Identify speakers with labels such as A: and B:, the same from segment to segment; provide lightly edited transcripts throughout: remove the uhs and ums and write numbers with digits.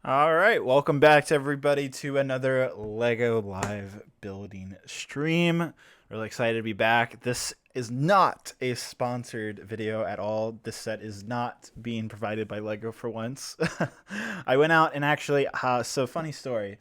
A: All right, welcome back to everybody to another Lego live building stream. Really excited to be back. This is not a sponsored video at all. This set is not being provided by Lego for once. I went out and actually, so funny story.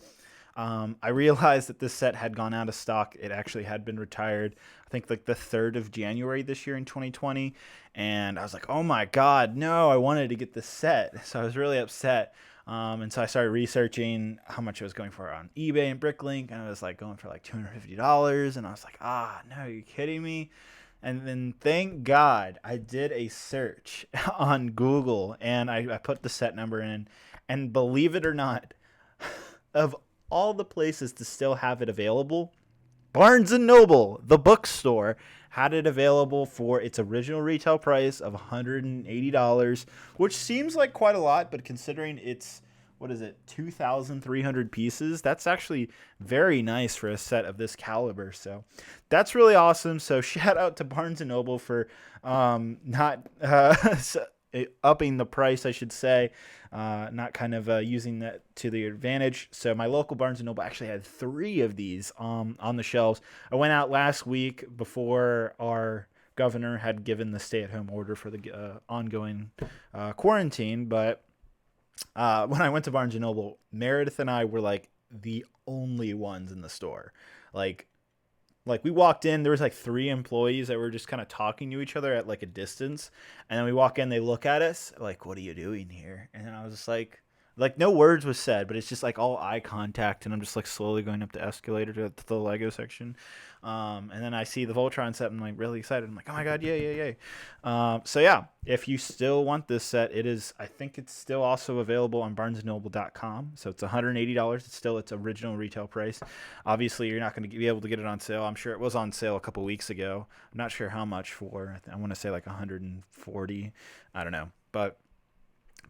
A: I realized that this set had gone out of stock. It actually had been retired, I think like the 3rd of January this year in 2020. And I was like, oh my God, no, I wanted to get this set. So I was really upset. And so I started researching how much it was going for on eBay and Bricklink. And it was like going for like $250. And I was like, no, are you kidding me? And then thank God I did a search on Google and I put the set number in. And believe it or not, of all the places to still have it available, Barnes & Noble, the bookstore, had it available for its original retail price of $180, which seems like quite a lot, but considering it's, 2,300 pieces, that's actually very nice for a set of this caliber. So that's really awesome. So shout out to Barnes & Noble for not upping the price, I should say, not kind of using that to the advantage. So my local Barnes & Noble actually had 3 of these on the shelves. I went out last week before our governor had given the stay-at-home order for the ongoing quarantine, but when I went to Barnes & Noble, Meredith and I were like the only ones in the store. Like we walked in, there was like 3 employees that were just kind of talking to each other at like a distance. And then we walk in, they look at us like, what are you doing here? And then I was just like no words was said, but it's just like all eye contact. And I'm just like slowly going up the escalator to the Lego section. And then I see the Voltron set and I'm like really excited. I'm like, oh my God, yay. So yeah, if you still want this set, I think it's still also available on barnesandnoble.com. So it's $180. It's still its original retail price. Obviously, you're not going to be able to get it on sale. I'm sure it was on sale a couple weeks ago. I'm not sure how much for. I want to say like 140. I don't know. But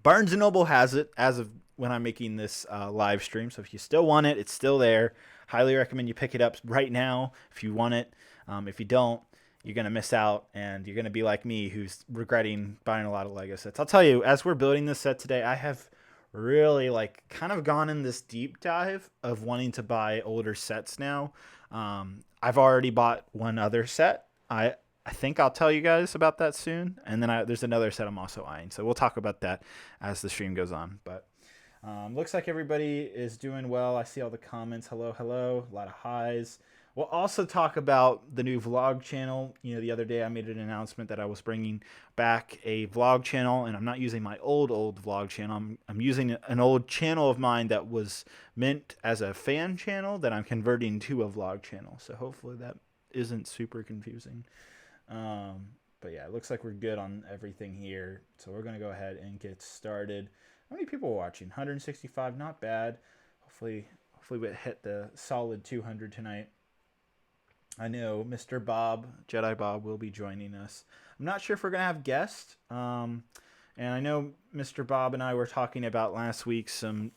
A: Barnes & Noble has it as of when I'm making this live stream. So if you still want it, it's still there. Highly recommend you pick it up right now if you want it. If you don't, you're going to miss out and you're going to be like me who's regretting buying a lot of Lego sets. I'll tell you, as we're building this set today, I have really like kind of gone in this deep dive of wanting to buy older sets now. I've already bought one other set. I think I'll tell you guys about that soon. And then there's another set I'm also eyeing. So we'll talk about that as the stream goes on. But looks like everybody is doing well. I see all the comments. Hello. A lot of highs. We'll also talk about the new vlog channel. The other day I made an announcement that I was bringing back a vlog channel. And I'm not using my old vlog channel. I'm using an old channel of mine that was meant as a fan channel that I'm converting to a vlog channel. So hopefully that isn't super confusing. But yeah, it looks like we're good on everything here. So we're going to go ahead and get started. How many people are watching? 165, not bad. Hopefully we hit the solid 200 tonight. I know Mr. Bob, Jedi Bob, will be joining us. I'm not sure if we're going to have guests. And I know Mr. Bob and I were talking about last week some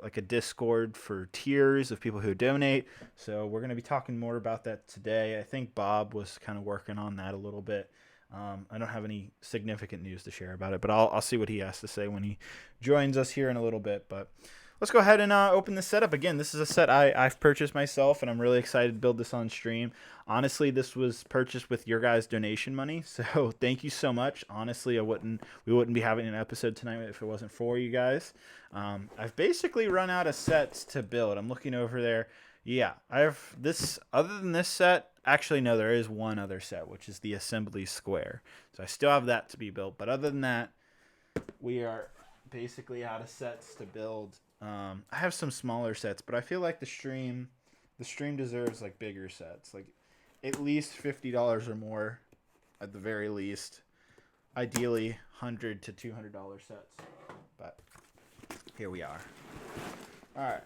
A: like a Discord for tiers of people who donate. So we're going to be talking more about that today. I think Bob was kind of working on that a little bit. I don't have any significant news to share about it, but I'll see what he has to say when he joins us here in a little bit. But let's go ahead and open this setup. Again, this is a set I've purchased myself, and I'm really excited to build this on stream. Honestly, this was purchased with your guys' donation money, so thank you so much. Honestly, we wouldn't be having an episode tonight if it wasn't for you guys. I've basically run out of sets to build. I'm looking over there. Yeah, I have this. Other than this set, actually, no, there is one other set, which is the assembly square. So I still have that to be built. But other than that, we are basically out of sets to build. I have some smaller sets, but I feel like the stream deserves like bigger sets, like at least $50 or more, at the very least. Ideally, $100 to $200 sets. But here we are. All right,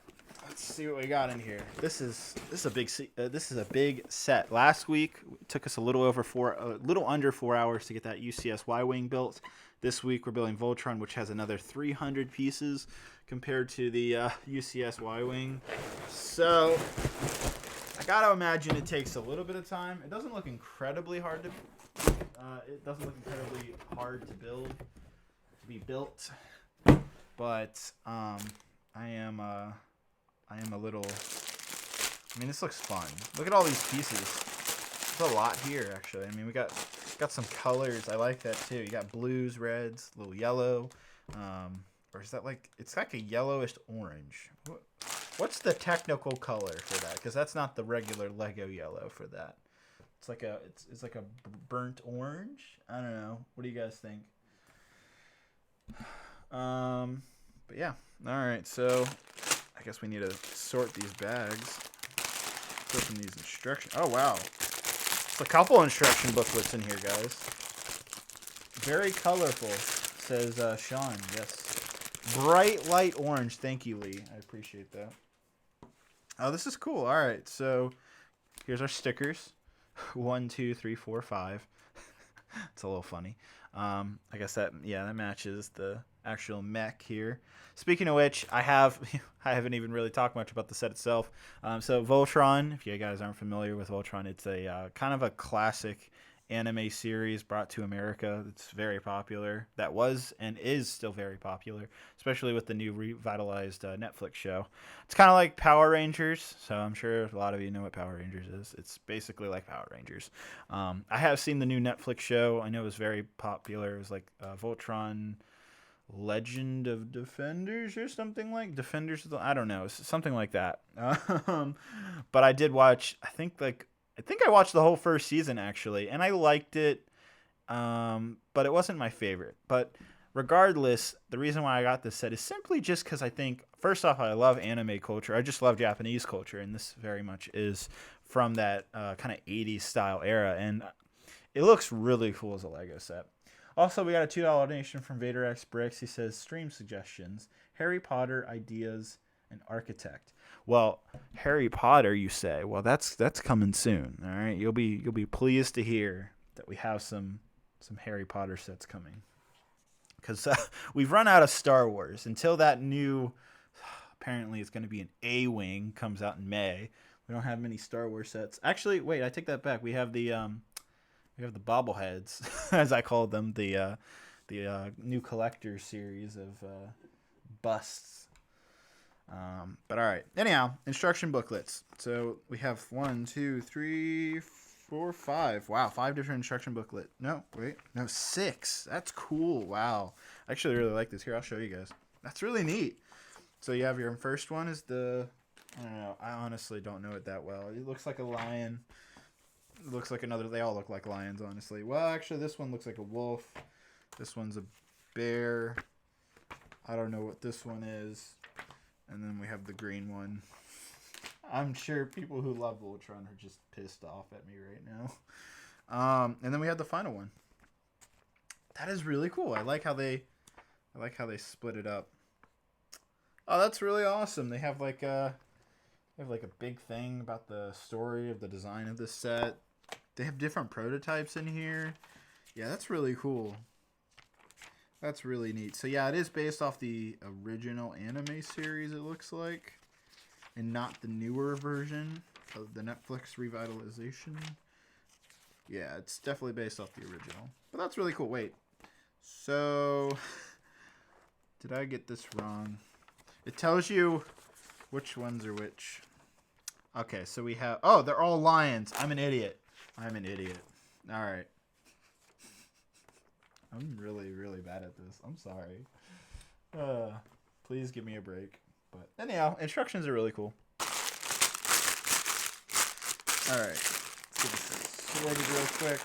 A: let's see what we got in here. This is a big set. Last week it took us a little under 4 hours to get that UCS Y-wing built. This week we're building Voltron, which has another 300 pieces compared to the UCS Y-wing. So I gotta imagine it takes a little bit of time. It doesn't look incredibly hard to build, to be built. but I am a little. I mean, this looks fun. Look at all these pieces. There's a lot here, actually. I mean, we got some colors. I like that too. You got blues, reds, a little yellow. Or is that like, it's like a yellowish orange. What's the technical color for that? Because that's not the regular Lego yellow for that. It's like a burnt orange. I don't know. What do you guys think? But yeah. All right. So I guess we need to sort these bags. Let's open these instructions. Oh wow. There's a couple instruction booklets in here, guys. Very colorful, says Sean. Yes. Bright light orange. Thank you, Lee. I appreciate that. Oh, this is cool. All right. So here's our stickers. 1, 2, 3, 4, 5. It's a little funny. I guess that matches the actual mech here. Speaking of which, I haven't even really talked much about the set itself. So Voltron, if you guys aren't familiar with Voltron, it's a kind of a classic anime series brought to America. It's very popular. That was and is still very popular, especially with the new revitalized Netflix show. It's kind of like Power Rangers, so I'm sure a lot of you know what Power Rangers is. It's basically like Power Rangers. I have seen the new Netflix show. I know it was very popular. It was like Voltron Legend of Defenders or something like Defenders. I don't know, something like that. But I did watch. I think I watched the whole first season actually, and I liked it. But it wasn't my favorite. But regardless, the reason why I got this set is simply just because I think, first off, I love anime culture. I just love Japanese culture, and this very much is from that kind of 80s style era, and it looks really cool as a Lego set. Also, we got a $2 donation from Vader X Brix. He says, stream suggestions, Harry Potter ideas, and architect. Well, Harry Potter, you say? Well, that's coming soon. All right, you'll be pleased to hear that we have some Harry Potter sets coming. Because we've run out of Star Wars until that new. Apparently, it's going to be an A-wing comes out in May. We don't have many Star Wars sets. Actually, wait, I take that back. We have the bobbleheads, as I called them, the new collector series of busts. But all right. Anyhow, instruction booklets. So we have 1, 2, 3, 4, 5. Wow, 5 different instruction booklet. No, 6. That's cool. Wow. I actually really like this. Here, I'll show you guys. That's really neat. So you have your first one is I don't know. I honestly don't know it that well. It looks like a lion. It looks like another. They all look like lions, honestly. Well, actually, this one looks like a wolf. This one's a bear. I don't know what this one is. And then we have the green one. I'm sure people who love Voltron are just pissed off at me right now. And then we have the final one. That is really cool. I like how they split it up. Oh, that's really awesome. They have like a big thing about the story of the design of this set. They have different prototypes in here. Yeah, that's really cool. That's really neat. So yeah, it is based off the original anime series, it looks like, and not the newer version of the Netflix revitalization. Yeah, it's definitely based off the original. But that's really cool. Wait. So, did I get this wrong? It tells you which ones are which. Okay, so we have... Oh, they're all lions. I'm an idiot. All right. I'm really, really bad at this. I'm sorry. Please give me a break. But anyhow, instructions are really cool. All right. Let's get this sorted real quick.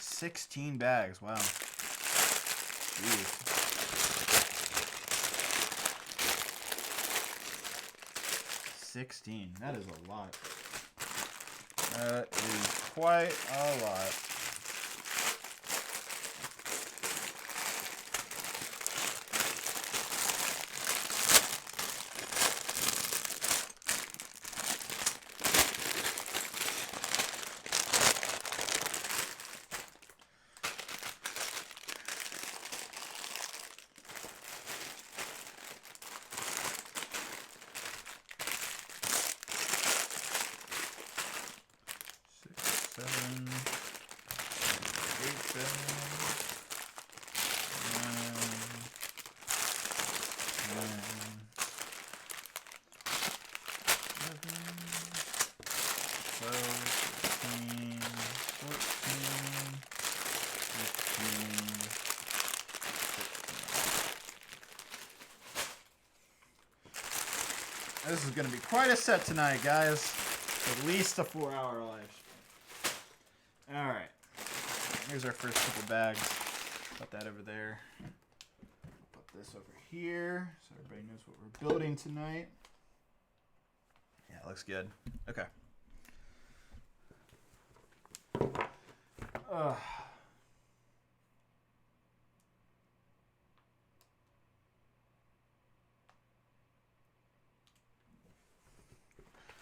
A: $16 bags. Wow. Jeez. $16. That is a lot. That is quite a lot. This is going to be quite a set tonight, guys. At least a 4-hour live stream. All right. Here's our first couple bags. Put that over there. Put this over here so everybody knows what we're building tonight. Yeah, it looks good. Okay.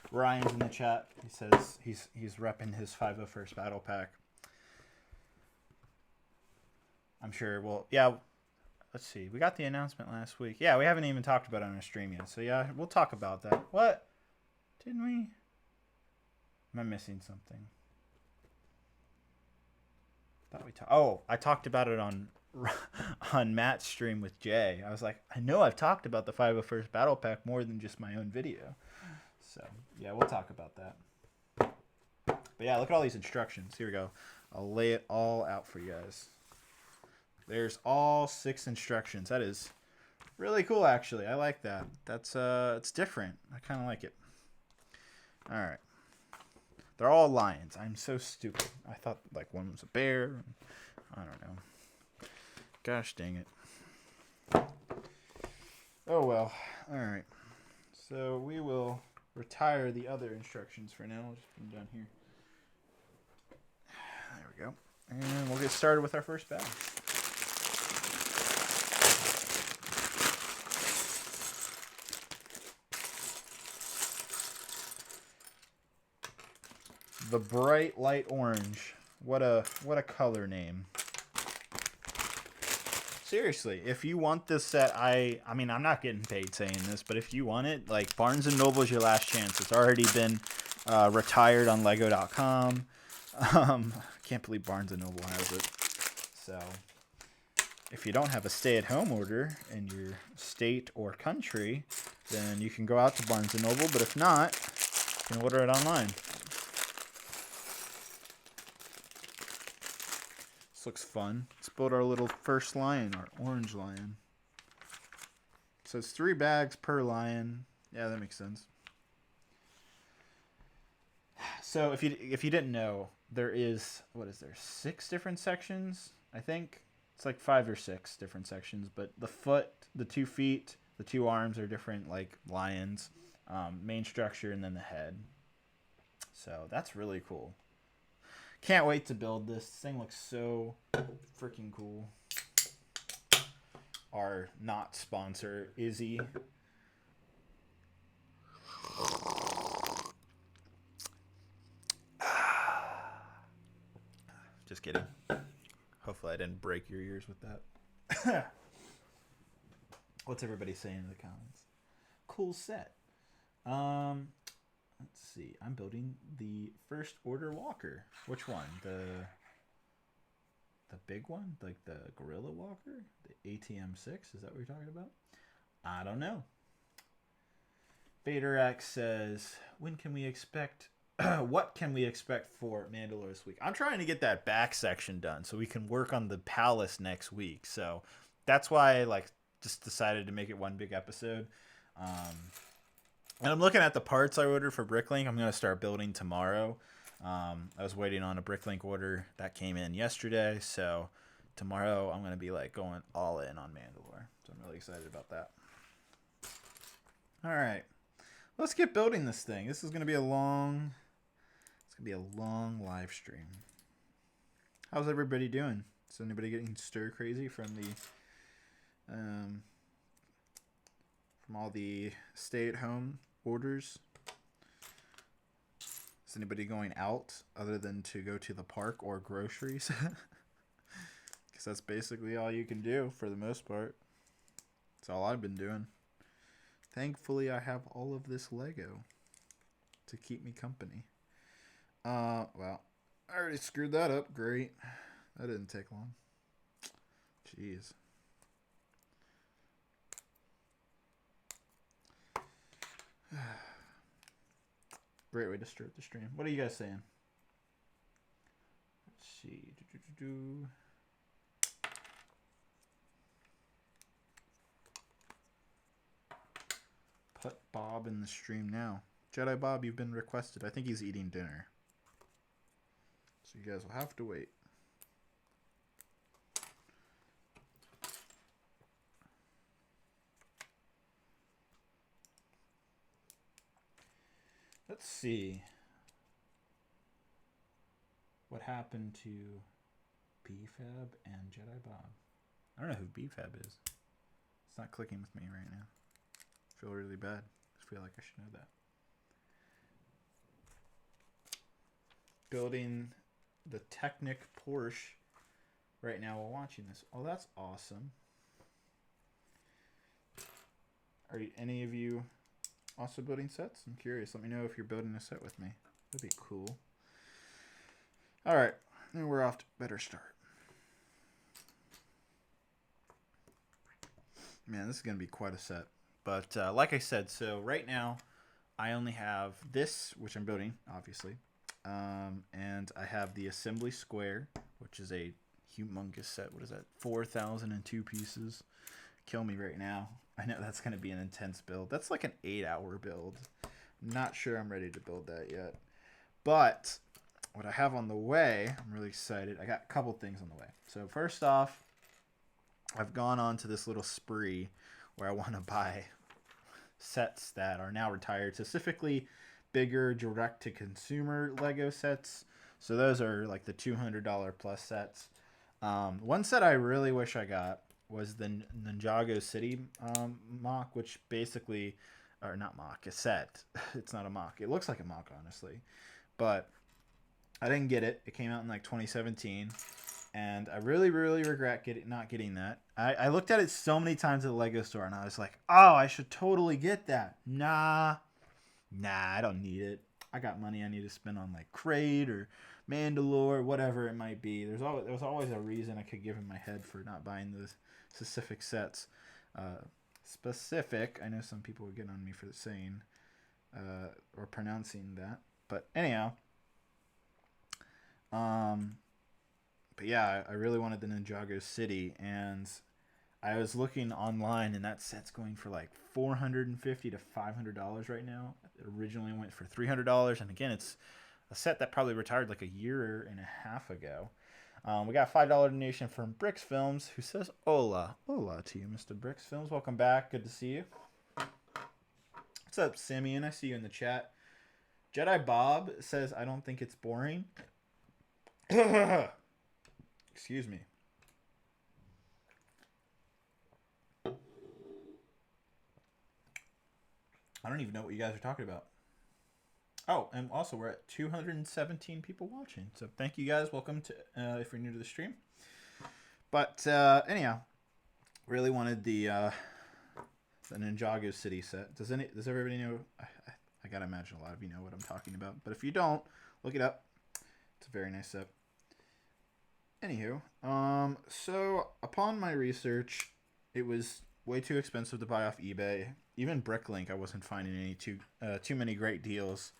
A: Ryan's in the chat. He says he's repping his 501st Battle Pack. I'm sure. Well, yeah. Let's see. We got the announcement last week. Yeah, we haven't even talked about it on our stream yet. So yeah, we'll talk about that. What? Didn't we? Am I missing something? Thought we talked. Oh, I talked about it on Matt's stream with Jay. I was like, I know I've talked about the 501st Battle Pack more than just my own video. So, yeah, we'll talk about that. But, yeah, look at all these instructions. Here we go. I'll lay it all out for you guys. There's all 6 instructions. That is really cool, actually. I like that. That's it's different. I kind of like it. All right. They're all lions. I'm so stupid. I thought, like, one was a bear. I don't know. Gosh dang it. Oh, well. All right. So, we will retire the other instructions for now. I'll just put them down here. There we go. And we'll get started with our first bag. The Bright Light Orange. What a color name. Seriously, if you want this set, I mean, I'm not getting paid saying this, but if you want it, like, Barnes & Noble is your last chance. It's already been retired on Lego.com. I can't believe Barnes & Noble has it. So, if you don't have a stay-at-home order in your state or country, then you can go out to Barnes & Noble, but if not, you can order it online. This looks fun. Let's build our little first lion, our orange lion. So it's 3 bags per lion. Yeah, that makes sense. So if you didn't know, there is, what is there, 6 different sections, I think? It's like 5 or 6 different sections, but the foot, the 2 feet, the 2 arms are different, like lions, main structure, and then the head. So that's really cool. Can't wait to build this. This thing looks so freaking cool. Our not sponsor, Izzy. Just kidding. Hopefully I didn't break your ears with that. What's everybody saying in the comments? Cool set. Let's see. I'm building the First Order Walker. Which one? The big one? Like the Gorilla Walker? The ATM-6? Is that what you're talking about? I don't know. Vader X says, when can we expect... what can we expect for Mandalore this week? I'm trying to get that back section done so we can work on the palace next week. So that's why I just decided to make it one big episode. And I'm looking at the parts I ordered for Bricklink. I'm going to start building tomorrow. I was waiting on a Bricklink order that came in yesterday. So tomorrow I'm going to be going all in on Mandalore. So I'm really excited about that. All right. Let's get building this thing. This is going to be a long live stream. How's everybody doing? Is anybody getting stir crazy from all the stay-at-home orders? Is anybody going out other than to go to the park or groceries? Because that's basically all you can do for the most part. That's all I've been doing. Thankfully, I have all of this Lego to keep me company. Well, I already screwed that up. Great. That didn't take long. Jeez. Great way to start the stream. What are you guys saying? Let's see. Put Bob in the stream now. Jedi Bob, you've been requested. I think he's eating dinner. So you guys will have to wait. Let's see. What happened to BFab and Jedi Bob? I don't know who BFab is. It's not clicking with me right now. I feel really bad. I feel like I should know that. Building the Technic Porsche right now while watching this. Oh, that's awesome. Are any of you also building sets? I'm curious. Let me know if you're building a set with me. That'd be cool. All right. Then we're off to a better start. Man, this is going to be quite a set. But like I said, so right now I only have this, which I'm building, obviously. And I have the Assembly Square, which is a humongous set. What is that? 4,002 pieces. Kill me right now. I know that's going to be an intense build. That's like an 8-hour build. I'm not sure I'm ready to build that yet. But what I have on the way, I'm really excited. I got a couple things on the way. So first off, I've gone on to this little spree where I want to buy sets that are now retired, specifically bigger direct-to-consumer Lego sets. So those are like the $200 plus sets. One set I really wish I got was the Ninjago City mock, which basically, or not mock, a set. It's not a mock. It looks like a mock, honestly. But I didn't get it. It came out in like 2017. And I really, really regret not getting that. I looked at it so many times at the Lego store, and I was like, oh, I should totally get that. Nah, I don't need it. I got money I need to spend on like Crate or Mandalore, whatever it might be. There's always a reason I could give in my head for not buying those specific sets. Specific, I know some people would get on me for saying or pronouncing that. But anyhow, but yeah, I really wanted the Ninjago City, and I was looking online, and that set's going for like $450 to $500 right now. It originally went for $300, and again, it's a set that probably retired like a year and a half ago. We got a $5 donation from Brix Films, who says, hola to you, Mr. Brix Films. Welcome back. Good to see you. What's up, Simeon? I see you in the chat. Jedi Bob says, I don't think it's boring. Excuse me. I don't even know what you guys are talking about. Oh, and also we're at 217 people watching. So thank you guys. Welcome to if you're new to the stream. But anyhow, really wanted the Ninjago City set. Does everybody know? I gotta imagine a lot of you know what I'm talking about. But if you don't, look it up. It's a very nice set. Anywho, so upon my research, it was way too expensive to buy off eBay. Even Bricklink, I wasn't finding any too many great deals.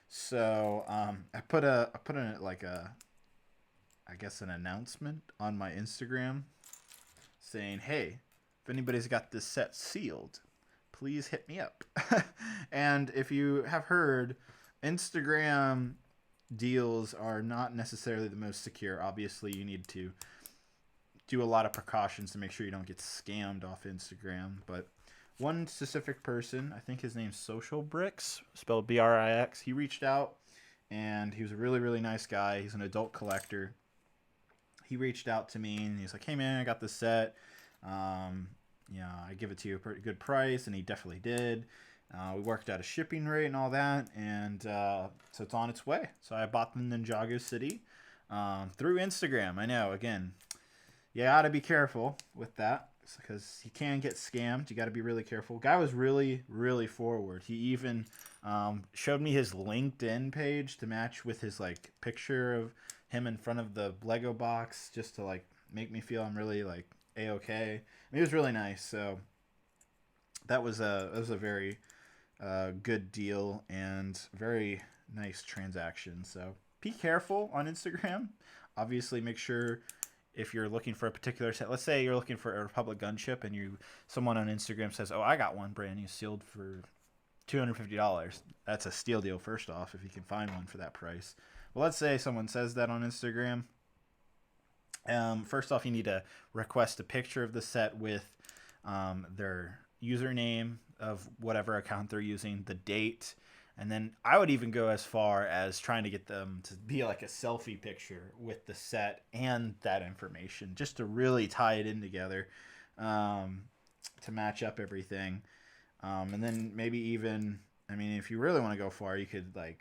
A: So I put in like I guess an announcement on my Instagram saying, hey, if anybody's got this set sealed, please hit me up. And if you have heard, Instagram deals are not necessarily the most secure. Obviously, you need to do a lot of precautions to make sure you don't get scammed off Instagram. But one specific person, I think his name's Social Brix, spelled Brix, he reached out, and he was a really, really nice guy. He's an adult collector. He reached out to me, and he's like, hey, man, I got this set. I give it to you a pretty good price, and he definitely did. We worked out a shipping rate and all that, and so it's on its way. So I bought the Ninjago City through Instagram. I know, again, you got to be careful with that because he can get scammed. You got to be really careful. Guy was really, really forward. He even showed me his LinkedIn page to match with his like picture of him in front of the Lego box just to like make me feel I'm really like a-okay. And he was really nice. So that was a very good deal and very nice transaction. So be careful on Instagram. Obviously, make sure if you're looking for a particular set. Let's say you're looking for a Republic gunship, and someone on Instagram says, "Oh, I got one brand new sealed for $250." That's a steal deal. First off, if you can find one for that price. Well, let's say someone says that on Instagram. First off, you need to request a picture of the set with their username of whatever account they're using, the date, and then I would even go as far as trying to get them to be like a selfie picture with the set and that information, just to really tie it in together, to match up everything. And then maybe even, I mean, if you really want to go far, you could like,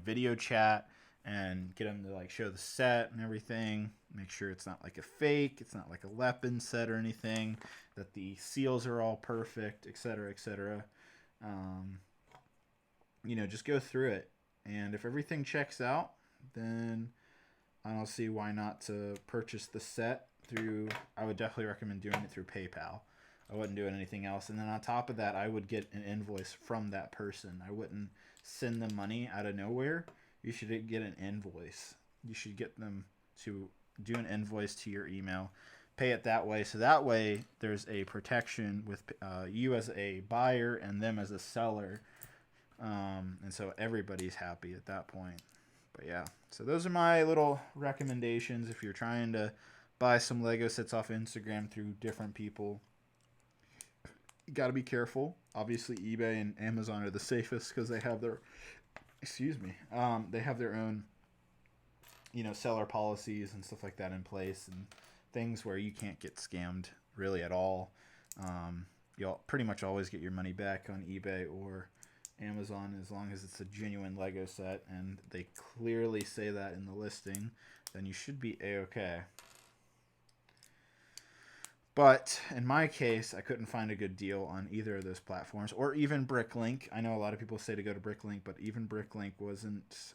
A: video chat and get them to like show the set and everything. Make sure it's not like a fake, it's not like a weapon set or anything, that the seals are all perfect, etc., etc. Just go through it. And if everything checks out, then I don't see why not to purchase the set through, I would definitely recommend doing it through PayPal. I wouldn't do anything else. And then on top of that, I would get an invoice from that person. I wouldn't send them money out of nowhere. You should get an invoice. You should get them to do an invoice to your email, pay it that way. So that way there's a protection with you as a buyer and them as a seller. And so everybody's happy at that point. But yeah, so those are my little recommendations if you're trying to buy some Lego sets off Instagram through different people. You got to be careful. Obviously, eBay and Amazon are the safest because they have their, they have their own, seller policies and stuff like that in place, and things where you can't get scammed really at all. You'll pretty much always get your money back on eBay or Amazon as long as it's a genuine Lego set, and they clearly say that in the listing. Then you should be a-okay. But in my case, I couldn't find a good deal on either of those platforms, or even Bricklink. I know a lot of people say to go to Bricklink, but even Bricklink wasn't.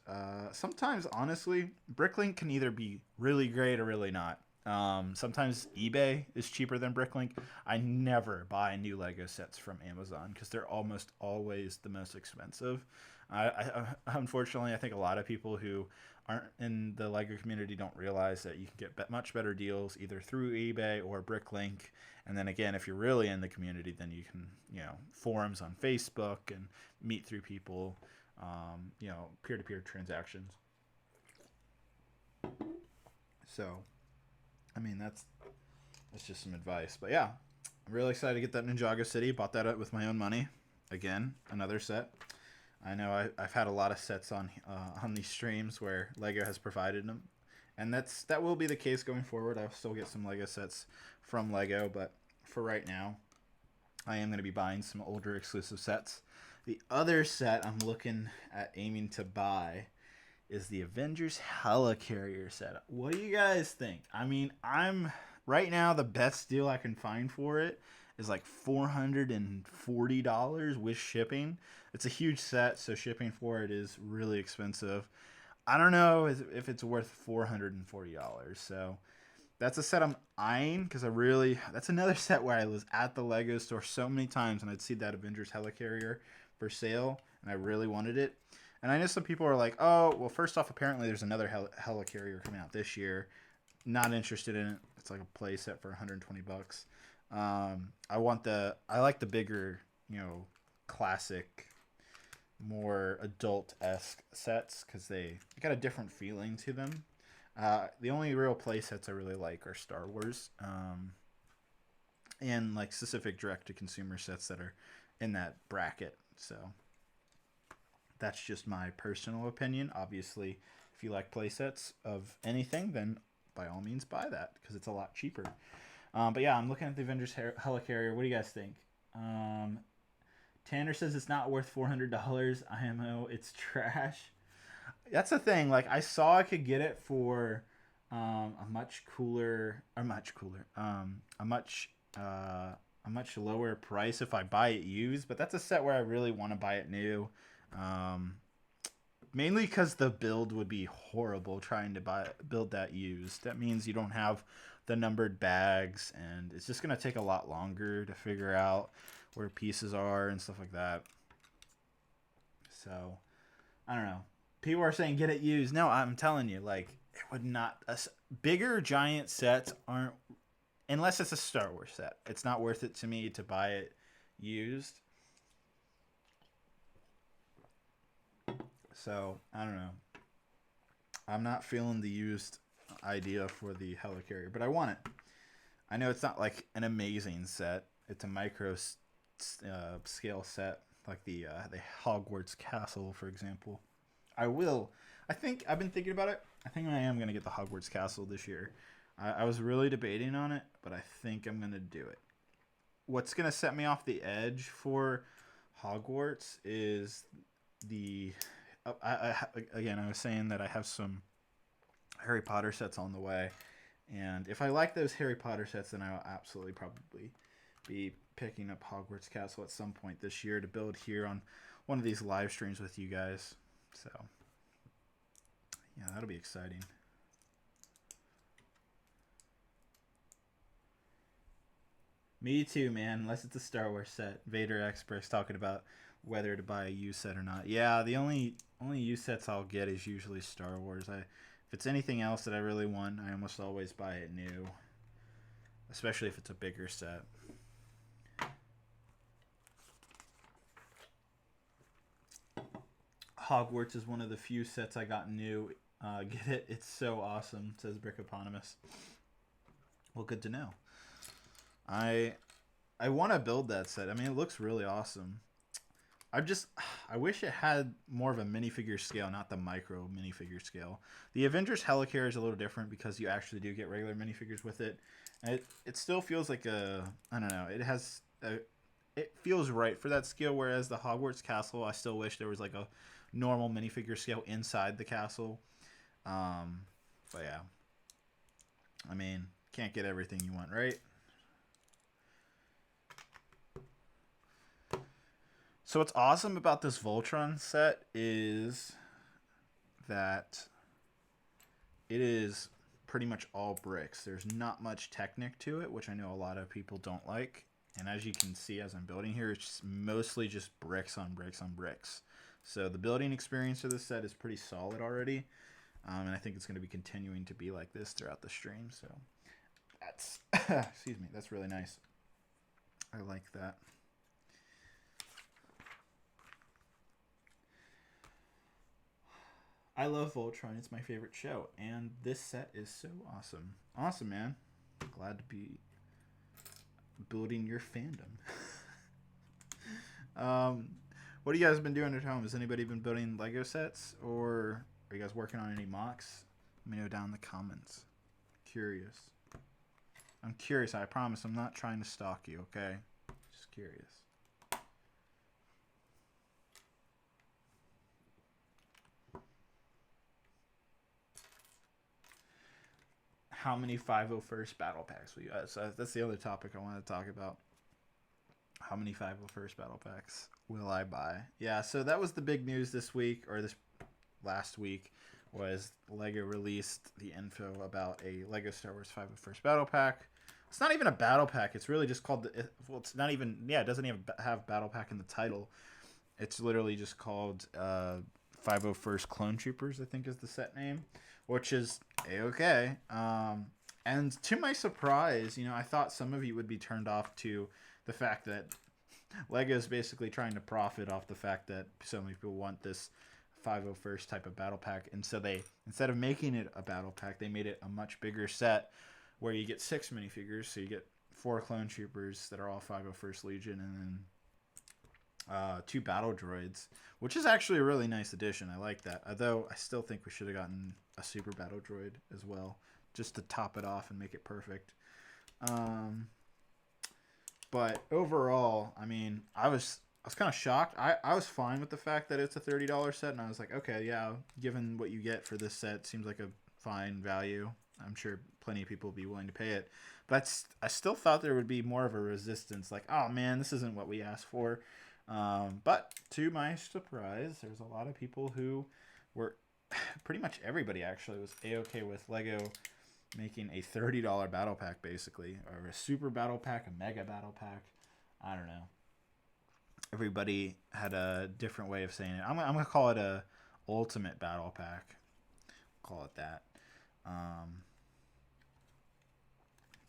A: Sometimes, honestly, Bricklink can either be really great or really not. Sometimes eBay is cheaper than Bricklink. I never buy new Lego sets from Amazon because they're almost always the most expensive. Unfortunately, I think a lot of people who aren't in the Lego community don't realize that you can get much better deals either through eBay or Bricklink. And then again, if you're really in the community, then you can, forums on Facebook and meet through people, peer-to-peer transactions. So, I mean, that's just some advice. But yeah, I'm really excited to get that Ninjago City. Bought that up with my own money. Again, another set. I know I've had a lot of sets on these streams where Lego has provided them, and that will be the case going forward. I'll still get some Lego sets from Lego, but for right now, I am going to be buying some older exclusive sets. The other set I'm looking at aiming to buy is the Avengers Helicarrier set. What do you guys think? I mean, right now the best deal I can find for it is like $440 with shipping. It's a huge set, so shipping for it is really expensive. I don't know if it's worth $440. So that's a set I'm eyeing because that's another set where I was at the Lego store so many times and I'd see that Avengers Helicarrier for sale and I really wanted it. And I know some people are like, oh, well, first off, apparently there's another Helicarrier coming out this year. Not interested in it. It's like a play set for $120. I like the bigger, classic, more adult-esque sets because they got a different feeling to them. The only real play sets I really like are Star Wars, and like specific direct-to-consumer sets that are in that bracket. So that's just my personal opinion. Obviously, if you like play sets of anything, then by all means buy that because it's a lot cheaper. But yeah, I'm looking at the Avengers Helicarrier. What do you guys think? Tanner says it's not worth $400. IMO, it's trash. That's the thing. Like, I saw I could get it for a much lower price if I buy it used. But that's a set where I really want to buy it new. Mainly because the build would be horrible trying to build that used. That means you don't have the numbered bags, and it's just gonna take a lot longer to figure out where pieces are and stuff like that. So I don't know. People are saying get it used. No, I'm telling you, like it would not. Bigger giant sets aren't, unless it's a Star Wars set. It's not worth it to me to buy it used. So I don't know. I'm not feeling the used idea for the helicarrier, but I want it. I know it's not like an amazing set. It's a micro scale set, like the Hogwarts Castle, for example. I think I've been thinking about it. I think I am gonna get the Hogwarts Castle this year. I was really debating on it, but I think I'm gonna do it. What's gonna set me off the edge for Hogwarts is the. Again, I was saying that I have some Harry Potter sets on the way, and if I like those Harry Potter sets, then I'll absolutely probably be picking up Hogwarts Castle at some point this year to build here on one of these live streams with you guys. So yeah, that'll be exciting. Me too, man. Unless it's a Star Wars set. Vader Express talking about whether to buy a U set or not. Yeah, the only U sets I'll get is usually Star Wars. If it's anything else that I really want, I almost always buy it new, especially if it's a bigger set. Hogwarts is one of the few sets I got new. Get it? It's so awesome, says Brick Eponymous. Well, good to know. I want to build that set. I mean, it looks really awesome. I wish it had more of a minifigure scale, not the micro minifigure scale. The Avengers Helicarrier is a little different because you actually do get regular minifigures with it. And it still feels like I don't know. It feels right for that scale, whereas the Hogwarts Castle, I still wish there was like a normal minifigure scale inside the castle. But yeah. I mean, can't get everything you want, right? So what's awesome about this Voltron set is that it is pretty much all bricks. There's not much Technic to it, which I know a lot of people don't like. And as you can see as I'm building here, it's mostly just bricks on bricks on bricks. So the building experience of this set is pretty solid already. And I think it's going to be continuing to be like this throughout the stream. So that's, excuse me, that's really nice. I like that. I love Voltron. It's my favorite show. And this set is so awesome. Awesome, man. Glad to be building your fandom. What have you guys been doing at home? Has anybody been building Lego sets? Or are you guys working on any mocks? Let me know down in the comments. Curious. I'm curious. I promise I'm not trying to stalk you, okay? Just curious. How many 501st battle packs will you guys? So that's the other topic I want to talk about. How many 501st battle packs will I buy? Yeah, so that was the big news this week, or this last week, was Lego released the info about a Lego Star Wars 501st battle pack. It's not even a battle pack. It's really just called well, it's not even. Yeah, it doesn't even have battle pack in the title. It's literally just called 501st Clone Troopers, I think is the set name, which is a-okay. And to my surprise, I thought some of you would be turned off to the fact that Lego is basically trying to profit off the fact that so many people want this 501st type of battle pack. And so they, instead of making it a battle pack, they made it a much bigger set where you get 6 minifigures. So you get 4 Clone Troopers that are all 501st Legion, and then 2 battle droids, which is actually a really nice addition. I like that. Although I still think we should have gotten a super battle droid as well, just to top it off and make it perfect. But overall, I mean, I was kind of shocked. I was fine with the fact that it's a $30 set, and I was like, okay, yeah, given what you get for this set, seems like a fine value. I'm sure plenty of people will be willing to pay it. But I still thought there would be more of a resistance, like, oh man, this isn't what we asked for. But to my surprise, there's a lot of people who where pretty much everybody actually was A-okay with Lego making a $30 battle pack, basically, or a super battle pack, a mega battle pack. I don't know. Everybody had a different way of saying it. I'm gonna call it a ultimate battle pack. Call it that.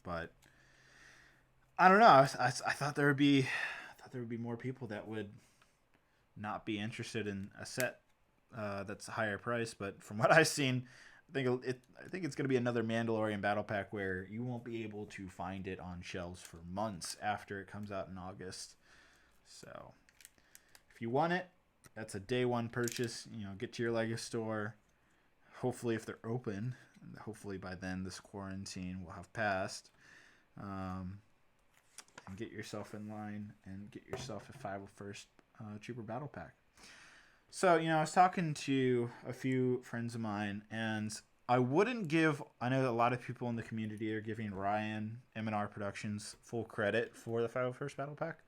A: But I don't know. I thought there would be more people that would not be interested in a set that's a higher price. But from what I've seen, I think it's going to be another Mandalorian battle pack where you won't be able to find it on shelves for months after it comes out in August. So if you want it, that's a day one purchase. Get to your Lego store. Hopefully, if they're open, hopefully by then this quarantine will have passed. And get yourself in line and get yourself a 501st Trooper Battle Pack. So, I was talking to a few friends of mine, and I know that a lot of people in the community are giving Ryan, M&R Productions, full credit for the 501st Battle Pack.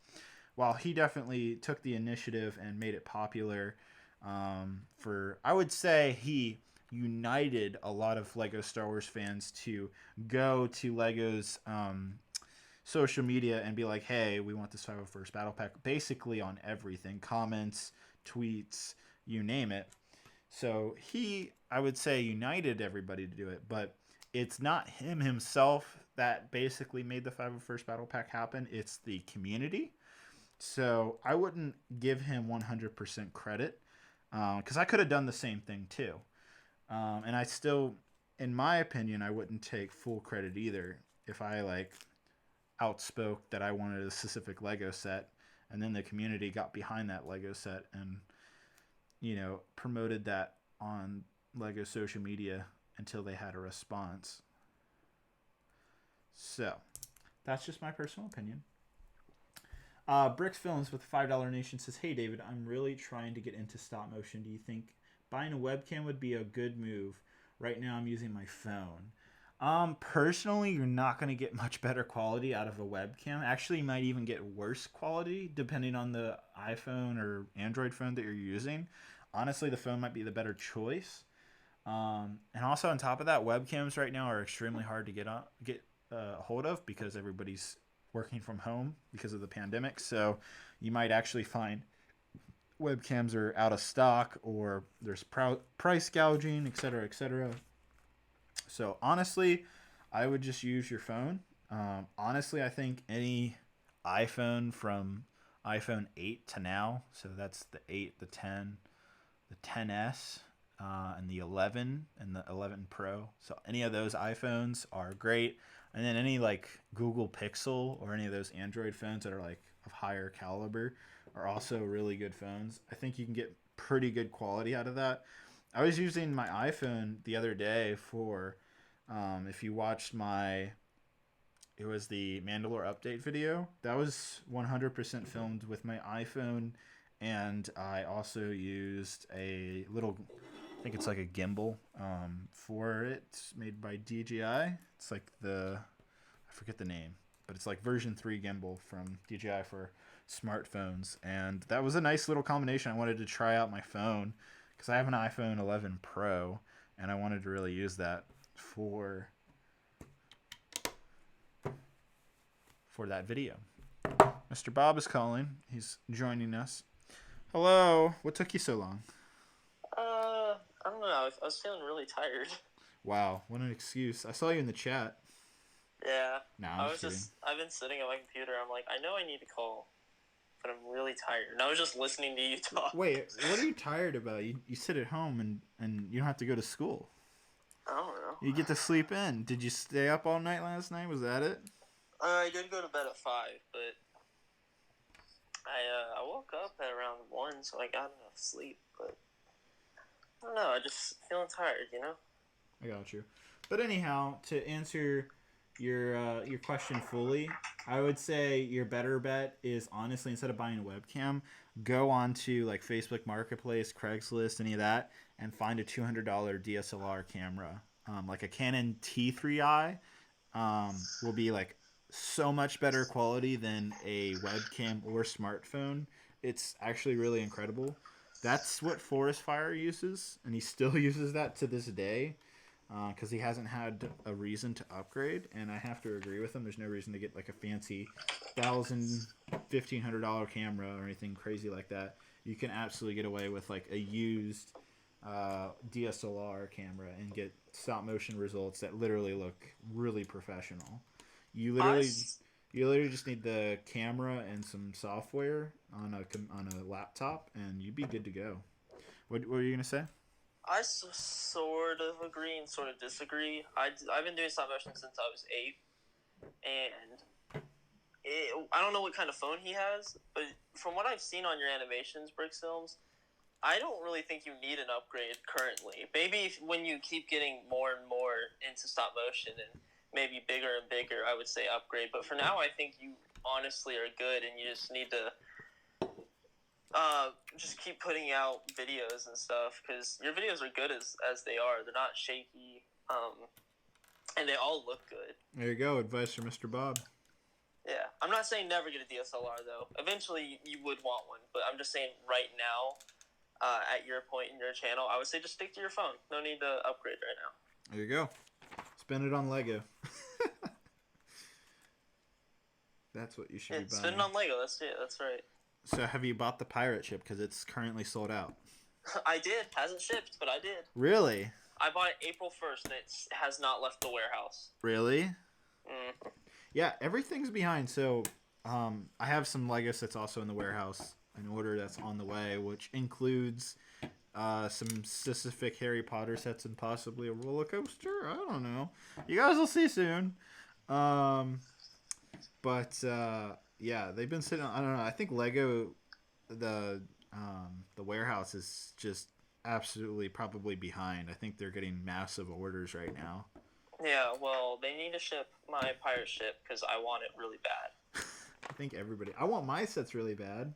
A: While he definitely took the initiative and made it popular, I would say he united a lot of Lego Star Wars fans to go to Lego's social media and be like, hey, we want this 501st Battle Pack, basically on everything, comments, tweets, you name it. So he, I would say, united everybody to do it, but it's not him himself that basically made the 501st Battle Pack happen. It's the community. So I wouldn't give him 100% credit because I could have done the same thing too. And I still, in my opinion, I wouldn't take full credit either if I outspoke that I wanted a specific Lego set, and then the community got behind that Lego set and promoted that on Lego social media until they had a response. So that's just my personal opinion. Brix Films with $5 donation says, hey David, I'm really trying to get into stop motion. Do you think buying a webcam would be a good move? Right now I'm using my phone. Personally, you're not going to get much better quality out of a webcam. Actually, you might even get worse quality depending on the iPhone or Android phone that you're using. Honestly, the phone might be the better choice. And also on top of that, webcams right now are extremely hard to get a hold of because everybody's working from home because of the pandemic. So you might actually find webcams are out of stock or there's price gouging, etc., etc. So honestly, I would just use your phone. Honestly, I think any iPhone from iPhone 8 to now, so that's the 8, the 10, the 10s, and the 11 and the 11 Pro. So any of those iPhones are great. And then any Google Pixel or any of those Android phones that are of higher caliber are also really good phones. I think you can get pretty good quality out of that. I was using my iPhone the other day for, if you watched it was the Mandalore update video. That was 100% filmed with my iPhone, and I also used I think it's like a gimbal for it. It's made by DJI. It's I forget the name, but it's version 3 gimbal from DJI for smartphones. And that was a nice little combination. I wanted to try out my phone because I have an iPhone 11 Pro, and I wanted to really use that for that video. Mr. Bob is calling. He's joining us. Hello. What took you so long?
B: I don't know. I was feeling really tired.
A: Wow, what an excuse. I saw you in the chat.
B: Yeah.
A: No, I'm just kidding.
B: I've been sitting at my computer. I'm like, I know I need to call, but I'm really tired. And I was just listening to you talk.
A: Wait, what are you tired about? You sit at home and you don't have to go to school.
B: I don't know.
A: You get to sleep in. Did you stay up all night last night? Was that it?
B: I did go to bed at 5, but I woke up at around 1, so I got enough sleep, but I don't know, I just feeling tired,
A: I got you. But anyhow, to answer your question fully, I would say your better bet is honestly, instead of buying a webcam, go on to Facebook Marketplace, Craigslist, any of that, and find a $200 DSLR camera. A Canon T3i will be so much better quality than a webcam or smartphone. It's actually really incredible. That's what Forest Fire uses, and he still uses that to this day because he hasn't had a reason to upgrade. And I have to agree with him. There's no reason to get like a fancy $1,000, $1,500 camera or anything crazy like that. You can absolutely get away with like a used DSLR camera and get stop motion results that literally look really professional. You literally just need the camera and some software on a laptop, and you'd be good to go. What were you gonna say?
B: I sort of agree and sort of disagree. I've been doing stop motion since I was 8, and I don't know what kind of phone he has, but from what I've seen on your animations, Brix Films, I don't really think you need an upgrade currently. Maybe when you keep getting more and more into stop motion and maybe bigger and bigger, I would say upgrade. But for now, I think you honestly are good, and you just need to just keep putting out videos and stuff, because your videos are good as they are. They're not shaky, and they all look good.
A: There you go, advice from Mr. Bob.
B: Yeah, I'm not saying never get a DSLR though. Eventually, you would want one, but I'm just saying right now, at your point in your channel, I would say just stick to your phone. No need to upgrade right now.
A: There you go. Spend it on Lego. That's what you should be buying.
B: Spend it on Lego. That's it. That's right.
A: So have you bought the pirate ship? Because it's currently sold out.
B: I did. Hasn't shipped, but I did.
A: Really?
B: I bought it April 1st, and it has not left the warehouse.
A: Really?
B: Mm.
A: Yeah, everything's behind. So I have some Lego sets also in the warehouse, an order that's on the way, which includes some specific Harry Potter sets and possibly a roller coaster. I don't know. You guys will see soon. But yeah, they've been sitting. I don't know. I think Lego, the warehouse is just absolutely probably behind. I think they're getting massive orders right now.
B: Yeah, well, they need to ship my pirate ship because I want it really bad.
A: I think everybody. I want my sets really bad,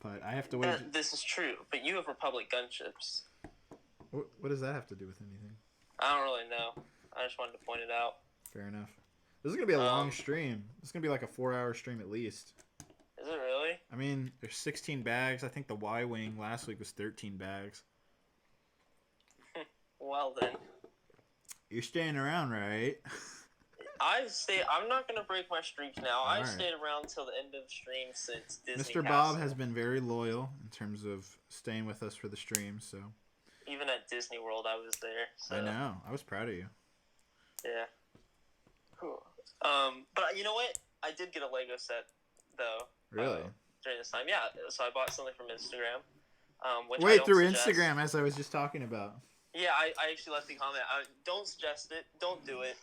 A: but I have to wait.
B: This is true, but you have Republic gunships.
A: What does that have to do with anything?
B: I don't really know. I just wanted to point it out.
A: Fair enough. This is gonna be a long stream. It's gonna be like a 4-hour stream at least.
B: Is it really?
A: I mean, there's 16 bags. I think the Y-wing last week was 13 bags.
B: Well then.
A: You're staying around, right?
B: I'm not gonna break my streak now.
A: All
B: I've
A: right.
B: stayed around till the end of stream since Disney
A: Mr.
B: Castle.
A: Bob has been very loyal in terms of staying with us for the stream, so.
B: Even at Disney World, I was there. So.
A: I know. I was proud of you.
B: Yeah. Cool. But you know what? I did get a Lego set though.
A: Really?
B: During this time, yeah. So I bought something from Instagram. Which I
A: Wait,
B: don't
A: through
B: suggest.
A: Instagram, as I was just talking about.
B: Yeah, I actually left a comment. I don't suggest it. Don't do it.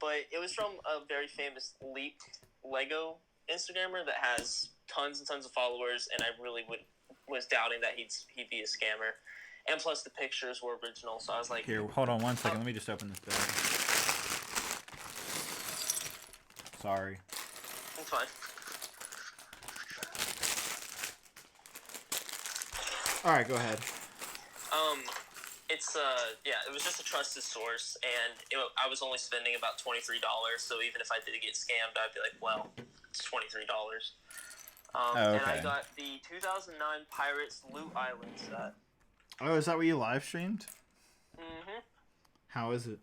B: But it was from a very famous leaked Lego Instagrammer that has tons and tons of followers, and I really was doubting that he'd be a scammer. And plus, the pictures were original, so I was like...
A: Here, hold on one second. Let me just open this bag. Sorry.
B: It's fine.
A: All right, go ahead.
B: It's it was just a trusted source, and I was only spending about $23. So even if I did get scammed, I'd be like, well, it's $23.
A: Okay.
B: And I got the 2009 Pirates Loot Island set.
A: Oh, is that what you live streamed?
B: Mm-hmm.
A: How is it?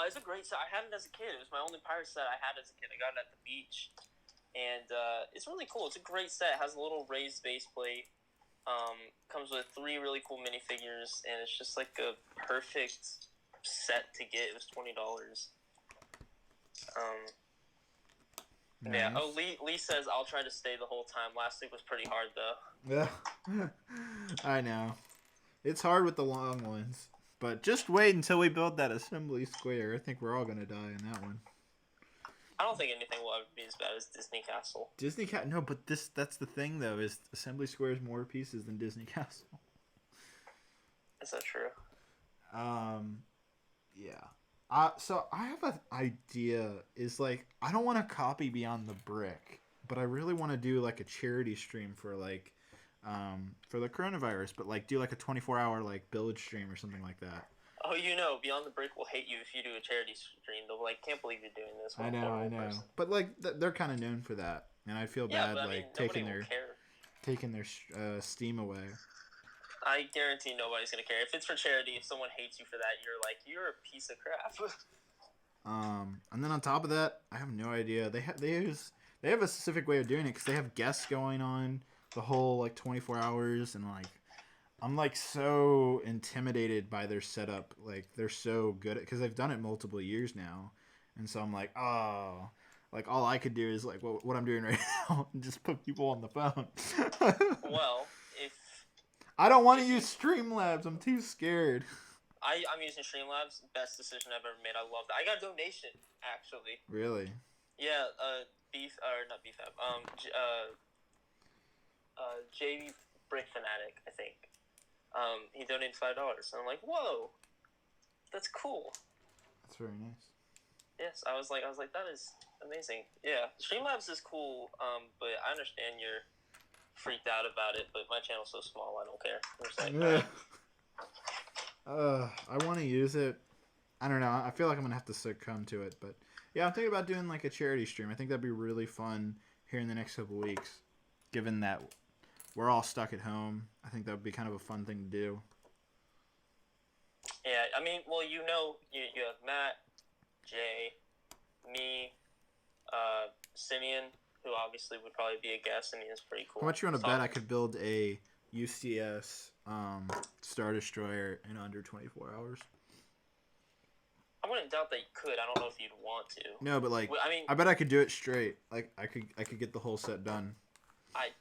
B: It's a great set. I had it as a kid. It was my only pirate set I had as a kid. I got it at the beach, and it's really cool. It's a great set. It has a little raised base plate. Comes with 3 really cool minifigures, and it's just like a perfect set to get. It was $20.
A: Nice.
B: Yeah. Oh, Lee says I'll try to stay the whole time. Last week was pretty hard though.
A: Yeah. I know. It's hard with the long ones. But just wait until we build that assembly square. I think we're all going to die in that one.
B: I don't think anything will ever be as bad as Disney Castle.
A: No, but that's the thing though, is assembly square is more pieces than Disney Castle.
B: Is that true?
A: Yeah. So I have an idea, is like, I don't want to copy Beyond the Brick, but I really want to do like a charity stream for like, for the coronavirus, but like do like a 24-hour like build stream or something like that.
B: Oh, Beyond the Brick will hate you if you do a charity stream. They'll be like, can't believe you're doing this.
A: I know.
B: Person.
A: But like, they're kind of known for that, and I feel bad like taking their steam away.
B: I guarantee nobody's gonna care. If it's for charity, if someone hates you for that, you're a piece of crap.
A: And then on top of that, I have no idea. They have a specific way of doing it because they have guests going on the whole like 24 hours, and like I'm like so intimidated by their setup. Like they're so good at because they've done it multiple years now, and so I'm like, oh, like all I could do is like what I'm doing right now, and just put people on the phone.
B: Well, if
A: I don't want to use Streamlabs. I'm too scared.
B: I'm using Streamlabs, best decision I've ever made. I love that. I got a donation actually.
A: Really?
B: Yeah, not BFAB. JB Brick Fanatic, I think. He donated $5, and I'm like, whoa, that's cool.
A: That's very nice.
B: Yes, I was like, that is amazing. Yeah, Streamlabs is cool. But I understand you're freaked out about it. But my channel's so small, I don't care. I'm just like,
A: I want to use it. I don't know. I feel like I'm gonna have to succumb to it, but yeah, I'm thinking about doing like a charity stream. I think that'd be really fun here in the next couple weeks, given that we're all stuck at home. I think that would be kind of a fun thing to do.
B: Yeah, I mean, well, you have Matt, Jay, me, Simeon, who obviously would probably be a guest. Simeon's pretty cool.
A: How much you want to bet I could build a UCS Star Destroyer in under 24 hours?
B: I wouldn't doubt that you could. I don't know if you'd want to.
A: No, but like,
B: I mean,
A: I bet I could do it straight. Like, I could get the whole set done.
B: I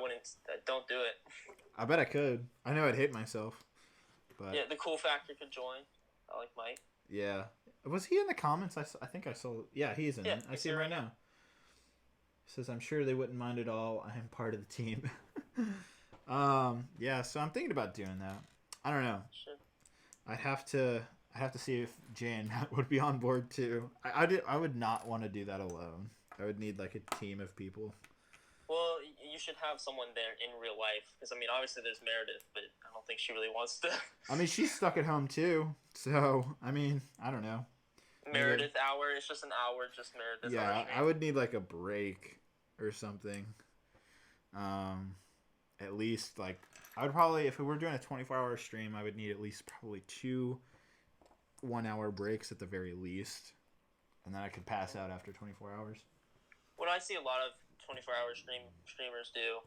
B: wouldn't. Don't do it.
A: I bet I could. I know I'd hate myself. But
B: yeah, the Cool Factor could join. I like Mike.
A: Yeah. Was he in the comments? I think I saw. Yeah, he's in it. I see him right now. He says, "I'm sure they wouldn't mind at all. I am part of the team." Yeah. So I'm thinking about doing that. I don't know.
B: Sure.
A: I'd have to see if Jay and Matt would be on board too. I would not want to do that alone. I would need like a team of people.
B: Well, you should have someone there in real life. Because, I mean, obviously there's Meredith, but I don't think she really wants to.
A: I mean, she's stuck at home, too. So, I mean, I don't know.
B: Meredith hour. It's just an hour, just Meredith hour.
A: Yeah, I would need, like, a break or something. At least, like, I would probably, if we were doing a 24-hour stream, I would need at least probably 2 1-hour breaks at the very least. And then I could pass out after 24 hours.
B: What I see a lot of 24-hour streamers do,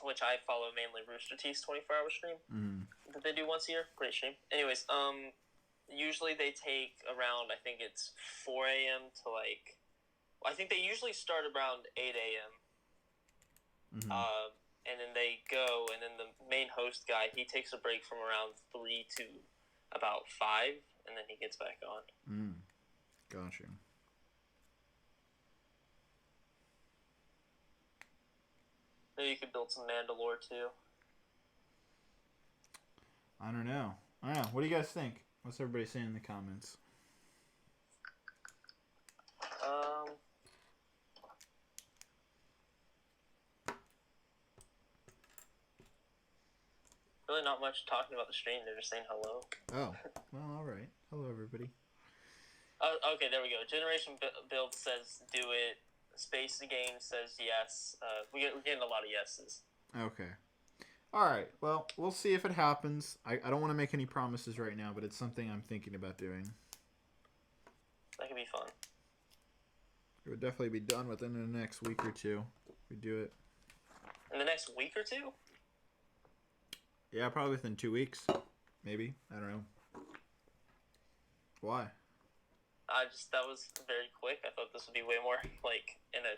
B: which I follow mainly Rooster Teeth's 24-hour stream that they do once a year. Great stream. Anyways, usually they take around, I think it's 4 a.m. to like, I think they usually start around 8 a.m. And then they go, and then the main host guy, he takes a break from around 3 to about 5, and then he gets back on.
A: Gotcha.
B: Maybe you could build some Mandalore too.
A: I don't know. What do you guys think? What's everybody saying in the comments?
B: Really not much talking about the stream. They're just saying hello.
A: Oh, well, all right. Hello, everybody.
B: Okay, there we go. Generation Build says do it. Space the Game says yes. We're getting a lot of yeses.
A: Okay. All right. Well, we'll see if it happens. I don't want to make any promises right now, but it's something I'm thinking about doing.
B: That could be fun.
A: It would definitely be done within the next week or two. We do it.
B: In the next week or two?
A: Yeah, probably within 2 weeks. Maybe. I don't know. Why?
B: That was very quick. I thought this would be way more, like, in a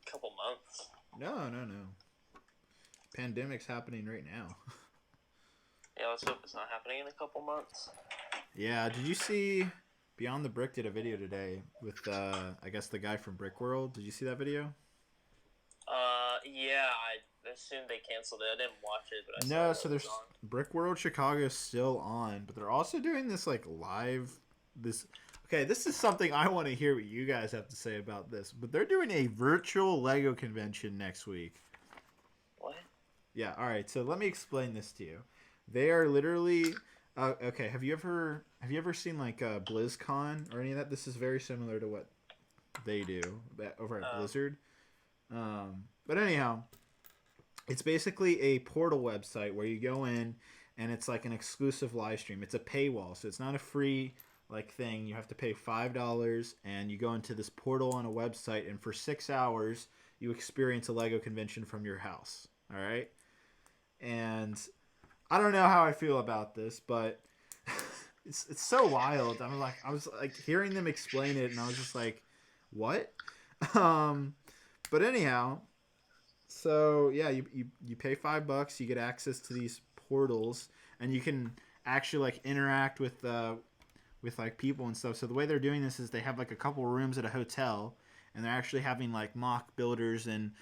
B: couple months.
A: No. Pandemic's happening right now.
B: Yeah, let's hope it's not happening in a couple months.
A: Yeah, did you see Beyond the Brick did a video today with, I guess, the guy from Brick World? Did you see that video?
B: Yeah, I assumed they canceled it. I didn't watch it, but I saw
A: No,
B: it
A: so there's
B: on.
A: Brick World Chicago is still on, but they're also doing this, like, live, okay, this is something I want to hear what you guys have to say about this, but they're doing a virtual Lego convention next week.
B: What?
A: Yeah, all right. So let me explain this to you. They are literally okay. Have you ever seen like BlizzCon or any of that? This is very similar to what they do over at Blizzard. But anyhow, It's basically a portal website where you go in and it's like an exclusive live stream. It's a paywall, so it's not a free like thing. You have to pay $5 and you go into this portal on a website, and for 6 hours you experience a Lego convention from your house. All right, and I don't know how I feel about this, but it's so wild. I was like hearing them explain it, and I was just like, what? Um, but anyhow, so yeah, you pay $5, you get access to these portals, and you can actually like interact with like people and stuff. So the way they're doing this is they have like a couple rooms at a hotel, and they're actually having like mock builders and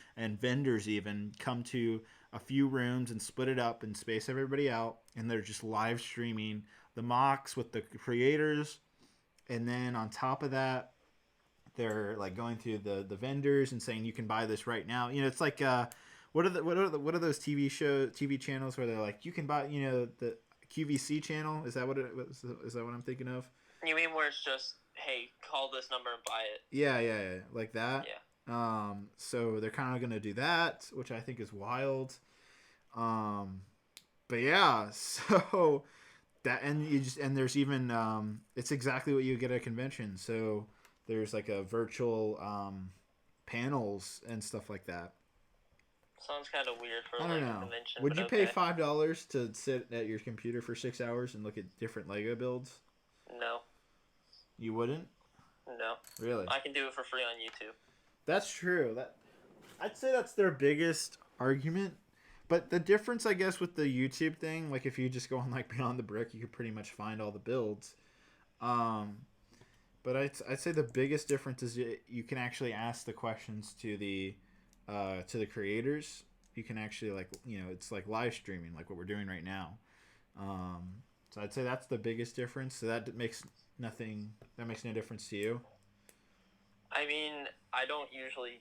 A: vendors even come to a few rooms and split it up and space everybody out, and they're just live streaming the mocks with the creators, and then on top of that they're like going through the vendors and saying you can buy this right now. You know, it's like what are those TV channels where they're like you can buy, you know, the QVC channel? Is that what is that what I'm thinking of?
B: You mean where it's just, hey, call this number and buy it?
A: Yeah, like that.
B: Yeah.
A: So they're kind of gonna do that, which I think is wild. But yeah, so that, and you just, and there's even it's exactly what you get at a convention. So there's like a virtual panels and stuff like that.
B: Sounds kind of weird for
A: I
B: like
A: don't
B: a
A: know.
B: convention.
A: Would
B: but
A: you
B: okay.
A: pay $5 to sit at your computer for 6 hours and look at different Lego builds?
B: No.
A: You wouldn't?
B: No.
A: Really?
B: I can do it for free on YouTube.
A: That's true. I'd say that's their biggest argument. But the difference, I guess, with the YouTube thing, like if you just go on like Beyond the Brick, you could pretty much find all the builds. But I'd say the biggest difference is you can actually ask the questions to the creators. You can actually, like, you know, it's like live streaming, like what we're doing right now. So I'd say that's the biggest difference. So that makes no difference to you.
B: I mean, I don't usually,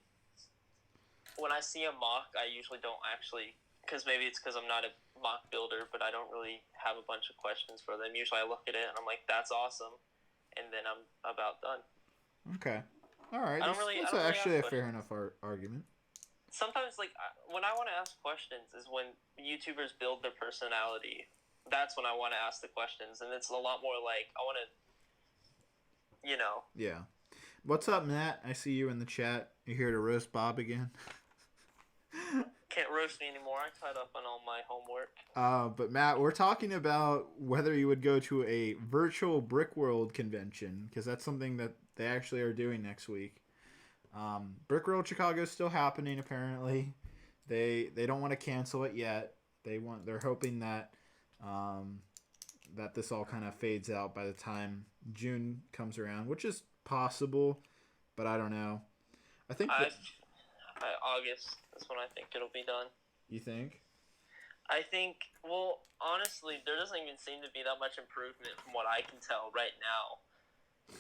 B: when I see a mock, I usually don't actually, because maybe it's because I'm not a mock builder, but I don't really have a bunch of questions for them. Usually I look at it and I'm like, that's awesome, and then I'm about done.
A: Okay. All right.
B: That's
A: actually a fair enough argument.
B: Sometimes, like, when I want to ask questions is when YouTubers build their personality. That's when I want to ask the questions, and it's a lot more like, I want to, you know.
A: Yeah. What's up, Matt? I see you in the chat. You're here to roast Bob again.
B: Can't roast me anymore. I caught up on all my homework.
A: But Matt, we're talking about whether you would go to a virtual Brick World convention, because that's something that they actually are doing next week. Brick World Chicago is still happening apparently. They don't want to cancel it yet. They're hoping that that this all kind of fades out by the time June comes around, which is possible, but I don't know. I think
B: August is when I think it'll be done.
A: You think?
B: I think, well, honestly, there doesn't even seem to be that much improvement from what I can tell right now.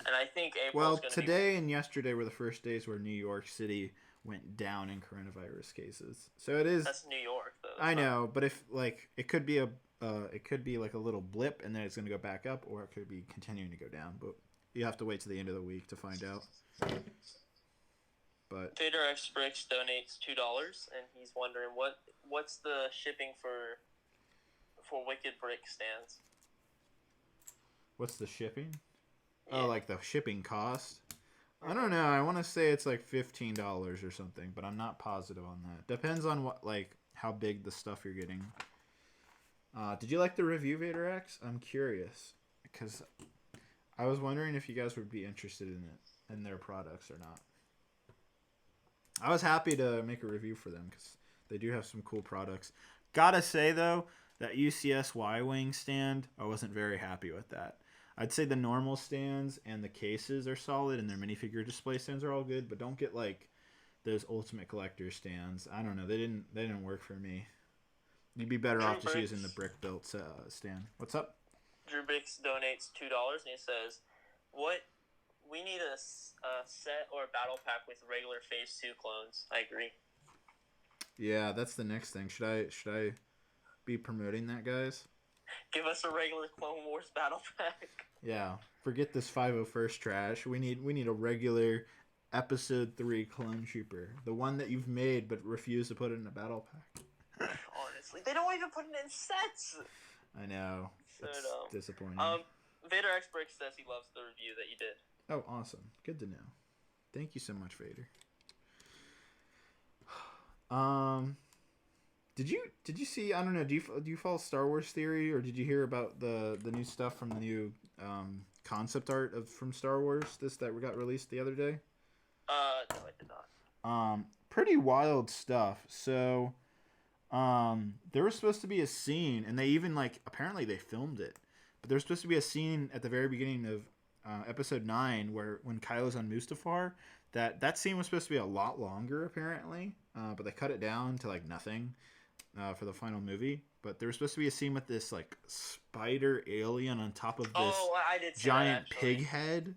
B: And I think April's going to be...
A: today and yesterday were the first days where New York City went down in coronavirus cases. So it is...
B: That's New York, though.
A: I know, but if, like, it could be like a little blip and then it's going to go back up, or it could be continuing to go down. But you have to wait to the end of the week to find out. But
B: VaderX Brix donates $2, and he's wondering what's the shipping for Wicked Brick stands.
A: What's the shipping?
B: Yeah.
A: Oh, like the shipping cost? I don't know. I want to say it's like $15 or something, but I'm not positive on that. Depends on what, like, how big the stuff you're getting. Did you like the review, VaderX? I'm curious because I was wondering if you guys would be interested in it, in their products or not. I was happy to make a review for them because they do have some cool products. Gotta say, though, that UCS Y-Wing stand, I wasn't very happy with that. I'd say the normal stands and the cases are solid, and their minifigure display stands are all good, but don't get, like, those Ultimate Collector stands. I don't know. They didn't work for me. You'd be better off just using the brick-built stand. What's up?
B: Drew Brix donates $2, and he says, we need a set or a battle pack with regular Phase 2 clones. I agree.
A: Yeah, that's the next thing. Should I be promoting that, guys?
B: Give us a regular Clone Wars battle pack.
A: Yeah, forget this 501st trash. We need a regular Episode 3 clone trooper, the one that you've made but refuse to put it in a battle pack.
B: Like, they don't even put it in sets.
A: I know.
B: So
A: It's
B: dumb.
A: disappointing.
B: Vader X Brix says he loves the review that you did.
A: Oh, awesome. Good to know. Thank you so much, Vader. Did you see? I don't know. Do you follow Star Wars theory, or did you hear about the new stuff from the new concept art from Star Wars that got released the other day?
B: No, I did not.
A: Pretty wild stuff. So, there was supposed to be a scene, and they even apparently they filmed it, but there's supposed to be a scene at the very beginning of Episode 9 when Kylo's on Mustafar. That scene was supposed to be a lot longer apparently, but they cut it down to nothing for the final movie. But there was supposed to be a scene with this spider alien on top of this
B: I did see
A: giant
B: that,
A: pig head,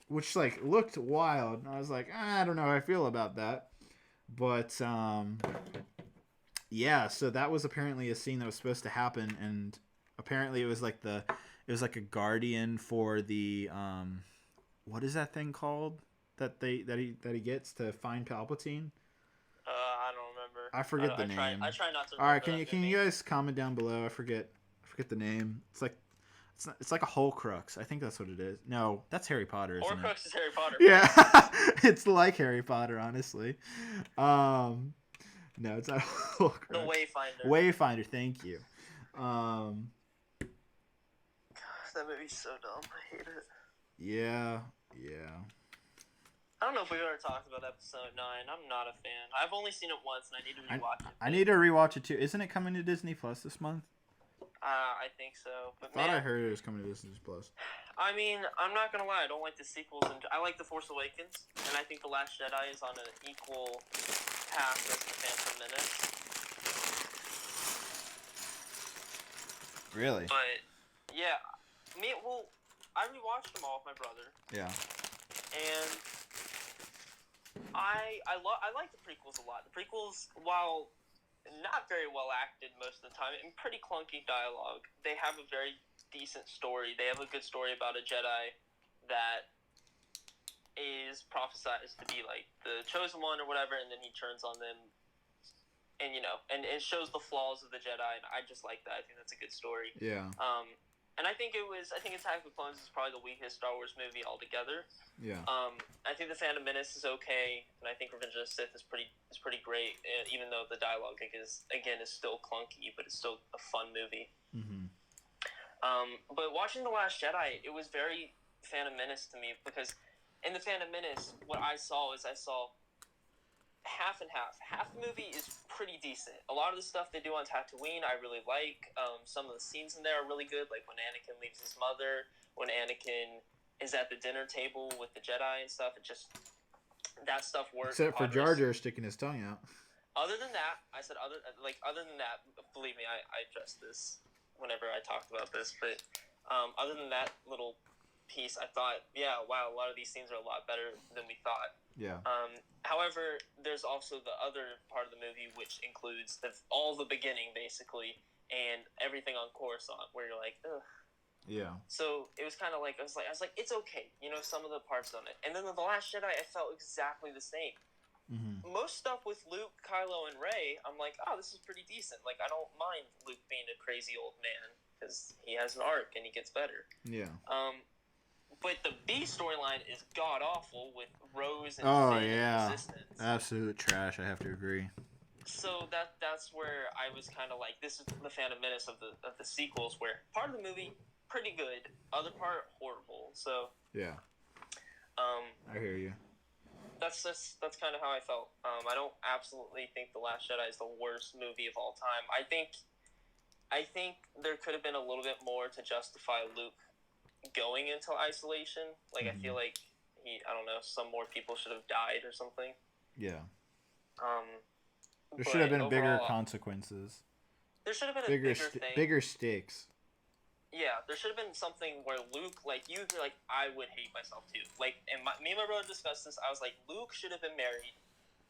A: which looked wild. And I was like, I don't know how I feel about that. But yeah, so that was apparently a scene that was supposed to happen, and apparently it was like a guardian for the what is that thing called that he gets to find Palpatine?
B: I don't remember.
A: I forget the name.
B: I try not to.
A: All right, can you guys comment down below? I forget the name. It's like a Horcrux. I think that's what it is. No, that's Harry Potter. Isn't
B: Horcrux is Harry Potter.
A: Yeah, it's like Harry Potter, honestly. No, it's not Horcrux.
B: The Wayfinder.
A: Wayfinder. Thank you.
B: Gosh, that movie's so dumb. I hate it.
A: Yeah.
B: I don't know if we've ever talked about Episode 9. I'm not a fan. I've only seen it once, and I need to rewatch it.
A: I need to rewatch it too. Isn't it coming to Disney Plus this month?
B: I think so. But
A: I heard it was coming to Disney Plus.
B: I mean, I'm not gonna lie. I don't like the sequels, and I like The Force Awakens, and I think The Last Jedi is on an equal path as The Phantom Menace.
A: Really?
B: But yeah, I rewatched them all with my brother.
A: Yeah.
B: And I like the prequels a lot. The prequels, while not very well acted most of the time and pretty clunky dialogue, they have a very decent story. They have a good story about a Jedi that is prophesized to be the chosen one or whatever, and then he turns on them, and and it shows the flaws of the Jedi, and I just like that. I think that's a good story.
A: Yeah.
B: And I think Attack of the Clones is probably the weakest Star Wars movie altogether.
A: Yeah.
B: I think The Phantom Menace is okay, and I think Revenge of the Sith is pretty great, even though the dialogue is still clunky, but it's still a fun movie.
A: Mm-hmm.
B: But watching The Last Jedi, it was very Phantom Menace to me, because in The Phantom Menace, what I saw half and half. Half the movie is pretty decent. A lot of the stuff they do on Tatooine, I really like. Some of the scenes in there are really good, like when Anakin leaves his mother, when Anakin is at the dinner table with the Jedi and stuff. It just, that stuff works.
A: Except for Jar Jar sticking his tongue out.
B: Other than that, other than that, believe me, I addressed this whenever I talked about this, but other than that little piece, I thought, yeah, wow, a lot of these scenes are a lot better than we thought.
A: Yeah.
B: However, there's also the other part of the movie, which includes all the beginning, basically, and everything on Coruscant, where you're like, ugh.
A: Yeah.
B: So it was kind of I was like, it's okay, some of the parts on it. And then The Last Jedi, I felt exactly the same.
A: Mm-hmm.
B: Most stuff with Luke, Kylo, and Rey, I'm like, oh, this is pretty decent. I don't mind Luke being a crazy old man, because he has an arc and he gets better.
A: Yeah.
B: But the B storyline is god awful with Rose and Finn
A: yeah,
B: Resistance.
A: Absolute trash. I have to agree.
B: So that's where I was kind of like, this is the Phantom Menace of the sequels, where part of the movie pretty good, other part horrible. So
A: yeah, I hear you.
B: That's kind of how I felt. I don't absolutely think The Last Jedi is the worst movie of all time. I think there could have been a little bit more to justify Luke going into isolation. I feel like I don't know, some more people should have died or something.
A: Yeah. There should have been bigger consequences.
B: There should have been a bigger thing.
A: Bigger stakes.
B: Yeah, there should have been something where Luke, you're like, I would hate myself too. And me and my brother discussed this. I was like, Luke should have been married.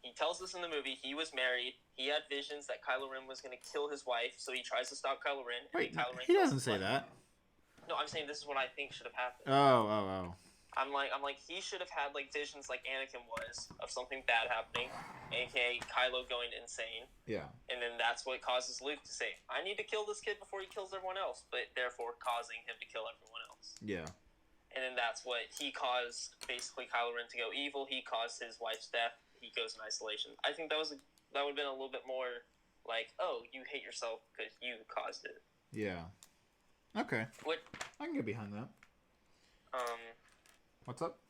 B: He tells us in the movie he was married. He had visions that Kylo Ren was going to kill his wife, so he tries to stop Kylo Ren.
A: Wait,
B: Kylo Ren
A: he doesn't say that.
B: No, I'm saying this is what I think should have happened.
A: Oh.
B: I'm like, he should have had like visions like Anakin was of something bad happening, aka Kylo going insane.
A: Yeah.
B: And then that's what causes Luke to say, I need to kill this kid before he kills everyone else, but therefore causing him to kill everyone else.
A: Yeah.
B: And then that's what he caused, basically Kylo Ren to go evil. He caused his wife's death. He goes in isolation. I think that would have been a little bit more like, oh, you hate yourself because you caused it.
A: Yeah. Okay.
B: What?
A: I can get behind that. What's up?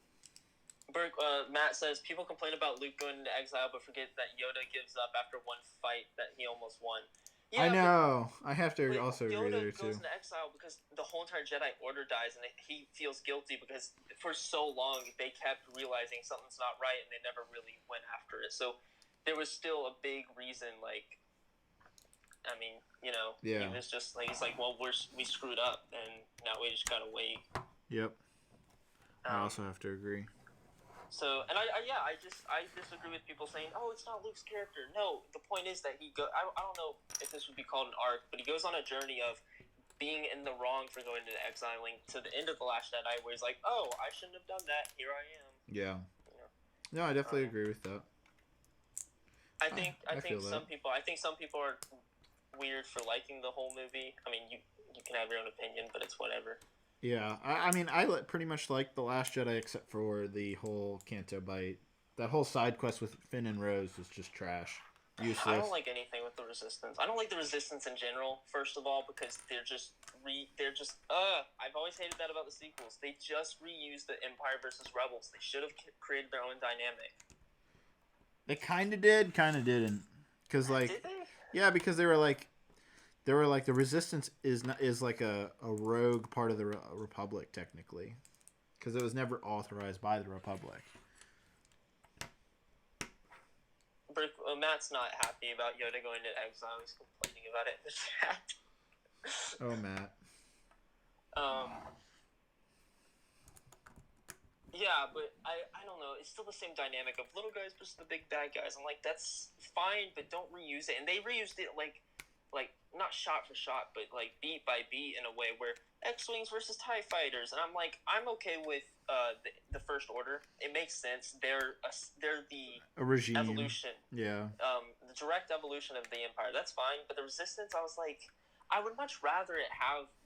B: Matt says, people complain about Luke going into exile, but forget that Yoda gives up after one fight that he almost won.
A: Yeah, I know. I have to also agree there, too.
B: Yoda goes into exile because the whole entire Jedi Order dies, and he feels guilty because for so long they kept realizing something's not right, and they never really went after it. So there was still a big reason, like, I mean, you know,
A: yeah.
B: He was just like, he's like, well, we screwed up, and now we just gotta wait.
A: Yep. I also have to agree.
B: So, and I disagree with people saying, oh, it's not Luke's character. No, the point is that I don't know if this would be called an arc, but he goes on a journey of being in the wrong for going into exiling to the end of The Last Jedi, where he's like, oh, I shouldn't have done that. Here I am.
A: Yeah. You know? No, I definitely agree with that.
B: I think some people are weird for liking the whole movie. I mean, you can have your own opinion, but it's whatever.
A: Yeah, I mean, I pretty much like The Last Jedi except for the whole Canto Bite. That whole side quest with Finn and Rose was just trash. Useless.
B: I don't like anything with the Resistance. I don't like the Resistance in general, first of all, because I've always hated that about the sequels. They just reused the Empire versus Rebels. They should have created their own dynamic.
A: They kind of did, kind of didn't. Cause like,
B: did they?
A: Yeah, because they were like the Resistance is like a rogue part of the Republic technically, because it was never authorized by the Republic.
B: Matt's not happy about Yoda going to exile. He's complaining about it in the chat.
A: Oh, Matt.
B: Yeah, but I don't know. It's still the same dynamic of little guys versus the big bad guys. I'm like, that's fine, but don't reuse it. And they reused it like not shot for shot, but like beat by beat in a way where X-Wings versus TIE Fighters. And I'm like, I'm okay with the First Order. It makes sense. They're the
A: a regime
B: evolution.
A: Yeah.
B: The direct evolution of the Empire. That's fine. But the Resistance, I was like, I would much rather it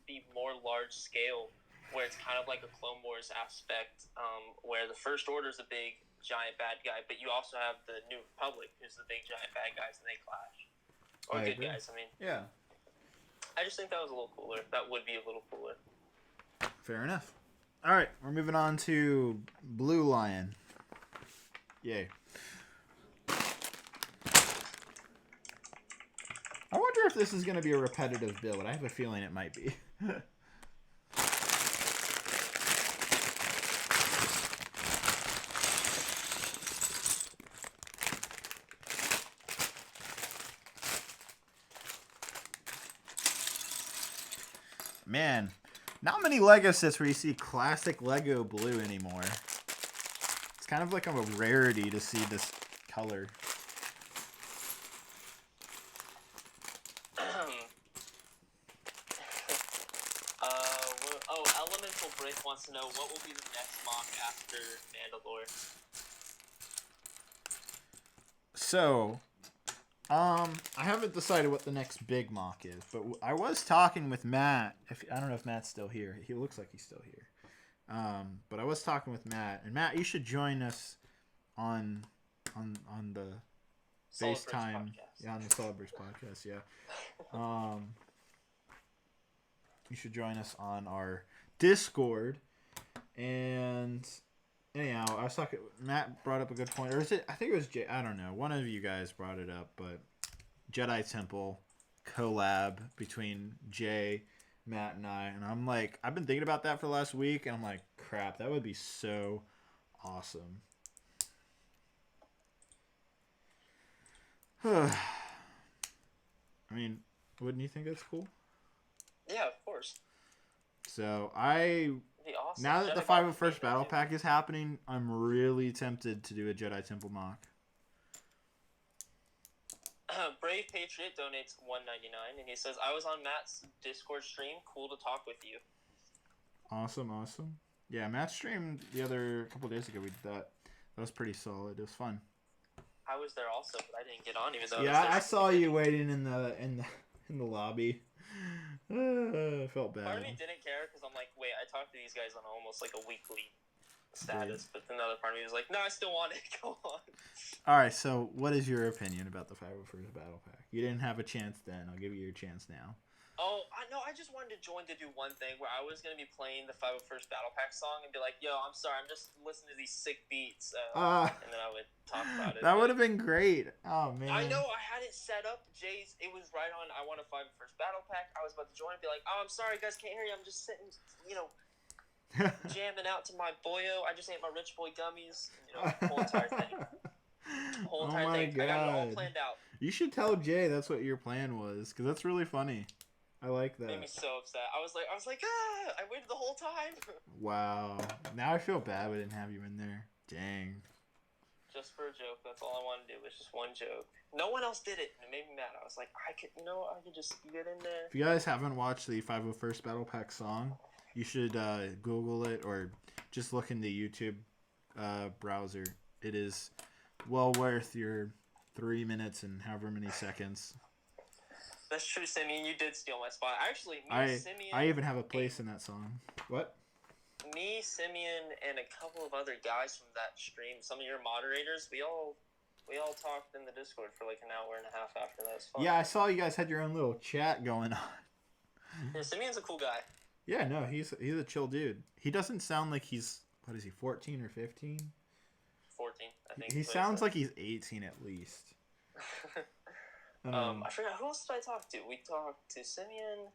B: be more large scale, where it's kind of like a Clone Wars aspect, where the First Order is a big giant bad guy, but you also have the New Republic, who's the big giant bad guys, and they clash. Or good guys, I mean.
A: Yeah.
B: I just think that was a little cooler. That would be a little cooler.
A: Fair enough. All right, we're moving on to Blue Lion. Yay. I wonder if this is going to be a repetitive build. I have a feeling it might be. Man, not many Lego sets where you see classic Lego blue anymore. It's kind of like a rarity to see this color.
B: Elemental Brick wants to know what will be the next mock after Mandalore.
A: So, I haven't decided what the next big mock is, but I was talking with Matt. I don't know if Matt's still here. He looks like he's still here. But I was talking with Matt, and Matt, you should join us on the FaceTime. Yeah, on the Solid Bricks podcast. Yeah. You should join us on our Discord. And anyhow, I was talking. Matt brought up a good point, or is it? I think it was Jay. I don't know. One of you guys brought it up, but Jedi Temple collab between Jay, Matt, and I. And I'm like, I've been thinking about that for the last week, and I'm like, crap, that would be so awesome. I mean, wouldn't you think that's cool?
B: Yeah, of course.
A: So
B: awesome.
A: Now that the 501st Battle Pack is happening, I'm really tempted to do a Jedi Temple mock.
B: Brave Patriot donates $1.99, and he says, I was on Matt's Discord stream. Cool to talk with you.
A: Awesome. Yeah, match stream a couple days ago. We did that. That was pretty solid. It was fun.
B: I was there also, but I didn't get on even though.
A: Yeah, I saw you waiting in the lobby. I felt bad.
B: Part of me didn't care because I'm like, wait, I talked to these guys on almost like a weekly status, but another part of me was like, no, I still want it. Go on.
A: All right, so what is your opinion about the 501st Battle Pack? You didn't have a chance then. I'll give you your chance now.
B: Oh, I just wanted to join to do one thing where I was going to be playing the 501st Battle Pack song and be like, yo, I'm sorry, I'm just listening to these sick beats. And then I would talk about it.
A: That would have been great. Oh, man.
B: I know, I had it set up. Jay's, it was right on, I want a 501st Battle Pack. I was about to join and be like, oh, I'm sorry, guys, can't hear you. I'm just sitting, jamming out to my boyo. I just ate my Rich Boy gummies. The whole entire thing.
A: Oh my God.
B: I got it all planned out.
A: You should tell Jay that's what your plan was, because that's really funny. I like that.
B: Made me so upset. I was like, I waited the whole time.
A: Wow. Now I feel bad we didn't have you in there. Dang.
B: Just for a joke. That's all I wanted to do. Was just one joke. No one else did it, and it made me mad. I was like, I could just get in there.
A: If you guys haven't watched the 501st Battle Pack song, you should Google it or just look in the YouTube browser. It is well worth your 3 minutes and however many seconds.
B: That's true, Simeon. You did steal my spot. Actually, Simeon...
A: I even have a place in that song. What?
B: Me, Simeon, and a couple of other guys from that stream, some of your moderators, we all talked in the Discord for like an hour and a half after that. It was fun.
A: Yeah, I saw you guys had your own little chat going on.
B: Yeah, Simeon's a cool guy.
A: Yeah, no, he's a chill dude. He doesn't sound like he's, 14 or 15?
B: 14, I think.
A: He sounds like he's 18 at least.
B: I forgot, who else did I talk to? We talked to Simeon.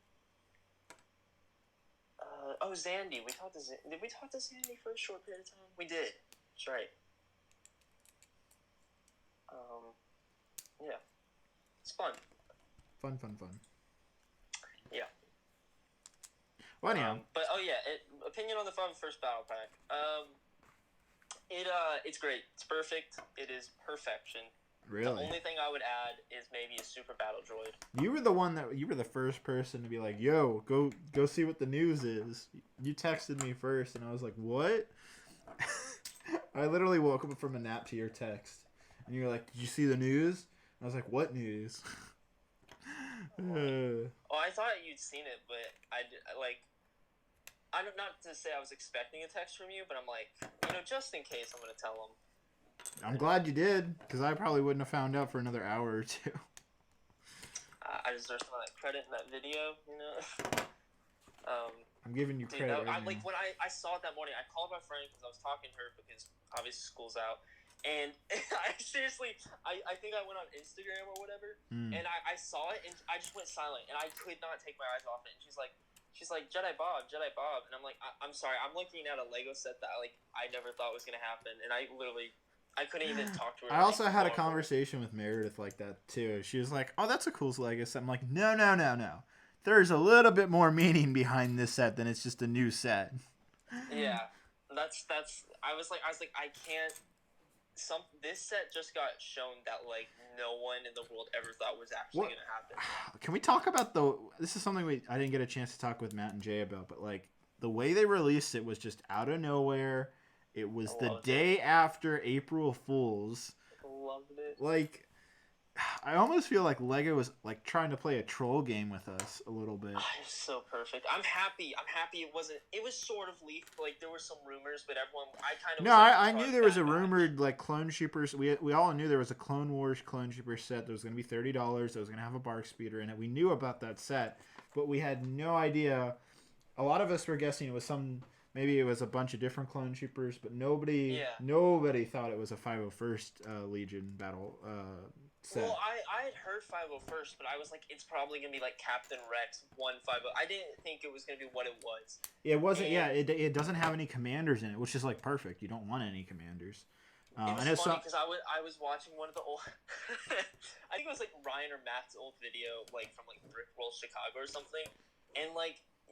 B: Zandy. Did we talk to Zandy for a short period of time? We did. That's right. Yeah. It's fun.
A: Fun.
B: Yeah.
A: Well, anyhow.
B: But, opinion on the 501st Battle Pack. It's great. It's perfect. It is perfection.
A: Really?
B: The only thing I would add is maybe a super battle droid.
A: You were the first person to be like, yo, go see what the news is. You texted me first, and I was like, what? I literally woke up from a nap to your text. And you were like, did you see the news? And I was like, what news?
B: I thought you'd seen it, but not to say I was expecting a text from you, but I'm like, just in case, I'm going to tell him.
A: I'm glad you did, because I probably wouldn't have found out for another hour or two.
B: I deserve some of that credit in that video,
A: I'm giving you credit.
B: Like when I saw it that morning, I called my friend because I was talking to her because obviously school's out, and I seriously, I think I went on Instagram or whatever, and I saw it and I just went silent and I could not take my eyes off it. And she's like, Jedi Bob, and I'm like, I'm sorry, I'm looking at a Lego set that I never thought was gonna happen, and I couldn't even talk to her.
A: I also had a conversation with Meredith like that too. She was like, "Oh, that's a cool Lego set." I'm like, "No. There's a little bit more meaning behind this set than it's just a new set."
B: Yeah, that's. I was like, I can't. This set just got shown that no one in the world ever thought was actually gonna happen.
A: Can we talk about this is something I didn't get a chance to talk with Matt and Jay about, but the way they released it was just out of nowhere. It was the day after April Fool's.
B: Loved it.
A: I almost feel like Lego was trying to play a troll game with us a little bit.
B: It's so perfect. I'm happy it wasn't. It was sort of leaked. There were some rumors, but everyone. I kind of.
A: No, I knew there was a rumored Clone Troopers. We all knew there was a Clone Wars Clone Troopers set that was going to be $30. That was going to have a bark speeder in it. We knew about that set, but we had no idea. A lot of us were guessing it was maybe it was a bunch of different Clone Troopers, but nobody thought it was a 501st Legion battle set.
B: Well, I had heard 501st, but I was like, it's probably going to be Captain Rex 150. I didn't think it was going to be what it was.
A: It wasn't, it doesn't have any commanders in it, which is perfect. You don't want any commanders.
B: It was funny because I was watching one of the old, I think it was Ryan or Matt's old video, from Brick World Chicago or something, and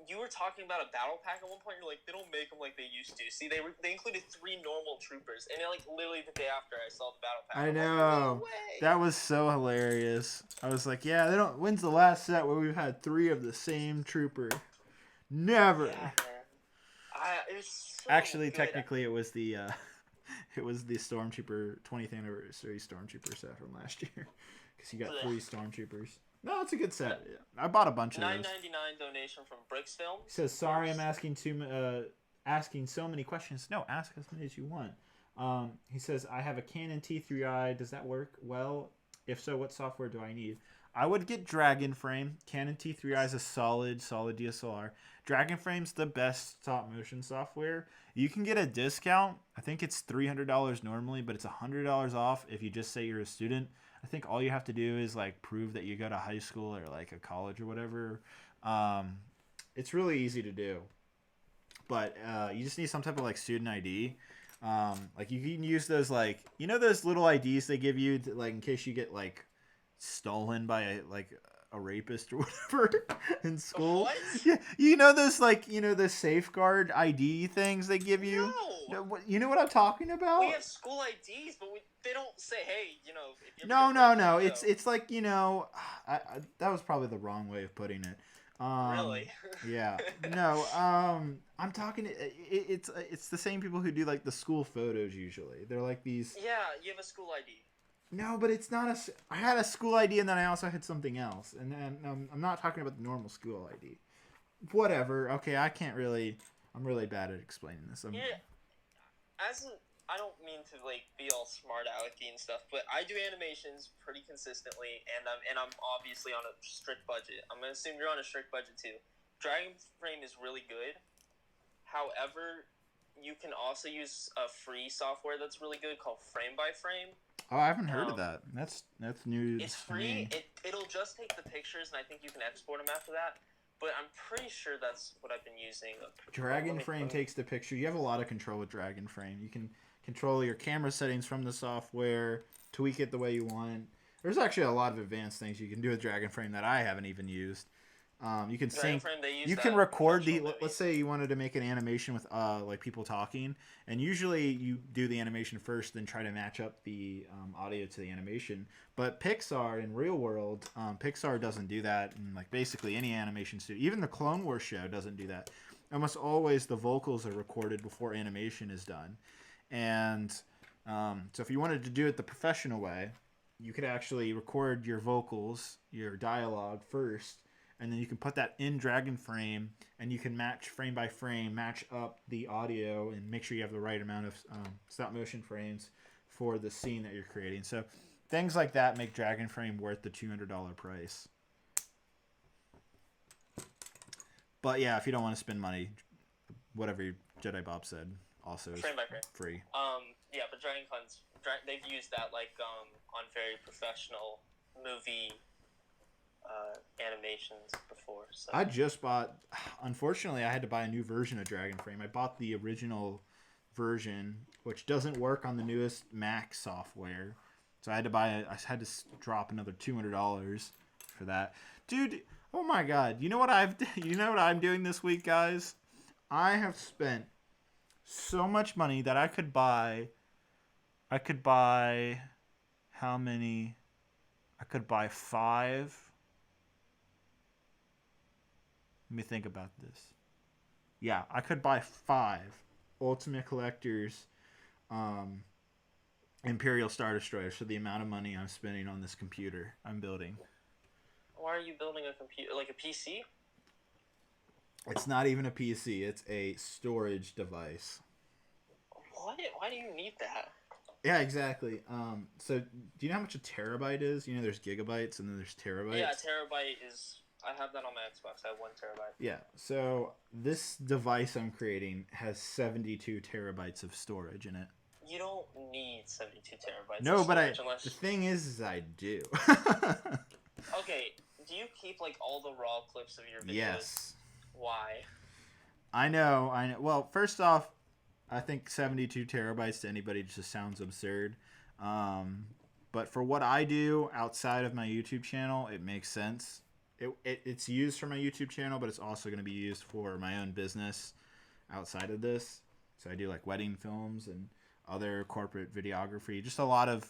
B: you were talking about a battle pack at one point. You're like, they don't make them like they used to. See, they included 3 normal troopers, and literally the day after I saw the battle pack.
A: I know. No way. That was so hilarious. I was like, yeah, they don't. When's the last set where we've had 3 of the same trooper? Never.
B: Yeah, man. It was
A: Actually,
B: good.
A: technically, it was the it was the Stormtrooper 20th anniversary Stormtrooper set from last year, because you got 3 Stormtroopers. No, it's a good set. Yeah. I bought a bunch of those.
B: $9.99 donation from Brix Films.
A: He says, "Sorry, I'm asking so many questions." No, ask as many as you want. He says, "I have a Canon T3i. Does that work well? If so, what software do I need?" I would get Dragon Frame. Canon T3i is a solid DSLR. Dragon Frame's the best stop motion software. You can get a discount. I think it's $300 normally, but it's $100 off if you just say you're a student. I think all you have to do is like prove that you go to high school or like a college or whatever. It's really easy to do, but you just need some type of like student ID. Like you can use those, like, you know, those little IDs they give you to, like, in case you get like stolen by a rapist or whatever in school.
B: What?
A: Yeah, you know those, like, you know, the safeguard ID things they give you.
B: No.
A: You know what I'm talking about?
B: We have school IDs, but they don't say, hey, you know. If
A: No. It's like, you know, that was probably the wrong way of putting it.
B: Really?
A: Yeah. No. I'm talking. It's the same people who do like the school photos usually. They're like these.
B: Yeah, you have a school ID.
A: No, but it's not I had a school ID and then I also had something else, and then I'm not talking about the normal school ID. Whatever. Okay, I can't really. I'm really bad at explaining this.
B: Yeah. I don't mean to like be all smart alecky and stuff, but I do animations pretty consistently, and I'm obviously on a strict budget. I'm gonna assume you're on a strict budget too. Dragon Frame is really good. However, you can also use a free software that's really good called Frame by Frame.
A: Oh, I haven't heard of that. That's news.
B: It's free. It'll just take the pictures, and I think you can export them after that. But I'm pretty sure that's what I've been using.
A: Dragon Frame takes the picture. You have a lot of control with Dragon Frame. You can control your camera settings from the software, tweak it the way you want. There's actually a lot of advanced things you can do with Dragon Frame that I haven't even used. You can sync. You can record the. Let's say you wanted to make an animation with like people talking, and usually you do the animation first, then try to match up the audio to the animation. But Pixar in real world, Pixar doesn't do that, and like basically any animation studio, even the Clone Wars show doesn't do that. Almost always the vocals are recorded before animation is done, and so if you wanted to do it the professional way, you could actually record your vocals, your dialogue first. And then you can put that in Dragon Frame, and you can match frame by frame, match up the audio, and make sure you have the right amount of stop motion frames for the scene that you're creating. So things like that make Dragon Frame worth the $200 price. But yeah, if you don't want to spend money, whatever Jedi Bob said also is
B: frame by frame.
A: Free.
B: Yeah, but Dragon Fun's they've used that like on very professional movie animations before. So.
A: I just bought. Unfortunately, I had to buy a new version of Dragon Frame. I bought the original version, which doesn't work on the newest Mac software. So I had to I had to drop another $200 for that, dude. Oh my God! You know what I'm doing this week, guys? I have spent so much money that I could buy. How many? I could buy 5. Let me think about this. Yeah, I could buy 5 Ultimate Collector's Imperial Star Destroyers for the amount of money I'm spending on this computer I'm building.
B: Why are you building a computer, like a PC?
A: It's not even a PC. It's a storage device.
B: What? Why do you need that?
A: Yeah, exactly. So do you know how much a terabyte is? You know, there's gigabytes and then there's terabytes.
B: Yeah, a terabyte is. I have that on my Xbox. I have 1 terabyte.
A: Yeah. So this device I'm creating has 72 terabytes of storage in it.
B: You don't need 72 terabytes.
A: No,
B: of
A: but
B: unless...
A: the thing is I do.
B: Okay. Do you keep like all the raw clips of your videos?
A: Yes.
B: Why?
A: I know. Well, first off, I think 72 terabytes to anybody just sounds absurd. But for what I do outside of my YouTube channel, it makes sense. It's used for my YouTube channel, but it's also going to be used for my own business outside of this. So I do like wedding films and other corporate videography, just a lot of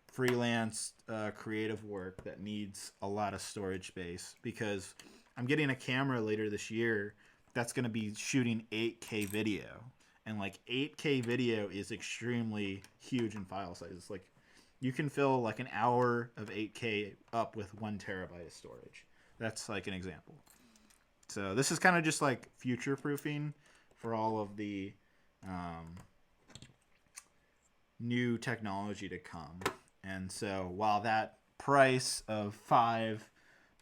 A: freelance creative work that needs a lot of storage space, because I'm getting a camera later this year that's going to be shooting 8K video. And like 8K video is extremely huge in file sizes. Like you can fill like an hour of 8K up with 1 terabyte of storage. That's like an example. So this is kind of just like future proofing for all of the new technology to come. And so while that price of 5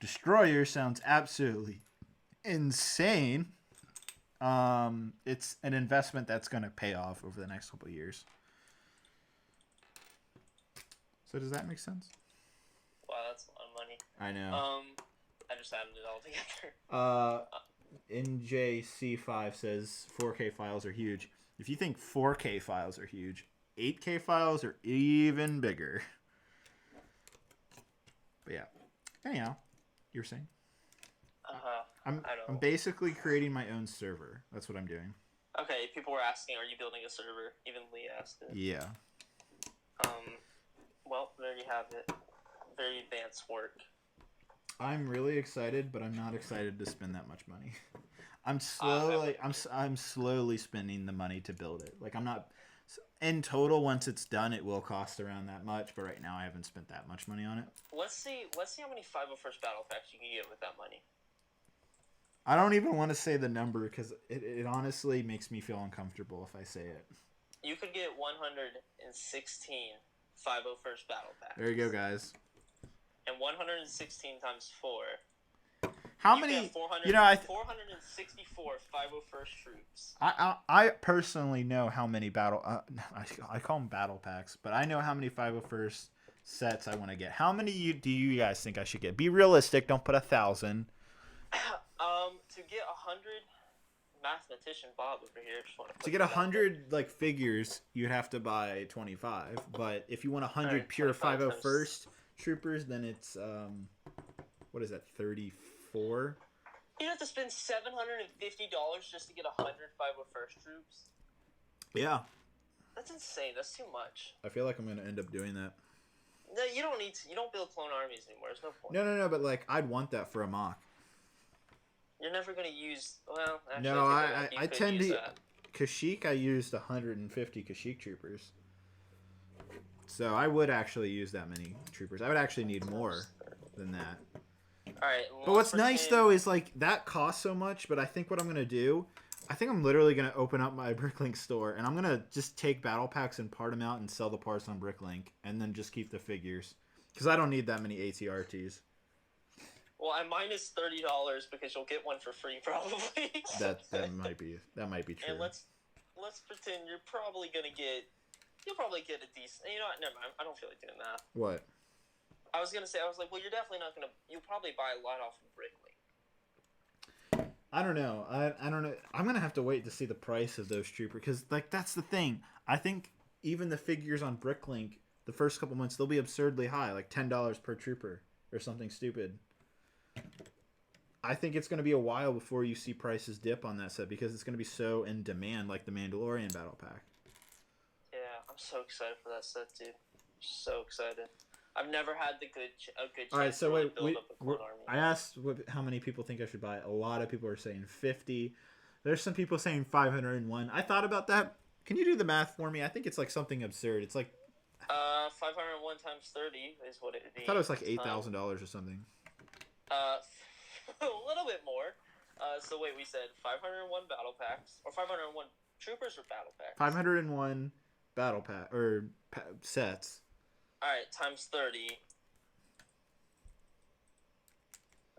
A: destroyers sounds absolutely insane, it's an investment that's going to pay off over the next couple of years. So does that make sense?
B: Wow, that's a lot of money.
A: I know.
B: I just added it all together.
A: NJC5 says 4K files are huge. If you think 4K files are huge, 8K files are even bigger. But yeah. Anyhow, you were saying? I'm basically creating my own server. That's what I'm doing.
B: Okay, people were asking, are you building a server? Even Lee asked it.
A: Yeah.
B: Well, there you have it. Very advanced work.
A: I'm really excited, but I'm not excited to spend that much money. I'm slowly spending the money to build it. Like I'm not in total. Once it's done, it will cost around that much. But right now, I haven't spent that much money on it.
B: Let's see how many 501st battle packs you can get with that money.
A: I don't even want to say the number because it honestly makes me feel uncomfortable if I say it.
B: You could get 116 501st battle packs.
A: There you go, guys.
B: And 116 times 4.
A: How many?
B: 464 501st troops.
A: I personally know how many battle. I call them battle packs, but I know how many 501st sets I want to get. How many do you guys think I should get? Be realistic. Don't put 1,000.
B: To get 100, mathematician Bob over here.
A: To get 100 like figures, you'd have to buy 25. But if you want 100 pure 501st troopers, then it's what is that? 34.
B: You'd have to spend $750 just to get 100 501st troops.
A: Yeah.
B: That's insane. That's too much.
A: I feel like I'm gonna end up doing that.
B: No, you don't need to. You don't build clone armies anymore. There's no point.
A: No. But like, I'd want that for a mock.
B: You're never gonna use. Well, actually,
A: no, I tend to. Kashyyyk, I used 150 Kashyyyk troopers. So I would actually use that many troopers. I would actually need more than that.
B: All right.
A: But what's nice though is like that costs so much. But I think what I'm gonna do, I think I'm literally gonna open up my Bricklink store and I'm gonna just take battle packs and part them out and sell the parts on Bricklink, and then just keep the figures because I don't need that many ATRTs.
B: Well, I minus $30 because you'll get one for free probably.
A: that might be true.
B: And let's pretend you'll probably get a decent. You know what? Never mind. I don't feel like doing that.
A: What?
B: I was like, well, you're definitely not gonna. You'll probably buy a lot off of Bricklink.
A: I don't know. I don't know. I'm gonna have to wait to see the price of those troopers because like that's the thing. I think even the figures on Bricklink, the first couple months they'll be absurdly high, like $10 per trooper or something stupid. I think it's going to be a while before you see prices dip on that set because it's going to be so in demand, like the Mandalorian Battle Pack.
B: Yeah, I'm so excited for that set, dude. So excited. I've never had a good chance.
A: All right, so
B: to build up a clone army.
A: I asked how many people think I should buy. A lot of people are saying 50. There's some people saying 501. I thought about that. Can you do the math for me? I think it's like something absurd. It's like
B: 501 times 30 is what it would be.
A: I thought it was like $8,000 or something.
B: A little bit more. So wait, we said 501 battle packs or 501 troopers or battle packs.
A: 501 battle pack or sets.
B: All right, times 30.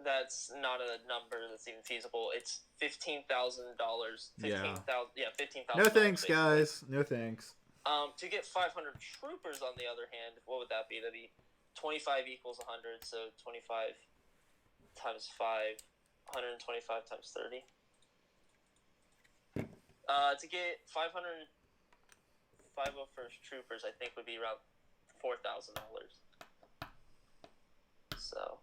B: That's not a number that's even feasible. It's $15,000.
A: Yeah.
B: $15,000.
A: No thanks, guys. No thanks.
B: To get 500 troopers, on the other hand, what would that be? That'd be 25 equals 100, so 25 times 5, 125 times 30. To get 500 501st troopers, I think would be around $4,000. So,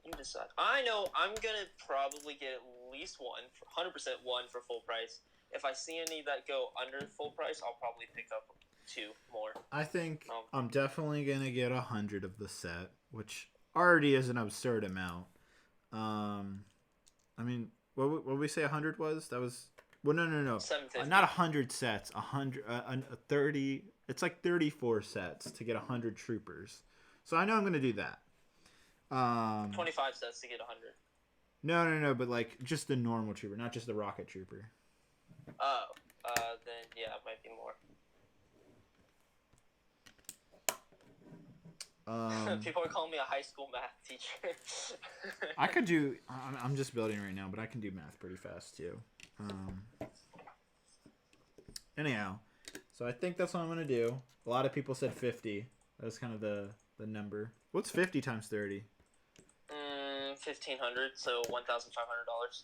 B: you decide. I know I'm gonna probably get at least 100% one for full price. If I see any that go under full price, I'll probably pick up 2 more.
A: I think I'm definitely gonna get 100 of the set, which already is an absurd amount. I mean, what would we say 100 was? That was well, no.
B: 750.
A: Not 100 sets. 100, 30. It's like 34 sets to get 100 troopers. So I know I'm gonna do that.
B: 25 sets to get 100.
A: No. But like just the normal trooper, not just the rocket trooper.
B: Oh, then yeah, it might be more. People are calling me a high school math teacher.
A: I could do. I'm just building right now, but I can do math pretty fast too. Anyhow, so I think that's what I'm gonna do. A lot of people said 50. That's kind of the number. What's 50 times 30?
B: 1,500, so $1,500.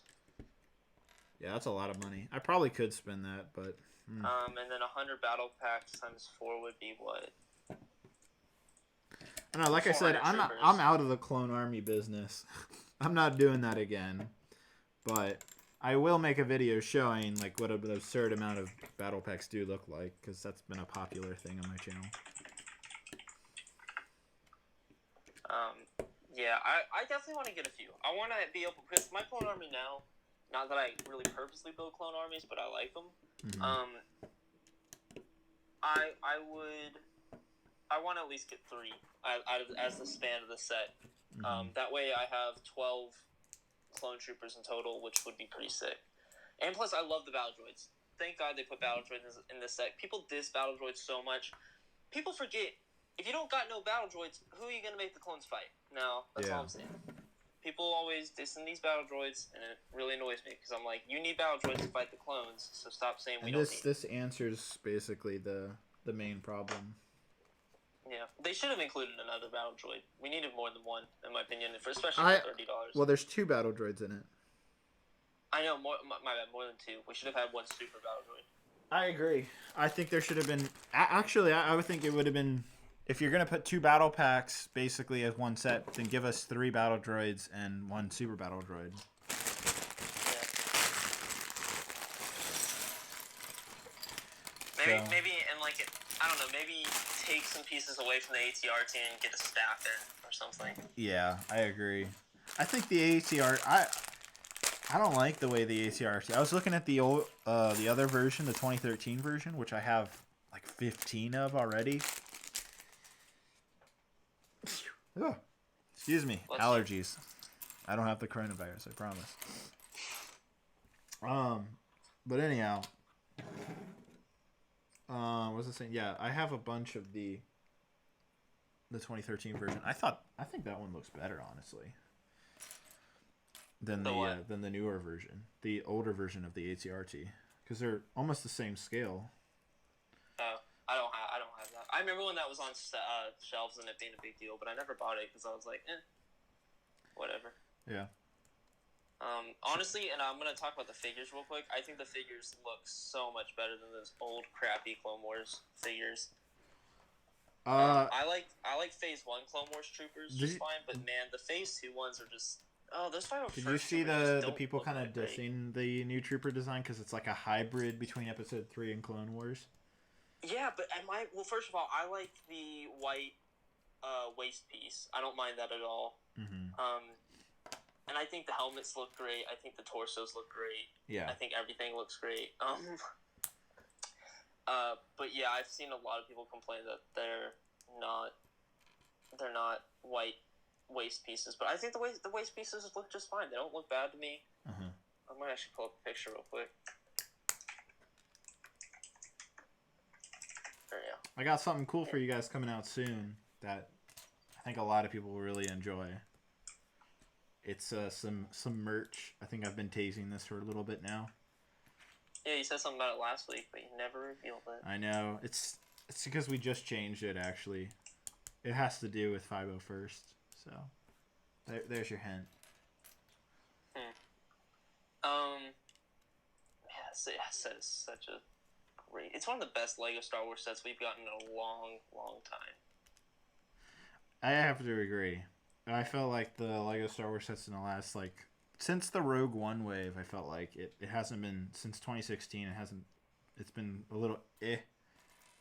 A: Yeah, that's a lot of money. I probably could spend that, but.
B: And then 100 battle packs times 4 would be what?
A: I don't know, like I said, I'm out of the clone army business. I'm not doing that again. But I will make a video showing like what an absurd amount of battle packs do look like, because that's been a popular thing on my channel.
B: Yeah, I definitely want to get a few. I want to be able, because my clone army now, not that I really purposely build clone armies, but I like them. Mm-hmm. I want to at least get 3 as the span of the set. Mm-hmm. That way I have 12 clone troopers in total, which would be pretty sick. And plus, I love the battle droids. Thank God they put battle droids in this set. People diss battle droids so much. People forget, if you don't got no battle droids, who are you going to make the clones fight? No, that's all I'm saying. People always dissing these battle droids, and it really annoys me, because I'm like, you need battle droids to fight the clones, so stop saying we don't need.
A: This answers basically the main problem.
B: Yeah, they should have included another battle droid. We needed more than one, in my opinion, especially for $30.
A: Well, there's 2 battle droids in it.
B: I know, my bad, more than 2. We should have had 1 super battle droid.
A: I agree. I think there should have been. Actually, I would think it would have been. If you're gonna put 2 battle packs basically as one set, then give us 3 battle droids and 1 super battle droid.
B: Yeah. Maybe, and like it. I don't know, maybe take some pieces away from the ATR team and get a staff in or something.
A: Yeah, I agree. I think the ATR, I don't like the way the ATR. I was looking at the old, the other version, the 2013 version, which I have like 15 of already. Oh, excuse me, allergies. I don't have the coronavirus, I promise. But anyhow. What was I saying? Yeah, I have a bunch of the 2013 version. I think that one looks better, honestly, than the newer version, the older version of the ATRT, because they're almost the same scale.
B: Oh, I don't have that. I remember when that was on shelves and it being a big deal, but I never bought it because I was like, whatever.
A: Yeah.
B: Honestly, and I'm gonna talk about the figures real quick. I think the figures look so much better than those old crappy Clone Wars figures. I like Phase 1 Clone Wars troopers just fine, but man, the Phase 2 ones are just those final.
A: Did you see the people kind of dissing the new trooper design because it's like a hybrid between Episode 3 and Clone Wars?
B: Yeah, but well, first of all, I like the white waist piece. I don't mind that at all. Mm-hmm. And I think the helmets look great. I think the torsos look great.
A: Yeah.
B: I think everything looks great. But yeah, I've seen a lot of people complain that they're not white waist pieces. But I think the waist pieces look just fine. They don't look bad to me. Uh-huh. I might actually pull up a picture real quick. There you go.
A: I got something cool for you guys coming out soon that I think a lot of people will really enjoy. It's some merch. I think I've been teasing this for a little bit now.
B: Yeah, you said something about it last week, but you never revealed it.
A: I know. It's because we just changed it, actually. It has to do with 501st. So, there's your hint.
B: Yeah, it's such a great... It's one of the best LEGO Star Wars sets we've gotten in a long, long time.
A: I have to agree. I felt like the LEGO Star Wars sets in the last, like, since the Rogue One wave, I felt like it hasn't been, since 2016, it's been a little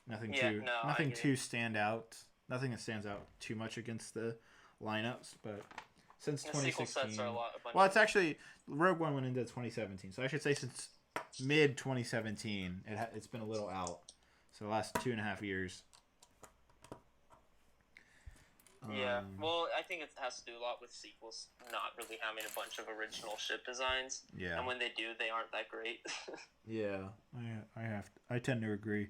A: Nothing too stand out. Nothing that stands out too much against the lineups, but since
B: The sequel
A: 2016.
B: sets are a bunch.
A: Well, it's actually Rogue One went into 2017, so I should say since mid 2017, it's been a little out. So the last 2.5 years.
B: Yeah, well, I think it has to do a lot with sequels not really having a bunch of original ship designs.
A: Yeah.
B: And when they do, they aren't that great.
A: Yeah, I tend to agree.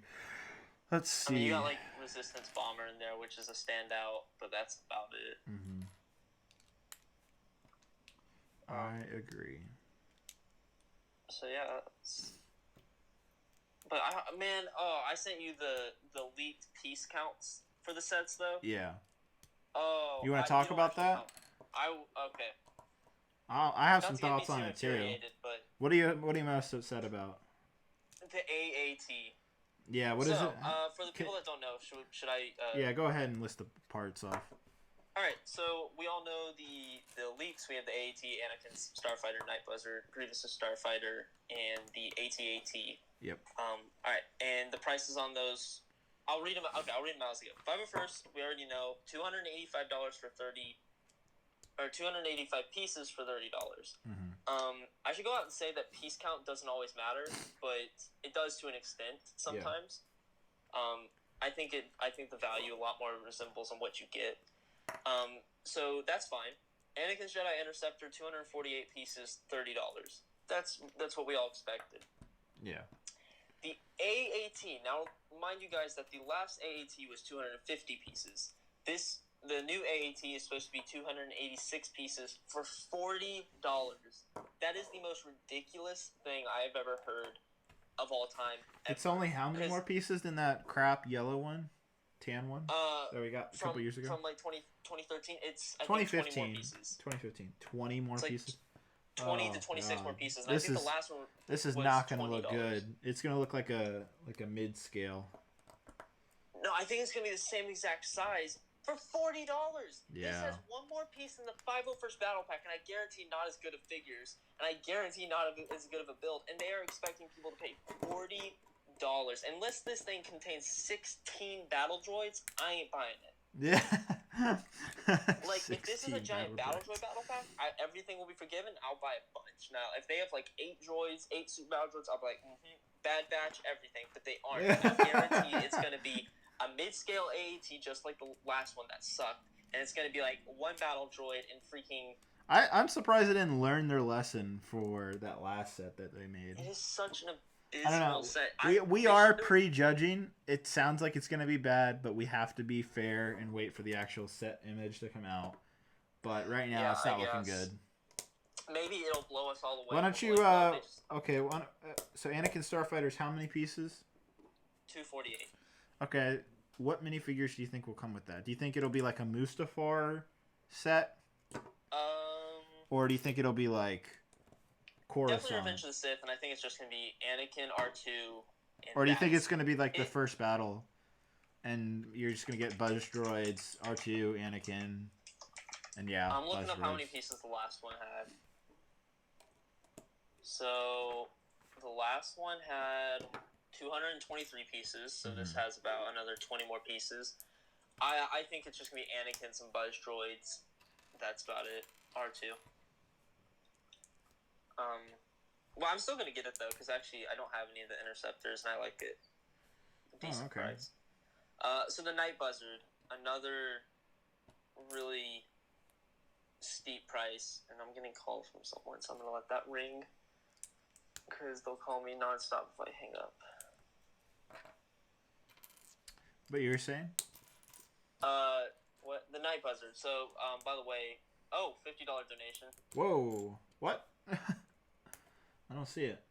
A: Let's see.
B: I mean, you got like Resistance Bomber in there, which is a standout, but that's about it.
A: Mm-hmm. I agree.
B: So yeah, but I sent you the leaked piece counts for the sets though.
A: Yeah.
B: Oh,
A: you want to talk about that?
B: Okay.
A: I have some thoughts on it too.
B: But
A: what are you most upset about?
B: The AAT.
A: Yeah, what is it?
B: For the people that don't know, should I?
A: Yeah, go ahead and list the parts off.
B: All right, so we all know the leaks. We have the AAT, Anakin's Starfighter, Night Buzzard, Grievous' Starfighter, and the AT-AT.
A: Yep.
B: All right, and the prices on those. I'll read them. Okay, I'll read them out as I go. 501st, we already know, $285 for 30, or 285 pieces for $30.
A: Mm-hmm.
B: I should go out and say that piece count doesn't always matter, but it does to an extent sometimes. Yeah. I think the value a lot more resembles on what you get. So that's fine. Anakin's Jedi Interceptor, 248 pieces, $30. That's what we all expected.
A: Yeah.
B: The AAT, now mind you guys that the last AAT was 250 pieces. The new AAT is supposed to be 286 pieces for $40. That is the most ridiculous thing I've ever heard of all time.
A: It's only how many more pieces than that crap yellow one? Tan one? That we got a couple years ago?
B: From like 2013, it's I
A: 2015.
B: think 20 more pieces.
A: 2015. 20 more pieces?
B: 20 to 26 more pieces. And I think the last one
A: This is not going to look good. It's going to look like a mid-scale.
B: No, I think it's going to be the same exact size for $40.
A: Yeah.
B: This has one more piece in the 501st Battle Pack, and I guarantee not as good of figures, and I guarantee not as good of a build, and they are expecting people to pay $40. Unless this thing contains 16 battle droids, I ain't buying it.
A: Yeah.
B: Like, if this is a giant battle droid battle pack, everything will be forgiven. I'll buy a bunch. Now, if they have like 8 droids, 8 super battle droids, I'll be like, Bad Batch, everything. But they aren't. I guarantee it's going to be a mid-scale AAT, just like the last one that sucked, and it's going to be like 1 battle droid and freaking.
A: I'm surprised they didn't learn their lesson for that last set that they made.
B: It is such an
A: I don't know.
B: set.
A: We are prejudging. It sounds like it's going to be bad, but we have to be fair and wait for the actual set image to come out. But right now, it's not looking good.
B: Maybe it'll blow us all away.
A: Why don't you? Okay. So Anakin Starfighter's how many pieces?
B: 248.
A: Okay. What minifigures do you think will come with that? Do you think it'll be like a Mustafar set? Or do you think it'll be like Coruscant?
B: Definitely Revenge of the Sith, and I think it's just going to be Anakin, R2,
A: or do you think it's going to be like the first battle, and you're just going to get Buzz droids, R2, Anakin, and yeah.
B: I'm looking up how many pieces the last one had. So the last one had 223 pieces, so this has about another 20 more pieces. I think it's just going to be Anakin, some Buzz droids. That's about it. R2. Well, I'm still going to get it, though, because actually I don't have any of the Interceptors, and I like it. Decent price. So the Night Buzzard, another really steep price, and I'm getting calls from someone, so I'm going to let that ring, because they'll call me nonstop if I hang up.
A: What you were saying?
B: What? The Night Buzzard. So, by the way, $50 donation.
A: Whoa. What? I don't see it.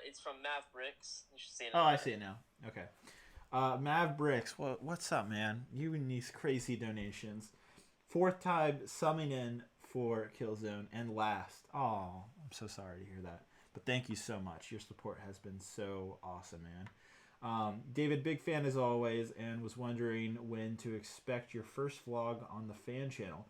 B: It's from Mav Brix. You should see it.
A: I see it now. Okay. Mav Brix. What's up, man? You and these crazy donations. 4th time summing in for Killzone and last. Oh, I'm so sorry to hear that. But thank you so much. Your support has been so awesome, man. David, big fan as always, and was wondering when to expect your first vlog on the fan channel.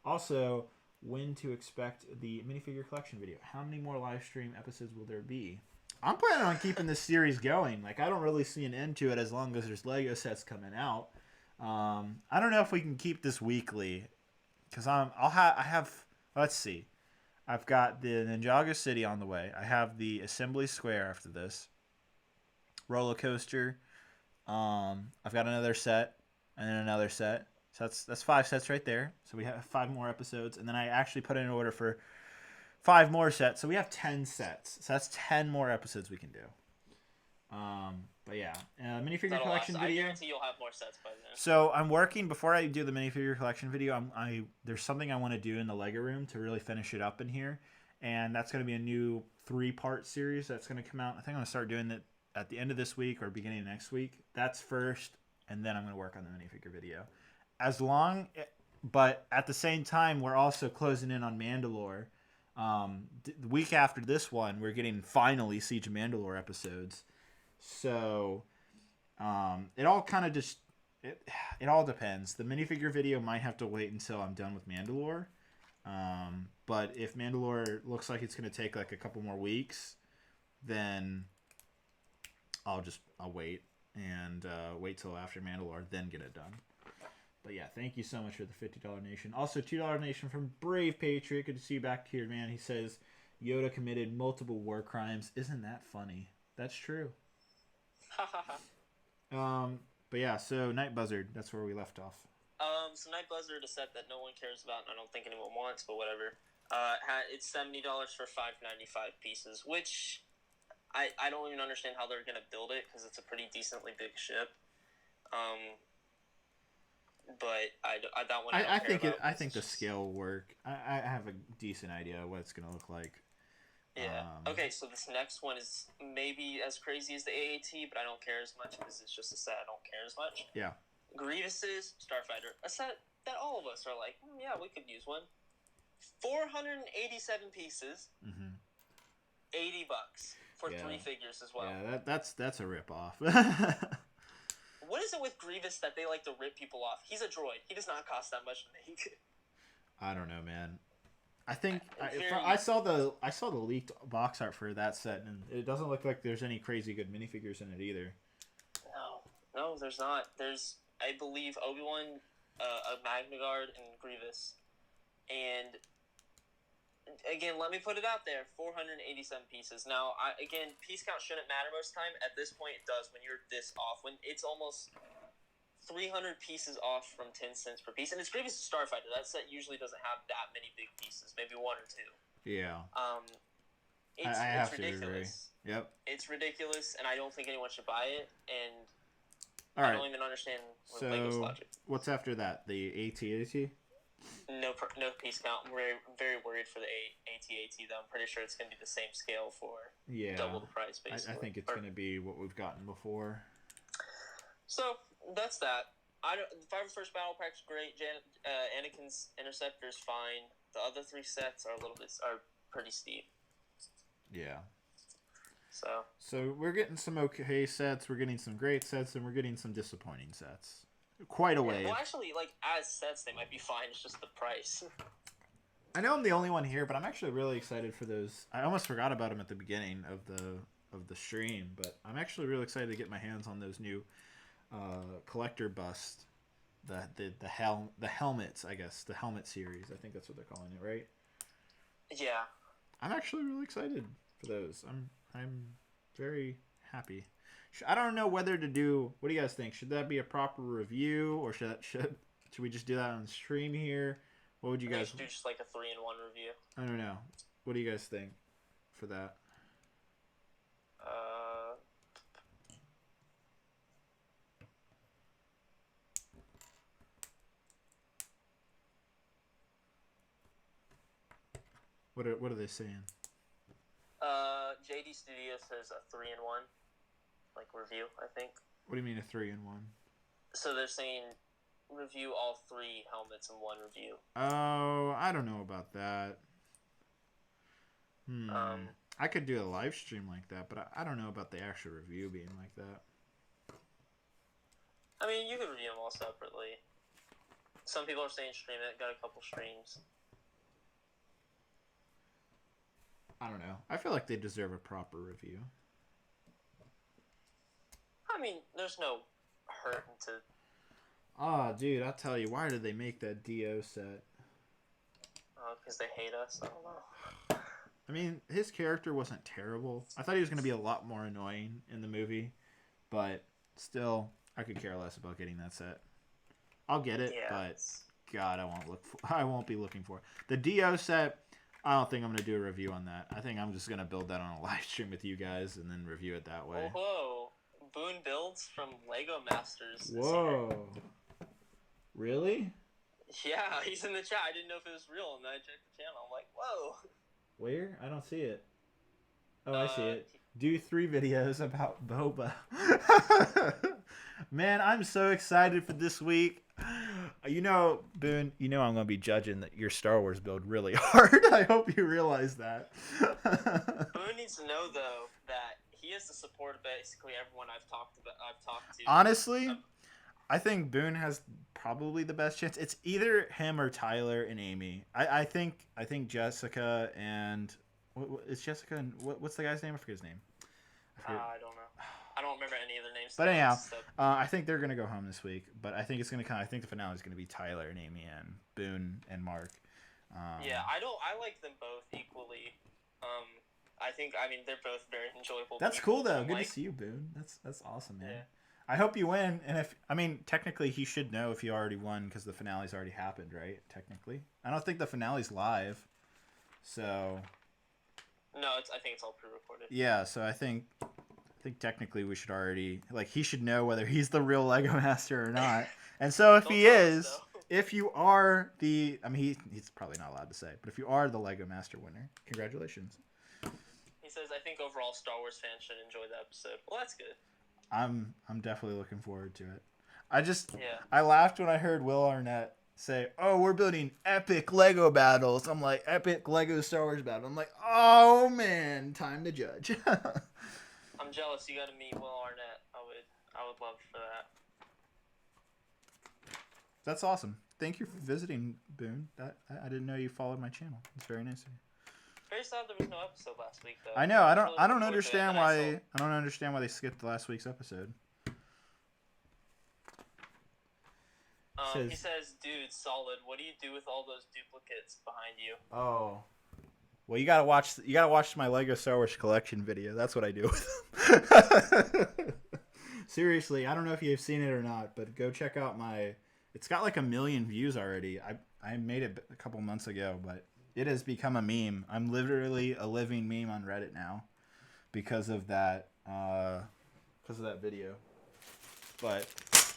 A: Also, when to expect the minifigure collection video. How many more live stream episodes will there be? I'm planning on keeping this series going. Like, I don't really see an end to it as long as there's Lego sets coming out. I don't know if we can keep this weekly, because I have. Let's see. I've got the Ninjago City on the way. I have the Assembly Square after this. Roller coaster. I've got another set and then another set. So that's 5 sets right there. So we have 5 more episodes, and then I actually put in an order for 5 more sets. So we have 10 sets. So that's 10 more episodes we can do. But yeah, minifigure collection video.
B: I guarantee you'll have more sets by then.
A: So I'm working before I do the minifigure collection video. There's something I want to do in the Lego room to really finish it up in here, and that's going to be a new 3-part series that's going to come out. I think I'm going to start doing it at the end of this week or beginning of next week. That's first, and then I'm going to work on the minifigure video. But at the same time, we're also closing in on Mandalore. The week after this one, we're getting finally Siege of Mandalore episodes. So, it all kind of just it all depends. The minifigure video might have to wait until I'm done with Mandalore. But if Mandalore looks like it's going to take like a couple more weeks, then I'll wait and wait till after Mandalore, then get it done. But yeah, thank you so much for the $50 donation. Also, $2 donation from Brave Patriot. Good to see you back here, man. He says Yoda committed multiple war crimes. Isn't that funny? That's true. But yeah, so Night Buzzard, that's where we left off.
B: So Night Buzzard, a set that no one cares about, and I don't think anyone wants, but whatever. It's $70 for 595 pieces, which I don't even understand how they're gonna build it because it's a pretty decently big ship. But that one
A: I think the scale will work. I have a decent idea of what it's gonna look like.
B: Yeah. Okay, so this next one is maybe as crazy as the AAT, but I don't care as much because it's just a set I don't care as much.
A: Yeah.
B: Grievous's Starfighter, a set that all of us are like, yeah, we could use one. 487 pieces. Mm-hmm. $80 for 3 figures as well.
A: Yeah, that's a rip-off.
B: What is it with Grievous that they like to rip people off? He's a droid. He does not cost that much to make.
A: I don't know, man. I think I saw the leaked box art for that set, and it doesn't look like there's any crazy good minifigures in it either.
B: No, there's not. There's, I believe, Obi-Wan, a Magna Guard, and Grievous. And again, let me put it out there: 487 pieces. Now, piece count shouldn't matter most of the time. At this point, it does when you're this off. When it's almost 300 pieces off from 10 cents per piece. And it's Grievous Starfighter. That set usually doesn't have that many big pieces, maybe 1 or 2.
A: Yeah.
B: It's ridiculous.
A: Agree. Yep.
B: It's ridiculous, and I don't think anyone should buy it. And
A: I
B: don't even understand Lego's logic.
A: What's after that? The AT-AT?
B: No piece count. I'm very, very worried for the AT-AT, though. I'm pretty sure it's going to be the same scale for double the price, basically.
A: I think it's going to be what we've gotten before.
B: So that's that. The 501st Battle Pack's great. Anakin's Interceptor is fine. The other 3 sets are pretty steep.
A: Yeah.
B: So
A: we're getting some okay sets. We're getting some great sets, and we're getting some disappointing sets. Quite a way.
B: Well, actually, as sets, they might be fine. It's just the price.
A: I know I'm the only one here, but I'm actually really excited for those. I almost forgot about them at the beginning of the stream, but I'm actually really excited to get my hands on those new collector bust, the helmets, I guess, the helmet series. I think that's what they're calling it, right?
B: Yeah.
A: I'm actually really excited for those. I'm very happy. I don't know whether to do. What do you guys think? Should that be a proper review, or should we just do that on the stream here? What would you guys
B: do? Just like a 3-in-1 review.
A: I don't know. What do you guys think for that? What are they saying?
B: JD Studios says a 3-in-1, review. I think.
A: What do you mean a 3-in-1?
B: So they're saying review all 3 helmets in 1 review.
A: Oh, I don't know about that. I could do a live stream like that, but I don't know about the actual review being like that.
B: I mean, you could review them all separately. Some people are saying stream it. Got a couple streams.
A: I don't know. I feel like they deserve a proper review.
B: I mean, there's no hurt into...
A: Oh, dude, I'll tell you. Why did they make that DO set?
B: know, because they hate us. I don't know.
A: I mean, his character wasn't terrible. I thought he was going to be a lot more annoying in the movie, but still, I could care less about getting that set. I'll get it, but God, I won't be looking for it. The Dio set. I don't think I'm going to do a review on that. I think I'm just going to build that on a live stream with you guys and then review it that way.
B: Whoa. Boone builds from Lego Masters.
A: Whoa. Really?
B: Yeah, he's in the chat. I didn't know if it was real, and then I checked the channel. I'm like, whoa.
A: Where? I don't see it. Oh, I see it. Do 3 videos about Boba. Man, I'm so excited for this week. You know, Boone, I'm going to be judging your Star Wars build really hard. I hope you realize that.
B: Boone needs to know, though, that he has the support of basically everyone I've talked to.
A: Honestly, I think Boone has probably the best chance. It's either him or Tyler and Amy. I think Jessica and it's Jessica and what's the guy's name? I forget his name.
B: I don't know. I don't remember any of their names.
A: But anyhow, I think they're gonna go home this week. But I think it's gonna I think the finale is gonna be Tyler and Amy and Boone and Mark.
B: Yeah, I like them both equally. I mean they're both very enjoyable.
A: That's cool though. Good to see you, Boone. That's awesome, man. Yeah. I hope you win. And technically he should know if you already won because the finale's already happened, right? Technically, I don't think the finale's live. So.
B: No, I think it's all pre-recorded.
A: Yeah, so I think technically we should already he should know whether he's the real Lego Master or not. And so if he is, if you are he's probably not allowed to say, but if you are the Lego Master winner, congratulations.
B: He says, I think overall Star Wars fans should enjoy the episode. Well, that's good.
A: I'm definitely looking forward to it. I laughed when I heard Will Arnett say, "Oh, we're building epic Lego battles." I'm like, epic Lego Star Wars battle. I'm like, oh man, time to judge.
B: I'm jealous. You got to meet Will Arnett. I would love for that.
A: That's awesome. Thank you for visiting, Boone. I didn't know you followed my channel. It's very nice of you.
B: Very sad there was no episode last week, though.
A: I know. I don't understand why. I don't understand why they skipped last week's episode.
B: He says, "Dude, solid. What do you do with all those duplicates behind you?"
A: Oh. Well, you gotta watch my Lego Star Wars collection video. That's what I do with them. Seriously, I don't know if you've seen it or not, but go check out my. It's got like 1 million views already. I made it a couple months ago, but it has become a meme. I'm literally a living meme on Reddit now, because of that video. But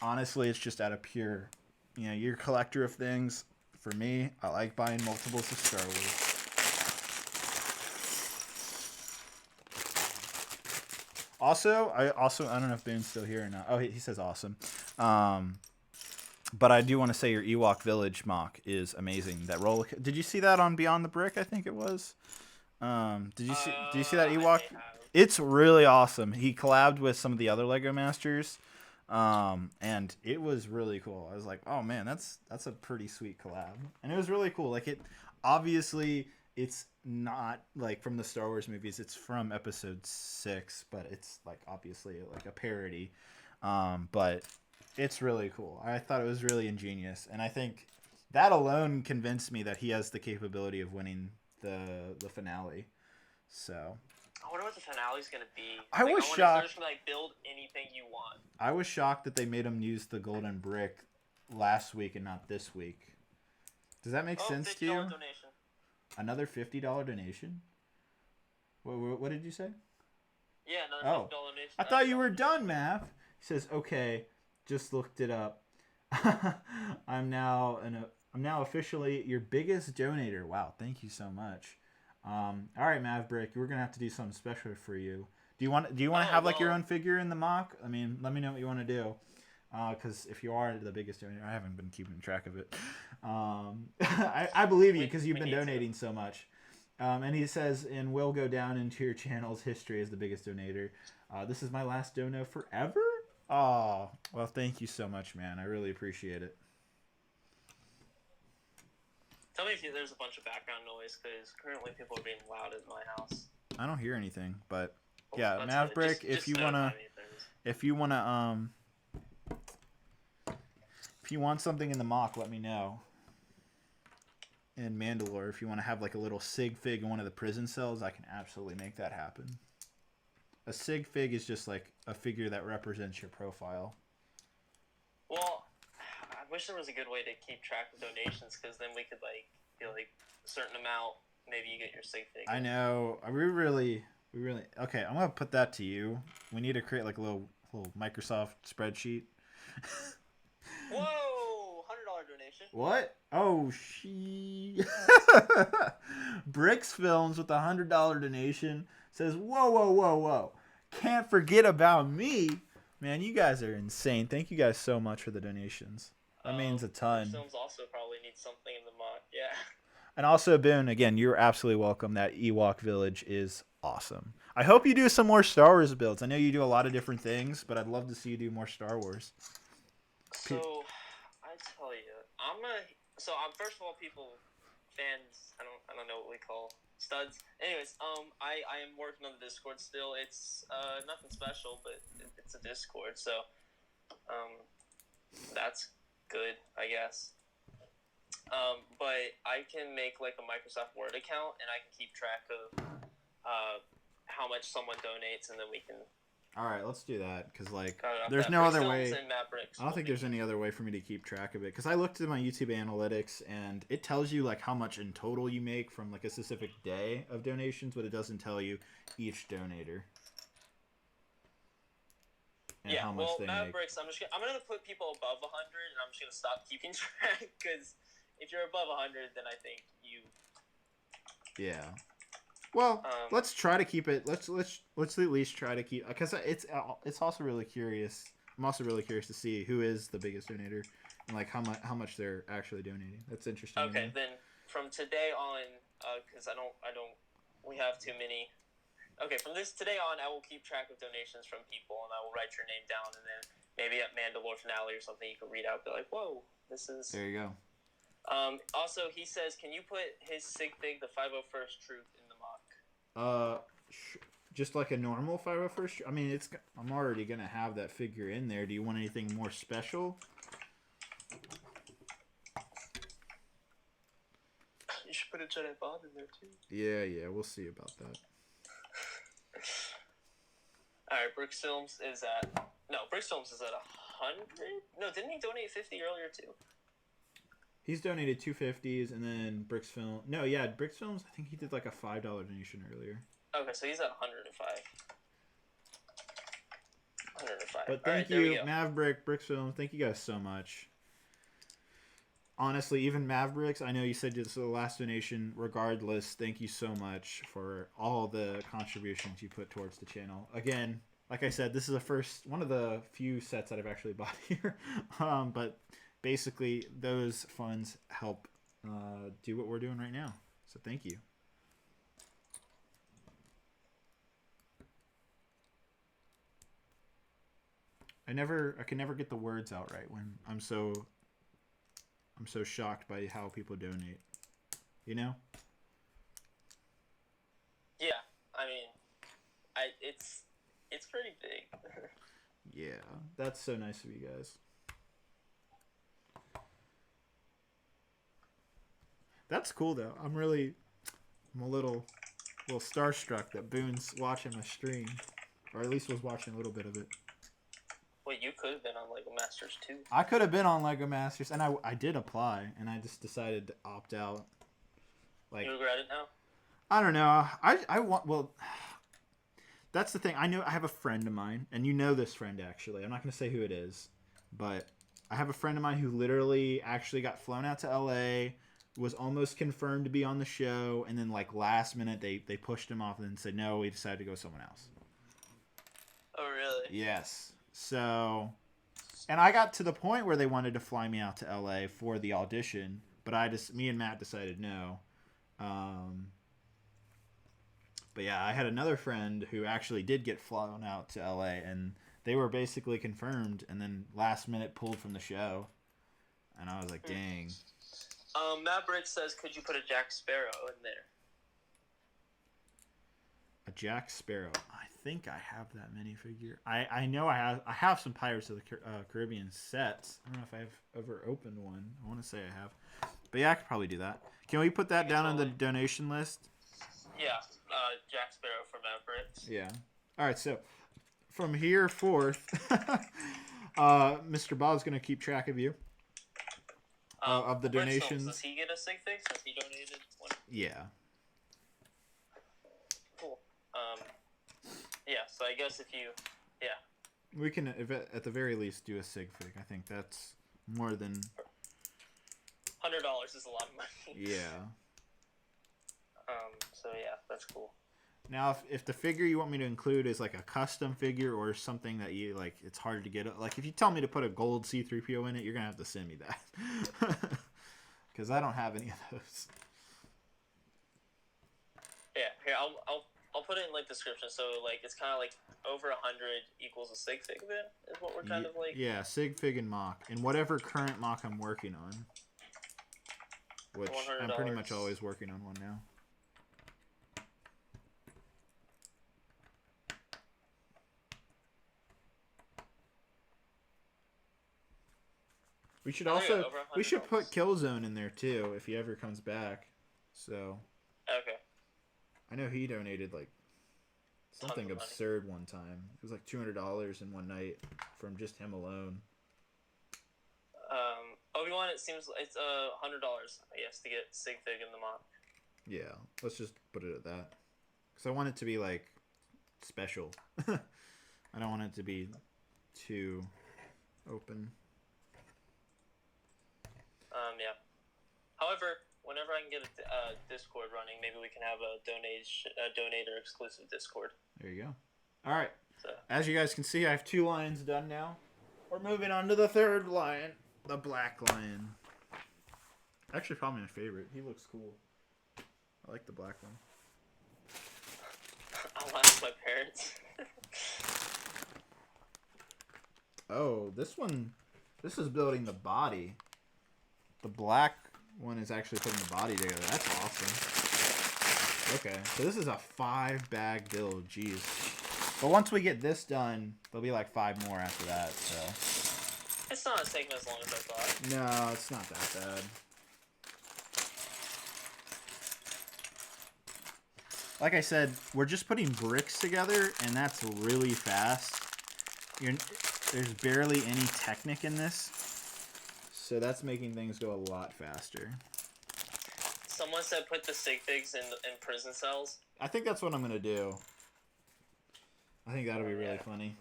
A: honestly, it's just out of pure, you're a collector of things. For me, I like buying multiples of Star Wars. Also, I don't know if Boone's still here or not. Oh, he says awesome. But I do want to say your Ewok Village mock is amazing. That roller. Did you see that on Beyond the Brick? I think it was. Did you see that Ewok? It's really awesome. He collabed with some of the other Lego Masters, and it was really cool. I was like, oh man, that's a pretty sweet collab, and it was really cool. Obviously it's not from the Star Wars movies. It's from Episode 6, but it's obviously a parody. But it's really cool. I thought it was really ingenious, and I think that alone convinced me that he has the capability of winning the finale. So
B: I wonder what the finale's gonna be.
A: I was shocked.
B: Just gonna, build anything you want.
A: I was shocked that they made him use the golden brick last week and not this week. Does that make sense to you?
B: Donation.
A: Another $50 donation? What did you say?
B: Yeah, another $50 donation.
A: I thought you were done, Mav. He says, okay, just looked it up. I'm now officially your biggest donator. Wow, thank you so much. All right, Maverick, we're gonna have to do something special for you. Do you want to have your own figure in the mock? I mean, let me know what you want to do. Because if you are the biggest donor, I haven't been keeping track of it. I believe you because you've been donating so much. And he says, and will go down into your channel's history as the biggest donator. This is my last dono forever? Oh, well, thank you so much, man. I really appreciate it.
B: Tell me if there's a bunch of background noise, because currently people are being loud at my house.
A: I don't hear anything, but yeah, Maverick, if you want something in the mock, let me know. in Mandalore, if you want to have like a little sig fig in one of the prison cells, I can absolutely make that happen. A sig fig is just like a figure that represents your profile.
B: Well, I wish there was a good way to keep track of donations, because then we could like be like a certain amount. Maybe you get your sig fig.
A: I know. We really. Okay, I'm gonna put that to you. We need to create like a little Microsoft spreadsheet.
B: Whoa! $100 donation.
A: What? Oh, she. Brix Films with a $100 donation says, "Whoa, whoa, whoa, whoa! Can't forget about me, man. You guys are insane. Thank you guys so much for the donations. That means a ton."
B: Films also probably need something in the mod. Yeah.
A: And also, Boone, again, you're absolutely welcome. That Ewok Village is awesome. I hope you do some more Star Wars builds. I know you do a lot of different things, but I'd love to see you do more Star Wars.
B: So, I tell you, I'm first of all, fans. I don't know what we call studs. Anyways, I am working on the Discord still. It's nothing special, but it's a Discord, so that's good, I guess. But I can make like a Microsoft Word account, and I can keep track of how much someone donates, and then we can.
A: All right, let's do that, because like there's no other way.
B: I
A: don't think there's any other way for me to keep track of it, because I looked at my YouTube analytics and it tells you like how much in total you make from like a specific day of donations, but it doesn't tell you each donator. And how much they make.
B: Brix, I'm gonna put people above 100, and I'm just gonna stop keeping track, because if you're above 100, then I think you.
A: Yeah. Well, let's try to keep it. Let's at least try to keep, because it's also really curious. I'm also really curious to see who is the biggest donator and like how much they're actually donating. That's interesting.
B: Okay, then from today on, because we have too many. Okay, from today on, I will keep track of donations from people, and I will write your name down, and then maybe at Mandalore finale or something, you can read out, be like, whoa, this is.
A: There you go.
B: Also, he says, can you put his sig fig, the 501st Troop, in the mock?
A: Just like a normal 501st. I mean, I'm already gonna have that figure in there. Do you want anything more special?
B: You should put a Jedi Bob in there too.
A: Yeah, we'll see about that.
B: Alright, Brix Films is at 100? No, didn't he donate 50 earlier too?
A: He's donated 250s, and then Brix Films. No, yeah, Brix Films. I think he did like a $5 donation earlier.
B: Okay, so he's at 105. 105.
A: But thank you, Maverick, Brix Films. Thank you guys so much. Honestly, even Mavericks, I know you said this is the last donation. Regardless, thank you so much for all the contributions you put towards the channel. Again, like I said, this is one of the few sets that I've actually bought here. But basically, those funds help do what we're doing right now. So thank you. I can never get the words out right when I'm so shocked by how people donate. You know?
B: Yeah, I mean, it's pretty big.
A: Yeah, that's so nice of you guys. That's cool though. I'm a little starstruck that Boone's watching my stream, or at least was watching a little bit of it.
B: Wait, you could have been on LEGO Masters too.
A: I could have been on LEGO Masters, and I did apply, and I just decided to opt out. Like,
B: you regret it now?
A: I don't know. I want. Well, that's the thing. I have a friend of mine, and you know this friend actually. I'm not going to say who it is, but I have a friend of mine who literally actually got flown out to LA, was almost confirmed to be on the show, and then like last minute they pushed him off and then said no, we decided to go with someone else.
B: Oh really?
A: Yes. So, and I got to the point where they wanted to fly me out to LA for the audition, but me and Matt decided no. But yeah, I had another friend who actually did get flown out to LA, and they were basically confirmed, and then last minute pulled from the show, and I was like, dang.
B: Matt Brix says, could you put a Jack Sparrow in there?
A: A Jack Sparrow. I think I have that minifigure. I know I have some Pirates of the Caribbean sets. I don't know if I've ever opened one. I want to say I have. But yeah, I could probably do that. Can we put that down on the donation list?
B: Yeah, Jack Sparrow from Brix.
A: Yeah. All right, so from here forth, Mr. Bob's going to keep track of you. Of the donations.
B: Does he get a sig fig since he donated one?
A: Yeah.
B: Cool. Yeah, so I guess if you... Yeah.
A: We can, at the very least, do a sig fig. I think that's more than...
B: $100 is a lot of money.
A: Yeah.
B: So yeah, that's cool.
A: Now, if the figure you want me to include is like a custom figure or something that you like, it's hard to get. Like if you tell me to put a gold C-3PO in it, you're gonna have to send me that because I don't have any of those.
B: Yeah, here I'll put it in like description. So like it's kind of like over 100 equals a sig fig. Then is what we're kind of like.
A: Yeah, sig fig and mock, and whatever current mock I'm working on, which I'm pretty much always working on one now. We should also put Killzone in there too if he ever comes back. So
B: okay.
A: I know he donated like something absurd one time. It was like $200 in one night from just him alone.
B: Obi-Wan, it seems it's $100 I guess to get sig fig in the mock.
A: Yeah, let's just put it at that. Because I want it to be like special. I don't want it to be too open.
B: Yeah. However, whenever I can get a Discord running, maybe we can have a donator exclusive Discord.
A: There you go. All right.
B: So.
A: As you guys can see, I have 2 lions done now. We're moving on to the 3rd lion, the black lion. Actually, probably my favorite. He looks cool. I like the black one.
B: I'll ask my parents.
A: Oh, this is building the body. The black one is actually putting the body together. That's awesome. Okay, so this is a 5-bag build. Jeez. But once we get this done, there'll be like 5 more after that. So
B: it's not taking as long as I thought.
A: No, it's not that bad. Like I said, we're just putting bricks together, and that's really fast. There's barely any Technic in this. So that's making things go a lot faster.
B: Someone said put the sig figs in prison cells.
A: I think that's what I'm going to do. I think that'll be really funny.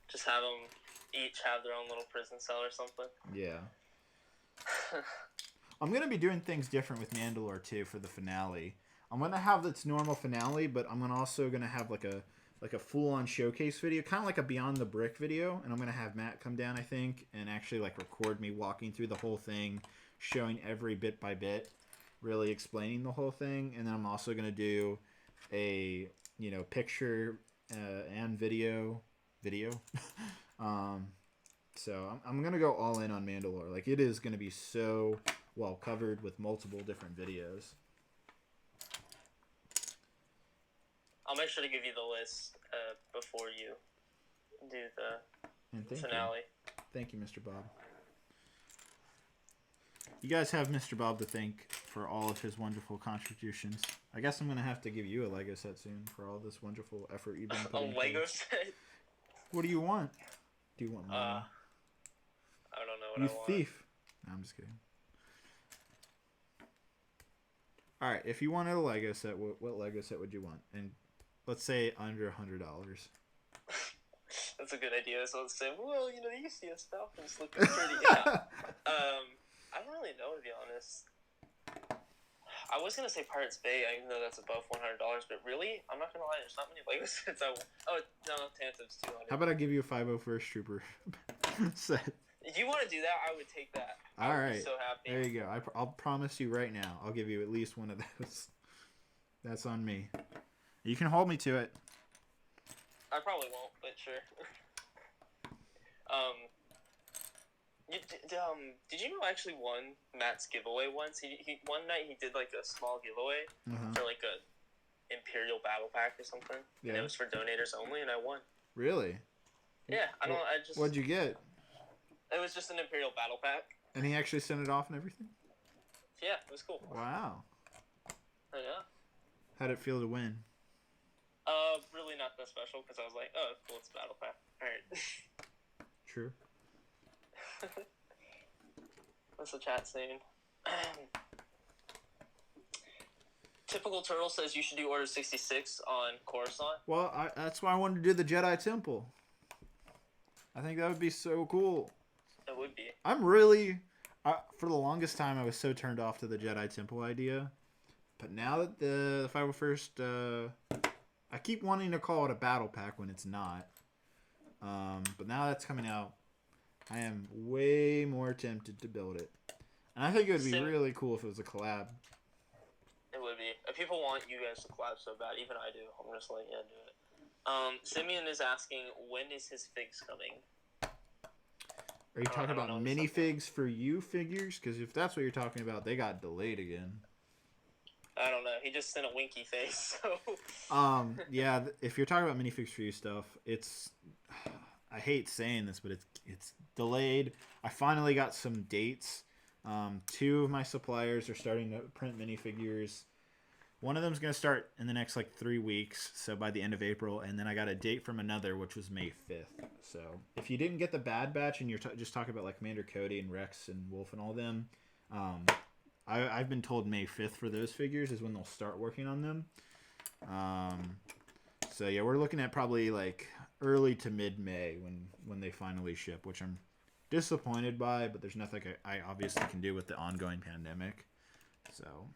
B: Just have them each have their own little prison cell or something.
A: Yeah. I'm going to be doing things different with Mandalore too for the finale. I'm going to have its normal finale, but I'm also going to have like a full-on showcase video, kind of like a Beyond the Brick video, and I'm going to have Matt come down, I think, and actually like record me walking through the whole thing, showing every bit by bit, really explaining the whole thing, and then I'm also going to do a, picture and video. So I'm going to go all in on Mandalore. Like, it is going to be so well covered with multiple different videos.
B: I'll make sure to give you the list before you do the finale.
A: Thank you, Mr. Bob. You guys have Mr. Bob to thank for all of his wonderful contributions. I guess I'm going to have to give you a Lego set soon for all this wonderful effort you've been putting into.
B: A Lego set?
A: What do you want? Do you want money?
B: I don't know what I want.
A: You thief. No, I'm just kidding. Alright, if you wanted a Lego set, what Lego set would you want? And let's say under $100.
B: That's a good idea. So let's say, well, you see stuff and it's looking pretty. Yeah. I don't really know, to be honest. I was gonna say Pirates Bay, even though that's above $100, but really, I'm not gonna lie, there's not many Lego sets I want. Oh no, Tantum's $200.
A: How about I give you a 501st Trooper set?
B: If you want to do that, I would take that.
A: All right.
B: Be so happy.
A: There you go. I'll promise you right now, I'll give you at least one of those. That's on me. You can hold me to it.
B: I probably won't, but sure. Did you know I actually won Matt's giveaway once? He one night he did like a small giveaway for like a Imperial Battle Pack or something. Yeah. And it was for donators only, and I won.
A: Really?
B: Yeah,
A: What'd you get?
B: It was just an Imperial Battle Pack.
A: And he actually sent it off and everything?
B: Yeah, it was cool.
A: Wow.
B: Oh, yeah.
A: How'd it feel to win?
B: Really not that special because I was like, oh, cool, it's Battle Pack. All right.
A: True.
B: What's the chat saying? Typical Turtle says you should do Order 66 on Coruscant.
A: Well, that's why I wanted to do the Jedi Temple. I think that would be so cool.
B: It would be.
A: I'm really... for the longest time, I was so turned off to the Jedi Temple idea. But now that the 501st... I keep wanting to call it a battle pack when it's not. But now that's coming out, I am way more tempted to build it. And I think it would be really cool if it was a collab.
B: It would be. If people want you guys to collab so bad, even I do. I'm just like, yeah, do it. Simeon is asking, when is his figs coming?
A: Are you talking about minifigs for you figures? Because if that's what you're talking about, they got delayed again.
B: I don't know. He just sent a winky face. So.
A: Yeah. If you're talking about minifigs for you stuff, it's. I hate saying this, but it's delayed. I finally got some dates. 2 of my suppliers are starting to print minifigures. One of them's going to start in the next 3 weeks, so by the end of April, and then I got a date from another, which was May 5th. So if you didn't get the Bad Batch and you're just talking about Commander Cody and Rex and Wolf and all them, I've been told May 5th for those figures is when they'll start working on them. So yeah, we're looking at probably early to mid-May when they finally ship, which I'm disappointed by, but there's nothing I obviously can do with the ongoing pandemic. So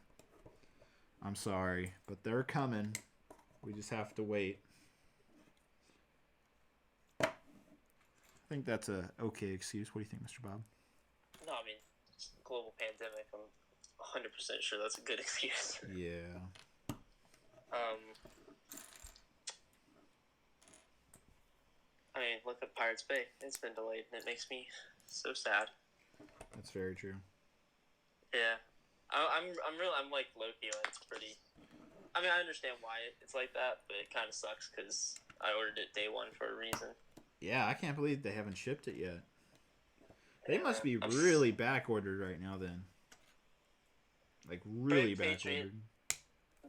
A: I'm sorry, but they're coming. We just have to wait. I think that's a okay excuse. What do you think, Mr. Bob?
B: No, I mean, it's a global pandemic. I'm 100% sure that's a good excuse.
A: Yeah.
B: I mean, look at Pirates Bay. It's been delayed, and it makes me so sad.
A: That's very true.
B: Yeah, I'm low key. It's pretty. I mean, I understand why it's like that, but it kind of sucks because I ordered it day one for a reason.
A: Yeah, I can't believe they haven't shipped it yet. They must be really back ordered right now. Then, really back ordered.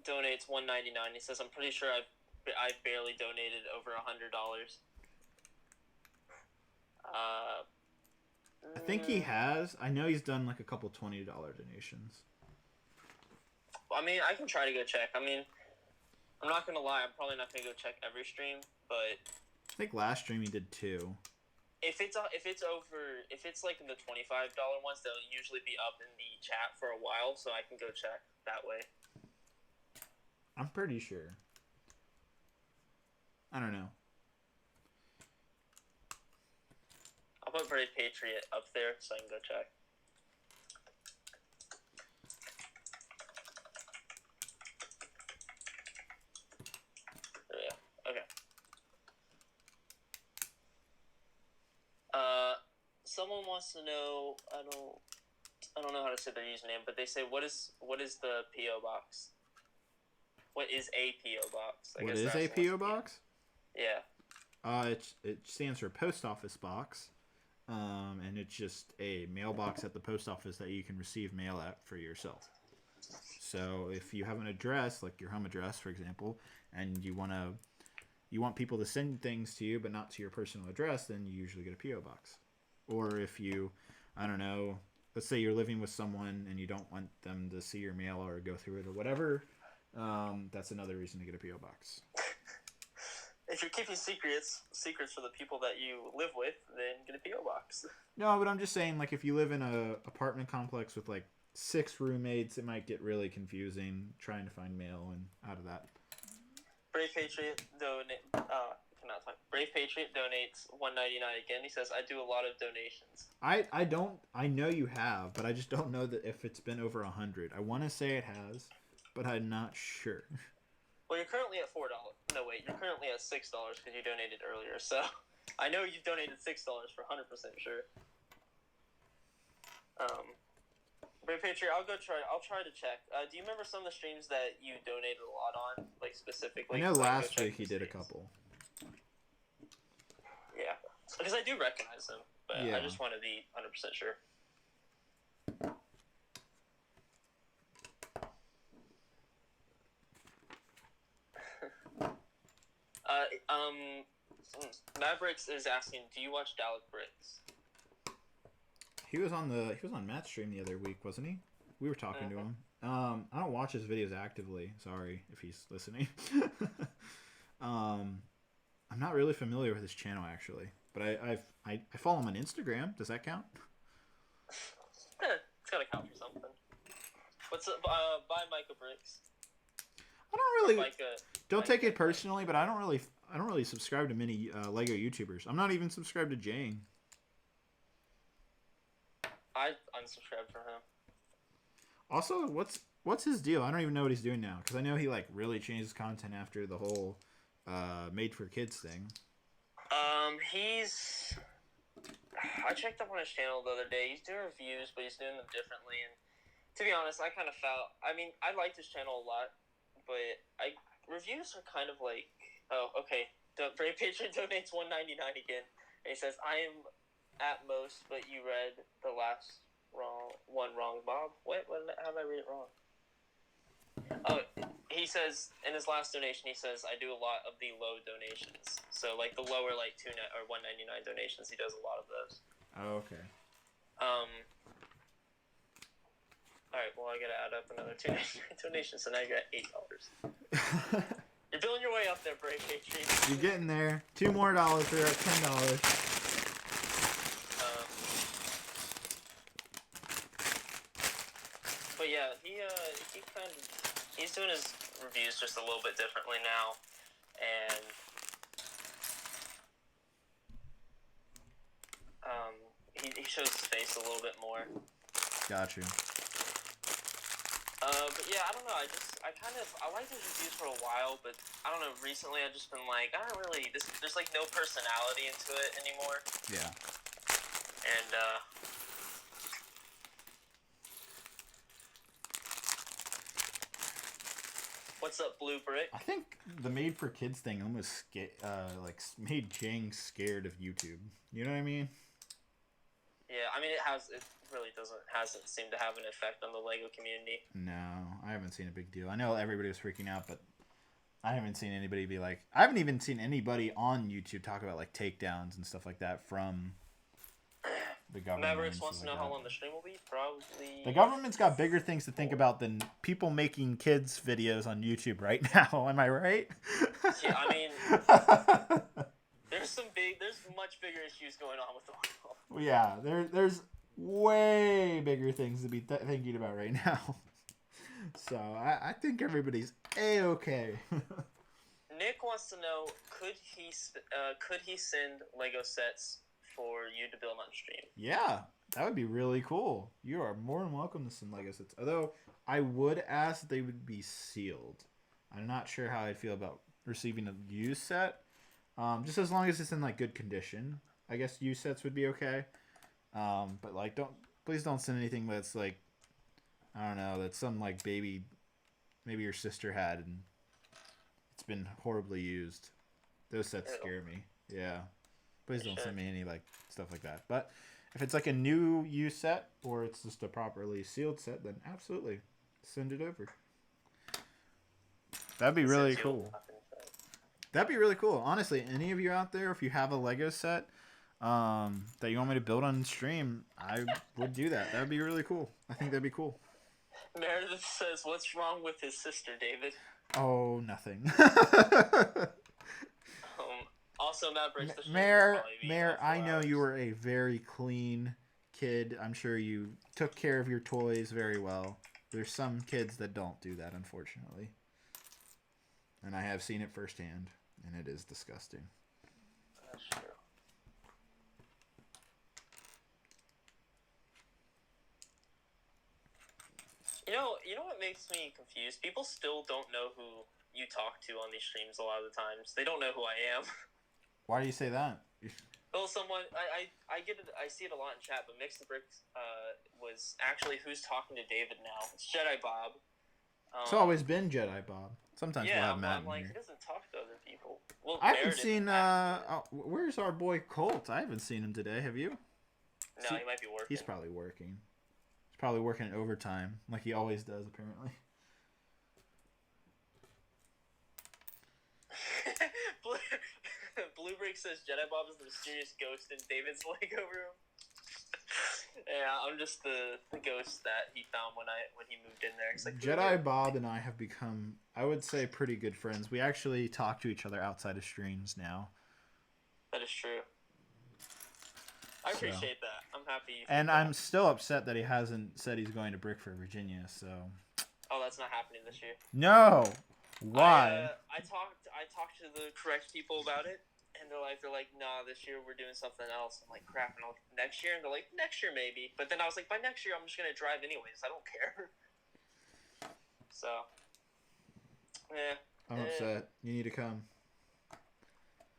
B: Donates $1.99. He says, "I'm pretty sure I barely donated over $100."
A: I think he has. I know he's done a couple $20 donations.
B: I mean, I can try to go check. I mean, I'm not gonna lie. I'm probably not gonna go check every stream, but
A: I think last stream he did 2.
B: If it's in the $25 ones, they'll usually be up in the chat for a while, so I can go check that way.
A: I'm pretty sure. I don't know.
B: I'll put Brave Patriot up there so I can go check. There we go. Okay. Someone wants to know. I don't know how to say their username, but they say, "What is the PO box? What is a PO box?"
A: What is a PO box?
B: Yeah.
A: It stands for post office box, and it's just a mailbox at the post office that you can receive mail at for yourself. So if you have an address, like your home address, for example, and you want people to send things to you, but not to your personal address, then you usually get a PO box. Or if you, I don't know, let's say you're living with someone and you don't want them to see your mail or go through it or whatever, that's another reason to get a PO box.
B: If you're keeping secrets for the people that you live with, then get a PO box.
A: No, but I'm just saying, if you live in a apartment complex with 6 roommates, it might get really confusing trying to find mail and out of that.
B: Brave Patriot Brave Patriot donates $1.99 again. He says, "I do a lot of donations."
A: I know you have, but I just don't know that if it's been over 100. I want to say it has, but I'm not sure.
B: Well, you're currently at $4. No, wait, you're currently at $6 because you donated earlier. So I know you've donated $6 for 100% sure. Brave Patriot, I'll try to check. Do you remember some of the streams that you donated a lot on, specifically?
A: I know last week he did a couple.
B: Yeah, because I do recognize them, but
A: yeah.
B: I just want to be 100% sure. Mavericks is asking, do you watch Dalek Brix?
A: He was on Matt's stream the other week, wasn't he? We were talking to him. I don't watch his videos actively. Sorry if he's listening. I'm not really familiar with his channel actually, but I follow him on Instagram. Does that count?
B: It's gotta count for something. What's up? Buy Micah Brix.
A: I don't really. Don't take it personally, but I don't really subscribe to many Lego YouTubers. I'm not even subscribed to Jane.
B: I unsubscribed from him.
A: Also, what's his deal? I don't even know what he's doing now because I know he like really changed his content after the whole made for kids thing.
B: I checked up on his channel the other day. He's doing reviews, but he's doing them differently. And to be honest, I kind of felt. I mean, I liked his channel a lot, but reviews are kind of like. Oh, okay. Brave Patron donates $1.99 again, and he says, "I am at most, but you read the last wrong, Bob. What? How did I read it wrong?" Oh, he says in his last donation, he says, "I do a lot of the low donations, so like the lower like $2 or $1.99 donations. He does a lot of those."
A: Oh, okay.
B: All right. Well, I gotta add up another $2 donations, so now you're at $8. You're building your way up there, Brave Patriot.
A: You're getting there. $2 more. We're at $10.
B: But yeah, he's doing his reviews just a little bit differently now, and he shows his face a little bit more.
A: Got you.
B: But yeah, I don't know. I liked his reviews for a while, but I don't know. Recently, I've just been like, I don't really. There's like no personality into it anymore.
A: Yeah.
B: And what's up, Blue Brick?
A: I think the made for kids thing almost made Jang scared of YouTube. You know what I mean?
B: Yeah, I mean it really hasn't seemed to have an effect on the Lego community.
A: No, I haven't seen a big deal. I know everybody was freaking out, but I haven't seen anybody be like. I haven't even seen anybody on YouTube talk about like takedowns and stuff like that from the government.
B: Mavericks wants to know how long the stream will be. Probably.
A: The government's got bigger things to think about than people making kids videos on YouTube right now. Am I right?
B: Yeah, I mean, there's much bigger issues going on with the world.
A: Well, yeah, there's way bigger things to be thinking about right now. So I think everybody's A-okay.
B: Nick wants to know, could he send Lego sets for you to build on stream?
A: Yeah, that would be really cool. You are more than welcome to send Lego sets. Although I would ask that they would be sealed. I'm not sure how I'd feel about receiving a used set. Just as long as it's in like good condition. I guess used sets would be okay. But like please don't send anything that's like, I don't know, that's some like baby maybe your sister had and it's been horribly used. Those sets scare me. Yeah. Please don't send me any like stuff like that. But if it's like a new used set or it's just a properly sealed set, then absolutely send it over. That'd be really cool. That'd be really cool. Honestly, any of you out there, if you have a Lego set that you want me to build on stream, I would do that. That'd be really cool. I think that'd be cool.
B: Meredith says, "What's wrong with his sister, David?"
A: Oh, nothing.
B: Also, Matt breaks the
A: Mayor, I know you were a very clean kid. I'm sure you took care of your toys very well. There's some kids that don't do that, unfortunately. And I have seen it firsthand, and it is disgusting.
B: That's true. You know what makes me confused? People still don't know who you talk to on these streams a lot of the times. They don't know who I am.
A: Why do you say that?
B: Well, someone I get it. I see it a lot in chat. But Mix the Bricks was actually who's talking to David now. It's Jedi Bob.
A: It's always been Jedi Bob. Sometimes we'll have Matt
B: I'm like,
A: in
B: he
A: here.
B: doesn't talk to other people. Well,
A: I haven't seen. Where's our boy Colt? I haven't seen him today. Have you?
B: No, he might be working.
A: He's probably working. He's probably working overtime, like he always does, apparently.
B: Brix says Jedi Bob is the mysterious ghost in David's Lego room. Yeah, I'm just the ghost that he found when he moved in there. He's like,
A: Jedi Bob and I have become, I would say, pretty good friends. We actually talk to each other outside of streams now.
B: That is true. I appreciate that. I'm happy.
A: And I'm still upset that he hasn't said he's going to Brick for Virginia. So.
B: Oh, that's not happening this year.
A: No. Why?
B: I talked to the correct people about it, and they're like, nah, this year we're doing something else. I'm like, crap. And I'm like, next year, and they're like, next year maybe. But then I was like, by next year, I'm just gonna drive anyways. I don't care. So. Yeah.
A: I'm upset. You need to come.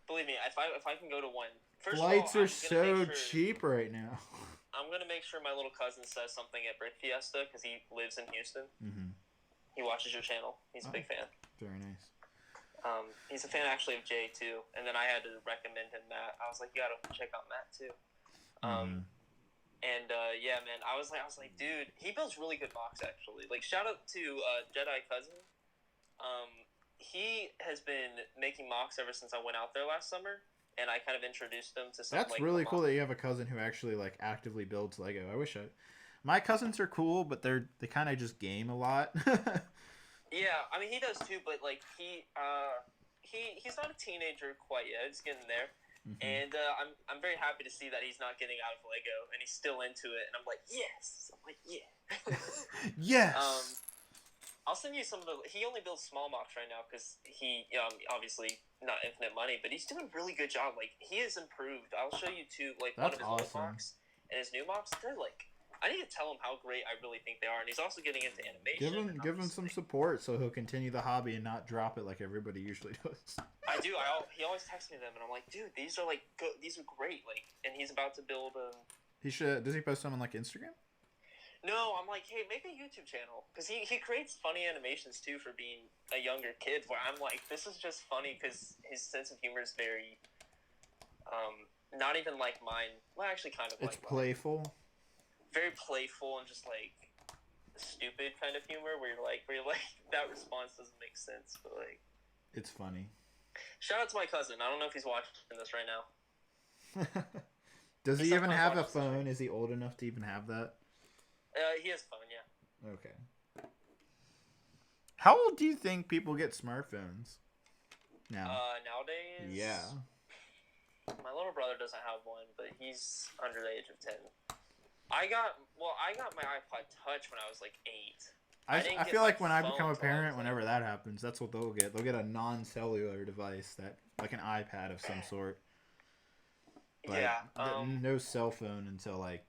B: Believe me, if I can go to one.
A: Flights are so cheap right now.
B: I'm gonna make sure my little cousin says something at Brick Fiesta because he lives in Houston.
A: Mm-hmm.
B: He watches your channel. He's a big fan.
A: Very nice.
B: He's a fan actually of Jay too, and then I had to recommend him Matt. I was like, you gotta check out Matt too. And yeah, man, I was like, dude, he builds really good mocks actually. Like, shout out to Jedi Cousin. He has been making mocks ever since I went out there last summer. And I kind of introduced them to some.
A: That's
B: like,
A: really cool that you have a cousin who actually like actively builds Lego. I wish my cousins are cool, but they kind of just game a lot.
B: Yeah, I mean he does too, but like he's not a teenager quite yet. He's getting there, and I'm very happy to see that he's not getting out of Lego and he's still into it. And I'm like, yes. I'm like, yeah.
A: Yes.
B: I'll send you some of the. He only builds small mocks right now because he obviously not infinite money, but he's doing a really good job. Like he has improved. I'll show you two like
A: That's
B: one of his old mocks and his new mocks. They're like, I need to tell him how great I really think they are, and he's also getting into animation.
A: Give him some support so he'll continue the hobby and not drop it like everybody usually does.
B: I do. He always texts me them, and I'm like, dude, these are like good. These are great. Like, and he's about to build.
A: He should. Does he post them on like Instagram?
B: No, I'm like, hey, make a YouTube channel. Because he creates funny animations, too, for being a younger kid, where I'm like, this is just funny because his sense of humor is very, not even like mine. Well, actually, kind of
A: it's
B: like
A: playful.
B: Mine. Very playful and just, like, stupid kind of humor, where you're like, that response doesn't make sense, but, like...
A: It's funny.
B: Shout out to my cousin. I don't know if he's watching this right now.
A: Does he even have a phone? Is he old enough to even have that?
B: He has phone, yeah.
A: Okay. How old do you think people get smartphones now?
B: Nowadays?
A: Yeah.
B: My little brother doesn't have one, but he's under the age of 10. I got my iPod Touch when I was like 8.
A: I feel like when I become a parent, whenever that happens, that's what they'll get. They'll get a non-cellular device, like an iPad of some sort. But
B: yeah.
A: No cell phone until like,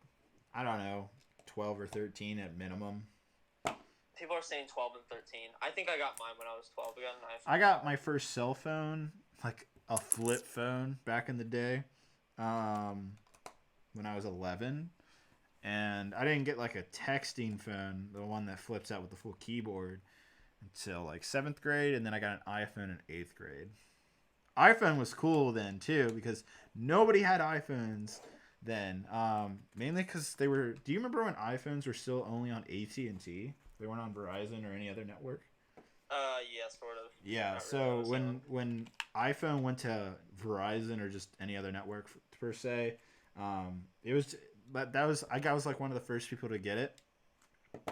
A: I don't know, 12 or 13 at minimum.
B: People are saying 12 and 13. I think I got mine when I was 12.
A: I got my first cell phone, like a flip phone back in the day, when I was 11. And I didn't get like a texting phone, the one that flips out with the full keyboard, until like 7th grade. And then I got an iPhone in 8th grade. iPhone was cool then too, because nobody had iPhones then, mainly because they were. Do you remember when iPhones were still only on AT&T? They weren't on Verizon or any other network.
B: Yeah, sort of.
A: Yeah, so when iPhone went to Verizon or just any other network per se, it was. But I was like one of the first people to get it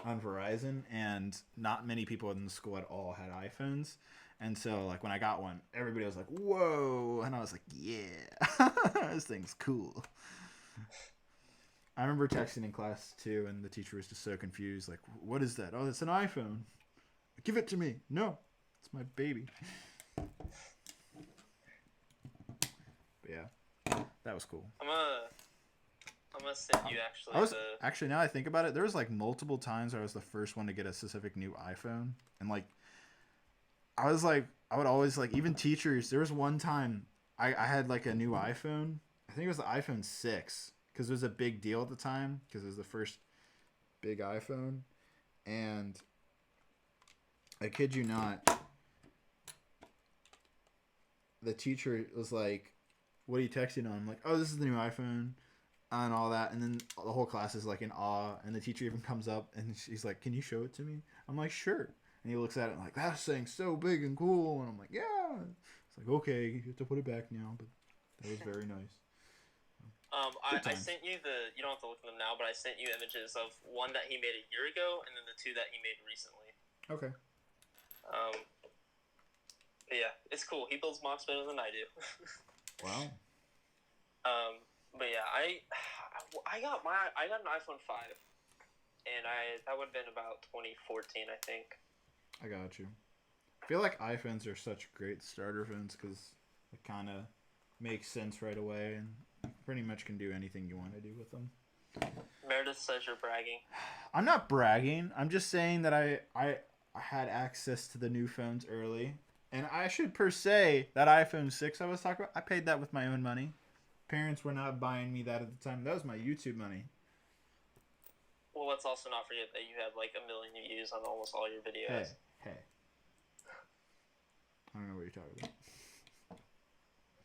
A: on Verizon, and not many people in the school at all had iPhones. And so, like, when I got one, everybody was like, whoa. And I was like, yeah, this thing's cool. I remember texting in class, too, and the teacher was just so confused. Like, what is that? Oh, it's an iPhone. Give it to me. No, it's my baby. But, yeah, that was cool.
B: I'm gonna send you,
A: actually, now I think about it, there was, like, multiple times where I was the first one to get a specific new iPhone. And, like, I would always, like, even teachers, there was one time I had, like, a new iPhone. I think it was the iPhone 6, because it was a big deal at the time, because it was the first big iPhone. And I kid you not, the teacher was like, what are you texting on? I'm like, oh, this is the new iPhone, and all that. And then the whole class is, like, in awe, and the teacher even comes up, and she's like, can you show it to me? I'm like, sure. And he looks at it and like, that thing's so big and cool. And I'm like, yeah. It's like, okay, you have to put it back now. But That was very nice.
B: I sent you you don't have to look at them now, but I sent you images of one that he made a year ago and then the two that he made recently.
A: Okay.
B: But yeah, it's cool. He builds mocks better than I do.
A: Wow.
B: But yeah, I got an iPhone 5, and that would have been about 2014, I think.
A: I got you. I feel like iPhones are such great starter phones because it kind of makes sense right away, and you pretty much can do anything you want to do with them.
B: Meredith says you're bragging.
A: I'm not bragging. I'm just saying that I had access to the new phones early, and I should per se that iPhone 6 I was talking about. I paid that with my own money. Parents were not buying me that at the time. That was my YouTube money.
B: Well, let's also not forget that you had like 1 million views on almost all your videos.
A: Hey. I don't know what you're talking about.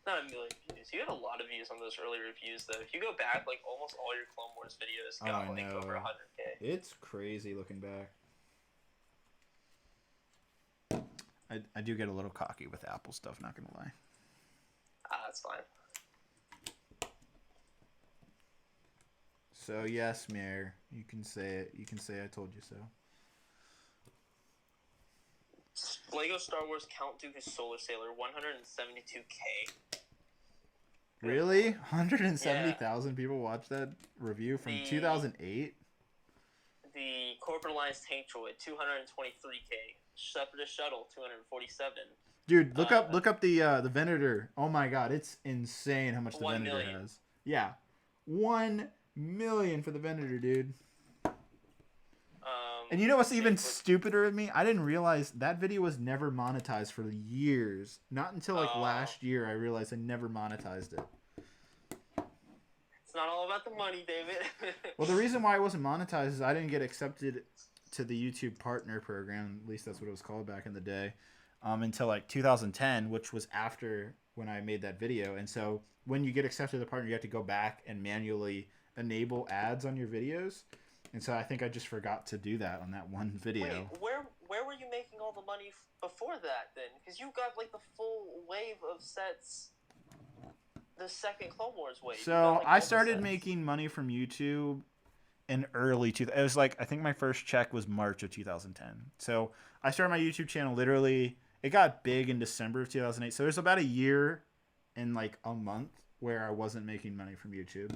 B: Not 1 million views. You had a lot of views on those early reviews, though. If you go back, like almost all your Clone Wars videos got like over 100K.
A: It's crazy looking back. I do get a little cocky with Apple stuff. Not gonna lie.
B: That's fine.
A: So yes, Mayor, you can say it. You can say I told you so.
B: Lego Star Wars Count Dooku's Solar Sailor, 172K.
A: Really? 170,000 people watched that review from 2008?
B: The Corporate Alliance Tank Droid, 223K. Separatist Shuttle, 247.
A: Dude, look up the Venator. Oh my god, it's insane how much the Venator has. Yeah. 1 million for the Venator, dude. And you know what's even stupider of me? I didn't realize that video was never monetized for years. Not until like last year I realized I never monetized it.
B: It's not all about the money, David.
A: Well, the reason why it wasn't monetized is I didn't get accepted to the YouTube Partner Program. At least that's what it was called back in the day. Until like 2010, which was after when I made that video. And so when you get accepted to the partner, you have to go back and manually enable ads on your videos. And so I think I just forgot to do that on that one video.
B: Wait, where were you making all the money before that then? Because you got like the full wave of sets, the second Clone Wars wave.
A: So
B: got, like,
A: I started making money from YouTube in early it was like, I think my first check was March of 2010. So I started my YouTube channel literally, it got big in December of 2008. So there's about a year and like a month where I wasn't making money from YouTube.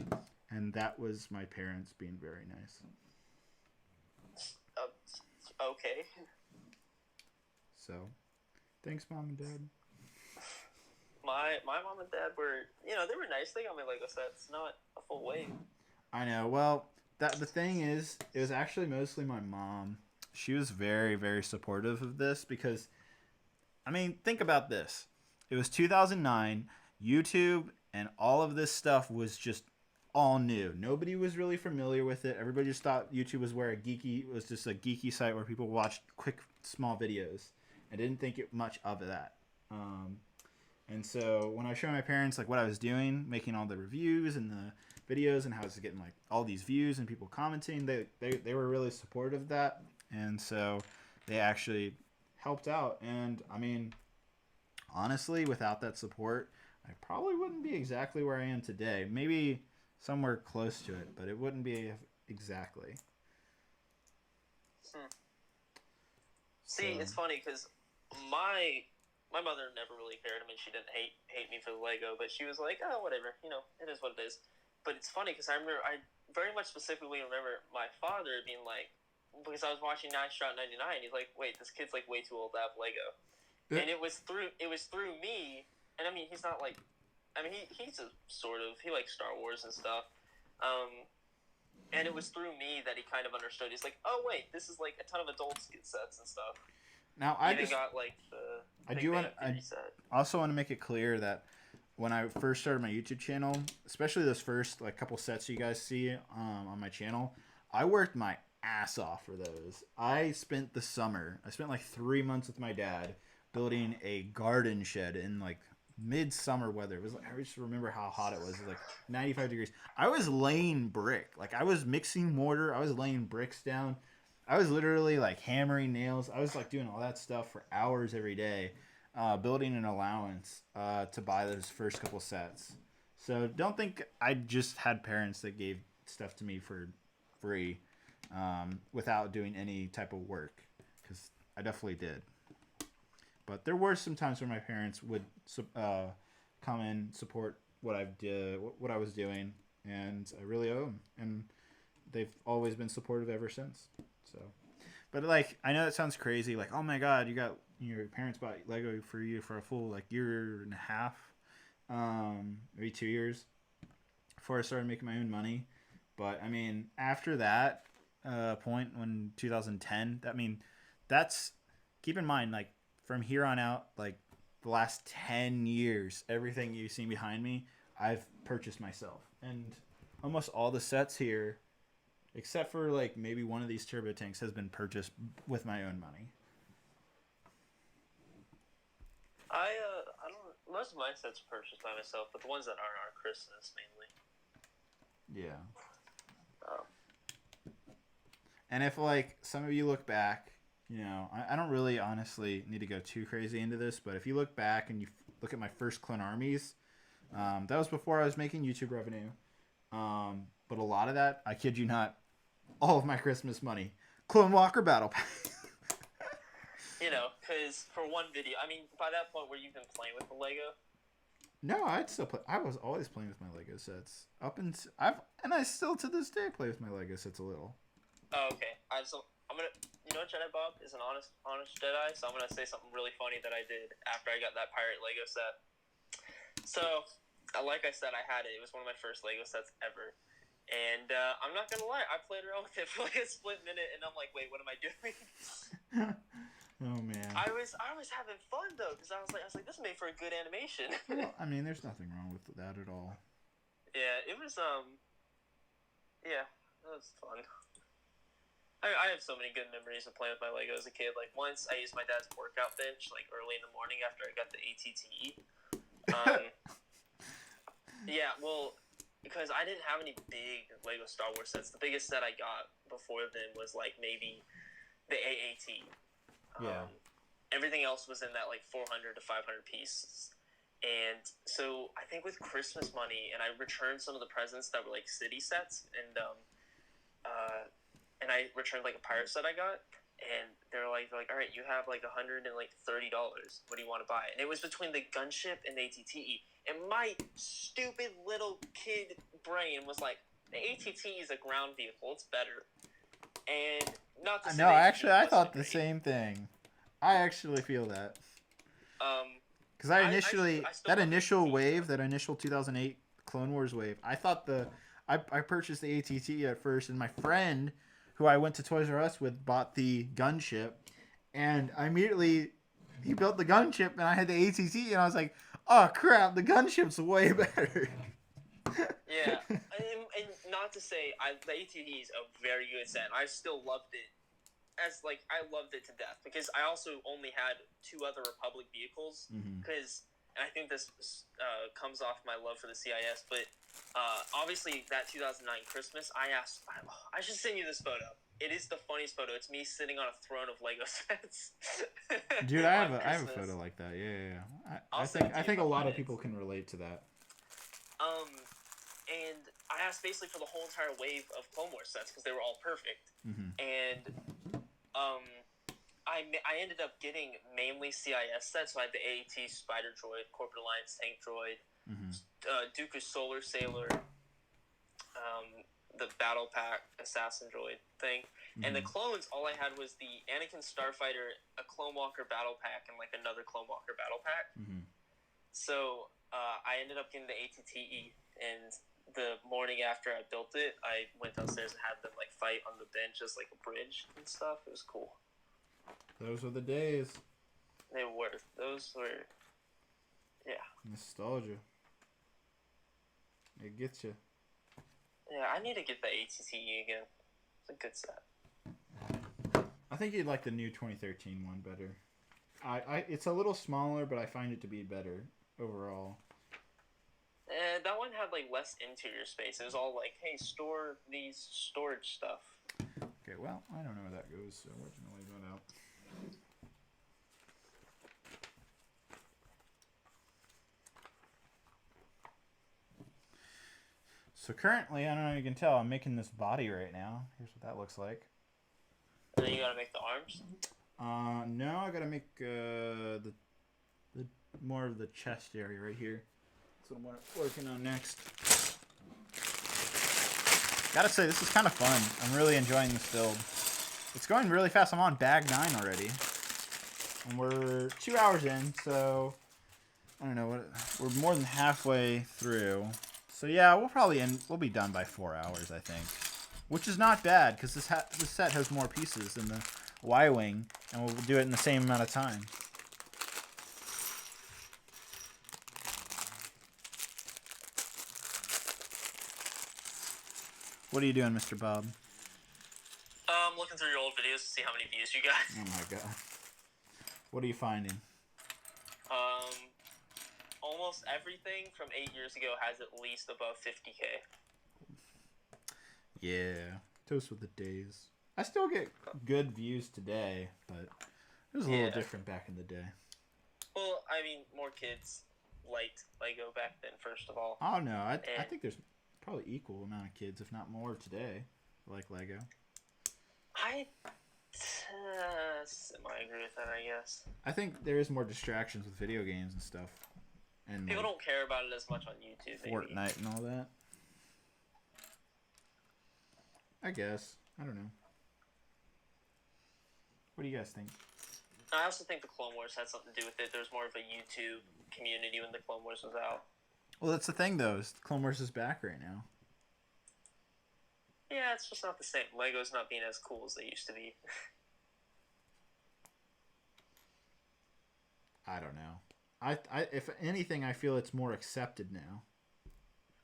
A: And that was my parents being very nice.
B: Okay.
A: So, thanks, Mom and Dad.
B: My mom and dad were, they were nice. They got me Lego sets, not a full wave.
A: I know. Well, the thing is, it was actually mostly my mom. She was very, very supportive of this because, I mean, think about this. It was 2009. YouTube and all of this stuff was just all new. Nobody was really familiar with it. Everybody just thought YouTube was just a geeky site where people watched quick, small videos and didn't think much of that. And so when I showed my parents like what I was doing, making all the reviews and the videos and how I was getting like all these views and people commenting, they were really supportive of that. And so they actually helped out. And I mean, honestly, without that support, I probably wouldn't be exactly where I am today. Maybe somewhere close to it, but it wouldn't be exactly.
B: See, it's funny because my mother never really cared. I mean, she didn't hate me for the Lego, but she was like, oh, whatever, it is what it is. But it's funny because I very much specifically remember my father being like, because I was watching 9 Shot 99, he's like, wait, this kid's like way too old to have Lego. Yeah. And it was through me, and I mean, he's not like, I mean, he's a sort of, he likes Star Wars and stuff. And it was through me that he kind of understood. He's like, oh, wait, this is like a ton of adult sets and stuff.
A: Now, I also want to make it clear that when I first started my YouTube channel, especially those first like couple sets you guys see on my channel, I worked my ass off for those. I spent like 3 months with my dad building a garden shed in like midsummer weather. It was like, I just remember how hot it was. It was like 95 degrees. I was laying brick. Like I was mixing mortar. I was laying bricks down. I was literally like hammering nails. I was like doing all that stuff for hours every day, building an allowance to buy those first couple sets. So don't think I just had parents that gave stuff to me for free without doing any type of work, because I definitely did. But there were some times where my parents would come and support what what I was doing, and I really owe them. And they've always been supportive ever since. So, but like, I know that sounds crazy. Like, oh my God, your parents bought Lego for you for a full like year and a half, maybe 2 years before I started making my own money. But I mean, after that point when 2010, that's keep in mind, like from here on out, like the last 10 years, everything you've seen behind me, I've purchased myself, and almost all the sets here, except for like maybe one of these turbo tanks, has been purchased with my own money.
B: I don't. Most of my sets are purchased by myself, but the ones that aren't are Christmas mainly.
A: Yeah. And if like some of you look back, I don't really honestly need to go too crazy into this, but if you look back and you look at my first Clone Armies, that was before I was making YouTube revenue. But a lot of that, I kid you not, all of my Christmas money, Clone Walker Battle Pack.
B: Because for one video, I mean, by that point, were you even playing with the Lego?
A: No, I'd still play. I was always playing with my Lego sets. I still to this day play with my Lego sets a little.
B: Oh, okay. I'm gonna. Jedi Bob is an honest Jedi, so I'm gonna say something really funny that I did after I got that pirate Lego set. So, like I said, I had it. It was one of my first Lego sets ever. And I'm not gonna lie, I played around with it for like a split minute, and I'm like, wait, what am I doing?
A: Oh man.
B: I was having fun though, because I was like, this made for a good animation.
A: Well, I mean, there's nothing wrong with that at all.
B: Yeah, it was yeah, that was fun. I have so many good memories of playing with my Lego as a kid. Like once I used my dad's workout bench like early in the morning after I got the ATTE. Yeah, well, because I didn't have any big Lego Star Wars sets. The biggest set I got before then was like maybe the AAT.
A: Yeah.
B: Everything else was in that like 400 to 500 pieces. And so I think with Christmas money, and I returned some of the presents that were like city sets, and I returned like a pirate set I got, and they're like, all right, you have like $130. What do you want to buy? And it was between the gunship and the ATTE. And my stupid little kid brain was like, the ATTE is a ground vehicle. It's better. And not to say
A: no, actually, I thought the same thing. I actually feel that. Because that initial wave, that initial 2008 Clone Wars wave, I thought I purchased the ATT at first, and my friend, who I went to Toys R Us with, bought the gunship, and he built the gunship, and I had the ATT, and I was like, oh crap, the gunship's way better.
B: Yeah, and not to say, the ATT is a very good set. I still loved it. I loved it to death, because I also only had 2 other Republic vehicles, because, and I think this comes off my love for the CIS, but obviously that 2009 Christmas, I should send you this photo. It is the funniest photo. It's me sitting on a throne of Lego sets.
A: Dude, I have a photo like that. Yeah. I think a lot of people can relate to that.
B: And I asked basically for the whole entire wave of Clone Wars sets because they were all perfect. And I ended up getting mainly CIS sets. So I had the AAT Spider Droid, Corporate Alliance Tank Droid, Dooku Solar Sailor, the Battle Pack Assassin Droid thing. And the clones, all I had was the Anakin Starfighter, a Clone Walker Battle Pack, and like another Clone Walker Battle Pack. So I ended up getting the ATTE, and the morning after I built it, I went downstairs and had them like fight on the bench as like a bridge and stuff. It was cool. Those
A: were the days.
B: They were. Those were. Yeah.
A: Nostalgia. It gets you.
B: Yeah, I need to get the ATTE again. It's a good set.
A: I think you'd like the new 2013 one better. It's a little smaller, but I find it to be better overall.
B: That one had like less interior space. It was all like, hey, store these storage stuff.
A: Okay, well, I don't know where that goes, so we're gonna leave that out. So currently, I don't know if you can tell, I'm making this body right now. Here's what that looks like.
B: And then you gotta make the arms.
A: No, I gotta make the more of the chest area right here. That's what I'm working on next. Gotta say, this is kind of fun. I'm really enjoying this build. It's going really fast. I'm on bag 9 already. And we're 2 hours in, so I don't know, we're more than halfway through. So yeah, we'll be done by 4 hours, I think. Which is not bad, because this set has more pieces than the Y-Wing, and we'll do it in the same amount of time. What are you doing, Mr. Bob?
B: I'm looking through your old videos to see how many views you got.
A: Oh my god. What are you finding?
B: Almost everything from 8 years ago has at least above 50K.
A: Yeah, toast with the days. I still get good views today, but it was a little different back in the day.
B: Well, I mean, more kids liked Lego back then, first of all.
A: Oh no, I think there's probably equal amount of kids, if not more, today who like Lego.
B: I semi-agree with that, I guess.
A: I think there is more distractions with video games and stuff. And
B: people don't care about it as much on YouTube.
A: Fortnite maybe. And all that. I guess. I don't know. What do you guys think?
B: I also think the Clone Wars had something to do with it. There's more of a YouTube community when the Clone Wars was out.
A: Well, that's the thing, though. Is Clone Wars is back right now.
B: Yeah, it's just not the same. Lego's not being as cool as they used to be.
A: I don't know. If anything, I feel it's more accepted now.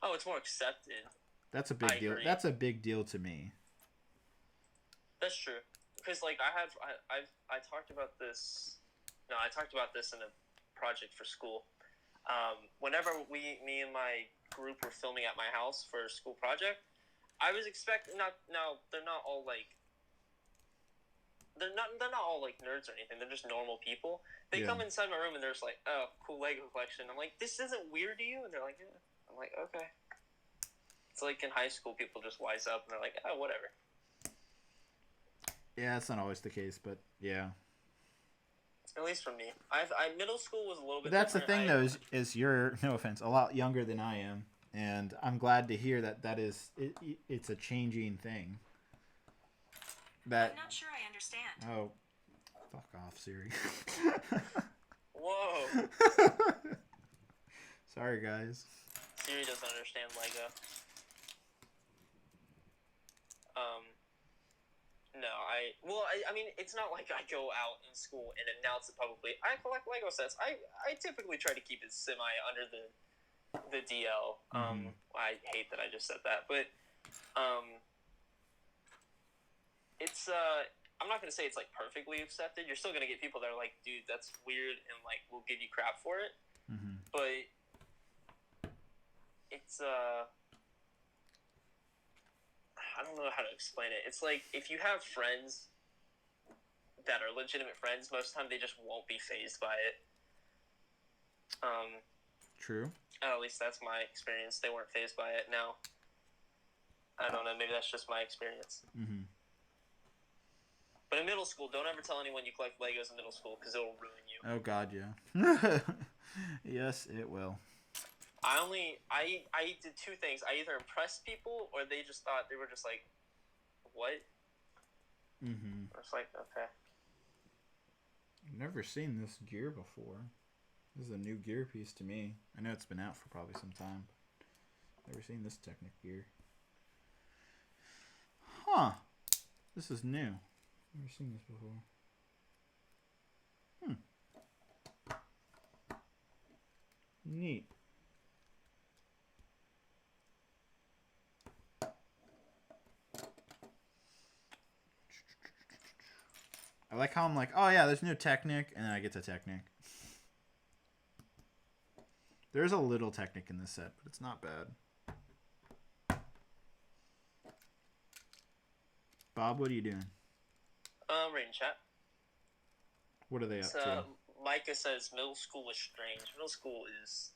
B: Oh, it's more accepted.
A: That's a big deal.
B: Agree.
A: That's a big deal to me.
B: That's true. Because like I talked about this. No, I talked about this in a project for school. Whenever me and my group were filming at my house for a school project, I was expecting they're not all like nerds or anything. They're just normal people. They come inside my room and they're just like, "Oh, cool Lego collection." I'm like, "This isn't weird to you?" And they're like, "Yeah." I'm like, "Okay." It's like in high school, people just wise up and they're like, "Oh, whatever."
A: Yeah, that's not always the case, but yeah.
B: At least for me, middle school was a little bit.
A: But that's the thing, though, is you're, no offense, a lot younger than I am, and I'm glad to hear that is it's a changing thing. That.
C: I'm not sure I understand.
A: Oh, fuck off, Siri.
B: Whoa.
A: Sorry, guys.
B: Siri doesn't understand Lego. No, I mean, it's not like I go out in school and announce it publicly. I collect Lego sets. I typically try to keep it semi under the DL. I hate that I just said that, but it's I'm not gonna say it's like perfectly accepted. You're still gonna get people that are like, dude, that's weird, and like will give you crap for it. But it's I don't know how to explain it. It's like if you have friends that are legitimate friends, most of the time they just won't be fazed by it.
A: True.
B: At least that's my experience. They weren't fazed by it. Now, I don't know. Maybe that's just my experience. But in middle school, don't ever tell anyone you collect Legos in middle school because it'll ruin you.
A: Oh God, yeah. Yes, it will.
B: I did two things. I either impressed people or they just thought they were just like, what? I was like, okay.
A: I've never seen this gear before. This is a new gear piece to me. I know it's been out for probably some time. Never seen this Technic gear. Huh. This is new. Never seen this before. Neat. I like how I'm like, oh yeah, there's new Technic, and then I get to Technic. There's a little Technic in this set, but it's not bad. Bob, what are you doing?
B: Reading chat.
A: What are they up to?
B: Micah says middle school is strange. Middle school is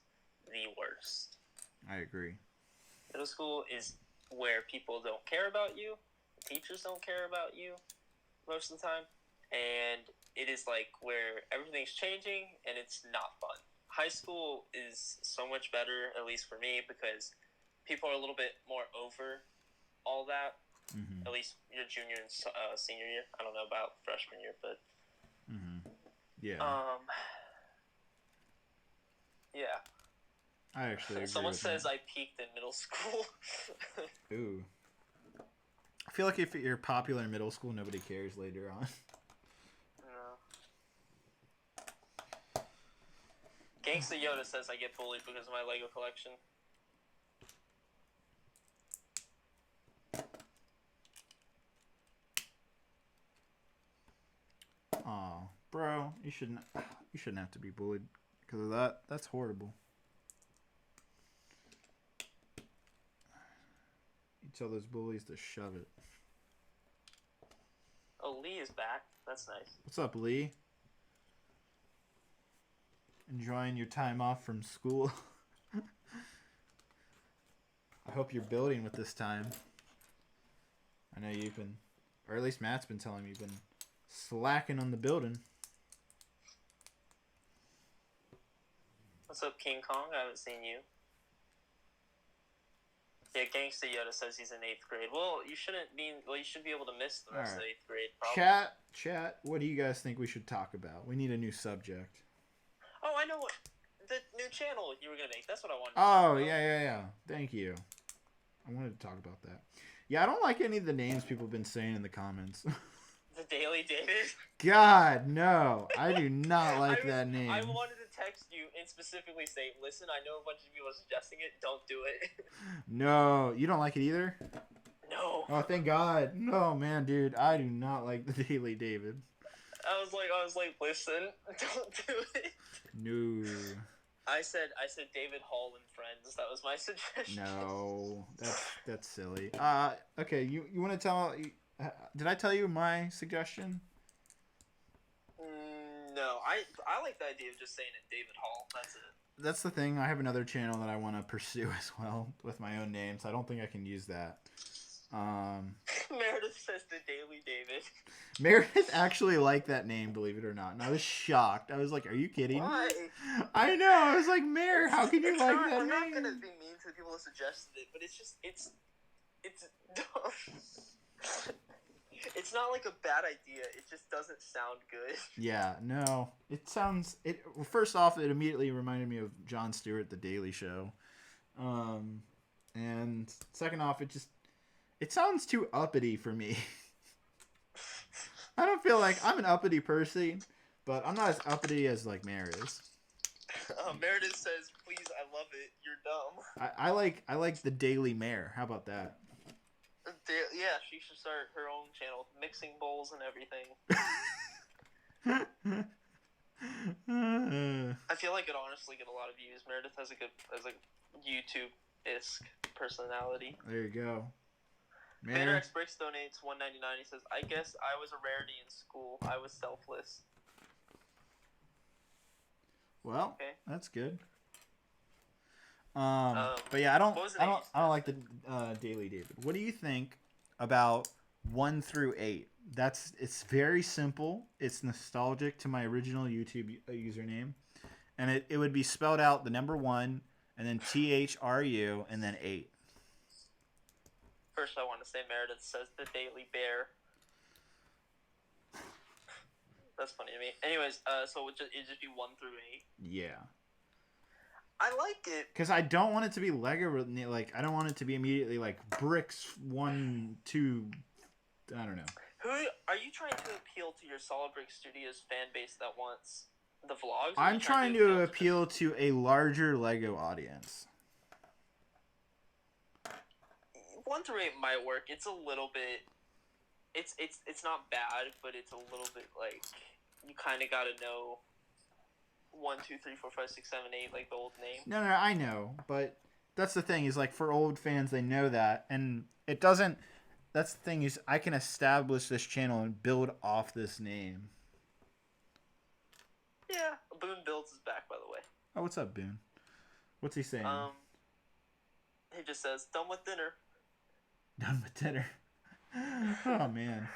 B: the worst.
A: I agree.
B: Middle school is where people don't care about you, teachers don't care about you most of the time, and it is like where everything's changing and it's not fun. High school is so much better, at least for me, because people are a little bit more over all that.
A: Mm-hmm.
B: At least your junior and senior year. I don't know about freshman year, but
A: Yeah,
B: yeah.
A: I actually agree
B: Someone
A: with
B: says
A: that.
B: I peaked in middle school.
A: Ooh. I feel like if you're popular in middle school, nobody cares later on.
B: No. Gangsta Yoda says I get bullied because of my Lego collection.
A: Aw, bro, you shouldn't have to be bullied because of that. That's horrible. You tell those bullies to shove it.
B: Oh, Lee is back. That's nice.
A: What's up, Lee? Enjoying your time off from school? I hope you're building with this time. I know you've been, or at least Matt's been telling me you've been slacking on the building.
B: What's up, King Kong? I haven't seen you. Yeah, Gangsta Yoda says he's in 8th grade. Well, you shouldn't be. Well, you should be able to miss the rest of 8th grade. Probably.
A: Chat. What do you guys think we should talk about? We need a new subject.
B: Oh, I know what the new channel you were gonna make. That's what I wanted.
A: Oh yeah. Thank you. I wanted to talk about that. Yeah, I don't like any of the names people have been saying in the comments.
B: The Daily David.
A: God, no. I do not like that name.
B: I wanted to text you and specifically say, listen, I know a bunch of people are suggesting it. Don't do it.
A: No, you don't like it either?
B: No.
A: Oh, thank God. No, man, dude. I do not like the Daily David.
B: I was like, listen, don't do it.
A: No.
B: I said David Hall and Friends. That was my suggestion.
A: No, that's silly. Okay, you want to tell? Did I tell you my suggestion?
B: No, I like the idea of just saying it David Hall. That's it.
A: That's the thing. I have another channel that I want to pursue as well with my own name, so I don't think I can use that.
B: Meredith says the Daily David.
A: Meredith actually liked that name, believe it or not, and I was shocked. I was like, "Are you kidding?"
B: Why?
A: I know. I was like, "Mare, how can you like that
B: I'm
A: name?"
B: not gonna be mean to the people who suggested it, but it's dumb. It's not like a bad idea. It just doesn't sound good.
A: Yeah, no. It sounds. Well, first off, it immediately reminded me of Jon Stewart, The Daily Show, and second off, it sounds too uppity for me. I don't feel like I'm an uppity person, but I'm not as uppity as like Mare is.
B: Meredith says, "Please, I love it. You're dumb."
A: I like the Daily Mare. How about that?
B: Yeah, she should start her own channel, mixing bowls and everything. I feel like it honestly get a lot of views. Meredith has a YouTube-esque personality.
A: There you go.
B: Vader X Brix donates $1.99. He says, "I guess I was a rarity in school. I was selfless."
A: Well,
B: okay.
A: That's good. But yeah, I don't like the Daily David. What do you think about 1 through 8? It's very simple. It's nostalgic to my original YouTube username, and it would be spelled out the number 1 and then THRU and then 8.
B: First, I want to say Meredith says the Daily Bear. That's funny to me. Anyways, so it'd just be 1 through 8.
A: Yeah.
B: I like it
A: because I don't want it to be Lego. Like I don't want it to be immediately like Brix 1, 2. I don't know.
B: Who are you trying to appeal to? Your solid Brix Studios fan base that wants the vlogs?
A: I'm trying to appeal to a larger Lego audience.
B: 1 through 8 might work. It's a little bit. It's not bad, but it's a little bit like you kind of got to know 1, 2, 3, 4, 5, 6, 7, 8, like the old name.
A: No, I know, but that's the thing is like for old fans, they know that, and it doesn't. That's the thing is I can establish this channel and build off this name.
B: Yeah, Boone Builds is back, by the way.
A: Oh, what's up, Boone? What's he saying?
B: He just says, "Done with dinner."
A: Done with dinner. Oh man,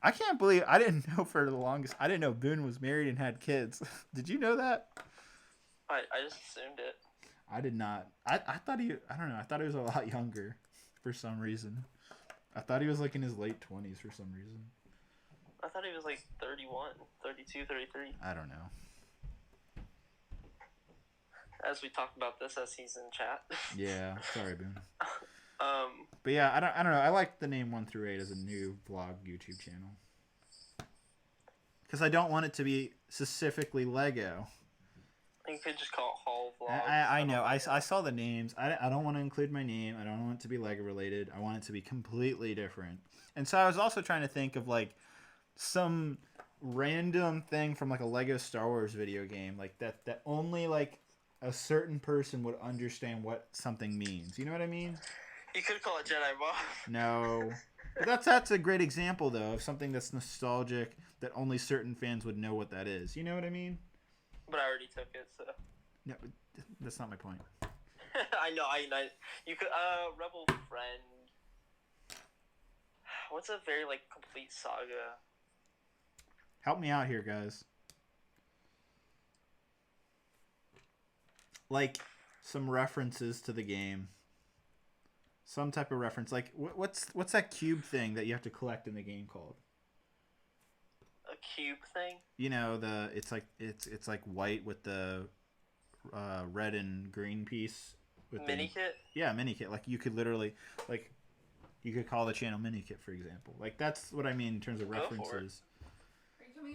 A: I can't believe I didn't know for the longest. I didn't know Boone was married and had kids. Did you know that?
B: I just assumed it.
A: I did not. I thought he. I don't know. I thought he was a lot younger, for some reason. I thought he was like in his late 20s for some reason.
B: I thought he was like 31, 32, 33.
A: I don't know.
B: As we talk about this as he's in chat.
A: Yeah, sorry, Boone. But yeah, I don't know. I like the name 1 through 8 as a new vlog YouTube channel. Because I don't want it to be specifically Lego.
B: You could just call it Haul Vlogs.
A: I know. I saw the names. I don't want to include my name. I don't want it to be Lego related. I want it to be completely different. And so I was also trying to think of like some random thing from like a Lego Star Wars video game, like that only like a certain person would understand what something means. You know what I mean?
B: You could call it Jedi Bob.
A: No. But that's a great example though of something that's nostalgic that only certain fans would know what that is. You know what I mean?
B: But I already took it, so.
A: No, that's not my point.
B: I know. You could Rebel Friend. What's a very like complete saga?
A: Help me out here, guys. Like some references to the game. Some type of reference. Like what's that cube thing that you have to collect in the game called?
B: A cube thing?
A: You know, it's like white with the red and green piece with
B: mini kit?
A: Yeah, mini kit. Like you could literally like you could call the channel mini kit, for example. Like that's what I mean in terms of references.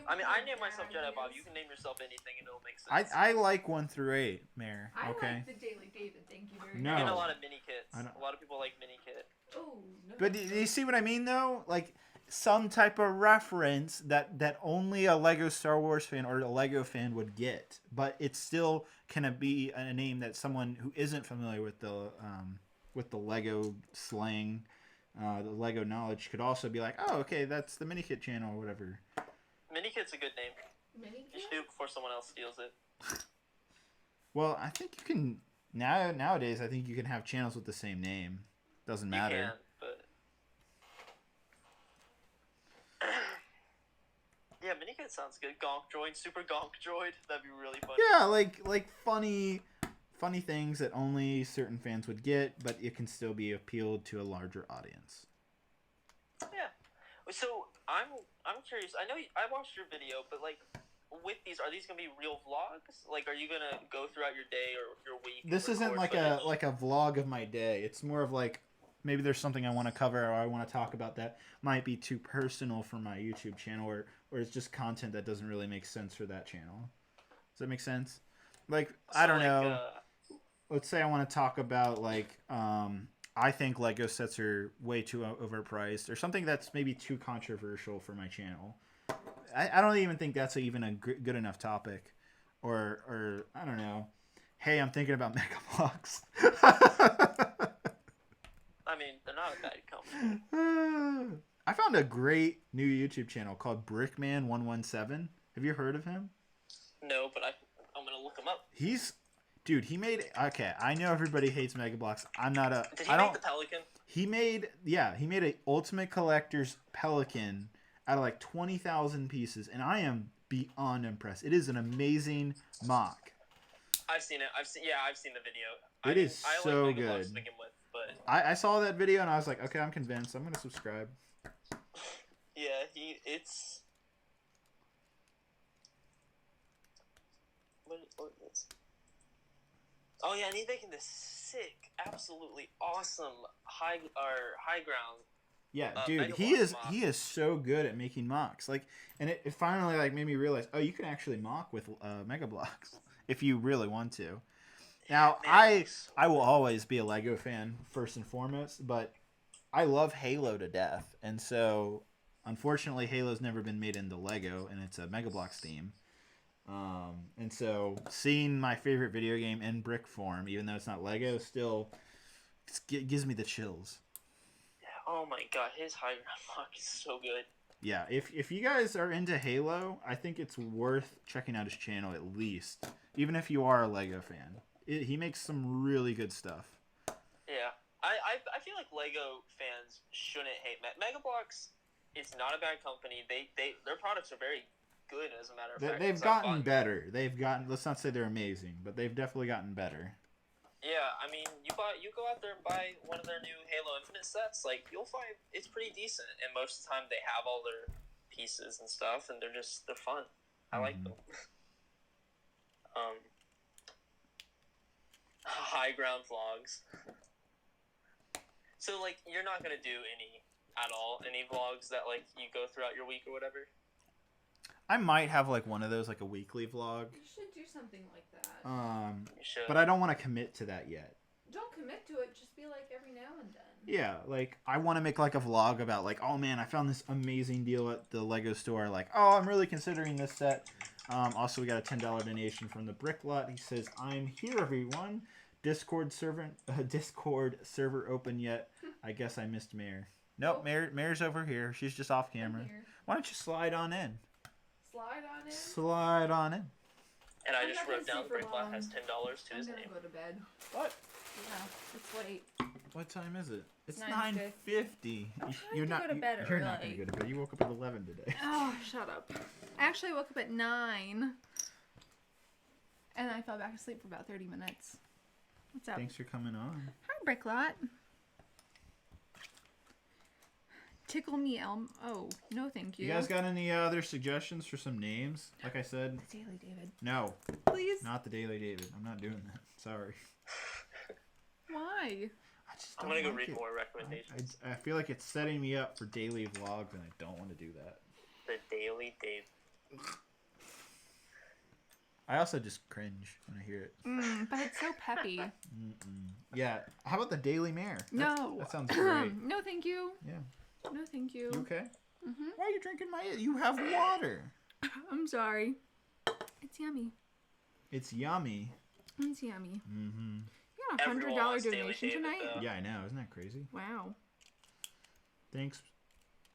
B: I mean, I name myself Jedi Bob. You can name yourself anything and it'll make sense.
A: I like 1 through 8, Mayor. Okay.
C: I like the Daily David. Thank you very much.
A: No.
B: You get a lot of mini kits. A lot of people like mini kit.
C: Oh, no.
A: But do you see what I mean, though? Like some type of reference that only a Lego Star Wars fan or a Lego fan would get, but it still can be a name that someone who isn't familiar with the Lego slang, the Lego knowledge could also be like, oh, okay, that's the Minikit channel or whatever.
B: Minikit's a good name.
C: Minikit?
B: You should do it before someone else steals it.
A: Well, I think you can nowadays. I think you can have channels with the same name. Doesn't matter.
B: You can, but yeah, Minikit sounds good. Gonk Droid, Super Gonk Droid. That'd be really funny.
A: Yeah, like funny things that only certain fans would get, but it can still be appealed to a larger audience.
B: Yeah. So I'm curious. I know I watched your video, but like with these, are these gonna be real vlogs? Like, are you gonna go throughout your day or your week?
A: This isn't like a vlog of my day. It's more of like maybe there's something I want to cover or I want to talk about that might be too personal for my YouTube channel, or it's just content that doesn't really make sense for that channel. Does that make sense? Like, I don't know. Let's say I want to talk about like I think Lego sets are way too overpriced, or something that's maybe too controversial for my channel. I don't even think that's even a good enough topic. Or I don't know. Hey, I'm thinking about Mega Bloks.
B: I mean, they're not a bad company.
A: I found a great new YouTube channel called Brickman117. Have you heard of him?
B: No, but I'm gonna look him up.
A: Dude, he made... Okay, I know everybody hates Mega Bloks. I'm not a...
B: Did he make the Pelican?
A: He made an Ultimate Collector's Pelican out of like 20,000 pieces, and I am beyond impressed. It is an amazing mock.
B: I've seen it. I've seen the video.
A: It is so
B: like Mega
A: good.
B: Bloks to begin with, but
A: I saw that video and I was like, okay, I'm convinced. I'm going to subscribe.
B: yeah, it's... What is... Oh yeah, and he's making this sick, absolutely awesome high ground.
A: Yeah, dude, he is so good at making mocks. Like, and it finally like made me realize, oh, you can actually mock with Mega Bloks if you really want to. Now, I will always be a Lego fan first and foremost, but I love Halo to death, and so unfortunately, Halo's never been made into Lego, and it's a Mega Bloks theme. And so seeing my favorite video game in brick form, even though it's not Lego, still gives me the chills.
B: Yeah. Oh my god, his high ground mock is so good.
A: Yeah, if you guys are into Halo, I think it's worth checking out his channel at least, even if you are a Lego fan. He makes some really good stuff.
B: Yeah, Lego fans shouldn't hate Mega Bloks. It's not a bad company. Their products are very good, as a matter of fact.
A: They've gotten better. Let's not say they're amazing, but they've definitely gotten better.
B: Yeah, I mean, you go out there and buy one of their new Halo Infinite sets, like, you'll find it's pretty decent, and most of the time they have all their pieces and stuff, and they're fun. I like them. High ground vlogs. So, like, you're not gonna do any vlogs that, like, you go throughout your week or whatever?
A: I might have like one of those, like a weekly vlog.
C: You should do something like that.
B: You should.
A: But I don't want to commit to that yet.
C: Don't commit to it. Just be like every now and then.
A: Yeah, like I want to make like a vlog about like, oh man, I found this amazing deal at the Lego store. Like, oh, I'm really considering this set. Also, we got a $10 donation from the Brick Lot. He says, "I'm here, everyone. Discord server open yet? I guess I missed Mare. Nope, Mare's over here. She's just off camera. Why don't you slide on in?
C: Slide on in.
A: Slide on in.
B: And I just wrote down Brick Lot has $10 to his name.
C: I'm gonna go to bed.
A: What?
C: Yeah, it's late.
A: What time is it? It's
C: 9:50.
A: 9:50.
C: You're not gonna go to bed
A: You're not
C: early.
A: gonna go to bed. You woke up at 11 today.
C: Oh, shut up. Actually, I woke up at 9. And I fell back asleep for about 30 minutes. What's up?
A: Thanks for coming on.
C: Hi, Bricklot. Tickle me, Elm. Oh, no, thank you.
A: You guys got any other suggestions for some names? Like I said.
C: The Daily David.
A: No.
C: Please.
A: Not the Daily David. I'm not doing that. Sorry.
C: Why?
B: I'm gonna go read more recommendations.
A: I feel like it's setting me up for daily vlogs, and I don't want to do that.
B: The Daily David.
A: I also just cringe when I hear it.
C: But it's so peppy.
A: Yeah. How about the Daily Mare?
C: No.
A: That sounds great.
C: No, thank you.
A: Yeah.
C: No, thank you.
A: You okay? Why are you drinking my... You have water.
C: I'm sorry. It's yummy.
A: It's yummy.
C: It's yummy.
A: Mm-hmm.
C: You got a
B: Everyone
C: $100
B: wants Daily
C: donation
B: David,
C: tonight?
B: though.
A: Yeah, I know. Isn't that crazy?
C: Wow.
A: Thanks.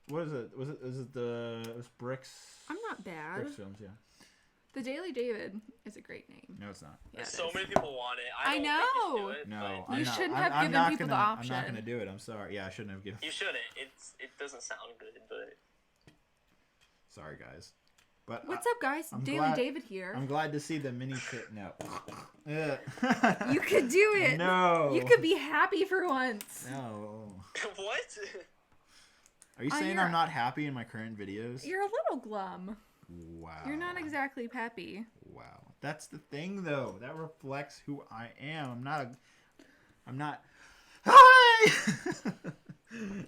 A: What is it? Is it Brix?
C: I'm not bad.
A: Brix Films, yeah.
C: The Daily David is a great name.
A: No, it's not.
C: Yeah, it
B: So
C: is.
B: many people want it.
C: I
B: I don't
C: know.
B: think you should do it,
A: No,
B: but
A: I'm
C: You
A: not,
C: shouldn't
A: I'm-
C: have
A: I'm
C: given
A: not
C: people the
A: gonna-
C: option.
A: I'm not gonna do it. I'm sorry. Yeah, I shouldn't have given.
B: you shouldn't. It doesn't sound good, but
A: Sorry, guys. But
C: What's up, guys?
A: I'm
C: Daily
A: glad-
C: David here.
A: I'm glad to see the mini kit. No.
C: You could do it.
A: No.
C: You could be happy for once.
A: No.
B: what?
A: Are you
C: Oh,
A: saying
C: you're-
A: I'm not happy in my current videos?
C: You're a little glum.
A: Wow.
C: You're not exactly peppy.
A: Wow. That's the thing, though. That reflects who I am. I'm not. Hi.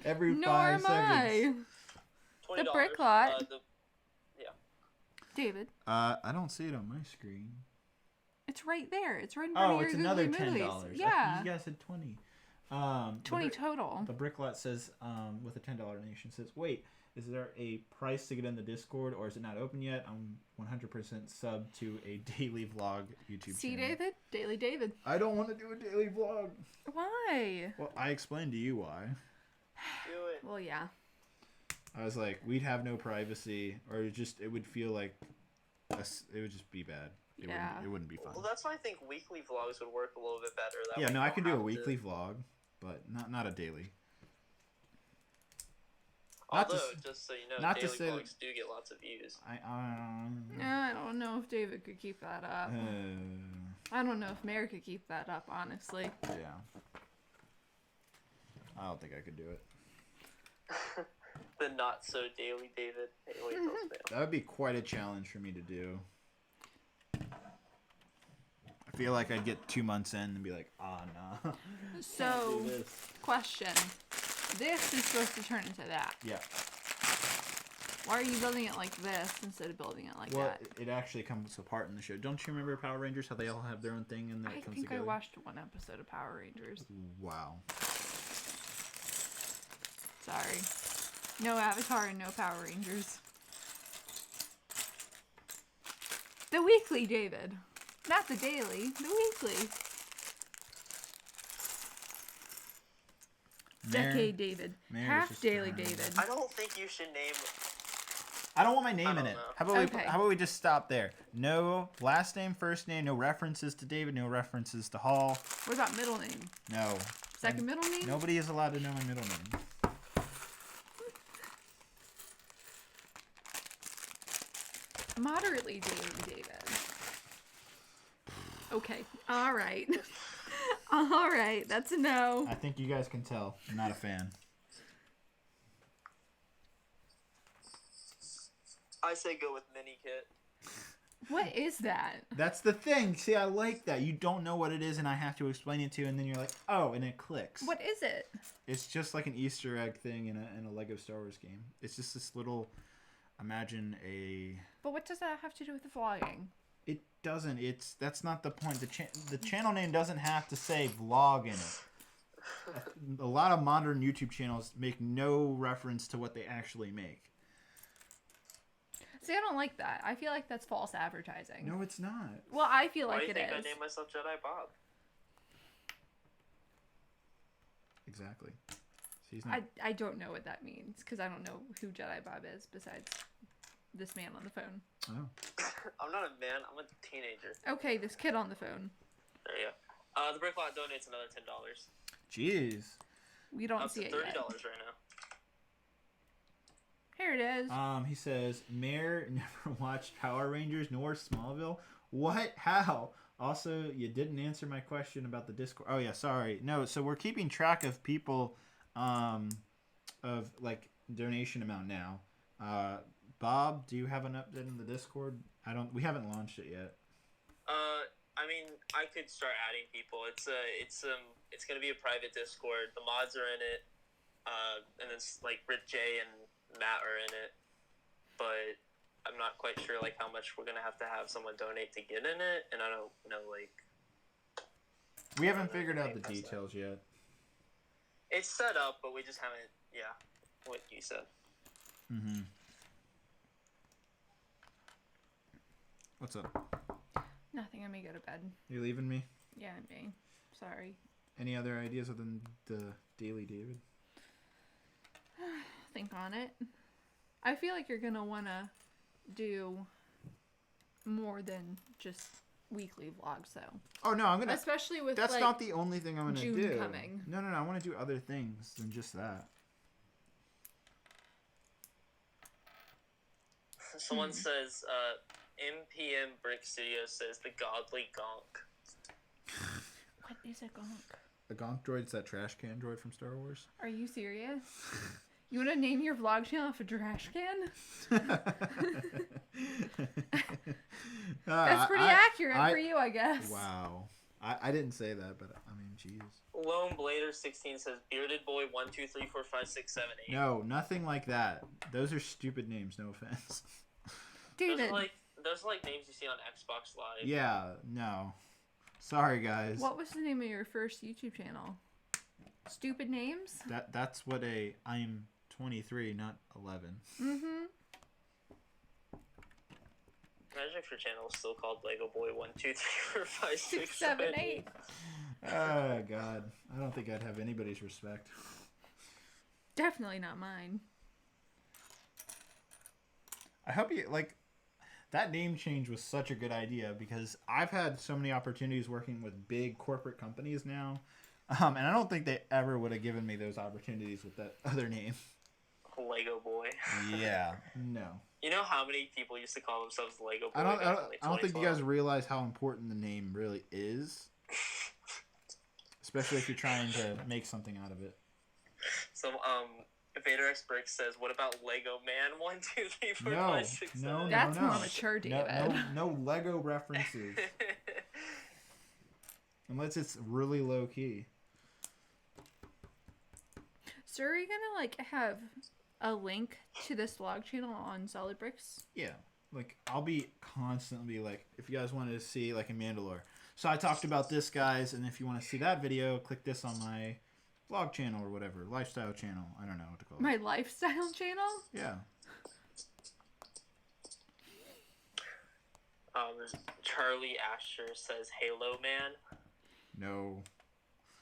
A: Every
C: Nor
A: 5
C: am I.
A: seconds.
B: $20.
C: The Brick Lot.
B: Yeah.
C: David,
A: I don't see it on my screen.
C: it's right there. It's right in front
A: Oh,
C: of your
A: it's
C: Googly
A: another
C: Moogleys.
A: $10.
C: Yeah.
A: You guys said 20.
C: 20 total.
A: The Bricklot says, with a $10 donation, says, wait, is there a price to get in the Discord, or is it not open yet? I'm 100% sub to a daily vlog YouTube
C: See,
A: channel.
C: David? Daily David.
A: I don't want to do a daily vlog.
C: Why?
A: Well, I explained to you why.
B: Do it.
C: Well, yeah.
A: I was like, we'd have no privacy, or it would feel like, it would just be bad.
C: Yeah.
A: It wouldn't be fun.
B: Well, that's why I think weekly vlogs would work a little bit better. That
A: Yeah,
B: way
A: no,
B: you
A: I
B: don't
A: can do a
B: have to-
A: weekly vlog, but not a daily. Not to
B: Although,
A: s-
B: just so you know,
A: not to
B: daily
A: say
B: vlogs do get lots of views.
C: I don't know if David could keep that up. I don't know if Mary could keep that up, honestly.
A: Yeah. I don't think I could do it.
B: The not so daily David. Hey, wait, those fail.
A: That would be quite a challenge for me to do. I feel like I'd get 2 months in and be like, nah.
C: So,
A: do this.
C: question. This is supposed to turn into that.
A: Yeah.
C: Why are you building it like this instead of building it like
A: Well,
C: that?
A: it actually comes apart in the show. Don't you remember Power Rangers, how they all have their own thing and then
C: I
A: it comes
C: think
A: together?
C: I watched one episode of Power Rangers.
A: Wow.
C: Sorry. No Avatar and no Power Rangers. The weekly, David. Not the daily. The weekly. Decade David.
A: Mary's
C: Half
A: just
C: daily
A: trying.
C: David.
B: I don't think you should name.
A: I don't want my name
B: I
A: in
B: don't
A: it.
B: know.
A: How about we just stop there? No last name, first name, no references to David, no references to Hall.
C: What about middle name?
A: No.
C: Second middle name?
A: Nobody is allowed to know my middle name.
C: Moderately Daily David. Okay. All right. All right. That's a no.
A: I think you guys can tell. I'm not a fan.
B: I say go with Mini Kit.
C: What is that?
A: That's the thing. See, I like that. You don't know what it is, and I have to explain it to you, and then you're like, oh, and it clicks.
C: What is it?
A: It's just like an Easter egg thing in a Lego Star Wars game. It's just this little, imagine a...
C: But what does that have to do with the vlogging?
A: It doesn't. That's not the point. The channel name doesn't have to say vlog in it. A lot of modern YouTube channels make no reference to what they actually make.
C: See, I don't like that. I feel like that's false advertising.
A: No, it's not.
C: Well, I feel
B: Why
C: like
B: do you
C: it
B: think I
C: is.
B: named myself Jedi Bob?
A: Exactly. See, he's not.
C: I don't know what that means because I don't know who Jedi Bob is besides this man on the phone.
A: Oh.
B: I'm not a man. I'm a teenager.
C: Okay, this kid on the phone.
B: There you go. The Brick Lot donates another $10.
A: Jeez.
C: We don't
B: Up
C: see
B: to
C: it
B: $30
C: yet.
B: right now.
C: Here it is.
A: He says, Mayor never watched Power Rangers nor Smallville. What? How? Also, you didn't answer my question about the Discord. Oh, yeah, sorry. No, so we're keeping track of people, of, like, donation amount now. Bob, do you have an update in the Discord? We haven't launched it yet.
B: I mean, I could start adding people. It's gonna be a private Discord. The mods are in it, and then like Rich J and Matt are in it, but I'm not quite sure like how much we're gonna have to have someone donate to get in it, and I don't know like.
A: We haven't figured out the details yet.
B: It's set up, but we just haven't. Yeah, what you said.
A: Mm-hmm. What's up?
C: Nothing. I may go to bed.
A: You leaving me?
C: Yeah, I may. Sorry.
A: Any other ideas other than the Daily David?
C: Think on it. I feel like you're gonna wanna do more than just weekly vlogs, though.
A: Oh no, I'm gonna.
C: Especially with
A: That's
C: like,
A: not the only thing I'm gonna
C: June
A: do.
C: coming.
A: No, I want to do other things than just that.
B: Someone says, MPM Brix Studios says the godly gonk.
C: What is a gonk?
A: The Gonk droid's that trash can droid from Star Wars.
C: Are you serious? You want to name your vlog channel after trash can? That's pretty accurate for you, I guess.
A: Wow. I didn't say that, but I mean, jeez.
B: Lone Blader 16 says bearded boy 1 2 3 4 5 6 7 8.
A: No, nothing like that. Those are stupid names. No offense.
C: David,
B: Those are like names you see on Xbox Live.
A: Yeah. No. Sorry, guys.
C: what was the name of your first YouTube channel? Stupid names?
A: That's what I'm 23, not 11.
C: Mm-hmm.
B: Imagine if your channel was still called Lego Boy 1 2 3 4 5
C: 6, 7, 8.
A: Oh God, I don't think I'd have anybody's respect.
C: Definitely not mine.
A: I hope you like. That name change was such a good idea because I've had so many opportunities working with big corporate companies now, and I don't think they ever would have given me those opportunities with that other name.
B: Lego Boy.
A: Yeah, no.
B: You know how many people used to call themselves Lego Boy?
A: I
B: back in, like,
A: don't think you
B: 2012?
A: guys realize how important the name really is, especially if you're trying to make something out of it.
B: So, Vader X Brick says, "What about Lego Man 1 2 3 4
A: No,
B: 5 6 7
A: no,
B: 8?"
C: That's
A: no.
C: more mature, David.
A: No Lego references unless it's really low key.
C: So are you gonna like have a link to this vlog channel on Solid Bricks?
A: Yeah, like I'll be constantly like, if you guys wanted to see like a Mandalore. So I talked about this, guys, and if you want to see that video, click this on my vlog channel or whatever, lifestyle channel. I don't know what to call it.
C: My lifestyle channel?
A: Yeah.
B: Charlie Asher says, "Halo Man."
A: No.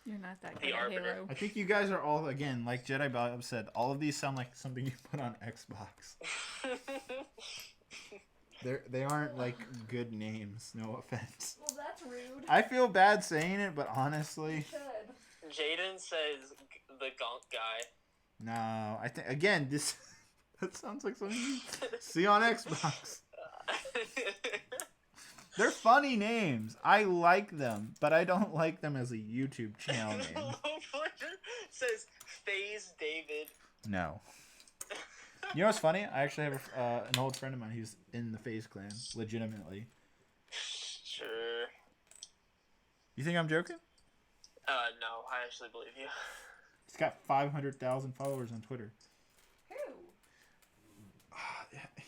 C: You're not that
B: The
C: good at
B: Arbiter.
C: Halo.
A: I think you guys are all, again, like Jedi Bob said, all of these sound like something you put on Xbox. They aren't like good names. No offense.
C: Well, that's rude.
A: I feel bad saying it, but honestly,
B: Jaden says the Gonk guy.
A: No, I think again this that sounds like something you see on Xbox. They're funny names. I like them, but I don't like them as a YouTube channel name.
B: Says Phase David.
A: No. You know what's funny? I actually have an old friend of mine who's in the FaZe clan, legitimately.
B: Sure.
A: You think I'm joking?
B: No, I actually believe you.
A: He's got 500,000 followers on Twitter.
C: Who?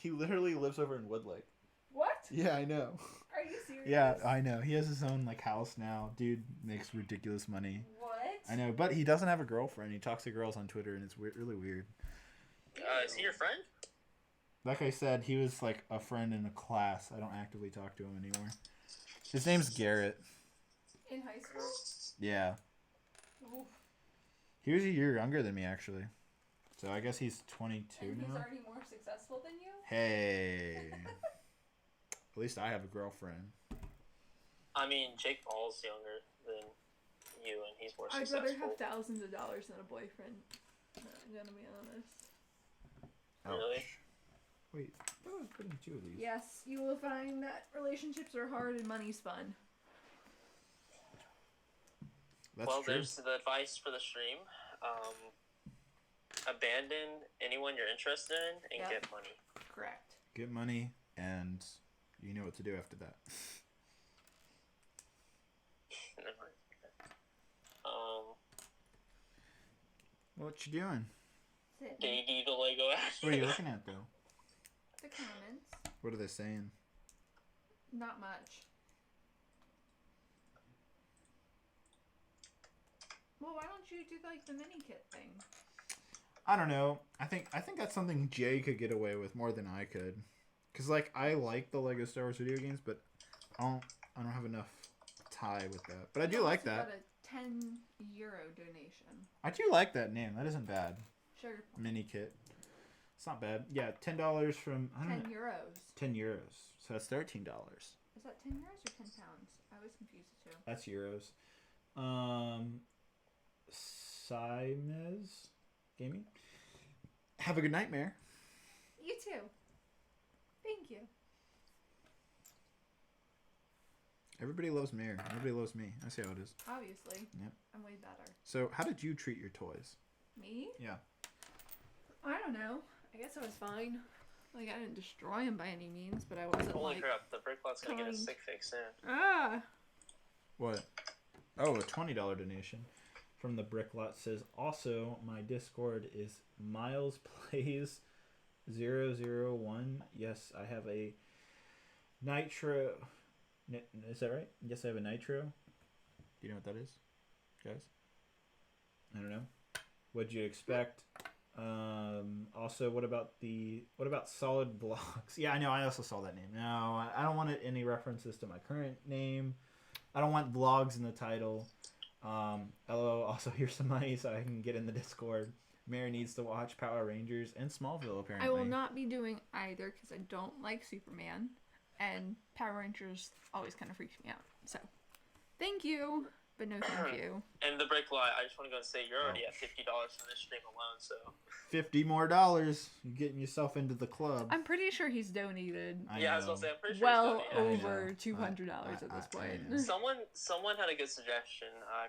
A: He literally lives over in Woodlake.
C: What?
A: Yeah, I know.
C: Are you serious?
A: Yeah, I know. He has his own like house now. Dude makes ridiculous money.
C: What?
A: I know, but he doesn't have a girlfriend. He talks to girls on Twitter, and it's really weird.
B: Is he your friend?
A: Like I said, he was like a friend in a class. I don't actively talk to him anymore. His name's Garrett.
C: In high school?
A: Yeah.
C: Oof.
A: He was a year younger than me, actually. So I guess he's 22
C: And he's
A: now.
C: already more successful than you?
A: Hey. At least I have a girlfriend.
B: I mean, Jake Paul's younger than you, and he's more
C: I'd
B: successful.
C: rather have thousands of dollars than a boyfriend. I'm gonna be honest.
B: Really?
A: Ouch. Wait, I was putting 2 of these.
C: Yes, you will find that relationships are hard and money's fun.
A: That's
B: Well,
A: true.
B: there's the advice for the stream. Abandon anyone you're interested in and
C: Yep.
B: get money.
C: Correct.
A: Get money, and you know what to do after that.
B: Never mind.
A: What you doing?
C: Sit.
B: Davey the Lego ass.
A: What are you looking at, though?
C: The comments.
A: What are they saying?
C: Not much. Well, why don't you do like the mini kit thing?
A: I don't know. I think that's something Jay could get away with more than I could. Cause like I like the Lego Star Wars video games, but I don't have enough tie with that. But I do like that.
C: Got a €10 donation.
A: I do like that name. That isn't bad.
C: Sure.
A: Mini kit. It's not bad. Yeah, $10 from I don't
C: 10
A: know.
C: euros.
A: €10. So that's $13.
C: Is that 10 euros or 10 pounds? I was confused too.
A: That's euros. Simez Gaming. Have a good nightmare.
C: You too. Thank you.
A: Everybody loves Mare. Nobody loves me. I see how it is.
C: Obviously.
A: Yep.
C: I'm way better.
A: So, how did you treat your toys?
C: Me?
A: Yeah.
C: I don't know. I guess I was fine. Like, I didn't destroy him by any means, but I wasn't
B: Holy
C: like...
B: crap, the Bricklot's gonna get a
C: kind.
B: sick fix soon.
C: Ah!
A: What? Oh, a $20 donation from the Bricklot says, also, my Discord is MilesPlays001. Yes, I have a Nitro... Is that right? Yes, I have a Nitro. Do you know what that is, guys? I don't know. What'd you expect? Also, what about Solid Blocks? Yeah, I know. I also saw that name. No, I don't want any references to my current name. I don't want vlogs in the title. LO, also here's some money so I can get in the Discord. Mary needs to watch Power Rangers and Smallville, apparently.
C: I will not be doing either because I don't like Superman. And Power Rangers always kind of freaks me out. So, thank you, but no thank you.
B: And the Bricklot, I just want to go and say you're already at $50 from this stream alone, so...
A: $50 more. You're getting yourself into the club.
C: I'm pretty sure he's donated
A: I
B: yeah, I was
A: know.
B: gonna say, I'm pretty sure
C: well
B: it's donated.
C: over
A: I know.
C: $200 at this
A: I
C: point.
A: know.
B: Someone had a good suggestion. I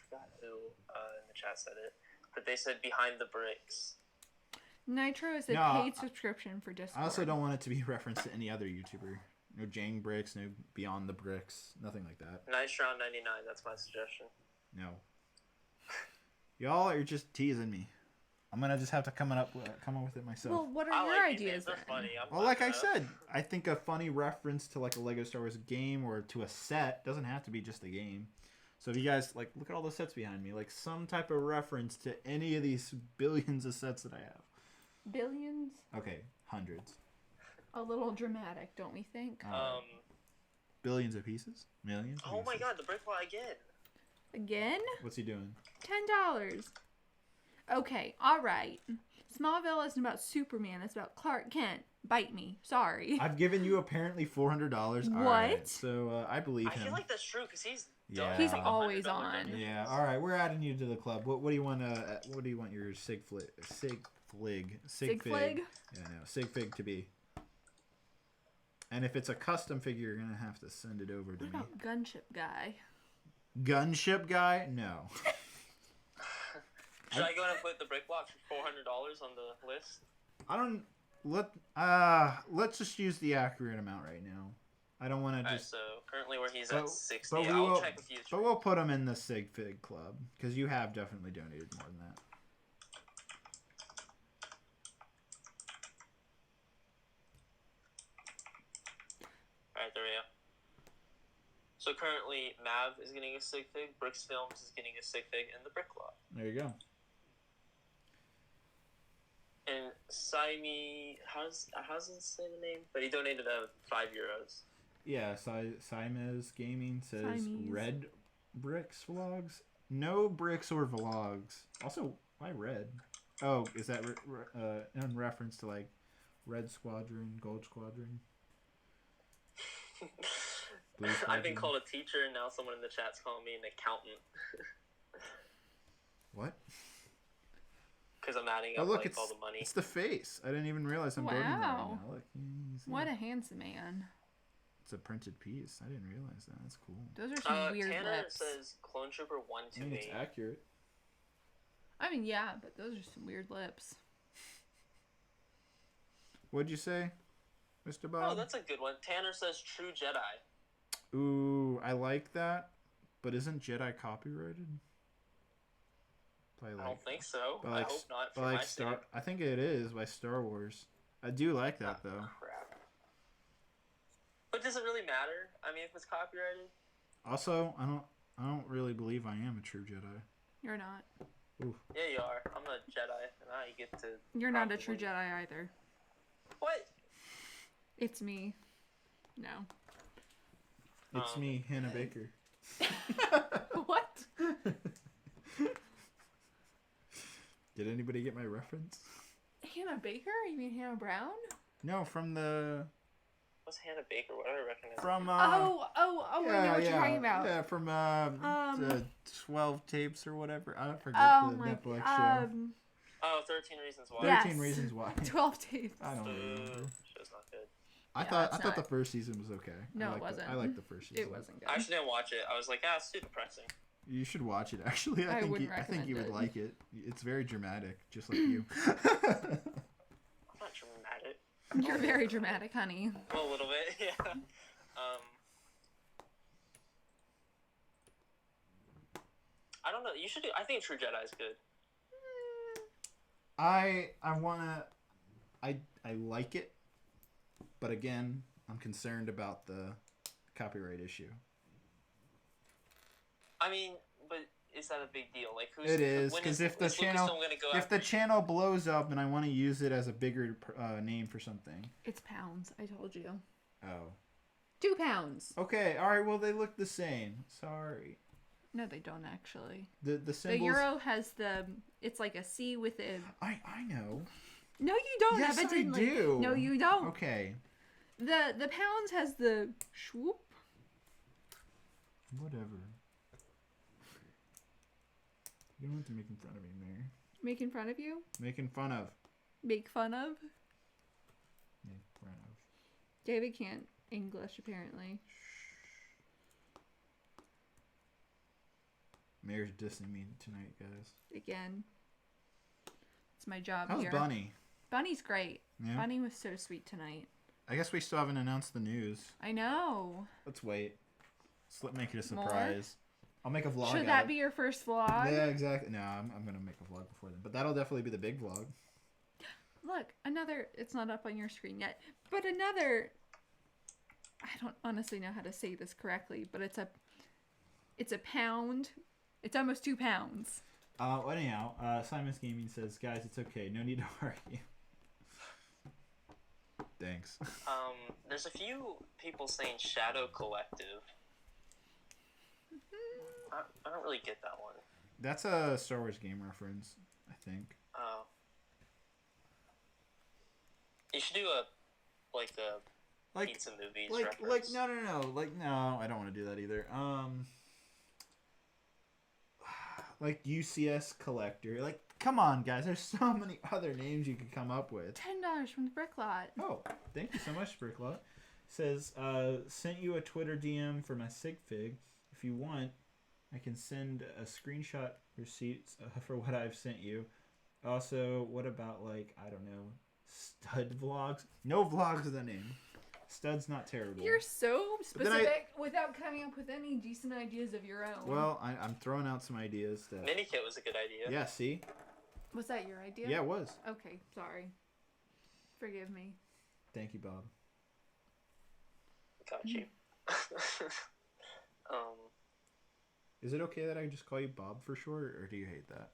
B: forgot who in the chat said it, but they said behind the bricks.
C: Nitro is a
A: No,
C: paid subscription for Discord.
A: I also don't want it to be referenced to any other YouTuber. No Jang Bricks, no Beyond the Bricks, nothing like that.
B: Nice round 99. That's my suggestion.
A: No. Y'all are just teasing me. I'm gonna just have to come up with it myself.
C: Well, what are
B: I
C: your
B: like these
C: ideas
B: names. They're
C: then?
B: funny.
A: Well, like I said, I think a funny reference to like a Lego Star Wars game or to a set doesn't have to be just a game. So if you guys like, look at all the sets behind me, like some type of reference to any of these billions of sets that I have.
C: Billions?
A: Okay, hundreds,
C: A little dramatic, don't we think?
A: billions of pieces, millions.
B: Oh my god, the Bricklot again.
C: Again?
A: What's he doing?
C: $10. Okay, alright. Smallville isn't about Superman. It's about Clark Kent. Bite me. Sorry.
A: I've given you apparently $400.
C: What?
A: All right, so I believe him.
B: I feel like that's true because he's
A: Yeah.
C: He's
B: done
C: always
B: $100
C: on.
B: donations.
A: Yeah. All right, we're adding you to the club. What do you want to? What do you want your sig fig?
C: Sig flig?
A: Yeah, no, sig fig to be. And if it's a custom figure, you're gonna have to send it over to
C: What
A: me.
C: about Gunship Guy?
A: Gunship guy? No.
B: Should I go and put the brick block for $400 on the list?
A: I don't. Let's just use the accurate amount right now. I don't want to
B: Alright,
A: just.
B: so currently where he's
A: But-
B: at 60.
A: but we
B: I'll
A: will-
B: check a few.
A: But we'll put him in the sig fig club because you have definitely donated more than that.
B: Alright, there we go. So currently, Mav is getting a sig fig, Brix Films is getting a sig fig, and the brick lot.
A: There you go.
B: And Saimi, how's it say the name? But he donated €5.
A: Yeah, Simez Gaming says
C: Siamese.
A: red bricks vlogs. No bricks or vlogs. Also, why red? Oh, is that in reference to like Red Squadron, Gold Squadron? Blue
B: I've been
A: Squadron?
B: called a teacher, and now someone in the chat's calling me an accountant.
A: What?
B: Because I'm adding
A: Oh
B: up
A: look,
B: like all the money.
A: it's the face. I didn't even realize I'm voting that right
C: Wow.
A: now. Look, you see
C: What
A: it?
C: a handsome man.
A: It's a printed piece. I didn't realize that. That's cool.
C: Those are some weird
B: Tanner
C: lips.
B: says Clone Trooper
A: I think it's
B: 128.
A: accurate.
C: I mean, yeah, but those are some weird lips.
A: What'd you say, Mr. Bob?
B: Oh, that's a good one. Tanner says True Jedi.
A: Ooh, I like that. But isn't Jedi copyrighted? By
B: I don't think so.
A: by
B: I hope not.
A: by
B: For my
A: like Star.
B: sake.
A: I think it is by Star Wars. I do like that though.
B: Crap. But does it really matter? I mean, if it's copyrighted.
A: Also, I don't really believe I am a true Jedi.
C: You're not.
B: Yeah, you are. I'm a Jedi, and I get to.
C: You're not a true
B: probably-
C: Jedi either.
B: What?
C: It's me. No.
A: It's me, Hannah Baker.
C: What?
A: Did anybody get my reference?
C: Hannah Baker? You mean Hannah Brown?
A: No, from the
B: What's Hannah Baker? What do I recognize?
A: from
C: I know what you're talking about.
A: Yeah, from the 12 tapes or whatever. I forget
C: Oh
A: the
C: my
A: Netflix
C: god.
A: show.
B: Oh, 13 Reasons Why.
A: 13
C: Yes.
A: Reasons Why.
C: 12 tapes.
A: I don't
B: Boo.
A: remember.
B: Show's not good.
A: I
C: Yeah,
A: thought
C: it's
A: the
C: not.
A: first season was okay.
C: No,
A: I
C: it
A: liked
C: wasn't.
A: I liked the first season.
C: It wasn't good.
B: I actually didn't watch it. I was like, it's too depressing.
A: You should watch it. Actually,
C: I
A: think
C: wouldn't
A: I think you would
C: recommend
A: like it. It's very dramatic, just like you.
B: I'm not dramatic.
C: You're very dramatic, honey.
B: Well, a little bit, yeah. I don't know. You should do. I think True Jedi is good.
A: I like it, but again, I'm concerned about the copyright issue.
B: I mean, but is that a big deal? Like, who's
A: It is
B: when
A: because
B: is-
A: if the
B: is
A: channel
B: Lucasfilm gonna go
A: if
B: after
A: the channel blows up and I want to use it as a bigger name for something.
C: It's pounds, I told you.
A: Oh.
C: 2 pounds.
A: Okay. All right. Well, they look the same. Sorry.
C: No, they don't actually.
A: The
C: The
A: symbols.
C: euro has it's like a C with a.
A: I know.
C: No, you don't.
A: Yes, I
C: Evidently.
A: do.
C: No, you don't.
A: Okay.
C: The pounds has the swoop.
A: Whatever. You don't have to make fun of me, Mary.
C: Making fun of you.
A: Making fun of.
C: Make fun of.
A: Make fun of.
C: David can't English apparently.
A: Mary's dissing me tonight, guys.
C: Again. It's my job
A: How's
C: here.
A: Bunny?
C: Bunny's great.
A: Yeah.
C: Bunny was so sweet tonight.
A: I guess we still haven't announced the news.
C: I know.
A: Let's wait. Let's make it a
C: More?
A: surprise. I'll make a vlog.
C: Should
A: out
C: that
A: of-
C: be your first vlog?
A: Yeah, exactly. No, I'm gonna make a vlog before then, but that'll definitely be the big vlog.
C: Look, another. It's not up on your screen yet, but another. I don't honestly know how to say this correctly, but it's a pound. It's almost 2 pounds.
A: Anyhow, Simon's Gaming says, guys, it's okay. No need to argue. Thanks.
B: There's a few people saying Shadow Collective. I don't really get that one.
A: That's a Star Wars game reference, I think.
B: Oh. You should do like pizza movies
A: like
B: reference.
A: no, I don't want to do that either. Like UCS collector. Like, come on, guys. There's so many other names you could come up with.
C: $10 from the Brick Lot.
A: Oh, thank you so much, Bricklot. Says, sent you a Twitter DM for my sig fig. If you want, I can send a screenshot receipts for what I've sent you. Also, what about, like, I don't know, stud vlogs? No vlogs is the name. Stud's not terrible.
C: You're so specific without coming up with any decent ideas of your own.
A: Well, I'm throwing out some ideas.
B: Minikit was a good idea.
A: Yeah, see?
C: Was that your idea?
A: Yeah, it was.
C: Okay, sorry. Forgive me.
A: Thank you, Bob.
B: Got you.
A: Is it okay that I just call you Bob for short, or do you hate that?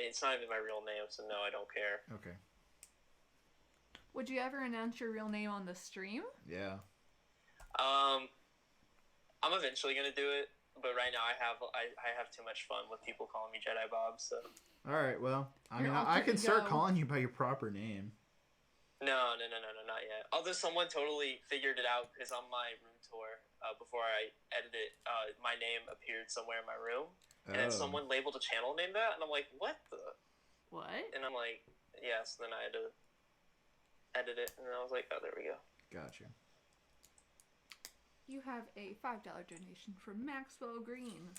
B: It's not even my real name, so no, I don't care.
A: Okay.
C: Would you ever announce your real name on the stream?
A: Yeah.
B: I'm eventually gonna do it, but right now I have too much fun with people calling me Jedi Bob. So.
A: All right. Well, I
C: Your
A: mean, I can
C: alter
A: start
C: ego.
A: calling you by your proper name.
B: No, not yet. Although someone totally figured it out because on my room tour, before I edited, my name appeared somewhere in my room, and then someone labeled a channel name that, and I'm like, what the?
C: What?
B: And I'm like, yeah. So then I had to edit it, and I was like, oh, there we go.
A: Gotcha.
C: You have a $5 donation from Maxwell Green.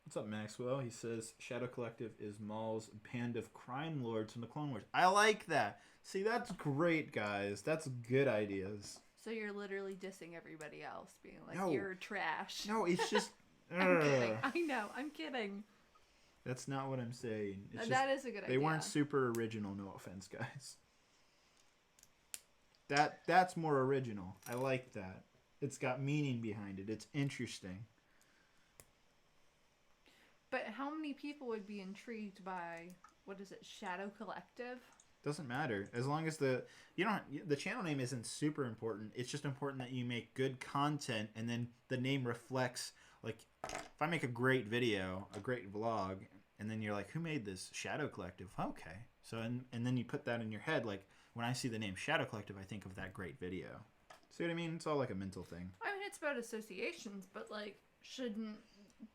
A: What's up, Maxwell? He says Shadow Collective is Maul's band of crime lords from the Clone Wars. I like that. See, that's great, guys. That's good ideas.
C: So you're literally dissing everybody else, being like,
A: No.
C: you're trash.
A: No, it's just.
C: I'm kidding. I know, I'm kidding.
A: That's not what I'm saying. It's
C: That is a good
A: they
C: idea.
A: weren't super original. No offense, guys. That's more original. I like that. It's got meaning behind it. It's interesting.
C: But how many people would be intrigued by, what is it, Shadow Collective?
A: Doesn't matter as long as the channel name isn't super important. It's just important that you make good content, and then the name reflects. Like, if I make a great video, a great vlog, and then you're like, "Who made this? Shadow Collective." Okay, so and then you put that in your head. Like, when I see the name Shadow Collective, I think of that great video. See what I mean? It's all like a mental thing.
C: I mean, it's about associations, but like, shouldn't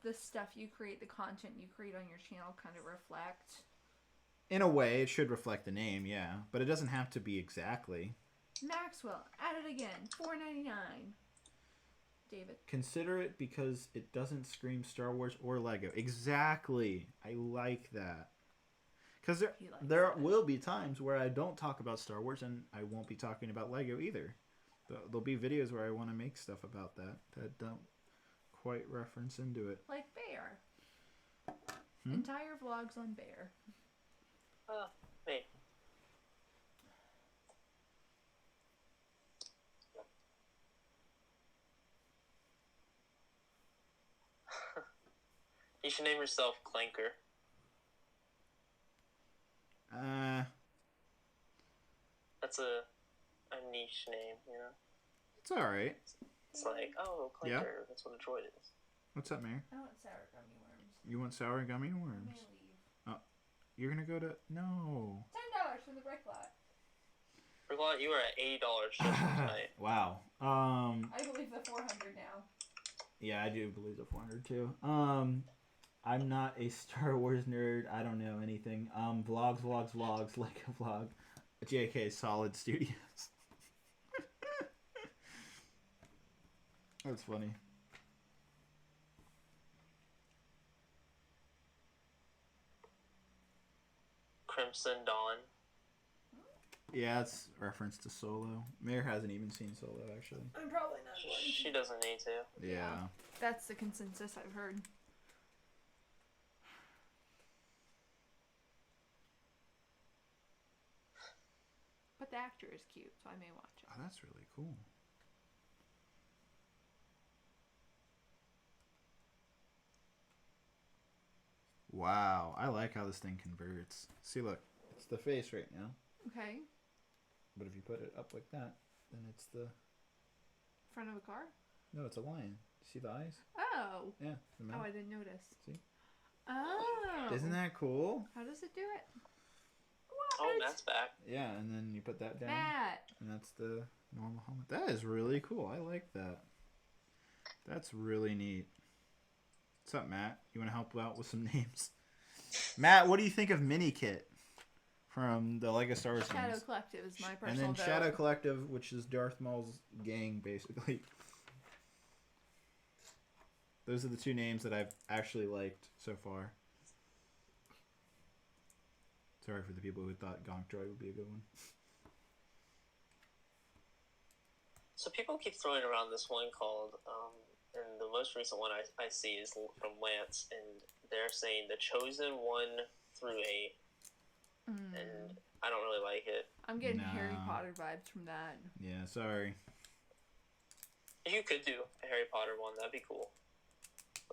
C: the stuff you create, the content you create on your channel, kind of reflect?
A: In a way, it should reflect the name, yeah, but it doesn't have to be exactly.
C: Maxwell, at it again, $4.99. David.
A: Consider it because it doesn't scream Star Wars or Lego. Exactly. I like that. Because there will be times where I don't talk about Star Wars, and I won't be talking about Lego either. There'll be videos where I want to make stuff about that don't quite reference into it.
C: Like Bear. Entire vlogs on Bear.
B: Me. You should name yourself Clanker. That's a niche name, you know?
A: It's alright.
B: It's like, oh, Clanker,
A: Yeah.
B: that's what a droid is.
A: What's up, Mary?
C: I want sour gummy worms.
A: You want sour gummy
C: I'm
A: worms?
C: gonna leave.
A: You're gonna go to... No.
C: $10 from the Brick Lot.
B: Forgot you were at $80 just tonight.
A: Wow.
C: I believe the 400 now.
A: Yeah, I do believe the 400 too. I'm not a Star Wars nerd. I don't know anything. Vlogs, like a vlog. JK, Solid Studios. That's funny.
B: Crimson Dawn.
A: Yeah, it's reference to Solo. Mayor hasn't even seen Solo, actually.
C: I'm probably not going to.
B: She doesn't need to.
A: Yeah.
C: That's the consensus I've heard. But the actor is cute, so I may watch it.
A: Oh, that's really cool. Wow, I like how this thing converts. See, look, it's the face right now.
C: Okay.
A: But if you put it up like that, then it's the...
C: Front of a car?
A: No, it's a lion. See the eyes?
C: Oh.
A: Yeah. The mouth.
C: Oh, I didn't notice.
A: See?
C: Oh.
A: Isn't that cool?
C: How does it do it?
B: Oh, Matt's back.
A: Yeah, and then you put that down.
C: Matt.
A: And that's the normal helmet. That is really cool. I like that. That's really neat. What's up, Matt? You want to help out with some names? Matt, what do you think of Mini Kit from the Lego Star Wars
C: Shadow
A: games?
C: Collective is my
A: And
C: personal
A: then
C: vote.
A: Shadow Collective, which is Darth Maul's gang, basically. Those are the two names that I've actually liked so far. Sorry for the people who thought Gonk Droid would be a good one.
B: So people keep throwing around this one called, and the most recent one I see is from Lance, and they're saying the Chosen 1 through 8, and I don't really like it.
C: I'm getting Harry Potter vibes from that.
A: Yeah, sorry.
B: You could do a Harry Potter one, that'd be cool.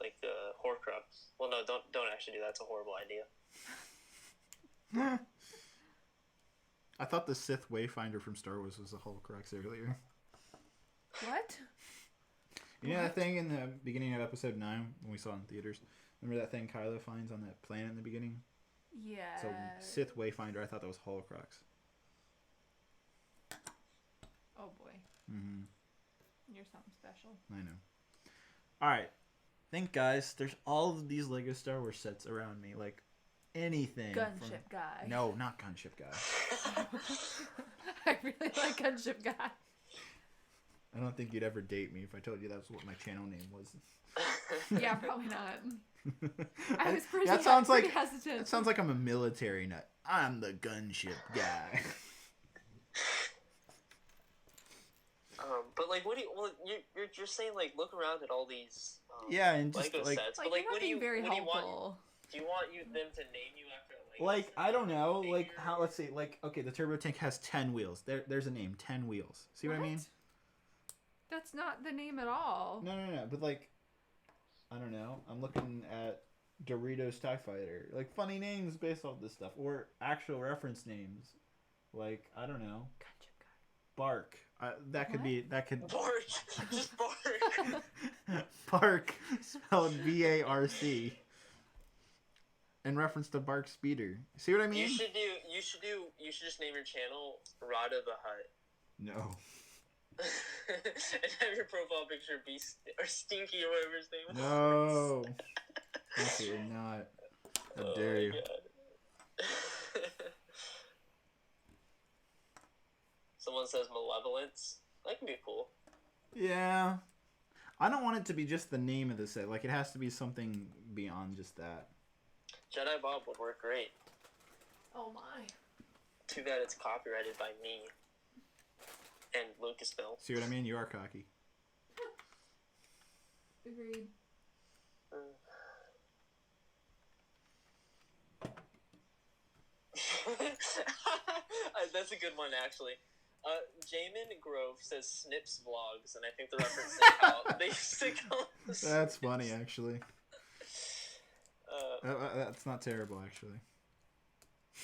B: Like Horcrux. Well, no, don't actually do that. It's a horrible idea.
A: I thought the Sith Wayfinder from Star Wars was a Horcrux earlier.
C: What?
A: You know that thing in the beginning of Episode 9 when we saw it in theaters? Remember that thing Kylo finds on that planet in the beginning?
C: Yeah.
A: So Sith Wayfinder, I thought that was Horcrux.
C: Oh boy.
A: Mm-hmm.
C: You're something special.
A: I know. Alright. Think, guys, there's all of these Lego Star Wars sets around me. Like, anything.
C: Gunship Guy.
A: No, not Gunship Guy.
C: I really like Gunship Guy.
A: I don't think you'd ever date me if I told you that's what my channel name was.
C: Yeah, probably not. I was pretty,
A: that sounds
C: pretty
A: like
C: hesitant.
A: That sounds like I'm a military nut. I'm the Gunship Guy.
B: But like, what do you? Well, you're saying like, look around at all these.
A: Yeah, and just
B: Lego
A: like,
B: sets.
C: Like,
B: But like,
C: you're not
B: what do you?
C: being very
B: What do you want?
C: helpful.
B: Do you want them to name you after a Lego
A: like
B: set?
A: I don't know, like
B: Figure?
A: how? Let's see, like okay, the turbo tank has 10 wheels. There's a name, 10 wheels. See what I mean?
C: That's not the name at all.
A: No, but like, I don't know. I'm looking at Doritos TIE Fighter, like funny names based off this stuff, or actual reference names, like I don't know,
C: Gunship Guy.
A: Bark. That could be that could
B: Bark, just bark.
A: Bark spelled BARC. In reference to Bark Speeder. See what I mean?
B: You should just name your channel Rada the Hut.
A: No.
B: And have your profile picture be or Stinky or whatever his name was.
A: No. Absolutely not. How dare you?
B: Someone says Malevolence. That can be cool.
A: Yeah. I don't want it to be just the name of the set. Like, it has to be something beyond just that.
B: Jedi Bob would work great.
C: Oh my.
B: Too bad it's copyrighted by me. And Lucasfilm.
A: See what I mean? You are cocky.
C: Agreed.
B: That's a good one, actually. Jamin Grove says Snips Vlogs, and I think the reference is how they used to call us.
A: That's funny, actually. That's not terrible, actually.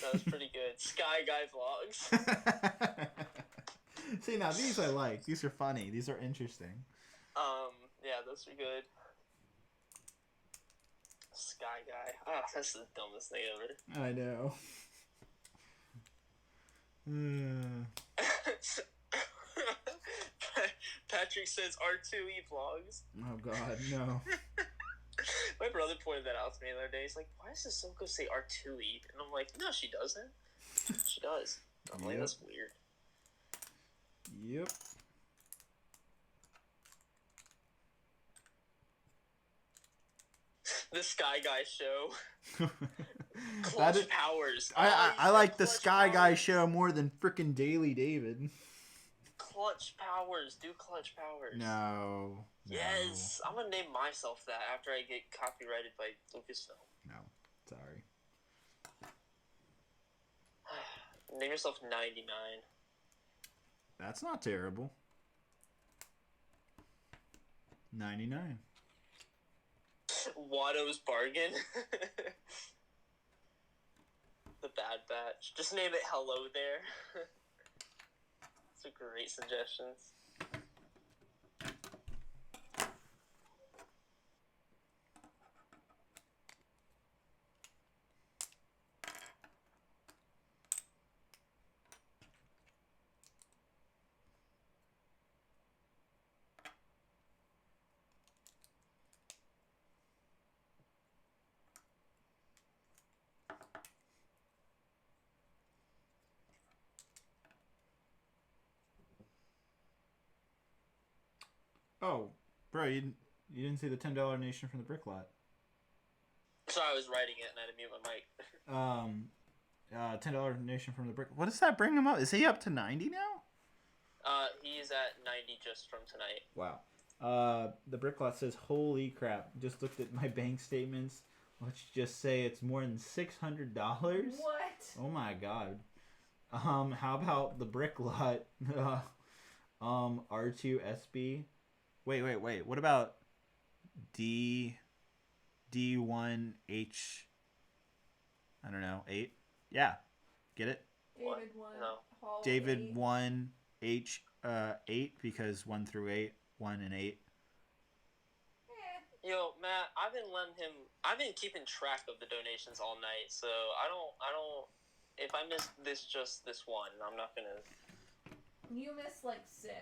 B: That was pretty good. Sky Guy Vlogs.
A: See, now these I like. These are funny. These are interesting.
B: Yeah, those are good. Sky Guy. Ah, that's the dumbest thing ever.
A: I know.
B: Patrick says R2E Vlogs.
A: Oh God, no.
B: My brother pointed that out to me the other day. He's like, "Why does Ahsoka say R2E?" And I'm like, "No, she doesn't. She does." I'm like,
A: Yep.
B: "That's weird."
A: Yep.
B: The Sky Guy Show.
A: That
B: Clutch
A: is,
B: Powers.
A: I like the
B: Clutch
A: Sky Guy
B: Powers.
A: show more than frickin' Daily David.
B: Clutch Powers. Do Clutch Powers.
A: No.
B: Yes. I'm gonna name myself that after I get copyrighted by Lucasfilm.
A: No. Sorry.
B: Name yourself 99.
A: That's not terrible. 99.
B: Watto's Bargain. The Bad Batch. Just name it Hello There. Those are great suggestions.
A: Oh, bro, you didn't see the $10 donation from the Brick Lot.
B: Sorry, I was writing it and I had to mute my mic.
A: $10 donation from the Brick. What does that bring him up? Is he up to 90 now?
B: He is at 90 just from tonight.
A: Wow. The Brick Lot says, "Holy crap! Just looked at my bank statements. Let's just say it's more than $600."
C: What?
A: Oh my god. How about the Brick Lot? R2SB. Wait. What about D1H? I don't know. 8. Yeah. Get it?
C: David 1.
B: No.
C: Hall
A: David
C: 8.
A: 1 H 8 because 1 through 8, 1 and 8.
B: Yo, Matt, I've been keeping track of the donations all night, so I don't, if I miss just this one, I'm not gonna.
C: You missed like 6.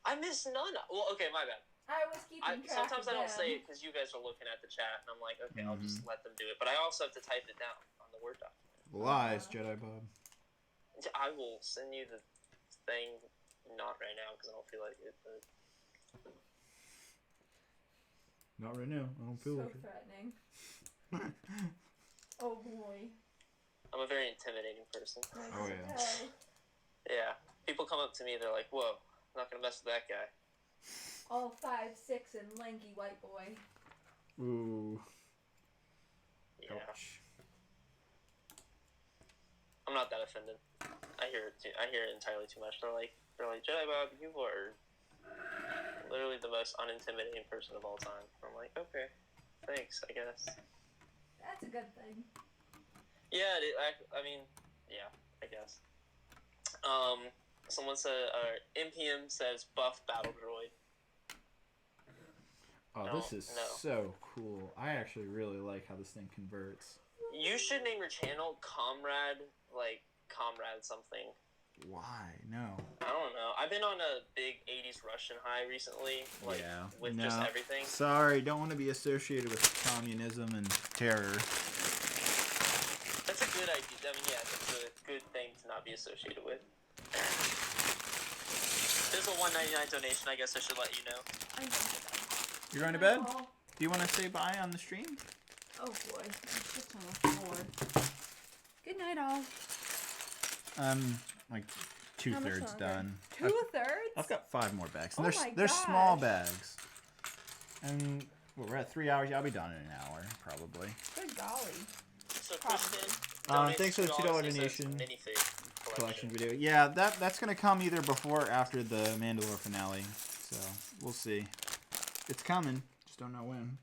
B: I missed none. Well, okay, my bad.
C: I was keeping track
B: Sometimes
C: of
B: I don't
C: them.
B: say it because you guys are looking at the chat, and I'm like, okay, I'll just let them do it. But I also have to type it down on the Word document.
A: Lies, Jedi Bob.
B: I will send you the thing, not right now because I don't feel like it. But...
A: Not right now. I don't feel
C: So
A: like
C: threatening. Oh boy.
B: I'm a very intimidating person.
A: Oh, yeah.
C: Okay.
B: Yeah, people come up to me, they're like, "Whoa, I'm not gonna mess with that guy."
C: All 5'6" and lanky white boy.
A: it. Ooh.
B: Yeah,
A: Ouch.
B: I'm not that offended. I hear it entirely too much. They're like, Jedi Bob, you are literally the most unintimidating person of all time. I'm like, okay, thanks, I guess.
C: That's a good thing.
B: Yeah, I mean, yeah, I guess. Someone said, NPM says buff battle droid.
A: Oh,
B: No,
A: this is
B: no.
A: so cool. I actually really like how this thing converts.
B: You should name your channel Comrade something.
A: Why? No.
B: I don't know. I've been on a big 80s Russian high recently, with just everything.
A: Sorry, don't want to be associated with communism and terror.
B: That's a good idea. I mean, yeah, that's a good thing to not be associated with. There's a $1.99 donation. I guess I should let you know.
A: You're going to bed? Do you want to say bye on the stream?
C: Oh boy, it's just on the floor. Good night, all.
A: Like
C: How much
A: 2/3
C: longer?
A: done.
C: 2/3?
A: I've got 5 more bags.
C: Oh
A: And
C: my
A: they're small
C: gosh.
A: bags. And we're at 3 hours. Yeah, I'll be done in an hour, probably.
C: Good golly.
B: So Christian,
A: Thanks for the $2 donation.
B: Minifig
A: Collection video. Yeah, that's gonna come either before or after the Mandalore finale. So we'll see. It's coming. Just don't know when.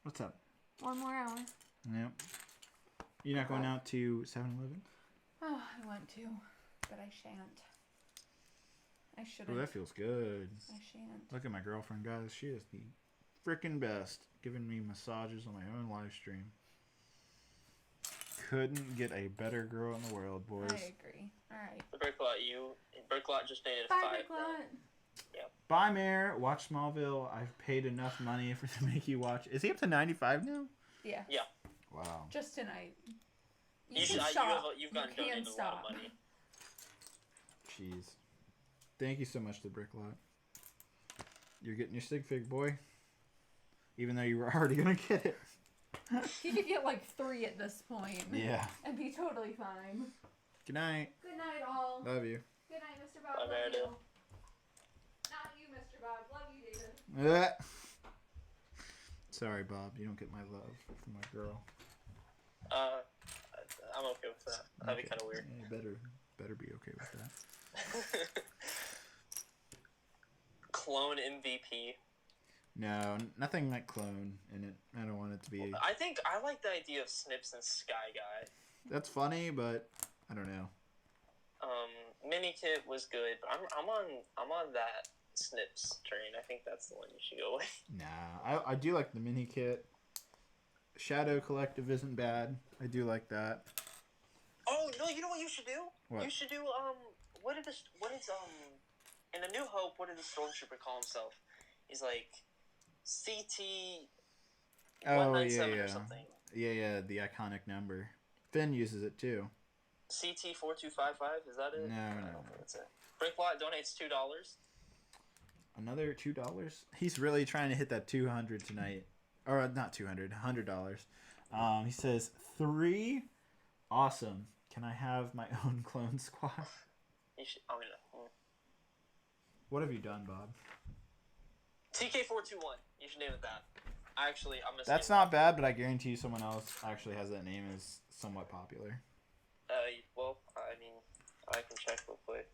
A: What's up?
C: 1 more hour.
A: Yep. You're not going out to 7-Eleven?
C: Oh, I want to, but I shan't. I
A: Oh,
C: shouldn't.
A: that feels good.
C: I shan't.
A: Look at my girlfriend, guys. She is the freaking best. Giving me massages on my own live stream. Couldn't get a better girl in the world, boys.
C: I agree. All right.
B: The Bricklot just donated
C: Bye,
B: 5.
C: Bricklot.
A: Bye, Mayor. Watch Smallville. I've paid enough money for to make you watch. Is he up to 95 now?
C: Yeah.
B: Yeah.
A: Wow.
C: Just tonight.
B: You've
C: can
B: gotten
C: stop.
B: donated a lot
C: Stop.
B: of money.
A: Jeez. Thank you so much to Bricklot. You're getting your sig fig, boy. Even though you were already gonna get it.
C: He could get like 3 at this point.
A: Yeah.
C: And be totally fine.
A: Good night.
C: Good night, all.
A: Love you.
C: Good night, Mr. Bob.
B: Bye,
C: Love
B: Meredith.
C: you. Not you, Mr. Bob. Love you, David.
A: Sorry, Bob. You don't get my love from my girl.
B: I'm okay with that. That'd be kind of weird.
A: Yeah, you better be okay with that.
B: Clone MVP.
A: No, nothing like clone in it. I don't want it to be.
B: I like the idea of Snips and Sky Guy.
A: That's funny, but I don't know.
B: Minikit was good, but I'm on that Snips train. I think that's the one you should go with.
A: Nah, I do like the mini kit. Shadow Collective isn't bad. I do like that.
B: Oh no! You know what you should do?
A: What?
B: You should do in A New Hope? What did the stormtrooper call himself? He's like CT 197 or something.
A: Yeah, the iconic number. Finn uses it too.
B: CT 4255. Is that it?
A: No.
B: That's it. Bricklot donates $2.
A: Another $2. He's really trying to hit that 200 tonight, or not 200, $100. He says 3. Awesome. Can I have my own clone squad?
B: You should,
A: What have you done, Bob?
B: TK421. You should name it that. Actually, I'm gonna.
A: That's not bad, but I guarantee you someone else actually has that name is somewhat popular.
B: Well, I mean, I can check real quick.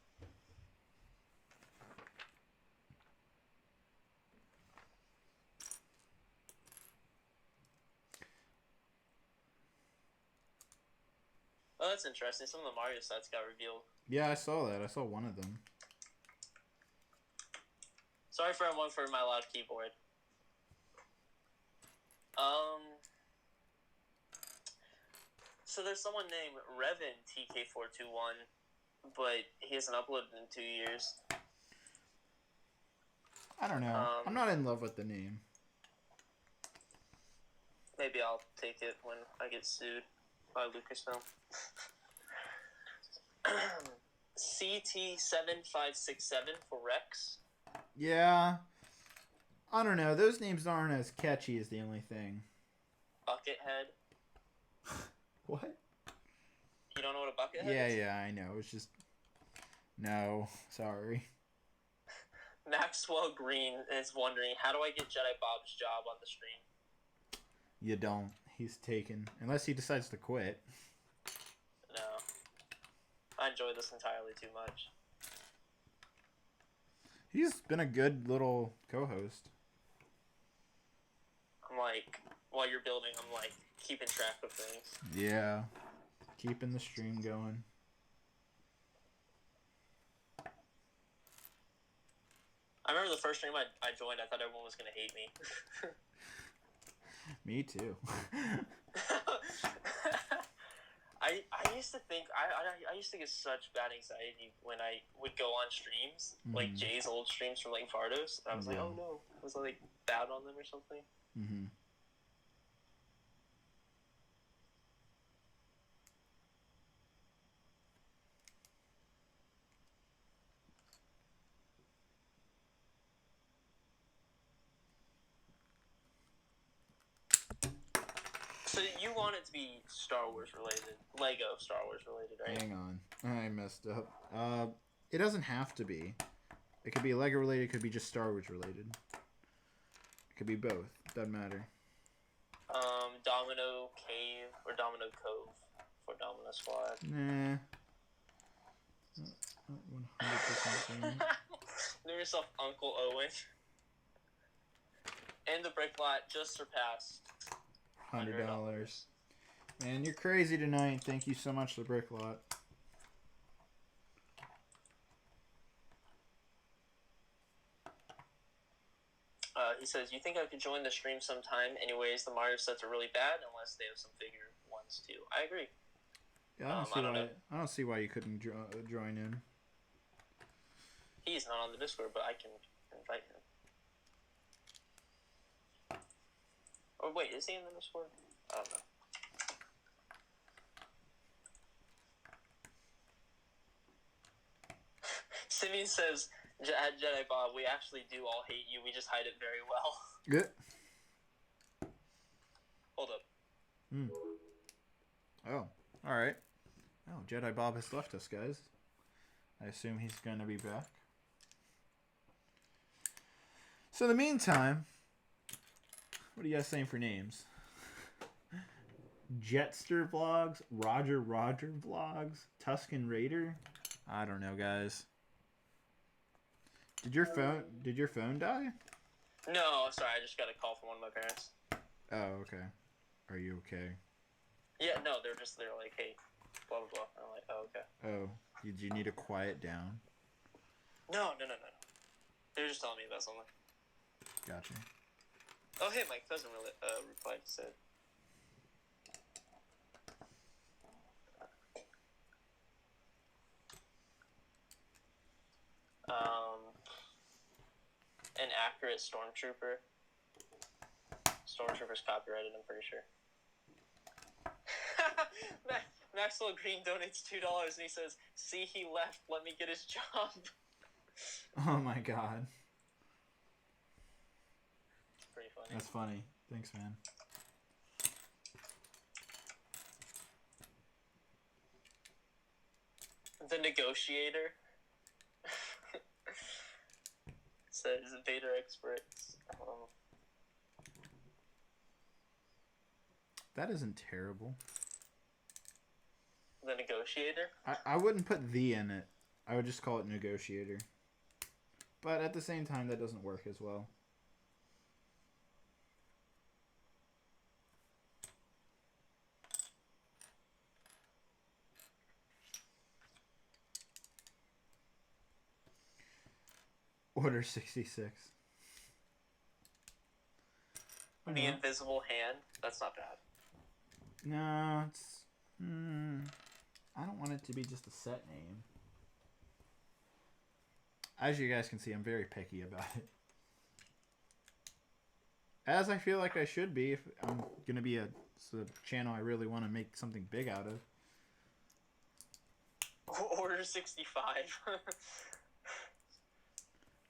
B: Oh, that's interesting. Some of the Mario sets got revealed.
A: Yeah, I saw that. I saw one of them.
B: Sorry for everyone for my loud keyboard. So there's someone named Revan TK421, but he hasn't uploaded in 2 years.
A: I don't know. I'm not in love with the name.
B: Maybe I'll take it when I get sued by Lucasfilm. CT7567 for Rex.
A: Yeah. I don't know. Those names aren't as catchy is the only thing.
B: Buckethead.
A: What?
B: You don't know what a Buckethead is?
A: Yeah, I know. It's just... No. Sorry.
B: Maxwell Green is wondering, how do I get Jedi Bob's job on the stream?
A: You don't. He's taken. Unless he decides to quit.
B: No. I enjoy this entirely too much.
A: He's been a good little co-host.
B: I'm like, while you're building, I'm like, keeping track of things.
A: Yeah. Keeping the stream going.
B: I remember the first stream I joined, I thought everyone was going to hate me.
A: Me too.
B: I used to think I used to get such bad anxiety when I would go on streams, like Jay's old streams from like Vardos. I was like, oh no, was I like bad on them or something?
A: Mm-hmm.
B: So you want it to be Star Wars related, Lego Star Wars related, right?
A: Hang on, I messed up. It doesn't have to be. It could be Lego related. It could be just Star Wars related. It could be both. Doesn't matter.
B: Domino Cave or Domino Cove for Domino Squad.
A: Nah. Not 100% sure.
B: Name yourself Uncle Owen. And the brick lot just surpassed
A: $100. Man, you're crazy tonight. Thank you so much, the brick lot.
B: He says, you think I could join the stream sometime? Anyways, the Mario sets are really bad unless they have some figure ones too. I agree.
A: Yeah, I don't see why you couldn't join in.
B: He's not on the Discord, but I can invite him. Or wait, is he in the Discord? I don't know. Simeon says, Jedi Bob, we actually do all hate you. We just hide it very well.
A: Good.
B: Hold up.
A: Oh, all right. Oh, Jedi Bob has left us, guys. I assume he's going to be back. So in the meantime, what are you guys saying for names? Jetster Vlogs, Roger Vlogs, Tuscan Raider? I don't know, guys. Did your phone die?
B: No, sorry, I just got a call from one of my parents.
A: Oh, okay. Are you okay?
B: Yeah, no, they're like, hey, blah, blah, blah. I'm like, oh, okay.
A: Oh, did you need to quiet down?
B: No. They were just telling me about something.
A: Gotcha.
B: Oh, hey, my cousin replied and said. An accurate Stormtrooper. Stormtrooper's copyrighted, I'm pretty sure. Maxwell Green donates $2 and he says, see, he left, let me get his job.
A: Oh my god.
B: pretty funny.
A: That's funny. Thanks, man.
B: The Negotiator says Vader experts.
A: That isn't terrible.
B: The Negotiator?
A: I wouldn't put the in it. I would just call it Negotiator. But at the same time, that doesn't work as well. Order 66.
B: The Invisible Hand? That's not bad.
A: No, it's... I don't want it to be just a set name. As you guys can see, I'm very picky about it. As I feel like I should be if I'm going to be a channel I really want to make something big out of.
B: Order 65.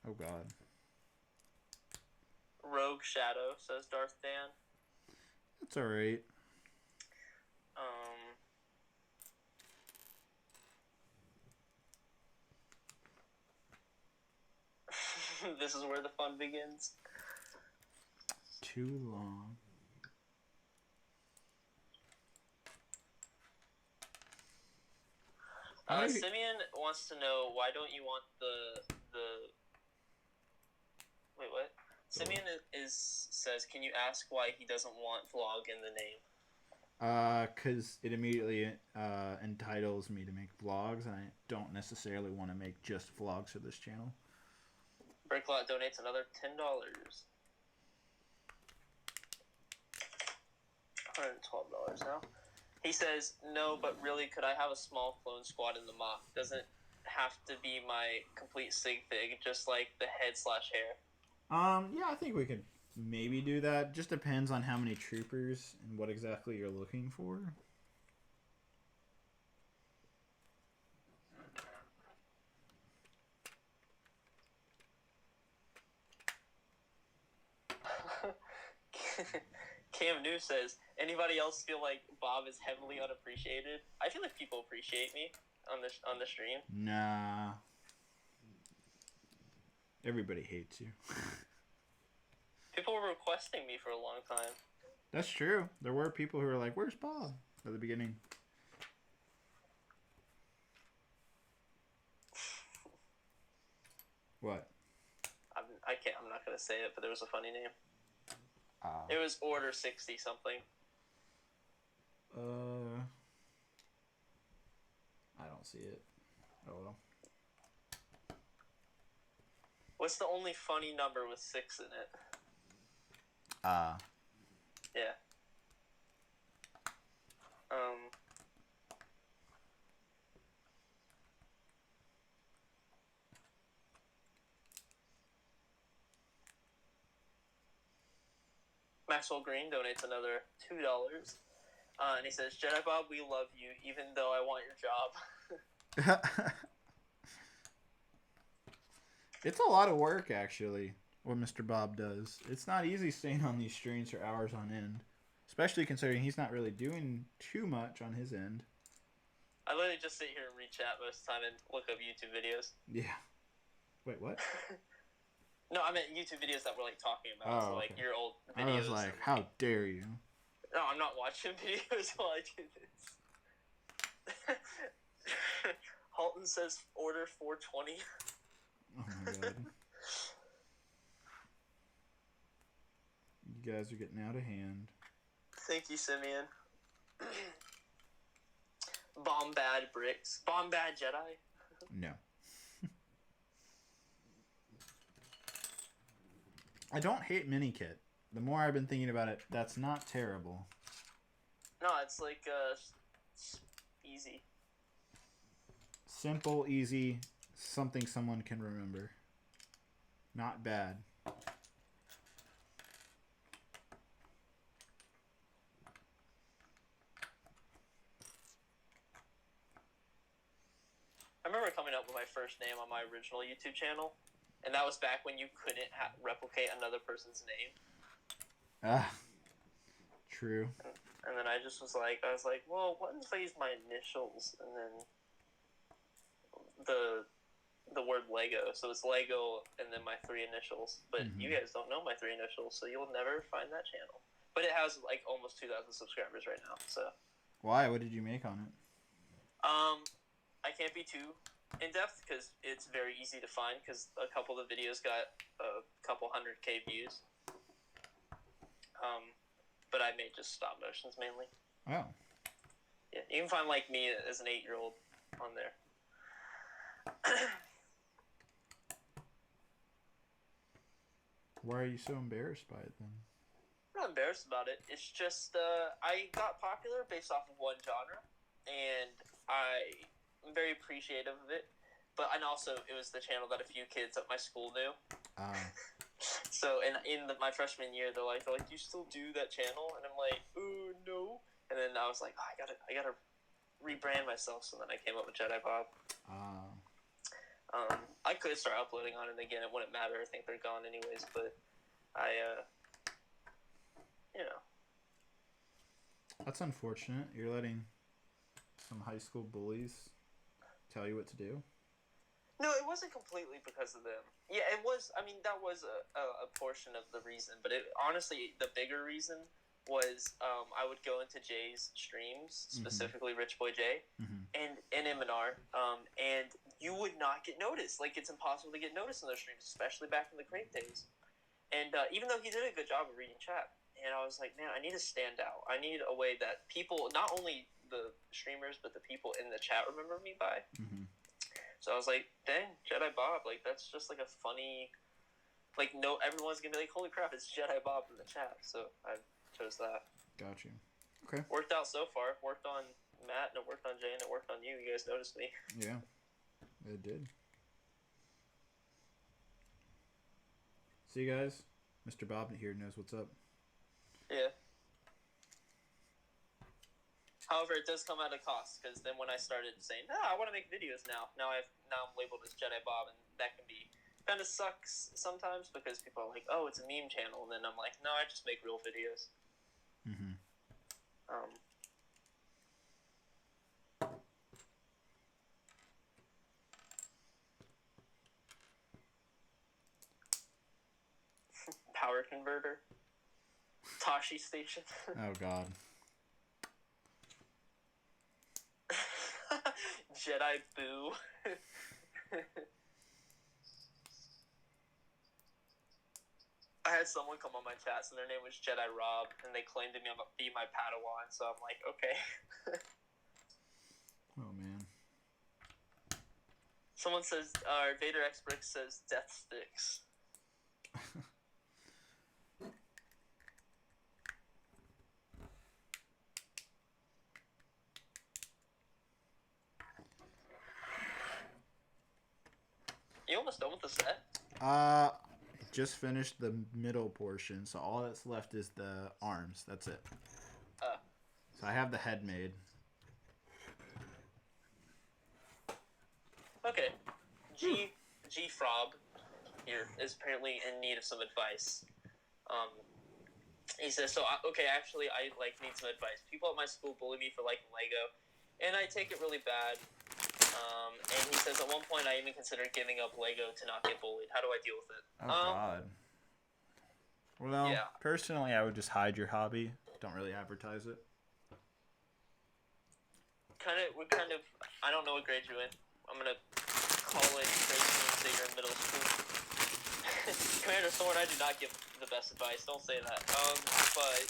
A: Oh, God.
B: Rogue Shadow, says Darth Dan.
A: That's alright.
B: This is where the fun begins.
A: Too long.
B: Simeon wants to know, why don't you want the wait, what? Simeon says, can you ask why he doesn't want vlog in the name?
A: Because it immediately entitles me to make vlogs, and I don't necessarily want to make just vlogs for this channel.
B: Bricklot donates another $10. $112 now. He says, no, but really, could I have a small clone squad in the mock? Doesn't have to be my complete sig fig, just like the head/hair.
A: Yeah, I think we could maybe do that. Just depends on how many troopers and what exactly you're looking for.
B: Cam New says, anybody else feel like Bob is heavily unappreciated? I feel like people appreciate me on the stream.
A: Nah. Everybody hates you.
B: People were requesting me for a long time.
A: That's true. There were people who were like, where's Bob? At the beginning. What?
B: I'm not going to say it, but there was a funny name. It was Order 60 something.
A: I don't see it. Oh well.
B: What's the only funny number with 6 in it? Yeah. Maxwell Green donates another $2. And he says, Jedi Bob, we love you, even though I want your job.
A: It's a lot of work, actually, what Mr. Bob does. It's not easy staying on these streams for hours on end. Especially considering he's not really doing too much on his end.
B: I literally just sit here and read chat most of the time and look up YouTube videos.
A: Yeah. Wait, what?
B: No, I meant YouTube videos that we're like talking about. So like your old videos.
A: I was like, how dare you?
B: No, I'm not watching videos while I do this. Halton says order 420.
A: Oh my god. You guys are getting out of hand.
B: Thank you, Simeon. Bombad Brix. Bombad Jedi?
A: No. I don't hate Minikit. The more I've been thinking about it, that's not terrible.
B: No, it's like easy.
A: Simple, easy, something someone can remember. Not bad.
B: I remember coming up with my first name on my original YouTube channel, and that was back when you couldn't replicate another person's name.
A: Ah, true.
B: And then I was like, well, what if I use my initials and then the word Lego? So it's Lego and then my 3 initials. But you guys don't know my 3 initials, so you'll never find that channel. But it has like almost 2,000 subscribers right now. So.
A: Why? What did you make on it?
B: I can't be too in depth because it's very easy to find because a couple of the videos got a couple 100K views. But I made just stop motions mainly.
A: Oh.
B: Yeah, you can find like me as an 8-year-old on there.
A: Why are you so embarrassed by it then?
B: I'm not embarrassed about it. It's just I got popular based off of one genre, and I'm very appreciative of it. And also it was the channel that a few kids at my school knew. So in my freshman year, they're like, do you still do that channel? And I'm like, oh no. And then I was like, I gotta rebrand myself. So then I came up with Jedi Bob. I could start uploading on it again. It wouldn't matter. I think they're gone anyways. But
A: That's unfortunate. You're letting some high school bullies tell you what to do.
B: No, it wasn't completely because of them. Yeah, it was. I mean, that was a portion of the reason. But honestly, the bigger reason was I would go into Jay's streams, specifically Rich Boy Jay, and M&R, and you would not get noticed. Like, it's impossible to get noticed in those streams, especially back in the crate days. And even though he did a good job of reading chat, and I was like, man, I need to stand out. I need a way that people, not only the streamers, but the people in the chat remember me by. So I was like, dang, Jedi Bob, like, that's just, like, a funny, like, no, everyone's gonna be like, holy crap, it's Jedi Bob in the chat. So I chose that.
A: Got you. Okay.
B: Worked out so far. Worked on Matt, and it worked on Jay, and it worked on you. You guys noticed me.
A: Yeah, it did. See, guys, Mr. Bob here knows what's up.
B: Yeah. However, it does come at a cost, because then when I started saying, I want to make videos now I'm labeled as Jedi Bob, and that can be kind of sucks sometimes because people are like, oh, it's a meme channel, and then I'm like, no, I just make real videos. Power converter. Tashi station.
A: Oh, God.
B: Jedi Boo. I had someone come on my chats and their name was Jedi Rob, and they claimed to be my Padawan, so I'm like, okay.
A: Oh, man.
B: Someone says, Vader X Brix says, death sticks. You almost done with the set?
A: Just finished the middle portion, so all that's left is the arms. That's it. So I have the head made.
B: Okay. G Frob here is apparently in need of some advice. He says, actually, I need some advice. People at my school bully me for liking Lego, and I take it really bad. And he says, at one point, I even considered giving up Lego to not get bullied. How do I deal with it?
A: Oh, God. Well, yeah. Personally, I would just hide your hobby. Don't really advertise it.
B: I don't know what grade you're in. I'm going to call it grade and say you're in middle school. Commander Thorne, I do not give the best advice. Don't say that. But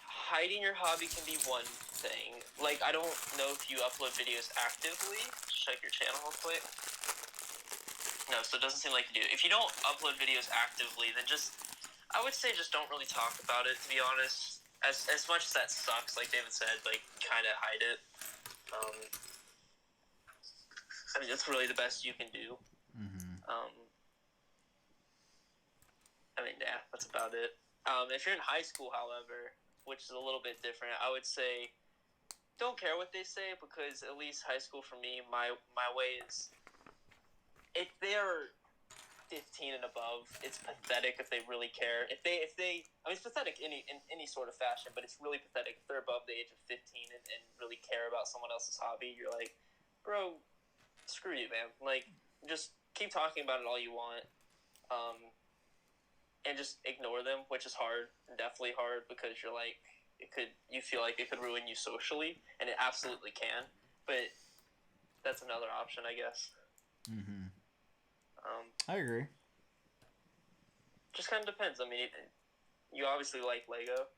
B: hiding your hobby can be one thing. Like, I don't know if you upload videos actively. Check your channel real quick. No, so it doesn't seem like you do. If you don't upload videos actively, then I would say just don't really talk about it, to be honest. As much as that sucks, like David said, like, kind of hide it. I mean, that's really the best you can do. I mean, yeah, that's about it. If you're in high school, however, which is a little bit different, I would say don't care what they say, because at least high school for me, my way is, if they're 15 and above, it's pathetic if they really care. If they, I mean, it's pathetic in any sort of fashion, but it's really pathetic if they're above the age of 15 and really care about someone else's hobby. You're like, bro, screw you, man. Like, just keep talking about it all you want, and just ignore them, which is hard, definitely hard, because you're like, you feel like it could ruin you socially, and it absolutely can. But that's another option, I guess.
A: Mm-hmm. I agree.
B: Just kind of depends. I mean, you obviously like Lego,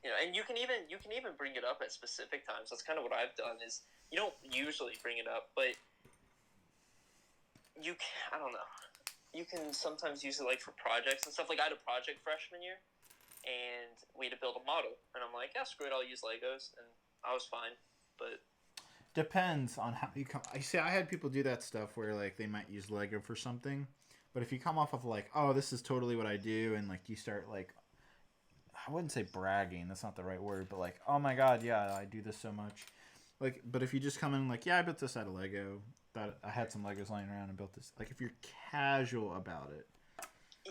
B: and you can even bring it up at specific times. That's kind of what I've done. Is you don't usually bring it up, but you can, I don't know. You can sometimes use it like for projects and stuff. Like I had a project freshman year, and we had to build a model, and I'm like, yeah, screw it, I'll use Legos, and I was fine, but.
A: Depends on how you come. I see. I had people do that stuff where like they might use Lego for something, but if you come off of like, oh, this is totally what I do, and like you start like, I wouldn't say bragging. That's not the right word, but like, oh my god, yeah, I do this so much. Like, but if you just come in like, yeah, I built this out of Lego. That I had some Legos lying around and built this. Like, if you're casual about it,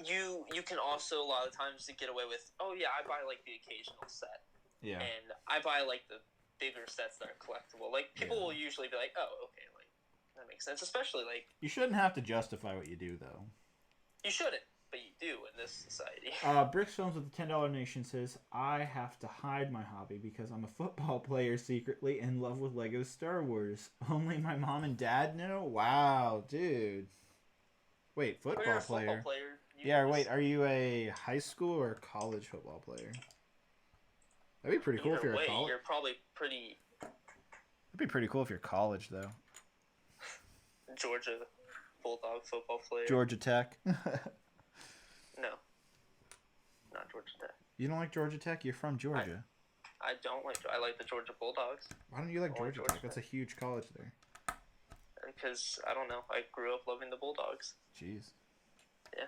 B: you can also a lot of times get away with, oh yeah, I buy like the occasional set.
A: Yeah.
B: And I buy like the bigger sets that are collectible. Like people will usually be like, oh, okay, like that makes sense. Especially like
A: you shouldn't have to justify what you do though.
B: You shouldn't, but you do in this society.
A: Brix Films with the $10 donation says, I have to hide my hobby because I'm a football player secretly in love with Lego Star Wars. Only my mom and dad know? Wow, dude. Wait, football player? Yeah, wait, are you a high school or college football player? That'd be pretty cool if you're a college.
B: You're probably pretty.
A: It'd be pretty cool if you're college, though.
B: Georgia Bulldog football player.
A: Georgia Tech.
B: No. Not Georgia Tech.
A: You don't like Georgia Tech? You're from Georgia.
B: I don't like. I like the Georgia Bulldogs.
A: Why don't you like Georgia Tech? That's a huge college there.
B: Because I don't know. I grew up loving the Bulldogs.
A: Jeez.
B: Yeah.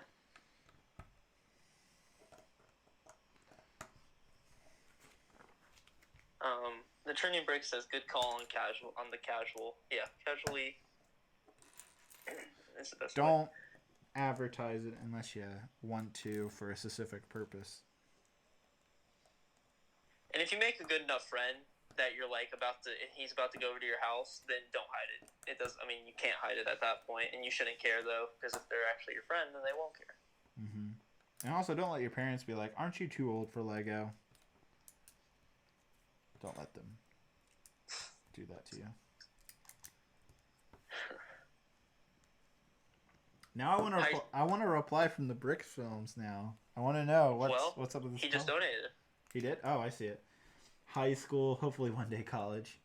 B: The Turning Break says, "Good call on casual on the casual." Yeah, casually. Is the best
A: Don't advertise it unless you want to for a specific purpose.
B: And if you make a good enough friend that you're like he's about to go over to your house, then don't hide it. It does. I mean, you can't hide it at that point, and you shouldn't care though, because if they're actually your friend, then they won't care.
A: Mm-hmm. And also, don't let your parents be like, "Aren't you too old for Lego?" Don't let them do that to you. Now I want to reply from the Brix Films now. I want to know what's up with this.
B: He just donated.
A: He did? Oh, I see it. High school, hopefully one day college.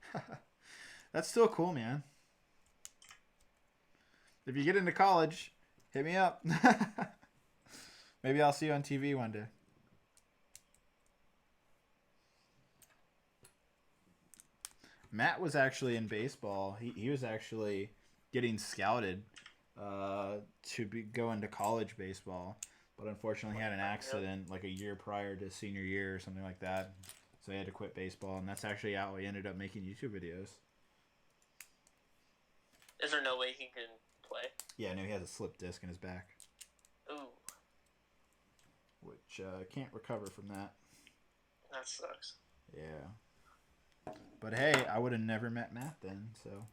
A: That's still cool, man. If you get into college, hit me up. Maybe I'll see you on TV one day. Matt was actually in baseball. He was actually getting scouted to go into college baseball, but unfortunately he had an accident like a year prior to senior year or something like that, so he had to quit baseball, and that's actually how he ended up making YouTube videos.
B: Is there no way he can play?
A: Yeah, no, he has a slipped disc in his back.
B: Ooh.
A: Which can't recover from that.
B: That sucks.
A: Yeah. But hey, I would have never met Matt then, so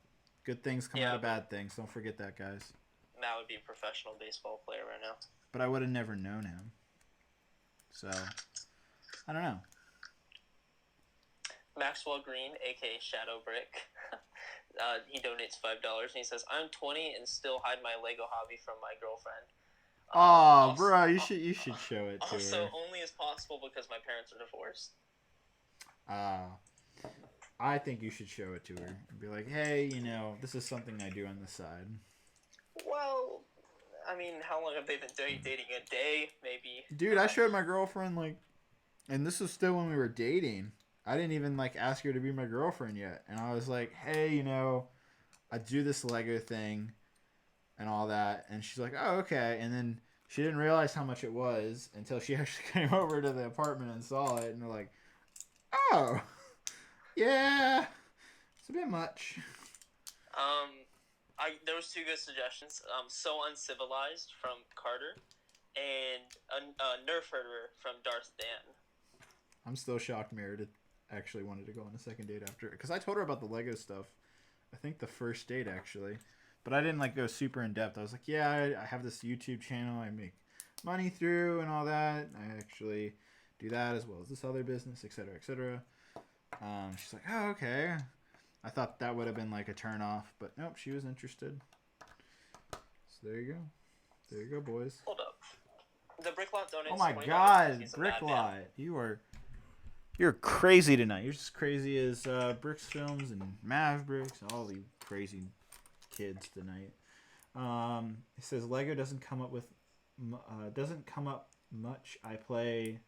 A: good things come out of bad things. Don't forget that, guys.
B: Matt would be a professional baseball player right now.
A: But I would have never known him. So, I don't know.
B: Maxwell Green, a.k.a. Shadow Brick, he donates $5, and he says, I'm 20 and still hide my Lego hobby from my girlfriend.
A: Oh, bro, you should show it to her.
B: Also, only as possible because my parents are divorced.
A: I think you should show it to her. And be like, hey, this is something I do on the side.
B: Well, I mean, how long have they been dating? A day, maybe?
A: Dude, I showed my girlfriend, and this was still when we were dating. I didn't even, ask her to be my girlfriend yet. And I was like, hey, I do this Lego thing and all that. And she's like, oh, okay. And then she didn't realize how much it was until she actually came over to the apartment and saw it. And they're like, oh, yeah, it's a bit much.
B: There was 2 good suggestions. So Uncivilized from Carter, and a Nerf Herder from Darth Dan.
A: I'm still shocked Meredith actually wanted to go on a second date after, because I told her about the Lego stuff. I think the first date actually, but I didn't like go super in depth. I was like, yeah, I have this YouTube channel I make money through and all that. I actually do that as well as this other business, etc., etc. She's like, oh, okay. I thought that would have been like a turn off, but nope, she was interested. So there you go. There you go, boys.
B: Hold up. The Bricklot donates.
A: Oh my
B: $20
A: God,
B: he's a madman.
A: Bricklot, you're crazy tonight. You're just crazy as Brix Films and Mavericks, all the crazy kids tonight. It says Lego doesn't come up much. I play.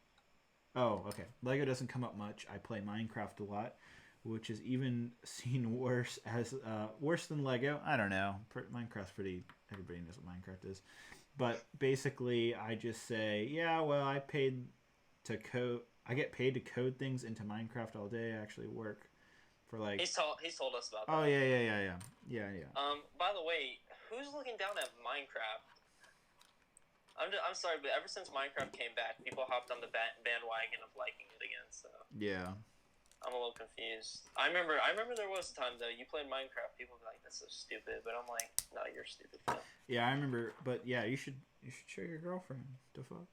A: Oh, okay. Lego doesn't come up much. I play Minecraft a lot, which is even seen worse than Lego. I don't know. Minecraft's pretty. Everybody knows what Minecraft is, but basically, I just say, yeah. Well, I paid to code. I get paid to code things into Minecraft all day. I actually work for like.
B: He's told us about that.
A: Oh yeah.
B: By the way, who's looking down at Minecraft? I'm sorry, but ever since Minecraft came back, people hopped on the bandwagon of liking it again. So
A: yeah.
B: I'm a little confused. I remember there was a time though you played Minecraft, people would be like, "That's so stupid," but I'm like, "No, you're stupid." Phil.
A: Yeah, I remember, but yeah, you should show your girlfriend. The fuck.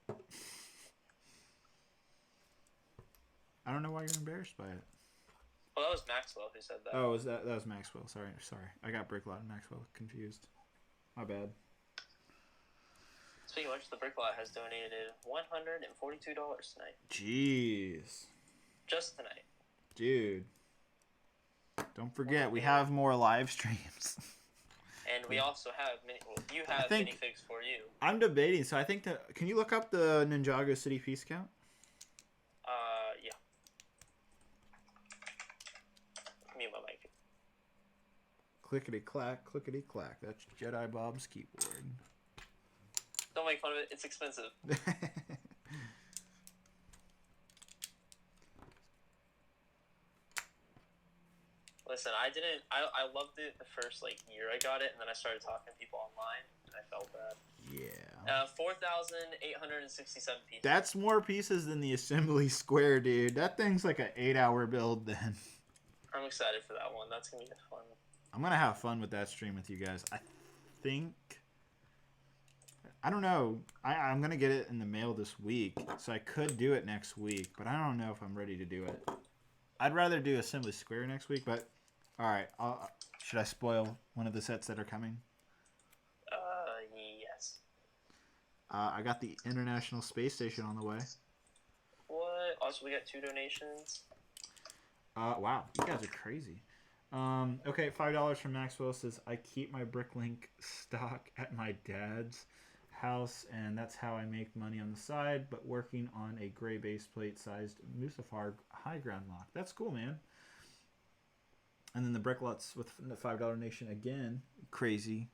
A: I don't know why you're embarrassed by it.
B: Well, that was Maxwell who said that.
A: Oh, that was Maxwell? Sorry. I got Bricklot and Maxwell confused. My bad.
B: Speaking of which, the Bricklot has donated $142 tonight.
A: Jeez.
B: Just tonight.
A: Dude. Don't forget, we have more live streams.
B: And we also have you have minifigs for you.
A: I'm debating, so I think that. Can you look up the Ninjago City piece count?
B: Yeah. Mute my mic.
A: Clickety clack, clickety clack. That's Jedi Bob's keyboard.
B: Don't make fun of it. It's expensive. Listen, I loved it the first year I got it, and then I started talking to people online, and I felt bad.
A: Yeah.
B: 4,867 pieces.
A: That's more pieces than the assembly square, dude. That thing's like an 8-hour build then.
B: I'm excited for that one. That's going to be fun.
A: I'm going to have fun with that stream with you guys. I don't know. I'm going to get it in the mail this week, so I could do it next week, but I don't know if I'm ready to do it. I'd rather do Assembly Square next week, but all right. Should I spoil one of the sets that are coming?
B: Yes.
A: I got the International Space Station on the way.
B: What? Also, we got 2 donations.
A: Wow. You guys are crazy. Okay, $5 from Maxwell says, I keep my Bricklink stock at my dad's house, and that's how I make money on the side, but working on a gray base plate sized Mustafar high ground lock. That's cool, man. And then the Bricklots with the $5 nation again, crazy,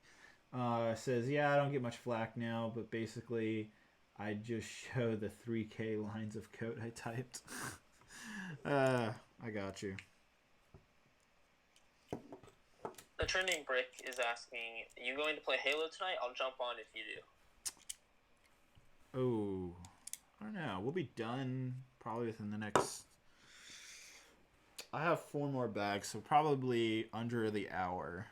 A: says, yeah, I don't get much flack now, but basically I just show the 3K lines of code I typed. I got you.
B: The Trending Brick is asking, you going to play Halo tonight? I'll jump on if you do.
A: Oh, I don't know. We'll be done probably within the next. I have 4 more bags, so probably under the hour.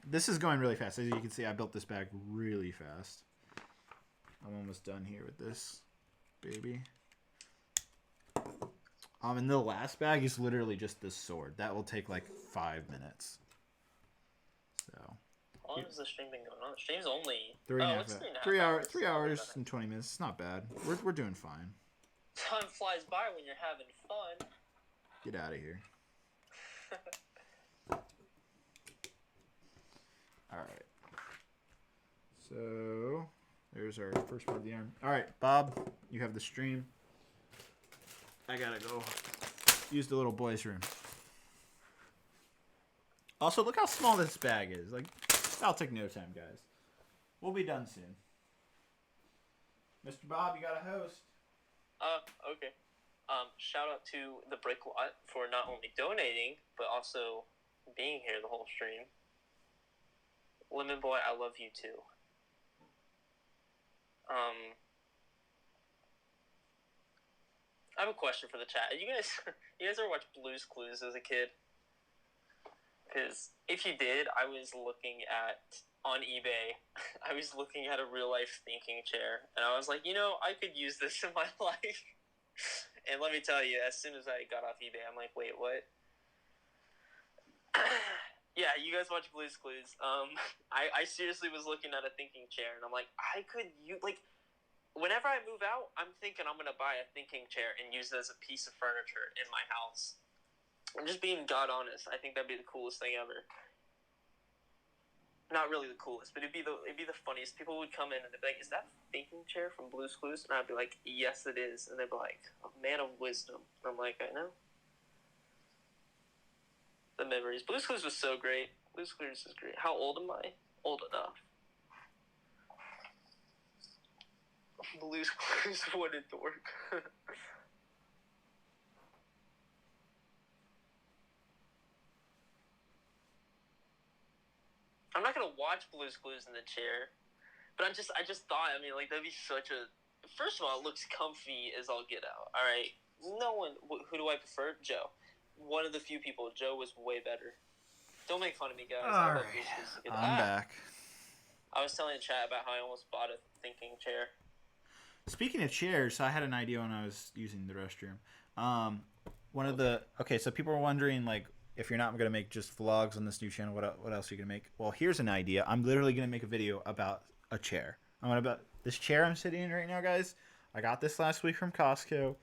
A: This is going really fast. As you can see, I built this bag really fast. I'm almost done here with this baby. And the last bag is literally just this sword. That will take like 5 minutes. So.
B: How long has the stream been going on? The stream's only
A: 3 hours. 3 hours and 20 minutes. It's not bad. We're doing fine.
B: Time flies by when you're having fun.
A: Get out of here. All right. So there's our first part of the arm. All right, Bob, you have the stream. I gotta go use the little boy's room. Also, look how small this bag is. Like, that'll take no time, guys. We'll be done soon. Mr. Bob, you got a host.
B: Okay. Shout out to the Bricklot for not only donating, but also being here the whole stream. Lemon Boy, I love you too. I have a question for the chat. You guys ever watch Blue's Clues as a kid? Because if you did, I was looking at on eBay. I was looking at a real life thinking chair, and I was like, I could use this in my life. And let me tell you, as soon as I got off eBay, I'm like, wait, what? Yeah, you guys watch Blue's Clues. I seriously was looking at a thinking chair, and I'm like, I could use whenever I move out, I'm thinking I'm gonna buy a thinking chair and use it as a piece of furniture in my house. I'm just being God honest. I think that'd be the coolest thing ever. Not really the coolest, but it'd be the funniest. People would come in and they'd be like, "Is that a thinking chair from Blue's Clues?" And I'd be like, "Yes, it is." And they'd be like, "A man of wisdom." And I'm like, "I know." The memories. Blue's Clues was so great. Blue's Clues is great. How old am I? Old enough. Blue's Clues, what a dork. I'm not gonna watch Blue's Clues in the chair, but I just thought, that'd be such a. First of all, it looks comfy as all get out. All right, no one. Who do I prefer? Joe. One of the few people. Joe was way better. Don't make fun of me, guys.
A: All right, I'm back.
B: I was telling the chat about how I almost bought a thinking chair.
A: Speaking of chairs, I had an idea when I was using the restroom. So people are wondering, like, if you're not going to make just vlogs on this new channel, what else are you going to make? Well, here's an idea. I'm literally going to make a video about a chair. About this chair I'm sitting in right now, guys. I got this last week from Costco.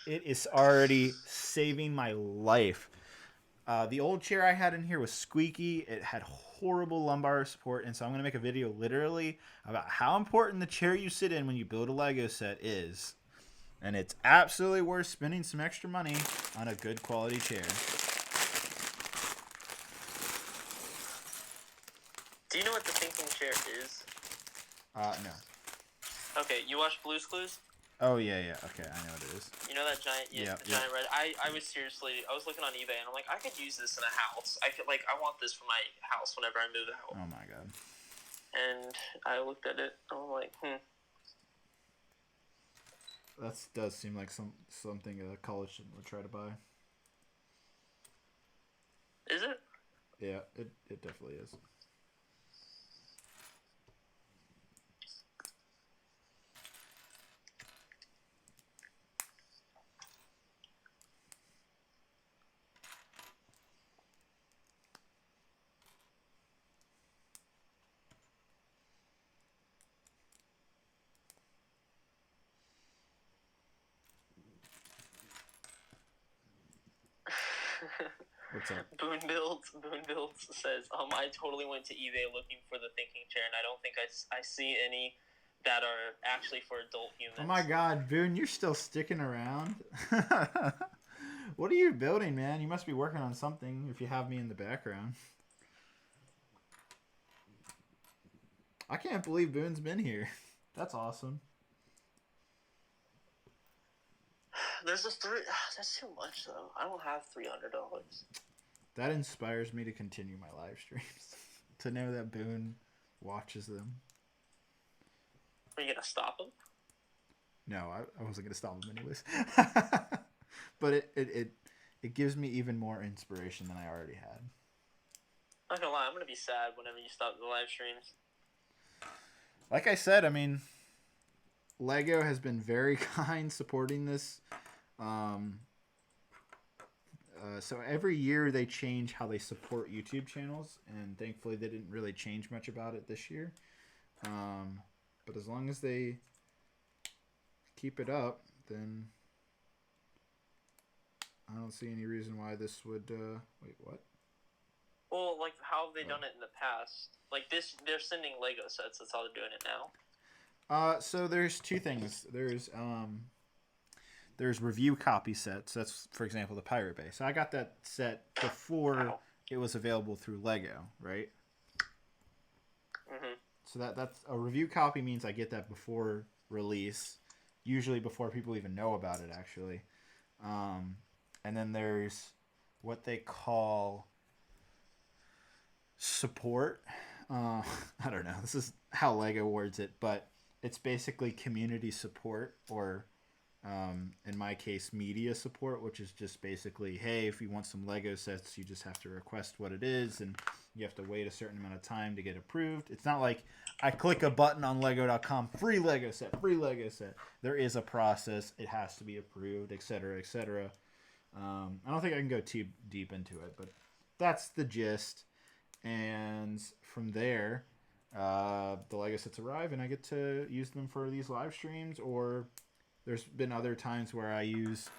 A: It is already saving my life. The old chair I had in here was squeaky. It had horrible lumbar support, and so I'm going to make a video literally about how important the chair you sit in when you build a Lego set is. And it's absolutely worth spending some extra money on a good quality chair.
B: Do you know what the thinking chair is?
A: No.
B: Okay, you watch Blue's Clues?
A: Oh, yeah. Okay, I know what it is.
B: You know that giant, giant red. I was looking on eBay and I'm like, I could use this in a house. I want this for my house whenever I move out.
A: Oh my god.
B: And I looked at it and I'm like,
A: That does seem like something a college student would try to buy.
B: Is it?
A: Yeah, it definitely is. What's up?
B: Boone Builds says, I totally went to eBay looking for the thinking chair, and I don't think I see any that are actually for adult humans.
A: Oh my god, Boone, you're still sticking around? What are you building, man? You must be working on something if you have me in the background. I can't believe Boone's been here. That's awesome.
B: There's just that's too much, though. I don't have $300.
A: That inspires me to continue my live streams. To know that Boone watches them.
B: Are you gonna stop him?
A: No, I wasn't gonna stop him anyways. But it gives me even more inspiration than I already had.
B: Not gonna lie, I'm gonna be sad whenever you stop the live streams.
A: Like I said, Lego has been very kind supporting this. So every year they change how they support YouTube channels, and thankfully they didn't really change much about it this year. But as long as they keep it up, then I don't see any reason why this would... wait, what?
B: Well, like, how have they done it in the past? Like, they're sending Lego sets. That's how they're doing it now.
A: So there's two things. There's review copy sets. That's, for example, the Pirate Bay. So I got that set before it was available through Lego, right?
B: Mm-hmm.
A: So that's a review copy means I get that before release, usually before people even know about it, actually. And then there's what they call support. I don't know. This is how Lego words it, but it's basically community support, or in my case, media support, which is just basically, hey, if you want some Lego sets, you just have to request what it is, and you have to wait a certain amount of time to get approved. It's not like I click a button on Lego.com, free Lego set, free Lego set. There is a process. It has to be approved, etc., etc. I don't think I can go too deep into it, but that's the gist. And from there, the Lego sets arrive, and I get to use them for these live streams, or there's been other times where I use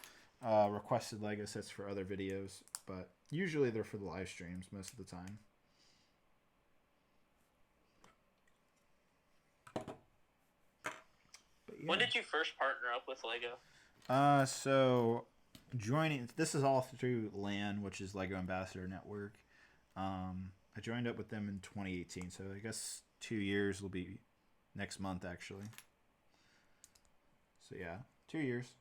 A: requested Lego sets for other videos, but usually they're for the live streams most of the time.
B: Yeah. When did you first partner up with Lego?
A: So joining, this is all through LAN, which is Lego Ambassador Network. I joined up with them in 2018, so I guess 2 years will be next month, actually. So yeah, 2 years.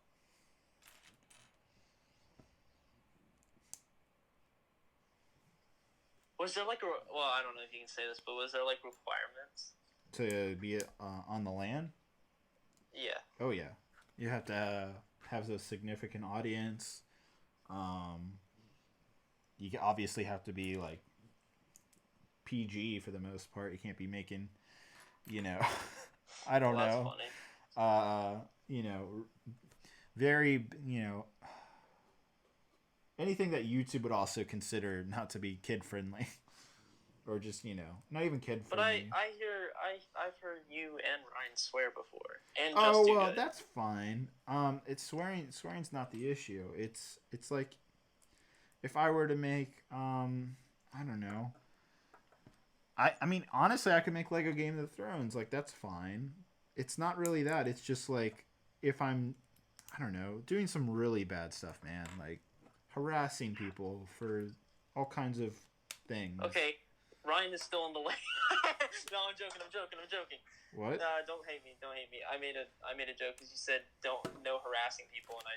B: Was there like well, I don't know if you can say this, but was there like requirements
A: to be on the LAN?
B: Yeah.
A: Oh yeah, you have to have a significant audience. You obviously have to be like PG for the most part. You can't be making, I don't know.
B: That's funny.
A: Very, anything that YouTube would also consider not to be kid friendly, or just not even kid friendly.
B: But I've heard you and Ryan swear before, and
A: oh
B: just
A: well,
B: good.
A: That's fine. It's swearing's not the issue. It's like if I were to make I don't know. I mean, honestly, I could make Lego Game of the Thrones. Like, that's fine. It's not really that. It's just, like, if I'm, I don't know, doing some really bad stuff, man. Like, harassing people for all kinds of things.
B: Okay, Ryan is still in the way. No, I'm joking.
A: What?
B: Don't hate me. I made a joke because you said no harassing people, and I...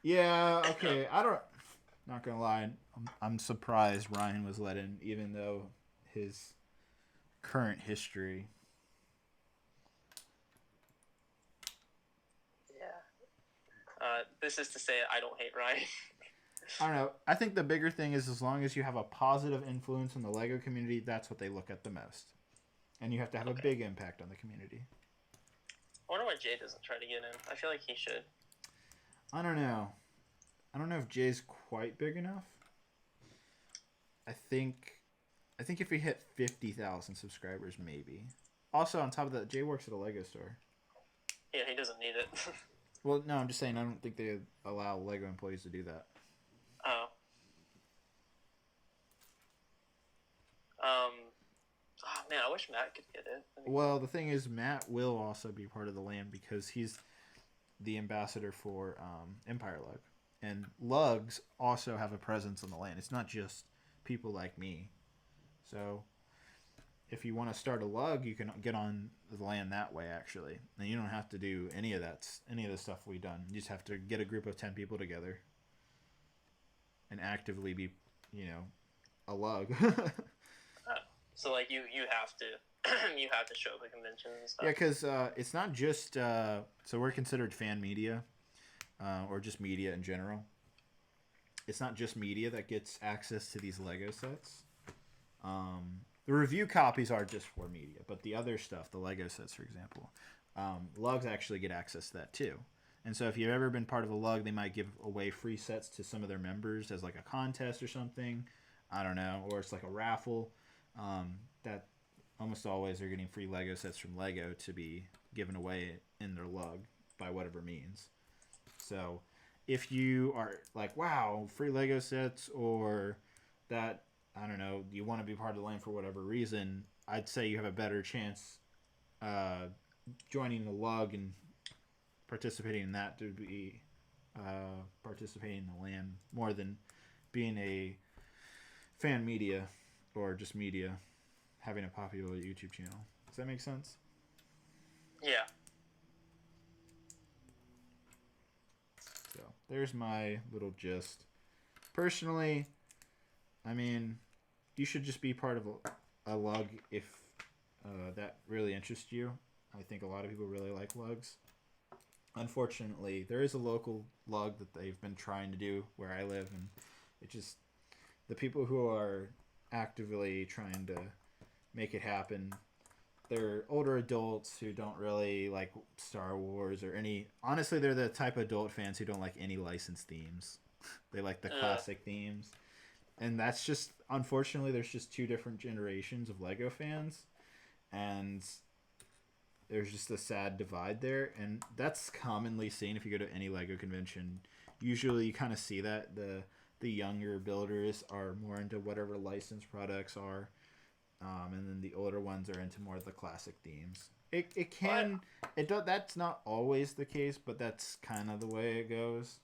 A: Yeah, okay. Not gonna lie. I'm surprised Ryan was let in, even though his current history.
B: Yeah. This is to say I don't hate Ryan.
A: I don't know. I think the bigger thing is as long as you have a positive influence in the Lego community, that's what they look at the most. And you have to have a big impact on the community.
B: I wonder why Jay doesn't try to get in. I feel like he should.
A: I don't know. I don't know if Jay's quite big enough. I think if we hit 50,000 subscribers, maybe. Also, on top of that, Jay works at a Lego store.
B: Yeah, he doesn't need it.
A: Well, no, I'm just saying I don't think they allow Lego employees to do that.
B: Oh. Oh, man, I wish Matt could get it.
A: Well, the thing is, Matt will also be part of the LAN because he's the ambassador for Empire Lug. And Lugs also have a presence on the LAN. It's not just people like me. So if you want to start a Lug, you can get on the LAN that way, actually. And you don't have to do any of the stuff we've done. You just have to get a group of 10 people together and actively be, a Lug.
B: So like you have to you have to show up at conventions and stuff.
A: Yeah, because it's not just so we're considered fan media, or just media in general. It's not just media that gets access to these Lego sets. The review copies are just for media, but the other stuff, the Lego sets, for example, Lugs actually get access to that too. And so if you've ever been part of a Lug, they might give away free sets to some of their members as like a contest or something. I don't know, or it's like a raffle. That almost always are getting free Lego sets from Lego to be given away in their Lug by whatever means. So if you are like, wow, free Lego sets, or that, I don't know, you want to be part of the LAN for whatever reason, I'd say you have a better chance joining the Lug and participating in that to be participating in the LAN more than being a fan media or just media having a popular YouTube channel. Does that make sense?
B: Yeah.
A: So there's my little gist. Personally, I mean, you should just be part of a lug if that really interests you. I think a lot of people really like lugs. Unfortunately, there is a local lug that they've been trying to do where I live, and it just the people who are actively trying to make it happen, they're older adults who don't really like Star Wars or any. Honestly, they're the type of adult fans who don't like any licensed themes. They like the classic themes, and that's just unfortunately there's just two different generations of Lego fans, and there's just a sad divide there, and that's commonly seen if you go to any Lego convention. Usually, you kind of see that the younger builders are more into whatever licensed products are, and then the older ones are into more of the classic themes. It can that's not always the case, but that's kind of the way it goes.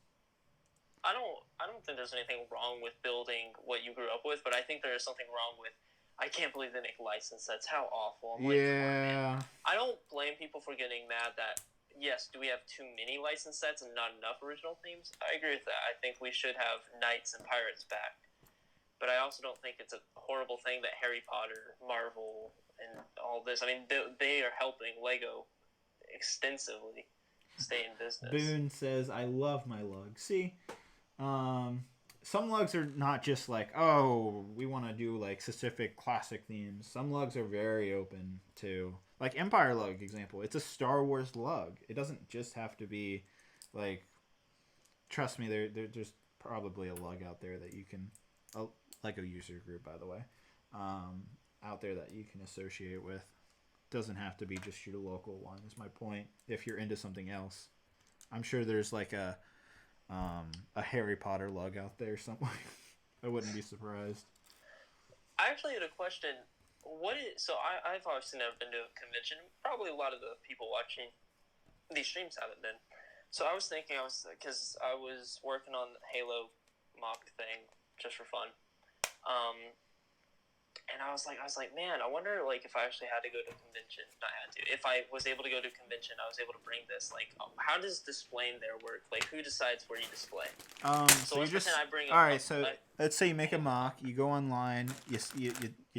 B: I don't think there's anything wrong with building what you grew up with, but I think there is something wrong with. I can't believe they make license sets. How awful! I'm like, come on, man. I don't blame people for getting mad that yes, do we have too many license sets and not enough original themes? I agree with that. I think we should have knights and pirates back, but I also don't think it's a horrible thing that Harry Potter, Marvel, and all this. I mean, they are helping Lego extensively stay in business.
A: Boone says, "I love my lug." See. Some lugs are not just like, oh, we want to do like specific classic themes. Some lugs are very open to, like Empire lug example. It's a Star Wars lug. It doesn't just have to be like. Trust me, there's probably a lug out there that you can, a Lego user group by the way, out there that you can associate with. Doesn't have to be just your local one. Is my point. If you're into something else, I'm sure there's like a Harry Potter lug out there somewhere. I wouldn't be surprised.
B: I actually had a question. I've obviously never been to a convention. Probably a lot of the people watching these streams haven't been. So I was thinking, because I was working on the Halo mock thing just for fun. And I was like, man, I wonder like if I actually had to go to a convention. Not had to. If I was able to go to a convention, I was able to bring this. Like, how does displaying there work? Like, who decides where you display?
A: So you just all right. So let's say you make a mock. You go online. You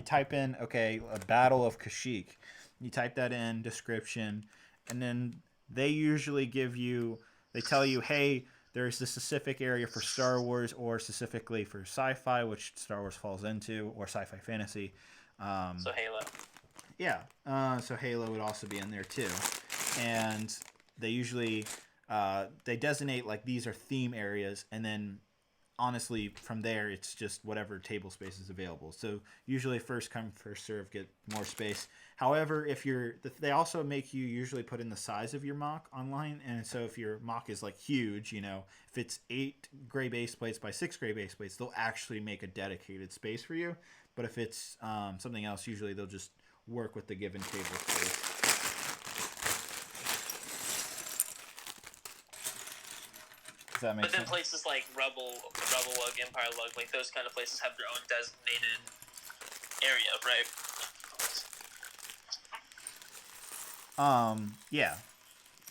A: type in a Battle of Kashyyyk. You type that in description, and then they usually they tell you, hey, there's a specific area for Star Wars or specifically for sci-fi, which Star Wars falls into, or sci-fi fantasy.
B: So Halo.
A: Yeah. So Halo would also be in there too. And they usually they designate like these are theme areas, and then honestly from there it's just whatever table space is available. So usually first come first serve, get more space. However, they also make you usually put in the size of your mock online, and so if your mock is like huge, if it's 8 gray base plates by 6 gray base plates, they'll actually make a dedicated space for you. But if it's something else, usually they'll just work with the given table space. That makes
B: but then
A: sense.
B: Places like Rebel Lug, Empire Lug, like those kind of places have their own designated area, right?
A: Yeah.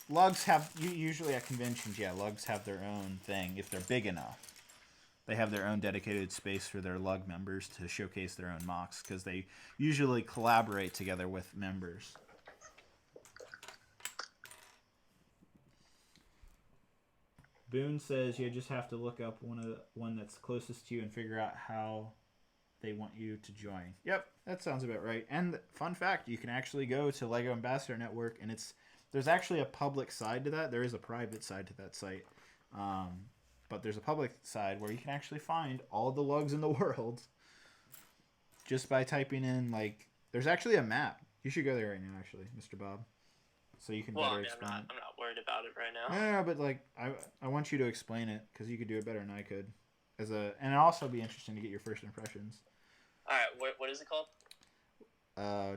A: Lugs have usually at conventions. Yeah, lugs have their own thing if they're big enough. They have their own dedicated space for their lug members to showcase their own mocks because they usually collaborate together with members. Boone says you just have to look up one that's closest to you and figure out how they want you to join. Yep, that sounds about right. And fun fact, you can actually go to Lego Ambassador Network, and there's actually a public side to that. There is a private side to that site, but there's a public side where you can actually find all the lugs in the world just by typing in there's actually a map. You should go there right now, actually, Mr. Bob. So you can better explain it.
B: I'm not worried about it right now.
A: No, but I want you to explain it because you could do it better than I could. And it'll also be interesting to get your first impressions.
B: All right, what is it called?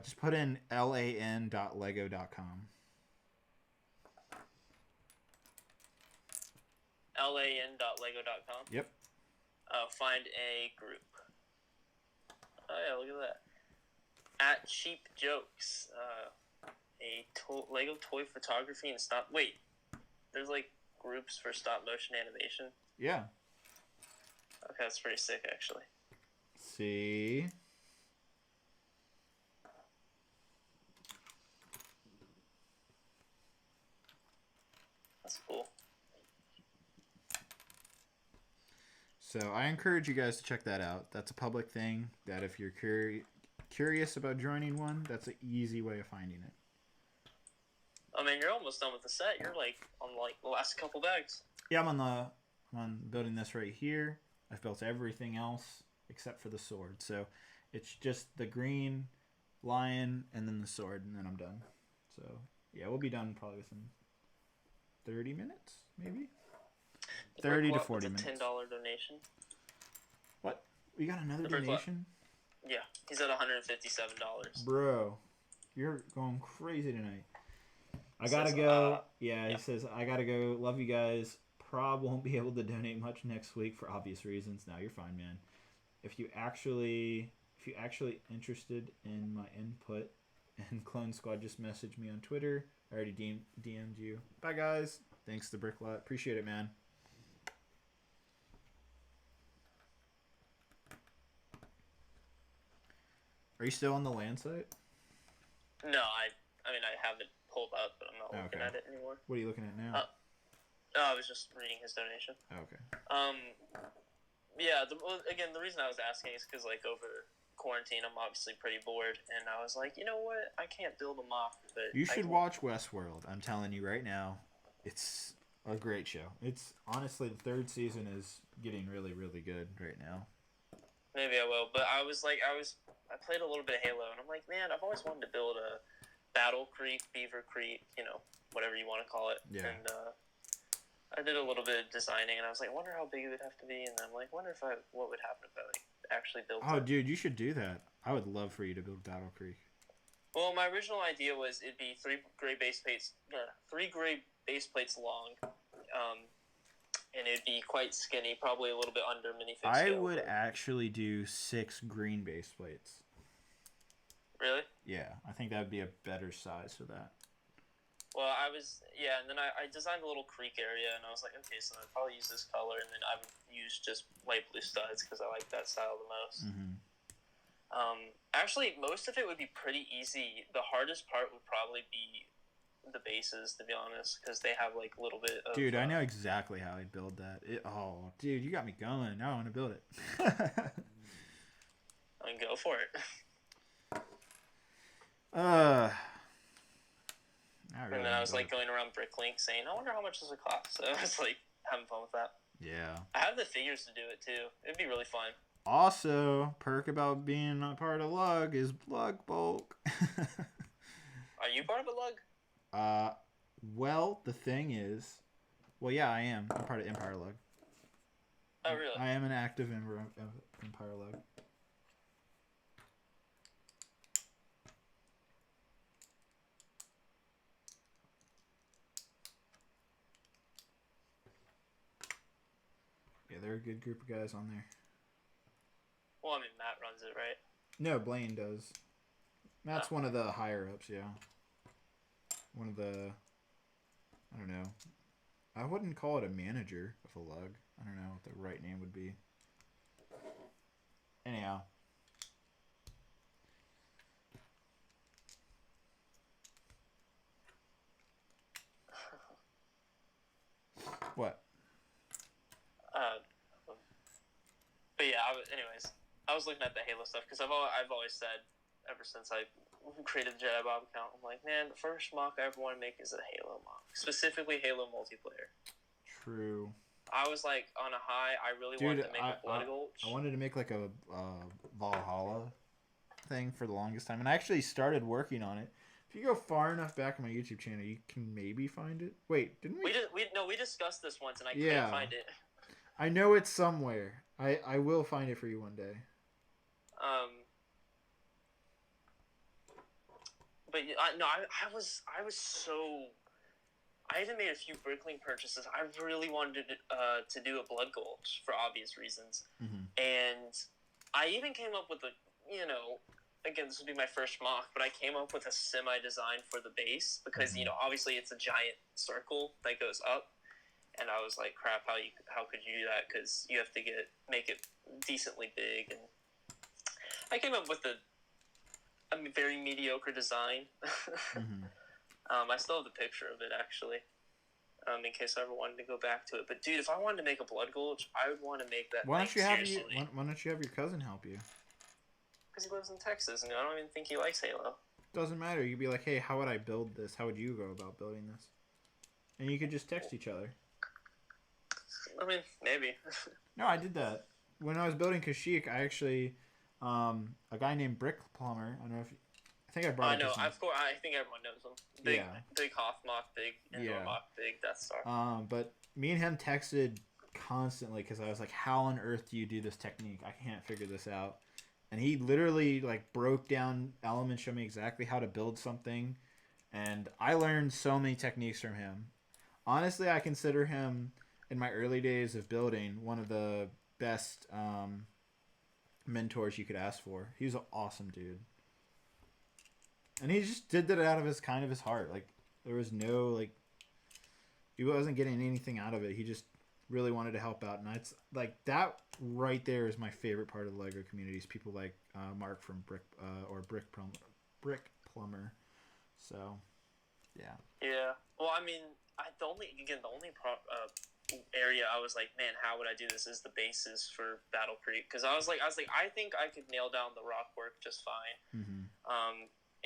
A: Just put in lan.lego.com.
B: lan.lego.com?
A: Yep.
B: Find a group. Oh yeah, look at that. At Cheap Jokes. Lego toy photography and stop. Wait, there's groups for stop motion animation.
A: Yeah.
B: Okay, that's pretty sick, actually.
A: See. So I encourage you guys to check that out. That's a public thing that if you're curious about joining one, that's an easy way of finding it.
B: I mean, you're almost done with the set. You're like on like the last couple bags.
A: Yeah, I'm on building this right here. I've built everything else except for the sword. So it's just the green lion and then the sword, and then I'm done. So yeah, we'll be done probably within 30 minutes, maybe. 30 to 40 minutes.
B: $10 donation.
A: What? We got another donation?
B: Yeah, he's at $157.
A: Bro, you're going crazy tonight. I gotta go. Yeah, he says, I gotta go. Love you guys. Prob won't be able to donate much next week for obvious reasons. No, you're fine, man. If you actually interested in my input, and Clone Squad just messaged me on Twitter. I already DM'd you. Bye, guys. Thanks to Bricklot. Appreciate it, man. Are you still on the land site?
B: No, I mean, I have it pulled up, but I'm not looking at it anymore.
A: What are you looking at now?
B: I was just reading his donation.
A: Okay.
B: Yeah, again, the reason I was asking is because, like, over quarantine, I'm obviously pretty bored, and I was like, you know what? I can't build a mock, but...
A: You should watch Westworld. I'm telling you right now. It's a great show. It's, honestly, the third season is getting really, really good right now.
B: Maybe I will, but I played a little bit of Halo, and I'm like, man, I've always wanted to build a Battle Creek, Beaver Creek, whatever you want to call it.
A: Yeah.
B: And I did a little bit of designing, and I was like, I wonder how big it would have to be, and I'm like, what would happen if I actually built it.
A: Oh, dude, you should do that. I would love for you to build Battle Creek.
B: Well, my original idea was it'd be three gray base plates long, and it'd be quite skinny, probably a little bit under minifig scale.
A: I would actually do 6 green base plates.
B: Really?
A: Yeah, I think that would be a better size for that.
B: Well, and then I designed a little creek area, and I was like, okay, so I'd probably use this color, and then I would use just light blue studs, because I like that style the most.
A: Mm-hmm.
B: Actually, most of it would be pretty easy. The hardest part would probably be the bases, to be honest, because they have, like, a little bit of...
A: Dude, I know exactly how I'd build that. Dude, you got me going. Now I want to build it.
B: I mean, go for it.
A: Really,
B: and then I was like going around Bricklink saying, I wonder how much this would cost. So I was like having fun with that.
A: Yeah.
B: I have the figures to do it too. It'd be really fun.
A: Also, perk about being a part of Lug is Lug Bulk.
B: Are you part of a Lug?
A: Well, the thing is, yeah, I am. I'm part of Empire Lug.
B: Oh, really?
A: I am an active member of Empire Lug. Yeah, they're a good group of guys on there.
B: Well, I mean, Matt runs it, right?
A: No, Blaine does. Matt's one of the higher ups, yeah. One of the... I don't know. I wouldn't call it a manager of a lug. I don't know what the right name would be. Anyhow. What?
B: But yeah, anyways, I was looking at the Halo stuff because I've always said ever since I created the Jedi Bob account, I'm like, man, the first mock I ever want to make is a Halo mock, specifically Halo multiplayer.
A: True.
B: I was like on a high. I really wanted to make a Blood Gulch.
A: I wanted to make like a Valhalla thing for the longest time, and I actually started working on it. If you go far enough back on my YouTube channel, you can maybe find it. Wait, didn't we?
B: We discussed this once, and I couldn't find it.
A: I know it's somewhere. I will find it for you one day.
B: But I was so. I even made a few Bricklink purchases. I really wanted to do a Blood Gulch for obvious reasons, and I even came up with again, this would be my first mock, but I came up with a semi-design for the base because obviously it's a giant circle that goes up. And I was like, crap, how could you do that? Because you have to make it decently big. And I came up with a very mediocre design. I still have the picture of it, actually. in case I ever wanted to go back to it. But dude, if I wanted to make a Blood Gulch, I would want to make that.
A: Why don't you have
B: seriously.
A: Why don't you have your cousin help you?
B: Because he lives in Texas, and I don't even think he likes Halo.
A: Doesn't matter. You'd be like, hey, how would I build this? How would you go about building this? And you could just text each other.
B: I mean, maybe.
A: No, I did that when I was building Kashyyyk. I actually, a guy named Brix Plumber. I don't know if I think I brought.
B: I know. Of course, I think everyone knows him. Big Hoth mock, big indoor mock, big Death Star.
A: But me and him texted constantly because I was like, how on earth do you do this technique? I can't figure this out. And he literally like broke down elements, showed me exactly how to build something, and I learned so many techniques from him. Honestly, I consider him, in my early days of building, one of the best mentors you could ask for. He was an awesome dude, and he just did that out of his heart. Like there was no like, he wasn't getting anything out of it. He just really wanted to help out, and it's like that right there is my favorite part of the Lego communities. People like Mark from Brix Plumber. So, yeah.
B: Yeah. Well, I mean, the only area I was like, man, how would I do this? Is the basis for Battle Creek, because I was like, I think I could nail down the rock work just fine.
A: Mm-hmm.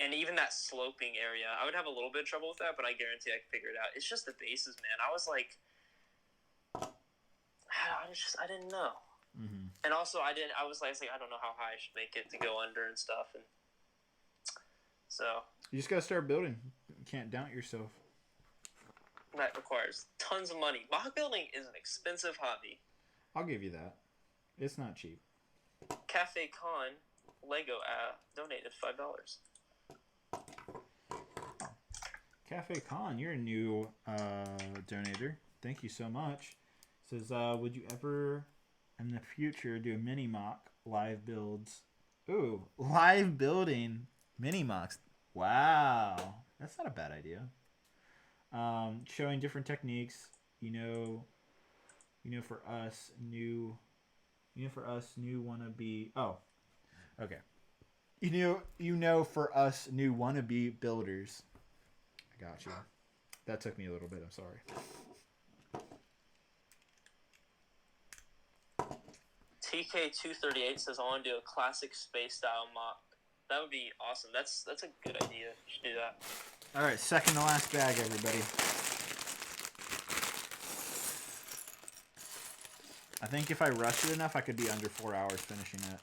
B: And even that sloping area, I would have a little bit of trouble with that, but I guarantee I could figure it out. It's just the bases, man. I was like, I didn't know.
A: Mm-hmm.
B: And also, I was like, I don't know how high I should make it to go under and stuff. And so
A: you just gotta start building. You can't doubt yourself.
B: That requires tons of money. Mock building is an expensive hobby.
A: I'll give you that. It's not cheap.
B: Cafe Con Lego donated $5.
A: Cafe Con, you're a new donator. Thank you so much. Says, would you ever in the future do mini mock live builds? Ooh, live building mini mocks. Wow, that's not a bad idea. Showing different techniques. For us new wannabe. Oh, okay. For us new wannabe builders. I got you. That took me a little bit. I'm sorry.
B: TK238 says I want to do a classic space style mock. That would be awesome. That's a good idea. You should do that.
A: All right, second to last bag, everybody. I think if I rushed it enough, I could be under 4 hours finishing it.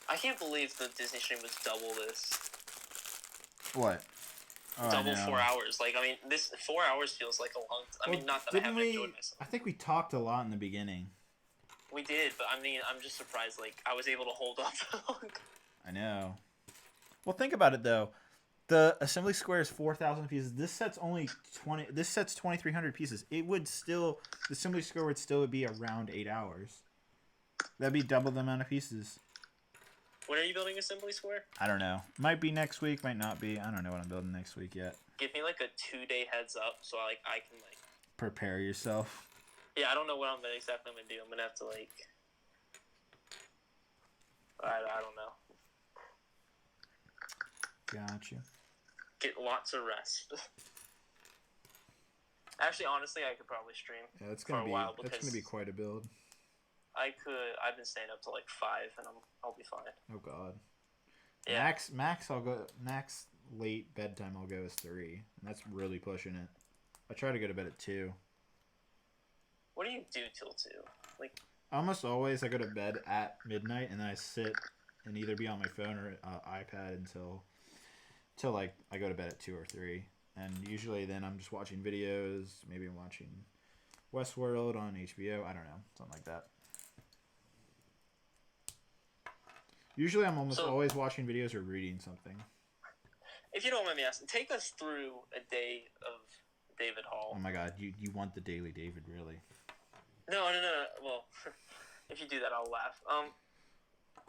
B: I can't believe the Disney stream was double this.
A: What? Oh,
B: double 4 hours. Like, I mean, this 4 hours feels like a long time. I mean, not that I haven't enjoyed myself.
A: I think we talked a lot in the beginning.
B: We did, but I mean, I'm just surprised, like, I was able to hold up that long.
A: I know. Well, think about it, though. The assembly square is 4,000 pieces. This set's only 20. This set's 2,300 pieces. It would still, the assembly square would still be around 8 hours. That'd be double the amount of pieces.
B: When are you building assembly square?
A: I don't know. Might be next week, might not be. I don't know what I'm building next week yet.
B: Give me like a 2-day heads up so I can like
A: prepare yourself.
B: Yeah, I don't know what I'm gonna do. I'm gonna have to like I don't know.
A: Gotcha.
B: Get lots of rest. Actually, honestly, I could probably stream for a while because
A: that's gonna be quite a build.
B: I've been staying up till like 5, and I'll be fine.
A: Oh God.
B: Yeah.
A: Max late bedtime I'll go is 3, and that's really pushing it. I try to go to bed at 2.
B: What do you do till 2? Like
A: almost always I go to bed at midnight, and then I sit and either be on my phone or iPad until like I go to bed at 2 or 3, and usually then I'm just watching videos. Maybe I'm watching Westworld on HBO. I don't know, something like that. Usually I'm almost always watching videos or reading something.
B: If you don't mind me asking, take us through a day of David Hall.
A: Oh my God, you want the daily David, really?
B: No. Well, if you do that, I'll laugh.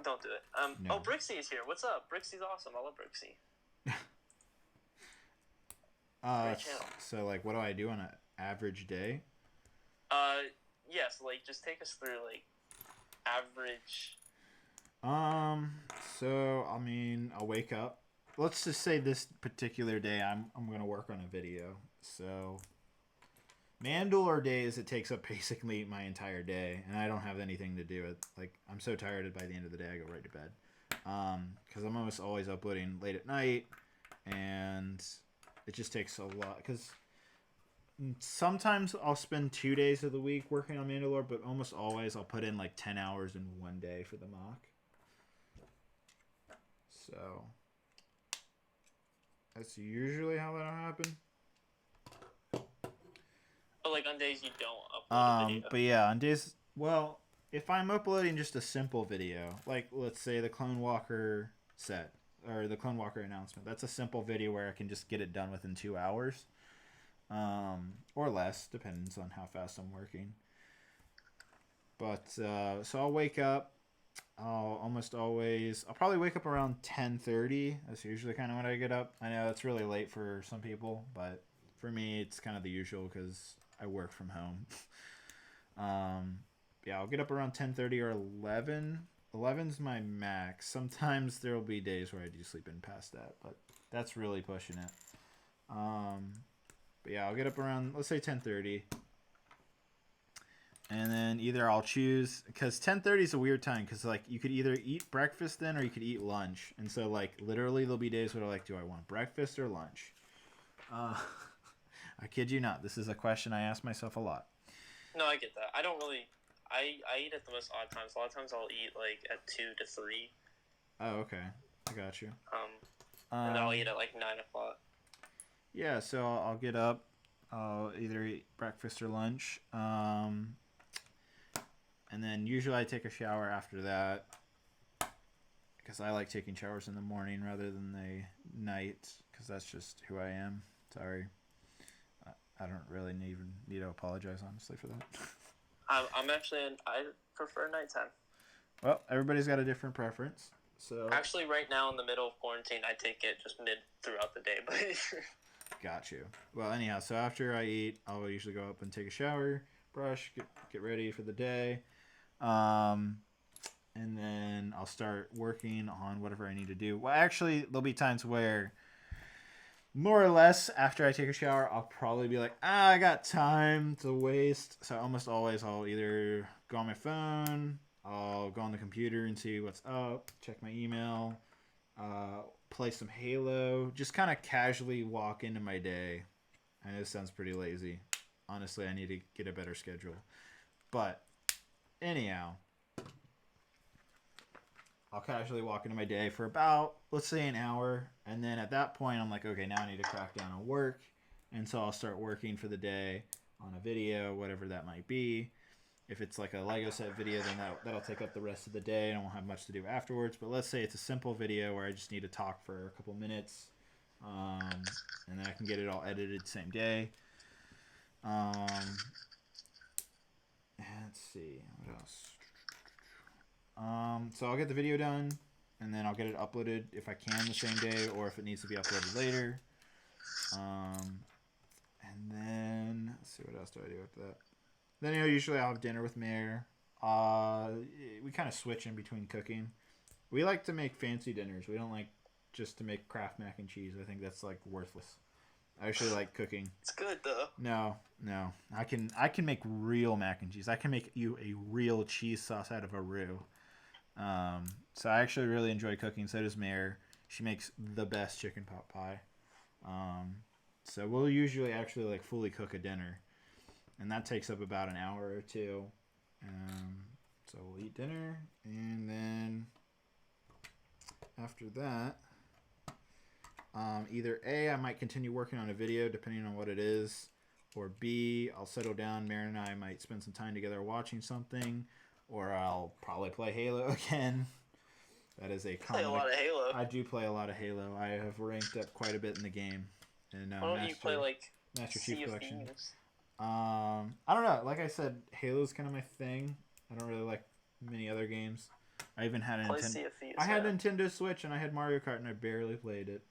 B: Don't do it.
A: No.
B: Oh, Brixie is here. What's up? Brixie's awesome. I love Brixie. Great channel.
A: So, like, what do I do on an average day?
B: Yes, like, just take us through, like, average...
A: So, I mean, I'll wake up, let's just say this particular day I'm gonna work on a video. So Mandalore days it takes up basically my entire day, and I don't have anything to do with. Like I'm so tired by the end of the day I go right to bed. Because I'm almost always uploading late at night, and it just takes a lot. Because sometimes I'll spend 2 days of the week working on Mandalore, but almost always I'll put in like 10 hours in one day for the mock. So that's usually how that'll happen.
B: But like on days you don't upload a video.
A: But yeah, on days, well, if I'm uploading just a simple video, like let's say the Clone Walker set or the Clone Walker announcement, that's a simple video where I can just get it done within 2 hours, or less, depends on how fast I'm working. But so I'll wake up. I'll probably wake up around 10:30. That's usually kind of when I get up. I know it's really late for some people, but for me, it's kind of the usual because I work from home. Yeah, I'll get up around 10:30 or 11. 11's my max. Sometimes there will be days where I do sleep in past that, but that's really pushing it. But yeah, I'll get up around, let's say 10:30. And then either I'll choose, because 10:30 is a weird time, because like you could either eat breakfast then or you could eat lunch. And so like literally there'll be days where I'm like, do I want breakfast or lunch? I kid you not. This is a question I ask myself a lot.
B: No, I get that. I don't really. I eat at the most odd times. A lot of times I'll eat like at 2 to 3.
A: Oh, okay. I got you.
B: And I'll eat at like 9 o'clock.
A: Yeah, so I'll get up. I'll either eat breakfast or lunch. And then usually I take a shower after that, because I like taking showers in the morning rather than the night, because that's just who I am. Sorry. I don't really even need to apologize, honestly, for that.
B: I'm actually I prefer nighttime.
A: Well, everybody's got a different preference. So
B: Actually, right now in the middle of quarantine, I take it just mid throughout the day. But
A: got you. Well, anyhow, so after I eat, I'll usually go up and take a shower, brush, get ready for the day. And then I'll start working on whatever I need to do. Well, actually, there'll be times where more or less after I take a shower, I'll probably be like, I got time to waste. So almost always I'll either go on my phone, I'll go on the computer and see what's up, check my email, play some Halo, just kind of casually walk into my day. I know this sounds pretty lazy. Honestly, I need to get a better schedule. But anyhow, I'll casually walk into my day for about, let's say, an hour. And then at that point, I'm like, okay, now I need to crack down on work. And so I'll start working for the day on a video, whatever that might be. If it's like a Lego set video, then that'll take up the rest of the day and I won't have much to do afterwards. But let's say it's a simple video where I just need to talk for a couple minutes. And then I can get it all edited the same day. Let's see, what else? So I'll get the video done, and then I'll get it uploaded if I can the same day, or if it needs to be uploaded later. And then let's see, what else do I do after that? Then usually I'll have dinner with Mare. We kind of switch in between cooking. We like to make fancy dinners. We don't like just to make Kraft mac and cheese. I think that's like worthless. I actually like cooking.
B: it's good though.
A: No. I can make real mac and cheese. I can make you a real cheese sauce out of a roux. So I actually really enjoy cooking. So does Mare. She makes the best chicken pot pie. So we'll usually actually like fully cook a dinner, and that takes up about an hour or two. So we'll eat dinner, and then after that, either A, I might continue working on a video depending on what it is, or B, I'll settle down. Mare and I might spend some time together watching something, or I'll probably play Halo again. That is a
B: Play a lot of Halo.
A: I do play a lot of Halo. I have ranked up quite a bit in the game. And
B: Why don't you play like
A: Master
B: Sea
A: Chief
B: of
A: Collection.
B: Thieves?
A: I don't know. Like I said, Halo's kind of my thing. I don't really like many other games. I even had a
B: Play Sea of Thieves.
A: I had Nintendo Switch and I had Mario Kart and I barely played it.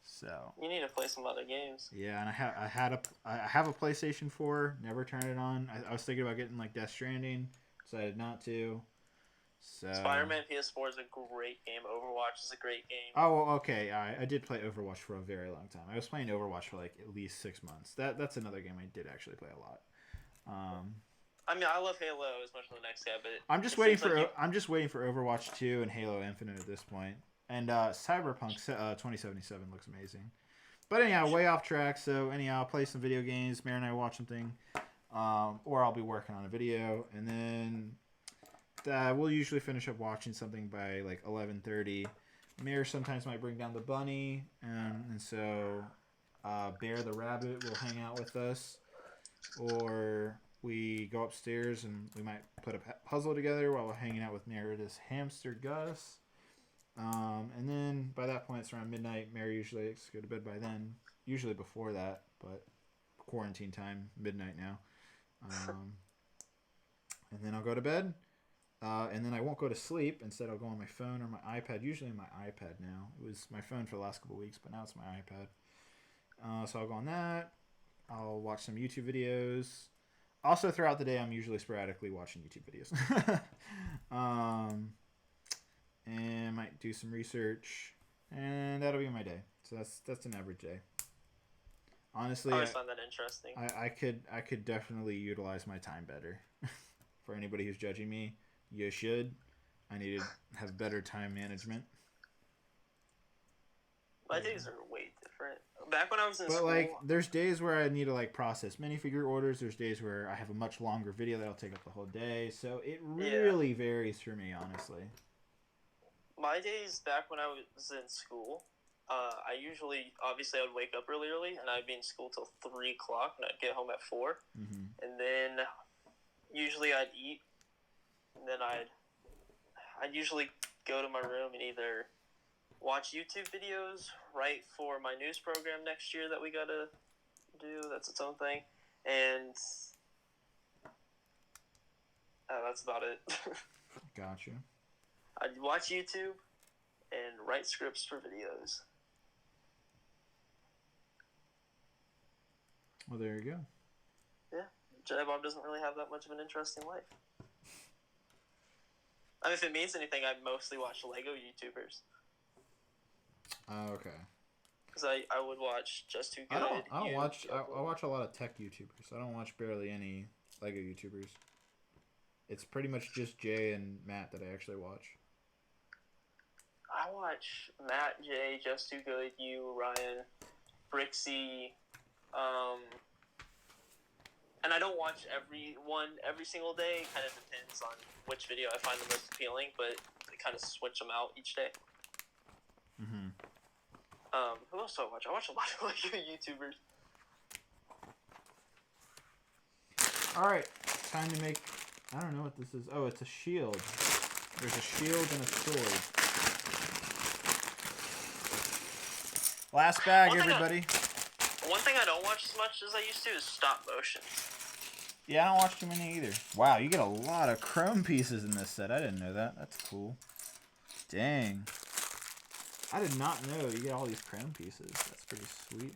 A: So
B: You need to play some other games.
A: yeah, and I have a PlayStation 4. Never turned it on. I was thinking about getting like Death Stranding, decided not to. So
B: Spider-Man PS4 is a great game. Overwatch is a great game.
A: Oh, well, okay. I did play Overwatch for a very long time. I was playing Overwatch for like at least 6 months. That's another game I did actually play a lot.
B: I mean, I love Halo as much as the next guy, but
A: I'm just waiting for Overwatch 2 and Halo Infinite at this point. And Cyberpunk 2077 looks amazing. But anyhow, way off track. So anyhow, I'll play some video games. Mary and I watch something, or I'll be working on a video, and then we'll usually finish up watching something by like 11:30. Mary sometimes might bring down the bunny, and so Bear the rabbit will hang out with us, or we go upstairs and we might put a puzzle together while we're hanging out with Meredith's hamster Gus. And then by that point it's around midnight. Mary usually likes to go to bed by then. Usually before that, but quarantine time, midnight now. And then I'll go to bed. And then I won't go to sleep. Instead, I'll go on my phone or my iPad. Usually my iPad now. It was my phone for the last couple of weeks, but now it's my iPad. So I'll go on that. I'll watch some YouTube videos. Also, throughout the day, I'm usually sporadically watching YouTube videos. And might do some research. And that'll be my day. So that's an average day. Honestly,
B: I always find that interesting.
A: I could definitely utilize my time better. For anybody who's judging me, you should. I need to have better time management.
B: My days are way different. Back when I was in
A: But
B: school,
A: like, there's days where I need to like process minifigure orders. There's days where I have a much longer video that'll take up the whole day. So it really varies for me, honestly.
B: my days back when I was in school, I usually, obviously, I would wake up really early, and I'd be in school till 3 o'clock, and I'd get home at 4.
A: Mm-hmm.
B: And then usually I'd eat, and then I'd usually go to my room and either watch YouTube videos, write for my news program next year that we gotta do. That's its own thing. And that's about it.
A: Gotcha.
B: I'd watch YouTube and write scripts for videos.
A: Well, there you go.
B: Yeah. Jedi Bob doesn't really have that much of an interesting life. I mean, if it means anything, I mostly watch Lego YouTubers.
A: Oh, okay.
B: Because I would watch Just Too Good.
A: I watch a lot of tech YouTubers. I don't watch barely any Lego YouTubers. It's pretty much just Jay and Matt that I actually watch.
B: I watch Matt, Jay, Just Too Good, you, Ryan, Brixie, and I don't watch every single day. It kind of depends on which video I find the most appealing, but I kind of switch them out each day.
A: Mm-hmm.
B: Who else do I watch? I watch a lot of like YouTubers.
A: All right, time to make. I don't know what this is. Oh, it's a shield. There's a shield and a sword. Last bag, everybody.
B: One thing I don't watch as much as I used to is stop motions.
A: Yeah, I don't watch too many either. Wow, you get a lot of chrome pieces in this set. I didn't know that. That's cool. Dang. I did not know you get all these chrome pieces. That's pretty sweet.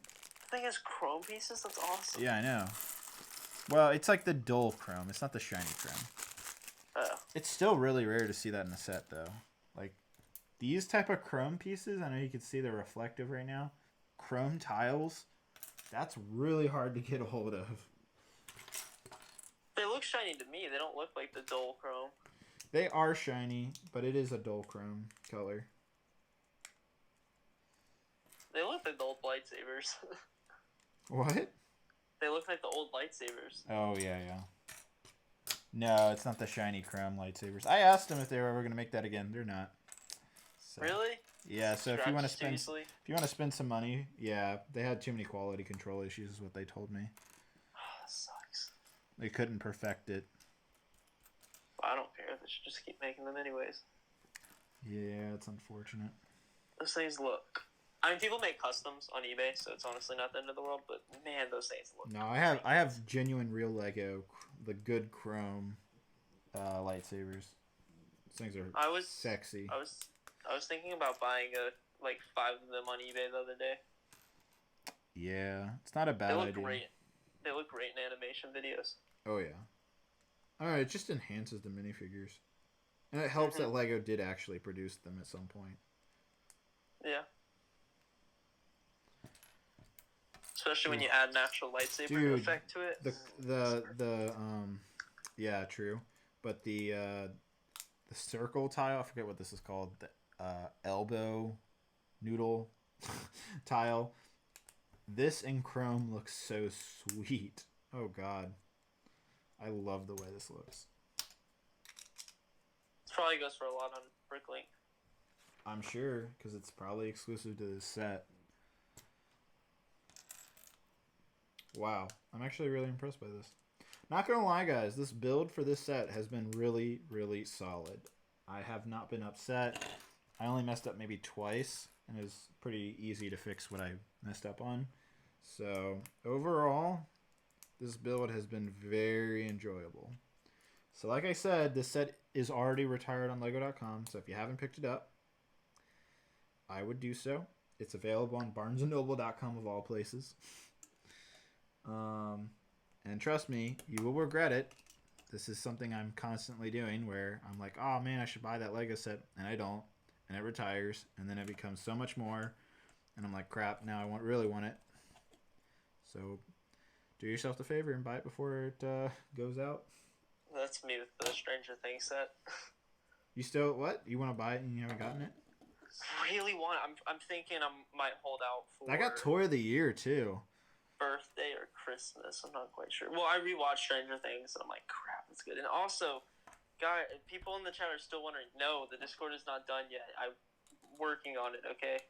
B: The thing is, chrome pieces? That's awesome.
A: Yeah, I know. Well, it's like the dull chrome. It's not the shiny chrome.
B: Oh.
A: It's still really rare to see that in a set, though. Like, these type of chrome pieces, I know you can see they're reflective right now. Chrome tiles, that's really hard to get a hold of.
B: They look shiny to me. They don't look like the dull chrome.
A: They are shiny, but it is a dull chrome color.
B: They look like the old lightsabers.
A: What?
B: They look like the old lightsabers.
A: Oh, yeah. No, it's not the shiny chrome lightsabers. I asked them if they were ever going to make that again. They're not. So,
B: really?
A: yeah, so if you want to
B: Scratched
A: spend spend some money, yeah, they had too many quality control issues is what they told me.
B: Oh, that sucks.
A: They couldn't perfect it.
B: I don't care. They should just keep making them anyways.
A: Yeah, it's unfortunate.
B: Those things look... I mean, people make customs on eBay, so it's honestly not the end of the world, but man, those things look...
A: No, I have genuine real Lego, the good chrome lightsabers. These things are sexy.
B: I was thinking about buying 5 of them on eBay the other day.
A: Yeah, it's not a bad idea.
B: They look great. They look great in animation videos.
A: Oh yeah. Alright, it just enhances the minifigures. And it helps that Lego did actually produce them at some point.
B: Yeah. Especially when you add an actual lightsaber effect to it.
A: Yeah, true. But the circle tile, I forget what this is called, the elbow noodle tile. This in chrome looks so sweet. Oh god. I love the way this looks.
B: This probably goes for a lot on Bricklink.
A: I'm sure, because it's probably exclusive to this set. Wow. I'm actually really impressed by this. Not gonna lie, guys, this build for this set has been really, really solid. I have not been upset. I only messed up maybe twice, and it was pretty easy to fix what I messed up on. So, overall, this build has been very enjoyable. So, like I said, this set is already retired on Lego.com, so if you haven't picked it up, I would do so. It's available on BarnesandNoble.com of all places. And trust me, you will regret it. This is something I'm constantly doing where I'm like, oh man, I should buy that Lego set, and I don't, and it retires, and then it becomes so much more, and I'm like, crap, now I really want it. So do yourself the favor and buy it before it goes out.
B: That's me with the Stranger Things set.
A: You still, what? You want to buy it and you haven't gotten it?
B: Really want it. I'm thinking I might hold out for...
A: I got Toy of the Year, too.
B: Birthday or Christmas. I'm not quite sure. Well, I rewatched Stranger Things, and I'm like, crap, that's good. And also, people in the chat are still wondering, no, the Discord is not done yet. I'm working on it, okay?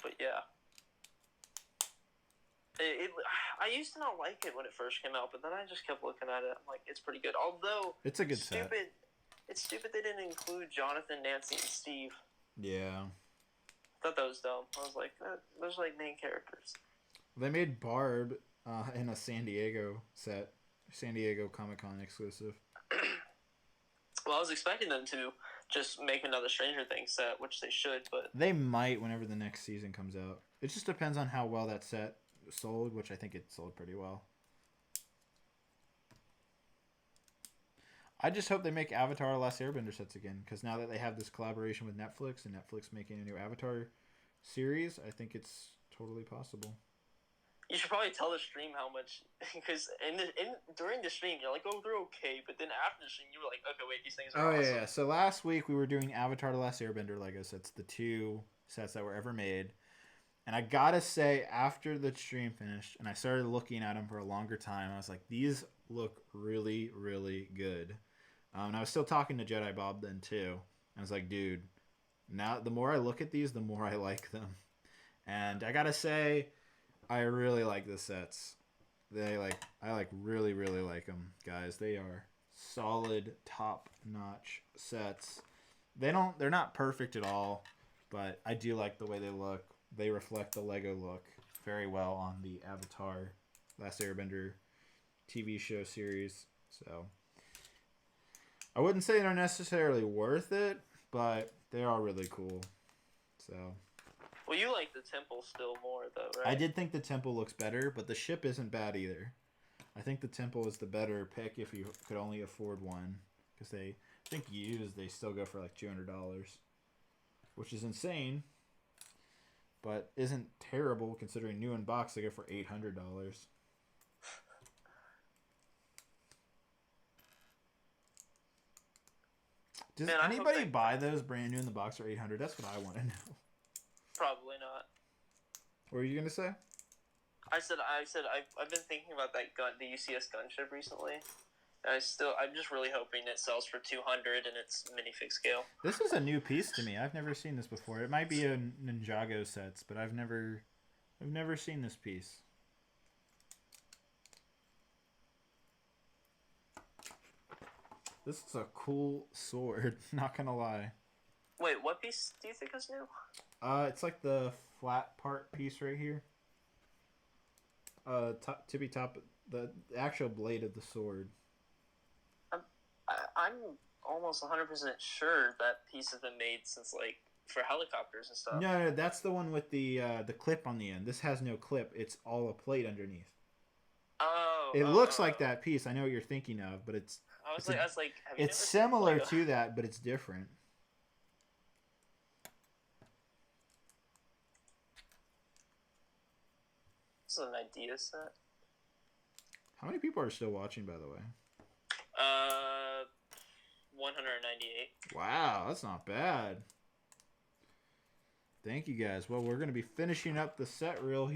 B: But yeah. I used to not like it when it first came out, but then I just kept looking at it. I'm like, it's pretty good. Although,
A: it's a good set.
B: It's stupid they didn't include Jonathan, Nancy, and Steve.
A: Yeah.
B: I thought that was dumb. I was like, those are like main characters.
A: They made Barb in a San Diego set. San Diego Comic-Con exclusive.
B: Well, I was expecting them to just make another Stranger Things set, which they should, but...
A: They might whenever the next season comes out. It just depends on how well that set sold, which I think it sold pretty well. I just hope they make Avatar: Last Airbender sets again, because now that they have this collaboration with Netflix and Netflix making a new Avatar series, I think it's totally possible.
B: You should probably tell the stream how much, because during the stream you're like, oh, they're okay, but then after the stream you were like, okay, wait, these things are awesome.
A: Yeah. So last week we were doing Avatar: The Last Airbender Lego sets, the 2 sets that were ever made, and I gotta say, after the stream finished and I started looking at them for a longer time, I was like, these look really, really good. And I was still talking to Jedi Bob then too. I was like, dude, now the more I look at these, the more I like them. And I gotta say, I really like the sets. I really, really like them, guys. They are solid, top-notch sets. They're not perfect at all, but I do like the way they look. They reflect the Lego look very well on the Avatar: Last Airbender TV show series. So I wouldn't say they're necessarily worth it, but they are really cool. So.
B: Well, you like the temple still more, though, right?
A: I did think the temple looks better, but the ship isn't bad either. I think the temple is the better pick if you could only afford one, because they still go for like $200, which is insane, but isn't terrible considering new in box they go for $800. Does anybody buy those brand new in the box for $800? That's what I want to know.
B: Probably not.
A: What were you gonna say?
B: I said I've been thinking about that the UCS gunship recently. And I'm just really hoping it sells for $200 and it's minifig scale.
A: This is a new piece to me. I've never seen this before. It might be a Ninjago sets, but I've never seen this piece. This is a cool sword, not gonna lie.
B: Wait, what piece do you think is new?
A: It's like the flat part piece right here. Tippy top, the actual blade of the sword.
B: I'm almost 100% sure that piece has been made since, like, for helicopters and stuff.
A: No, that's the one with the clip on the end. This has no clip. It's all a plate underneath.
B: Oh,
A: It looks like that piece. I know what you're thinking of, but it's
B: I was like, have you
A: it's
B: never
A: similar
B: seen
A: to that, but it's different.
B: This is an idea set.
A: How many people are still watching, by the way?
B: 198.
A: Wow, that's not bad. Thank you guys. Well, we're gonna be finishing up the set real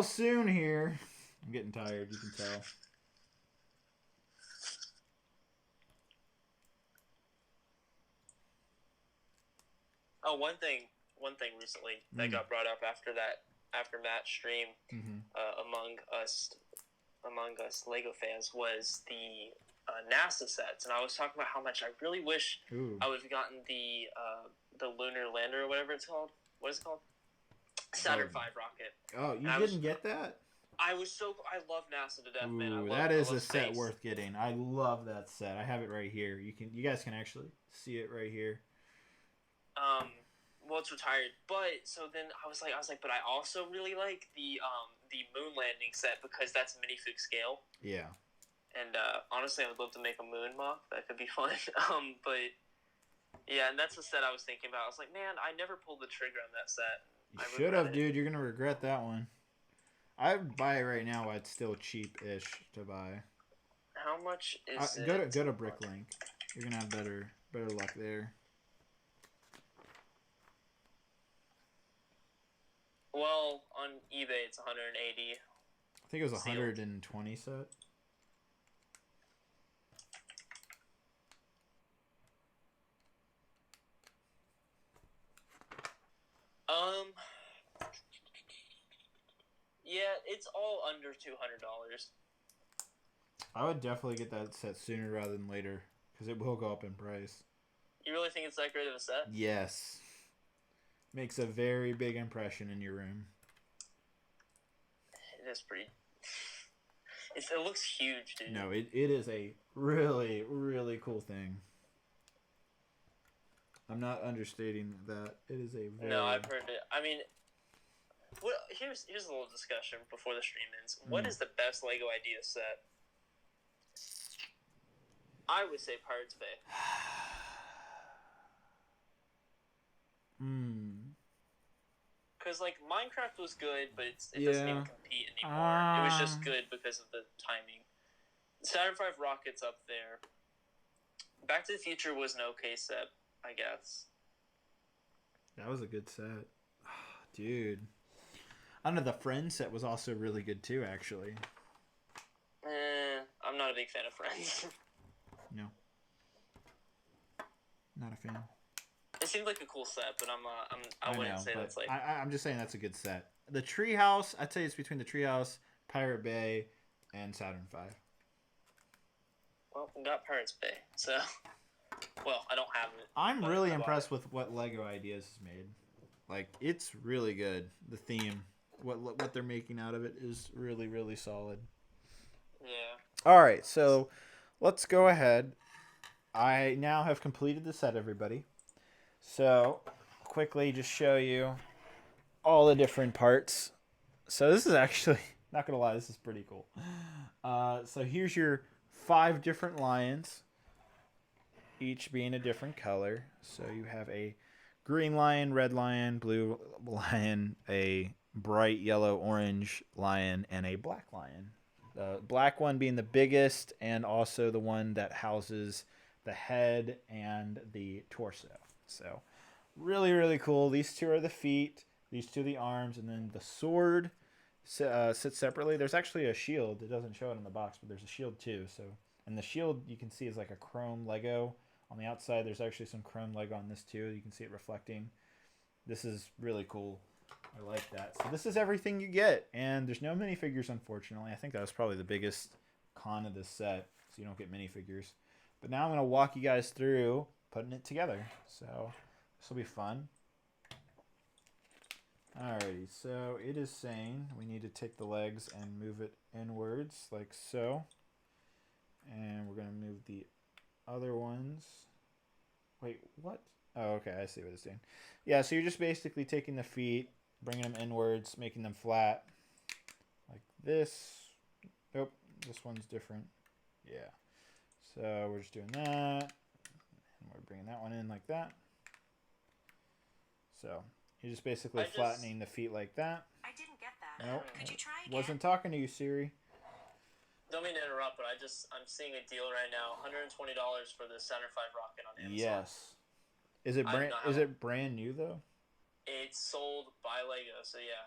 A: soon here. I'm getting tired. You can tell.
B: Oh, one thing recently that got brought up after Matt's stream among us Lego fans was the NASA sets, and I was talking about how much I really wish I would have gotten the lunar lander or whatever it's called. What is it called? Saturn V rocket.
A: Oh, you didn't get that?
B: I love NASA to death, man.
A: That is a set worth getting. I love that set. I have it right here. You guys can actually see it right here.
B: Well, it's retired, but so then I was like, but I also really like the moon landing set because that's minifig scale.
A: Yeah.
B: And honestly, I would love to make a moon mock. That could be fun. But yeah, and that's the set I was thinking about. I was like, man, I never pulled the trigger on that set.
A: You should have, dude. You're gonna regret that one. I'd buy it right now. It's still cheap-ish to buy.
B: How much is it?
A: Go to Bricklink. You're gonna have better luck there.
B: Well, on eBay it's 180.
A: I think it was 120 set.
B: Yeah, it's all under $200.
A: I would definitely get that set sooner rather than later because it will go up in price.
B: You really think it's that great of a set?
A: Yes. Makes a very big impression in your room.
B: It is pretty. It looks huge, dude.
A: No, it is a really, really cool thing. I'm not understating that. It is a very...
B: No, I've heard it. I mean, well, here's a little discussion before the stream ends. What is the best Lego idea set? I would say Pirates Bay. Because, like, Minecraft was good, but it doesn't even compete anymore. It was just good because of the timing. Saturn V Rocket's up there. Back to the Future was an okay set, I guess.
A: That was a good set. Dude. I don't know, the Friends set was also really good, too, actually.
B: I'm not a big fan of Friends.
A: No. Not a fan.
B: It seemed like a cool set, but I wouldn't say that's like...
A: I'm just saying that's a good set. The Treehouse, I'd say it's between the Treehouse, Pirate Bay, and Saturn V.
B: Well, we got Pirates Bay, so... Well, I don't have it.
A: I'm really impressed with what Lego Ideas has made. Like, it's really good. The theme, what they're making out of it is really, really solid.
B: Yeah.
A: All right, so let's go ahead. I now have completed the set, everybody. So, quickly just show you all the different parts. So this is actually, not going to lie, this is pretty cool. So here's your 5 different lions, each being a different color. So you have a green lion, red lion, blue lion, a bright yellow, orange lion, and a black lion. The black one being the biggest and also the one that houses the head and the torso. So really, really cool. These 2 are the feet, these 2 are the arms, and then the sword sits separately. There's actually a shield. It doesn't show it in the box, but there's a shield too. So, and the shield you can see is like a chrome Lego. On the outside, there's actually some chrome Lego on this too. You can see it reflecting. This is really cool. I like that. So this is everything you get. And there's no minifigures, unfortunately. I think that was probably the biggest con of this set. So you don't get minifigures. But now I'm going to walk you guys through putting it together. So this will be fun. Alrighty, so it is saying we need to take the legs and move it inwards like so. And we're going to move the other ones. Wait, what? Oh, okay, I see what it's doing. Yeah, so you're just basically taking the feet, bringing them inwards, making them flat like this. Nope, this one's different. Yeah. So we're just doing that. And we're bringing that one in like that. So you're just basically flattening the feet like that.
D: I didn't get that.
A: Nope.
D: Could you try again?
A: Wasn't talking to you, Siri.
B: Don't mean to interrupt, but I'm seeing a deal right now, $120 for the Center 5 rocket on Amazon.
A: Yes. Is it brand new though?
B: It's sold by Lego, so yeah.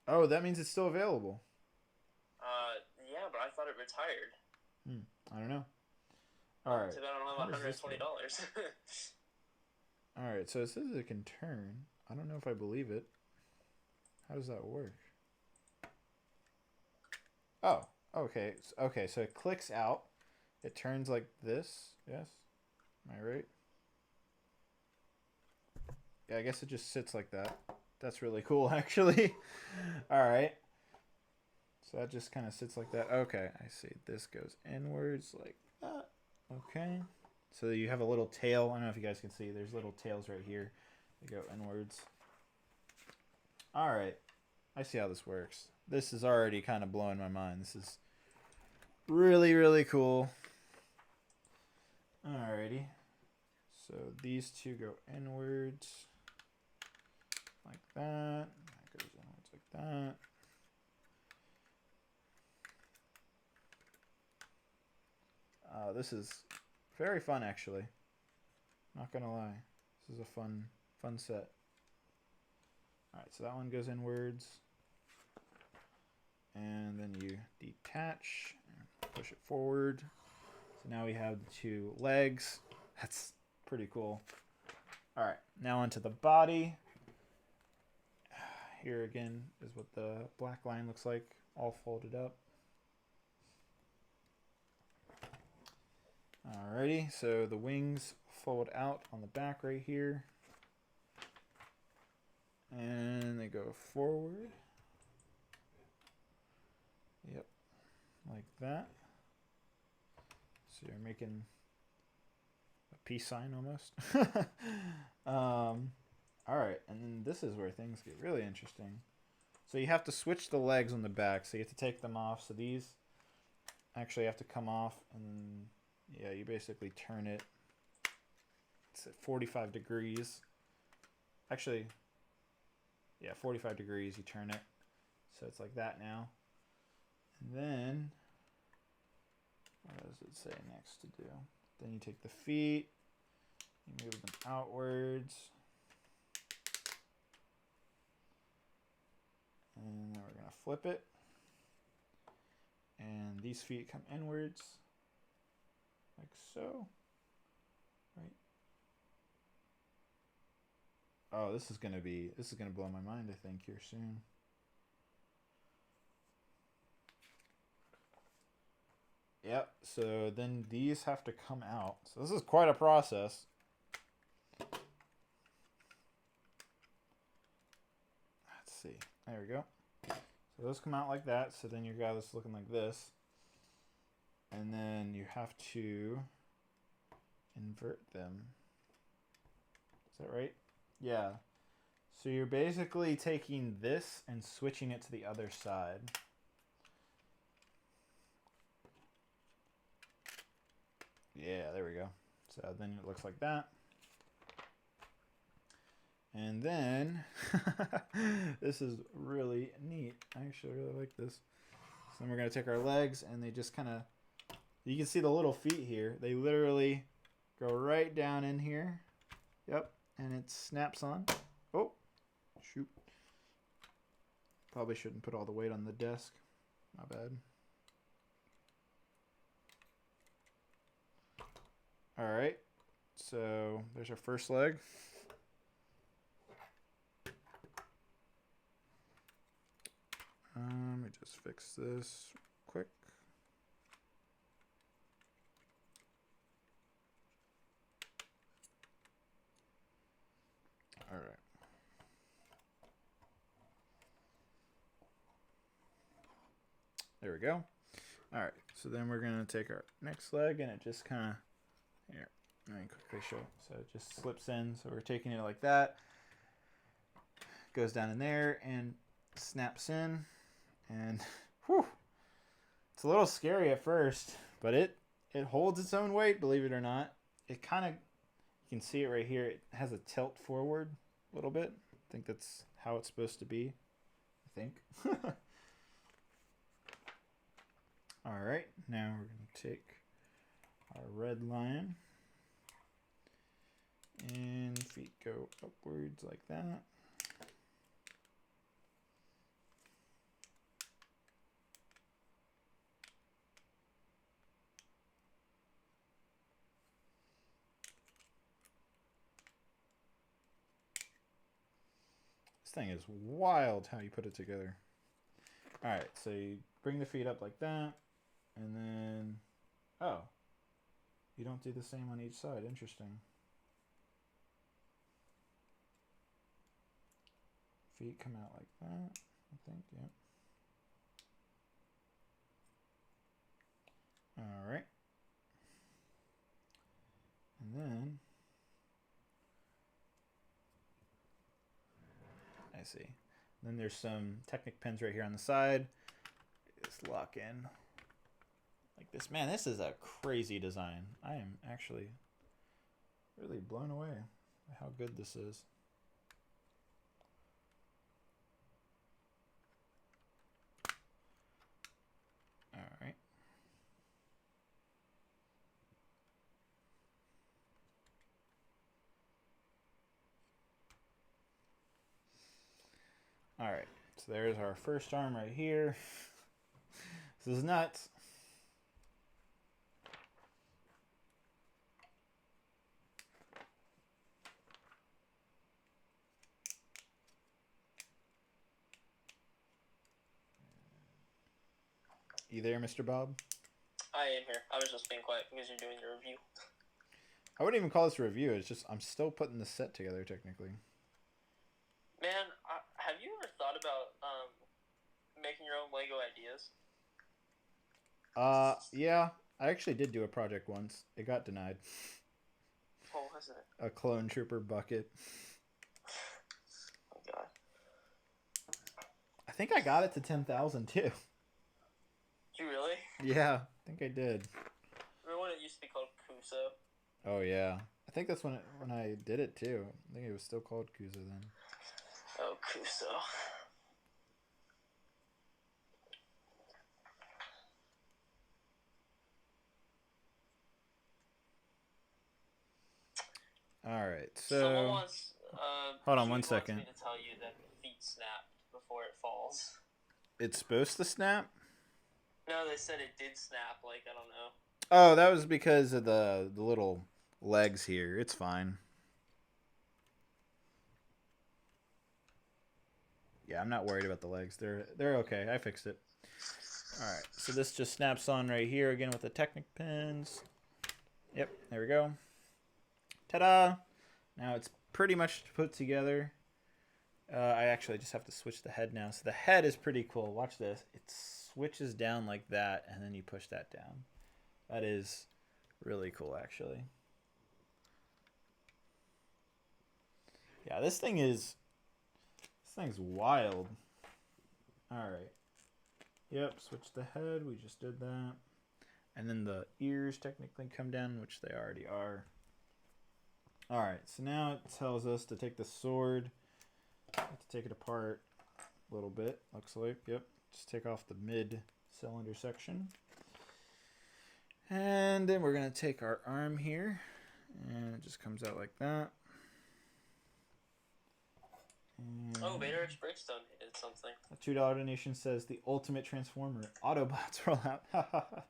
A: Oh, that means it's still available.
B: Yeah, but I thought it retired.
A: I don't know. All right.
B: So I don't have $120.
A: All right, so it says it can turn. I don't know if I believe it. How does that work? Oh, okay. Okay, so it clicks out. It turns like this. Yes? Am I right? Yeah, I guess it just sits like that. That's really cool, actually. All right. So that just kind of sits like that. Okay, I see. This goes inwards like that. Okay. So you have a little tail. I don't know if you guys can see. There's little tails right here. They go inwards. All right. I see how this works. This is already kind of blowing my mind. This is really, really cool. Alrighty. So these two go inwards like that. That goes inwards like that. This is very fun, actually. Not gonna lie. This is a fun set. Alright, so that one goes inwards. And then you detach and push it forward. So now we have the two legs. That's pretty cool. Alright, now onto the body. Here again is what the black line looks like, all folded up. Alrighty, so the wings fold out on the back right here. And they go forward. Yep, like that. So you're making a peace sign almost. Alright, and then this is where things get really interesting. So you have to switch the legs on the back, so you have to take them off. So these actually have to come off, and then yeah, you basically turn it. It's at 45 degrees. Actually, yeah, 45 degrees, you turn it. So it's like that now. And then, what does it say next to do? Then you take the feet, you move them outwards. And then we're going to flip it. And these feet come inwards. Like so. Right. Oh, this is gonna blow my mind, I think, here soon. Yep, so then these have to come out. So this is quite a process. Let's see. There we go. So those come out like that. So then your guy is looking like this. And then you have to invert them. Is that right? Yeah. So you're basically taking this and switching it to the other side. Yeah, there we go. So then it looks like that. And then, this is really neat. I actually really like this. So then we're going to take our legs, and they just kind of, you can see the little feet here. They literally go right down in here. Yep. And it snaps on. Oh, shoot. Probably shouldn't put all the weight on the desk. My bad. All right. So there's our first leg. Let me just fix this quick. All right. There we go. All right. So then we're going to take our next leg, and it just kind of, here, let me quickly show. So it just slips in. So we're taking it like that. Goes down in there and snaps in. And Whew. It's a little scary at first, but it holds its own weight, believe it or not. It kind of, you can see it right here. It has a tilt forward a little bit. I think that's how it's supposed to be. I think. All right, now we're going to take our red line and feet go upwards like that. This thing is wild how you put it together. All right, so you bring the feet up like that, and then, oh, you don't do the same on each side. Interesting. Feet come out like that, I think, yep. All right. And then, I see. Then there's some Technic pins right here on the side. Just lock in like this. Man, this is a crazy design. I am actually really blown away by how good this is. All right. All right. So there's our first arm right here. This is nuts. You there, Mr. Bob?
B: I am here. I was just being quiet because you're doing your review.
A: I wouldn't even call this a review. It's just I'm still putting the set together technically.
B: Man, have you ever thought about making your own Lego ideas?
A: Yeah. I actually did do a project once. It got denied.
B: What was it?
A: A clone trooper bucket.
B: Oh god.
A: I think I got it to 10,000 too.
B: You really?
A: Yeah, I think I did.
B: Remember when it used to be called Kuso?
A: Oh yeah, I think that's when I did it too. I think it was still called Kuzo then.
B: Oh, Kuso.
A: All right,
B: Someone
A: so
B: wants.
A: hold on
B: Jude
A: one
B: wants
A: second.
B: me to tell you that the feet snapped before it falls.
A: It's supposed to snap.
B: No, they said it did snap. Like, I don't know.
A: Oh, that was because of the little legs here. It's fine. Yeah, I'm not worried about the legs. They're okay. I fixed it. All right, so this just snaps on right here again with the Technic pins. Yep, there we go. Ta-da! Now it's pretty much put together. I actually just have to switch the head now. So the head is pretty cool. Watch this. It switches down like that, and then you push that down. That is really cool, actually. Yeah, this thing's wild. All right. Yep, switch the head. We just did that. And then the ears technically come down, which they already are. All right, so now it tells us to take the sword. Have to take it apart a little bit, looks like. Yep, just take off the mid-cylinder section. And then we're going to take our arm here, and it just comes out like that. And
B: Oh, Vader Brix donated something.
A: a $2 donation says the ultimate transformer. Autobots roll out.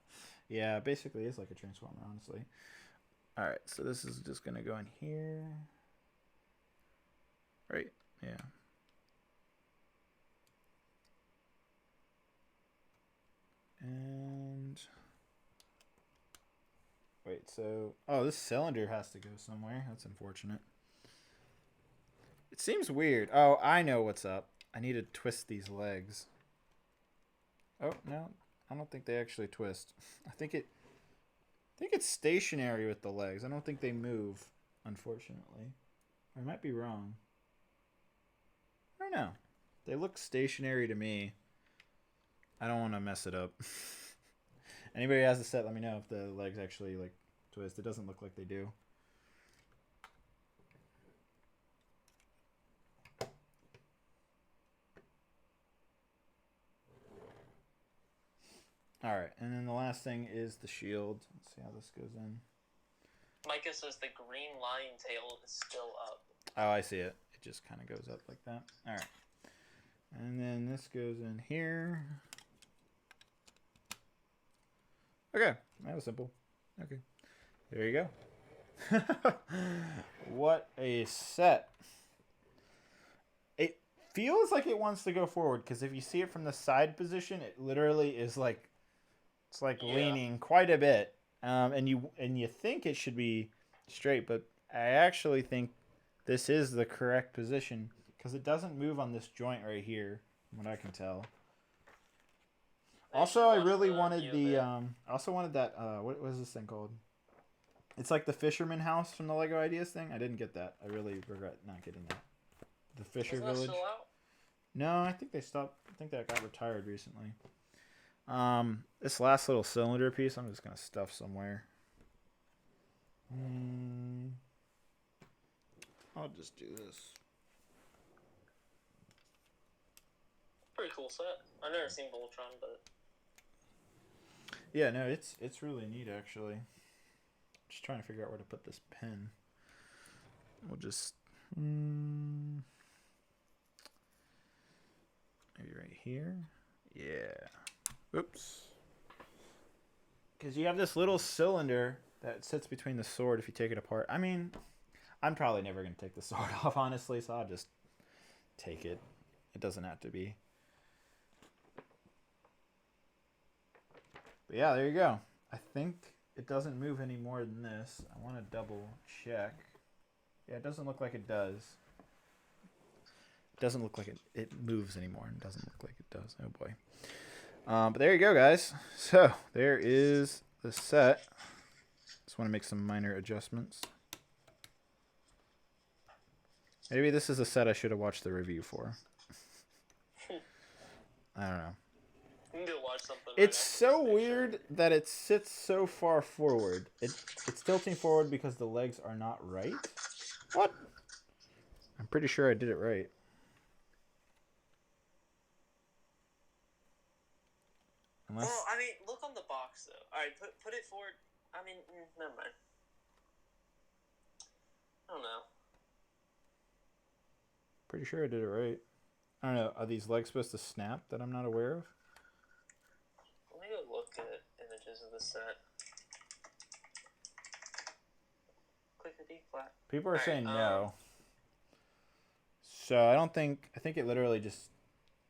A: Yeah, basically it's like a transformer, honestly. All right, so this is just going to go in here. Right, yeah. And wait, so this cylinder has to go somewhere. That's unfortunate. It seems weird. Oh, I know what's up. I need to twist these legs. Oh, no. I don't think they actually twist. I think it's stationary with the legs. I don't think they move, unfortunately. Or I might be wrong. I don't know. They look stationary to me. I don't want to mess it up. Anybody who has the set, let me know if the legs actually like twist. It doesn't look like they do. All right, and then the last thing is the shield. Let's see how this goes in.
B: Micah says the green lion tail is still up.
A: Oh, I see it. It just kind of goes up like that. All right. And then this goes in here. Okay, that was simple. Okay, there you go. What a set. It feels like it wants to go forward because if you see it from the side position, it literally is like, it's like leaning quite a bit. And you think it should be straight, but I actually think this is the correct position because it doesn't move on this joint right here, from what I can tell. Also, I really wanted the I also wanted that what was this thing called? It's like the fisherman house from the Lego Ideas thing. I didn't get that. I really regret not getting that. The Fisher
B: Isn't that
A: Village.
B: still out?
A: No, I think they stopped. I think that got retired recently. This last little cylinder piece, I'm just gonna stuff somewhere. I'll just do this.
B: Pretty cool set. I've never seen Voltron, but
A: Yeah, no, it's really neat actually. Just trying to figure out where to put this pen. We'll just maybe right here. Yeah. Oops. Because you have this little cylinder that sits between the sword if you take it apart. I mean, I'm probably never going to take the sword off, honestly, so I'll just take it. It doesn't have to be. But yeah, there you go. I think it doesn't move any more than this. I want to double check. Yeah, it doesn't look like it does. It doesn't look like it moves anymore. It doesn't look like it does. Oh boy. But there you go, guys. So there is the set. Just want to make some minor adjustments. Maybe this is a set I should have watched the review for. I don't know.
B: you can go watch something.
A: It's so weird that it sits so far forward. It's tilting forward because the legs are not right. What? I'm pretty sure I did it right. Unless...
B: Well, I mean, look on the box though. All right, put it forward. I mean, never mind. I don't know.
A: Pretty sure I did it right. I don't know. Are these legs supposed to snap that I'm not aware of?
B: Let me go look at images of the set. Click the D flat.
A: People are
B: All
A: saying
B: right,
A: no. So I think it literally just,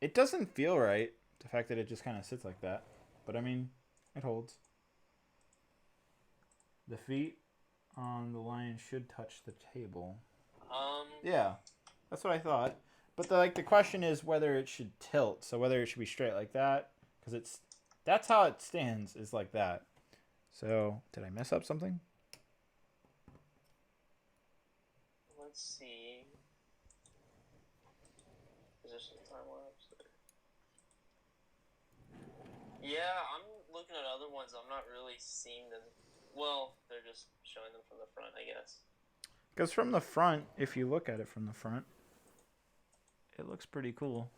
A: it doesn't feel right. The fact that it just kind of sits like that. But I mean, it holds. The feet on the lion should touch the table. Yeah, that's what I thought. But the question is whether it should tilt. So whether it should be straight like that, because that's how it stands, is like that. So did I mess up something?
B: Let's see. Position time lapse. Yeah, I'm looking at other ones. I'm not really seeing them. Well, they're just showing them from the front, I guess.
A: Because from the front, if you look at it from the front, it looks pretty cool.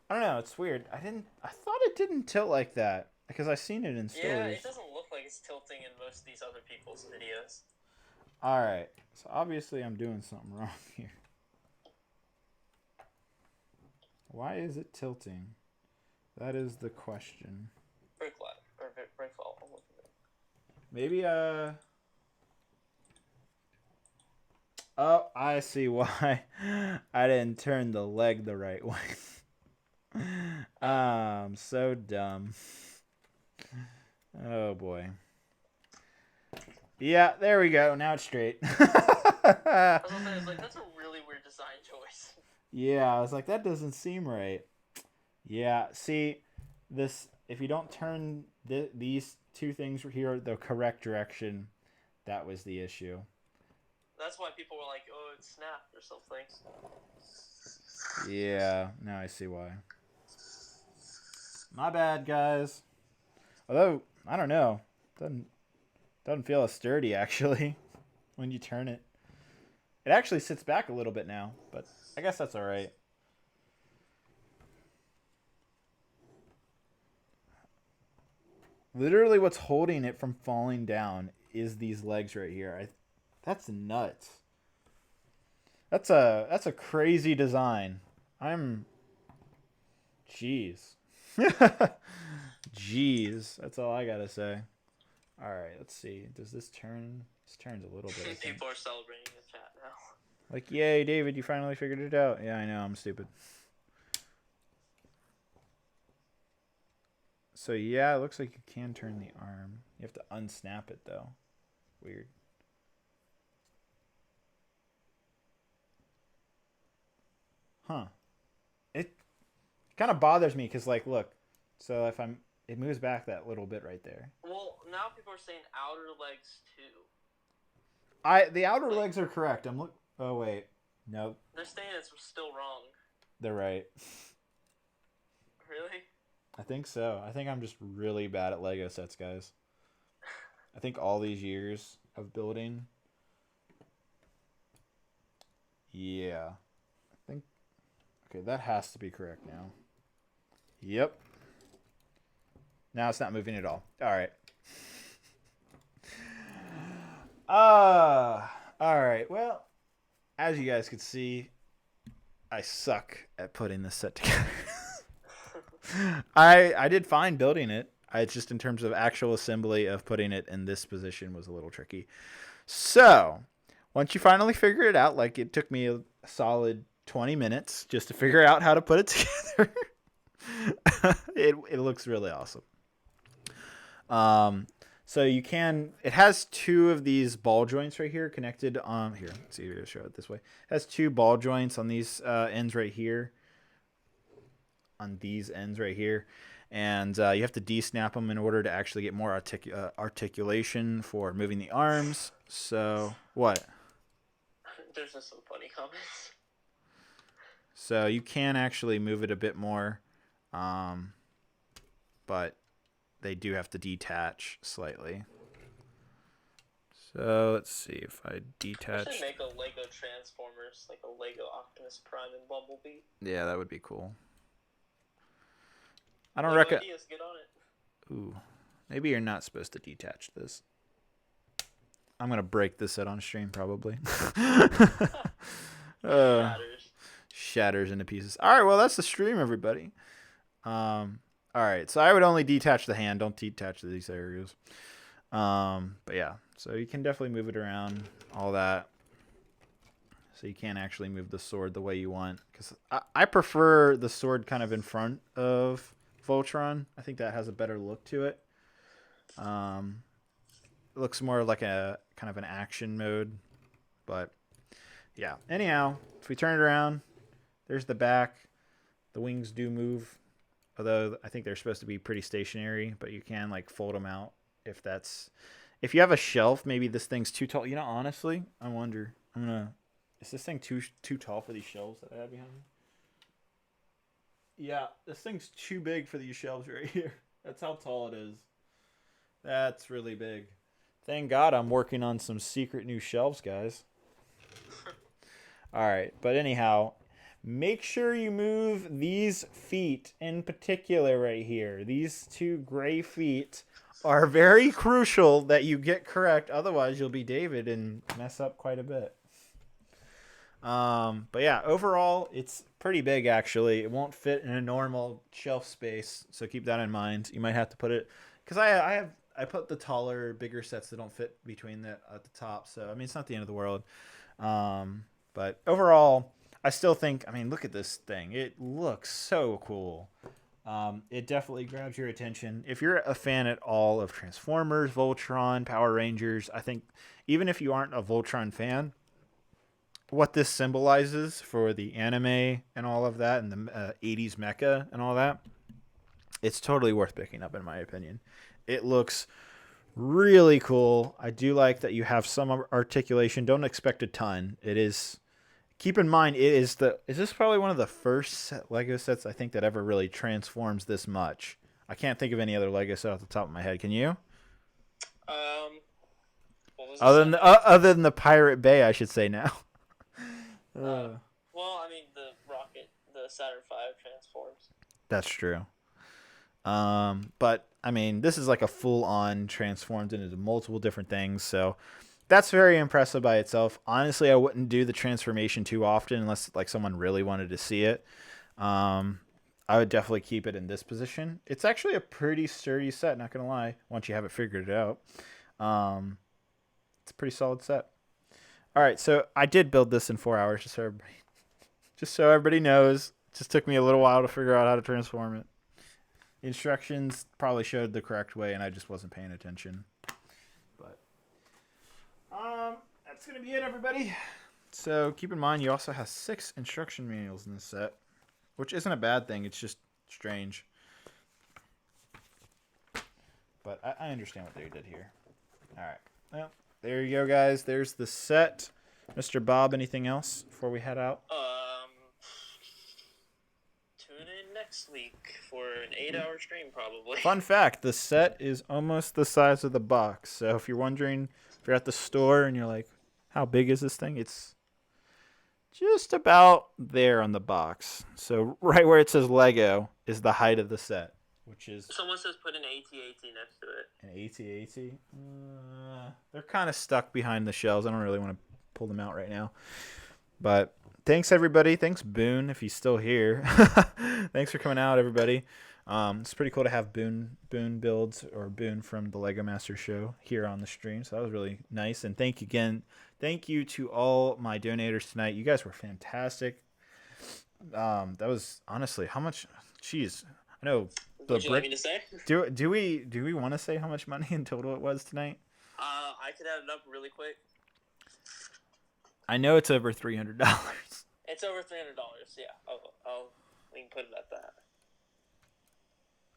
A: I don't know. It's weird. I thought it didn't tilt like that because I've seen it in stores.
B: Yeah, it doesn't look like it's tilting in most of these other people's videos.
A: All right. So obviously I'm doing something wrong here. Why is it tilting? That is the question.
B: Brickfall. I'm looking at it.
A: Maybe oh, I see why I didn't turn the leg the right way. I'm so dumb. Oh boy. Yeah, there we go. Now it's straight.
B: I was like, that's a really weird design choice.
A: Yeah, I was like, that doesn't seem right. Yeah, see, this, if you don't turn these two things here the correct direction, that was the issue.
B: That's why people were like, oh, it snapped or something.
A: Yeah, now I see why. My bad, guys. Although, I don't know. Doesn't feel as sturdy, actually, when you turn it. It actually sits back a little bit now, but I guess that's all right. Literally what's holding it from falling down is these legs right here. That's nuts. That's a crazy design. Jeez. Jeez. That's all I gotta say. All right, let's see. Does this turn? This turns a little bit. I think.
B: People are celebrating in the chat now.
A: Like, yay, David, you finally figured it out. Yeah, I know, I'm stupid. So yeah, it looks like you can turn the arm. You have to unsnap it though. Weird. Huh. It kind of bothers me because, like, look. So if it moves back that little bit right there.
B: Well, now people are saying outer legs too.
A: The outer legs are correct. Oh wait, nope.
B: They're saying it's still wrong.
A: They're right.
B: Really?
A: I think so. I think I'm just really bad at Lego sets, guys. I think all these years of building. Yeah. I think. Okay, that has to be correct now. Yep. Now it's not moving at all. All right. All right. Well, as you guys can see, I suck at putting this set together. I did fine building it. Just in terms of actual assembly of putting it in this position was a little tricky. So, once you finally figure it out, like it took me a solid 20 minutes just to figure out how to put it together. It looks really awesome. So it has two of these ball joints right here connected. Here, let's see, to show it this way. It has two ball joints on these ends right here. On these ends right here. And you have to de-snap them in order to actually get more articulation for moving the arms. So, what?
B: There's just some funny comments.
A: So you can actually move it a bit more. But they do have to detach slightly. So let's see if I detach.
B: I should make a Lego Transformers, like a Lego Optimus Prime and Bumblebee.
A: Yeah, that would be cool. I don't
B: reckon. Get on it.
A: Ooh, maybe you're not supposed to detach this. I'm gonna break this set on stream probably. Shatters into pieces. All right, well that's the stream, everybody. All right, so I would only detach the hand. Don't detach these areas. But yeah, so you can definitely move it around, all that. So you can't actually move the sword the way you want, because I prefer the sword kind of in front of Voltron. I think that has a better look to it. It looks more like a kind of an action mode, but yeah. Anyhow, if we turn it around, there's the back. The wings do move, although I think they're supposed to be pretty stationary, but you can like fold them out if you have a shelf. Maybe this thing's too tall. You know, honestly, I wonder. Is this thing too tall for these shelves that I have behind me? Yeah, this thing's too big for these shelves right here. That's how tall it is. That's really big. Thank God I'm working on some secret new shelves, guys. All right, but anyhow, make sure you move these feet in particular right here. These two gray feet are very crucial that you get correct. Otherwise, you'll be David and mess up quite a bit. But yeah, overall, it's pretty big, actually. It won't fit in a normal shelf space, so keep that in mind. You might have to put it, because I put the taller, bigger sets that don't fit between at the top, so I mean, it's not the end of the world. But overall, I still think, I mean, look at this thing. It looks so cool. It definitely grabs your attention. If you're a fan at all of Transformers, Voltron, Power Rangers, I think even if you aren't a Voltron fan, what this symbolizes for the anime and all of that, and the 80s mecha and all that, it's totally worth picking up, in my opinion. It looks really cool. I do like that you have some articulation. Don't expect a ton. Keep in mind, is this probably one of the first Lego sets I think that ever really transforms this much. I can't think of any other Lego set off the top of my head. Can you?
B: What was
A: Other than the Pirate Bay, I should say now.
B: Well, I mean, the rocket, the Saturn V transforms.
A: That's true. But I mean, this is like a full-on transformed into multiple different things, so that's very impressive by itself. Honestly, I wouldn't do the transformation too often unless like someone really wanted to see it. I would definitely keep it in this position. It's actually a pretty sturdy set, not gonna lie. Once you have it figured out, it's a pretty solid set. All right, so I did build this in 4 hours, just so everybody knows. It just took me a little while to figure out how to transform it. The instructions probably showed the correct way, and I just wasn't paying attention. But that's gonna be it, everybody. So keep in mind, you also have 6 instruction manuals in this set, which isn't a bad thing. It's just strange. But I understand what they did here. All right. Well, there you go, guys. There's the set. Mr. Bob, anything else before we head out?
B: Tune in next week for an 8-hour stream, probably.
A: Fun fact, the set is almost the size of the box. So if you're wondering, if you're at the store and you're like, how big is this thing? It's just about there on the box. So right where it says Lego is the height of the set, which is...
B: Someone says put an AT-AT next to it.
A: An AT-AT? They're kind of stuck behind the shelves. I don't really want to pull them out right now. But thanks, everybody. Thanks, Boone, if he's still here. Thanks for coming out, everybody. It's pretty cool to have Boone builds, or Boone from the Lego Master Show, here on the stream. So that was really nice. And thank you to all my donators tonight. You guys were fantastic. That was honestly how much. Jeez, I know.
B: Would you like me to say?
A: Do we want to say how much money in total it was tonight?
B: I could add it up really quick.
A: I know it's over $300.
B: It's over $300. Yeah, we can put it at that.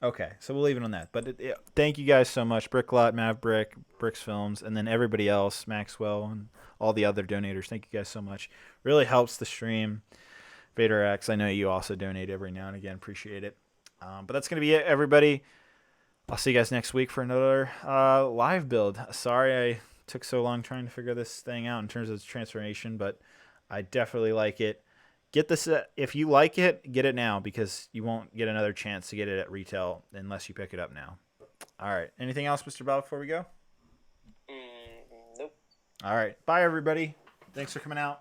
A: Okay, so we'll leave it on that. But thank you guys so much, Bricklot, Maverick, Brix Films, and then everybody else, Maxwell, and all the other donators. Thank you guys so much. Really helps the stream. Vader X, I know you also donate every now and again. Appreciate it. But that's going to be it, everybody. I'll see you guys next week for another live build. Sorry I took so long trying to figure this thing out in terms of its transformation, but I definitely like it. Get this if you like it, get it now, because you won't get another chance to get it at retail unless you pick it up now. All right. Anything else, Mr. Bob, before we go?
B: Nope.
A: All right. Bye, everybody. Thanks for coming out.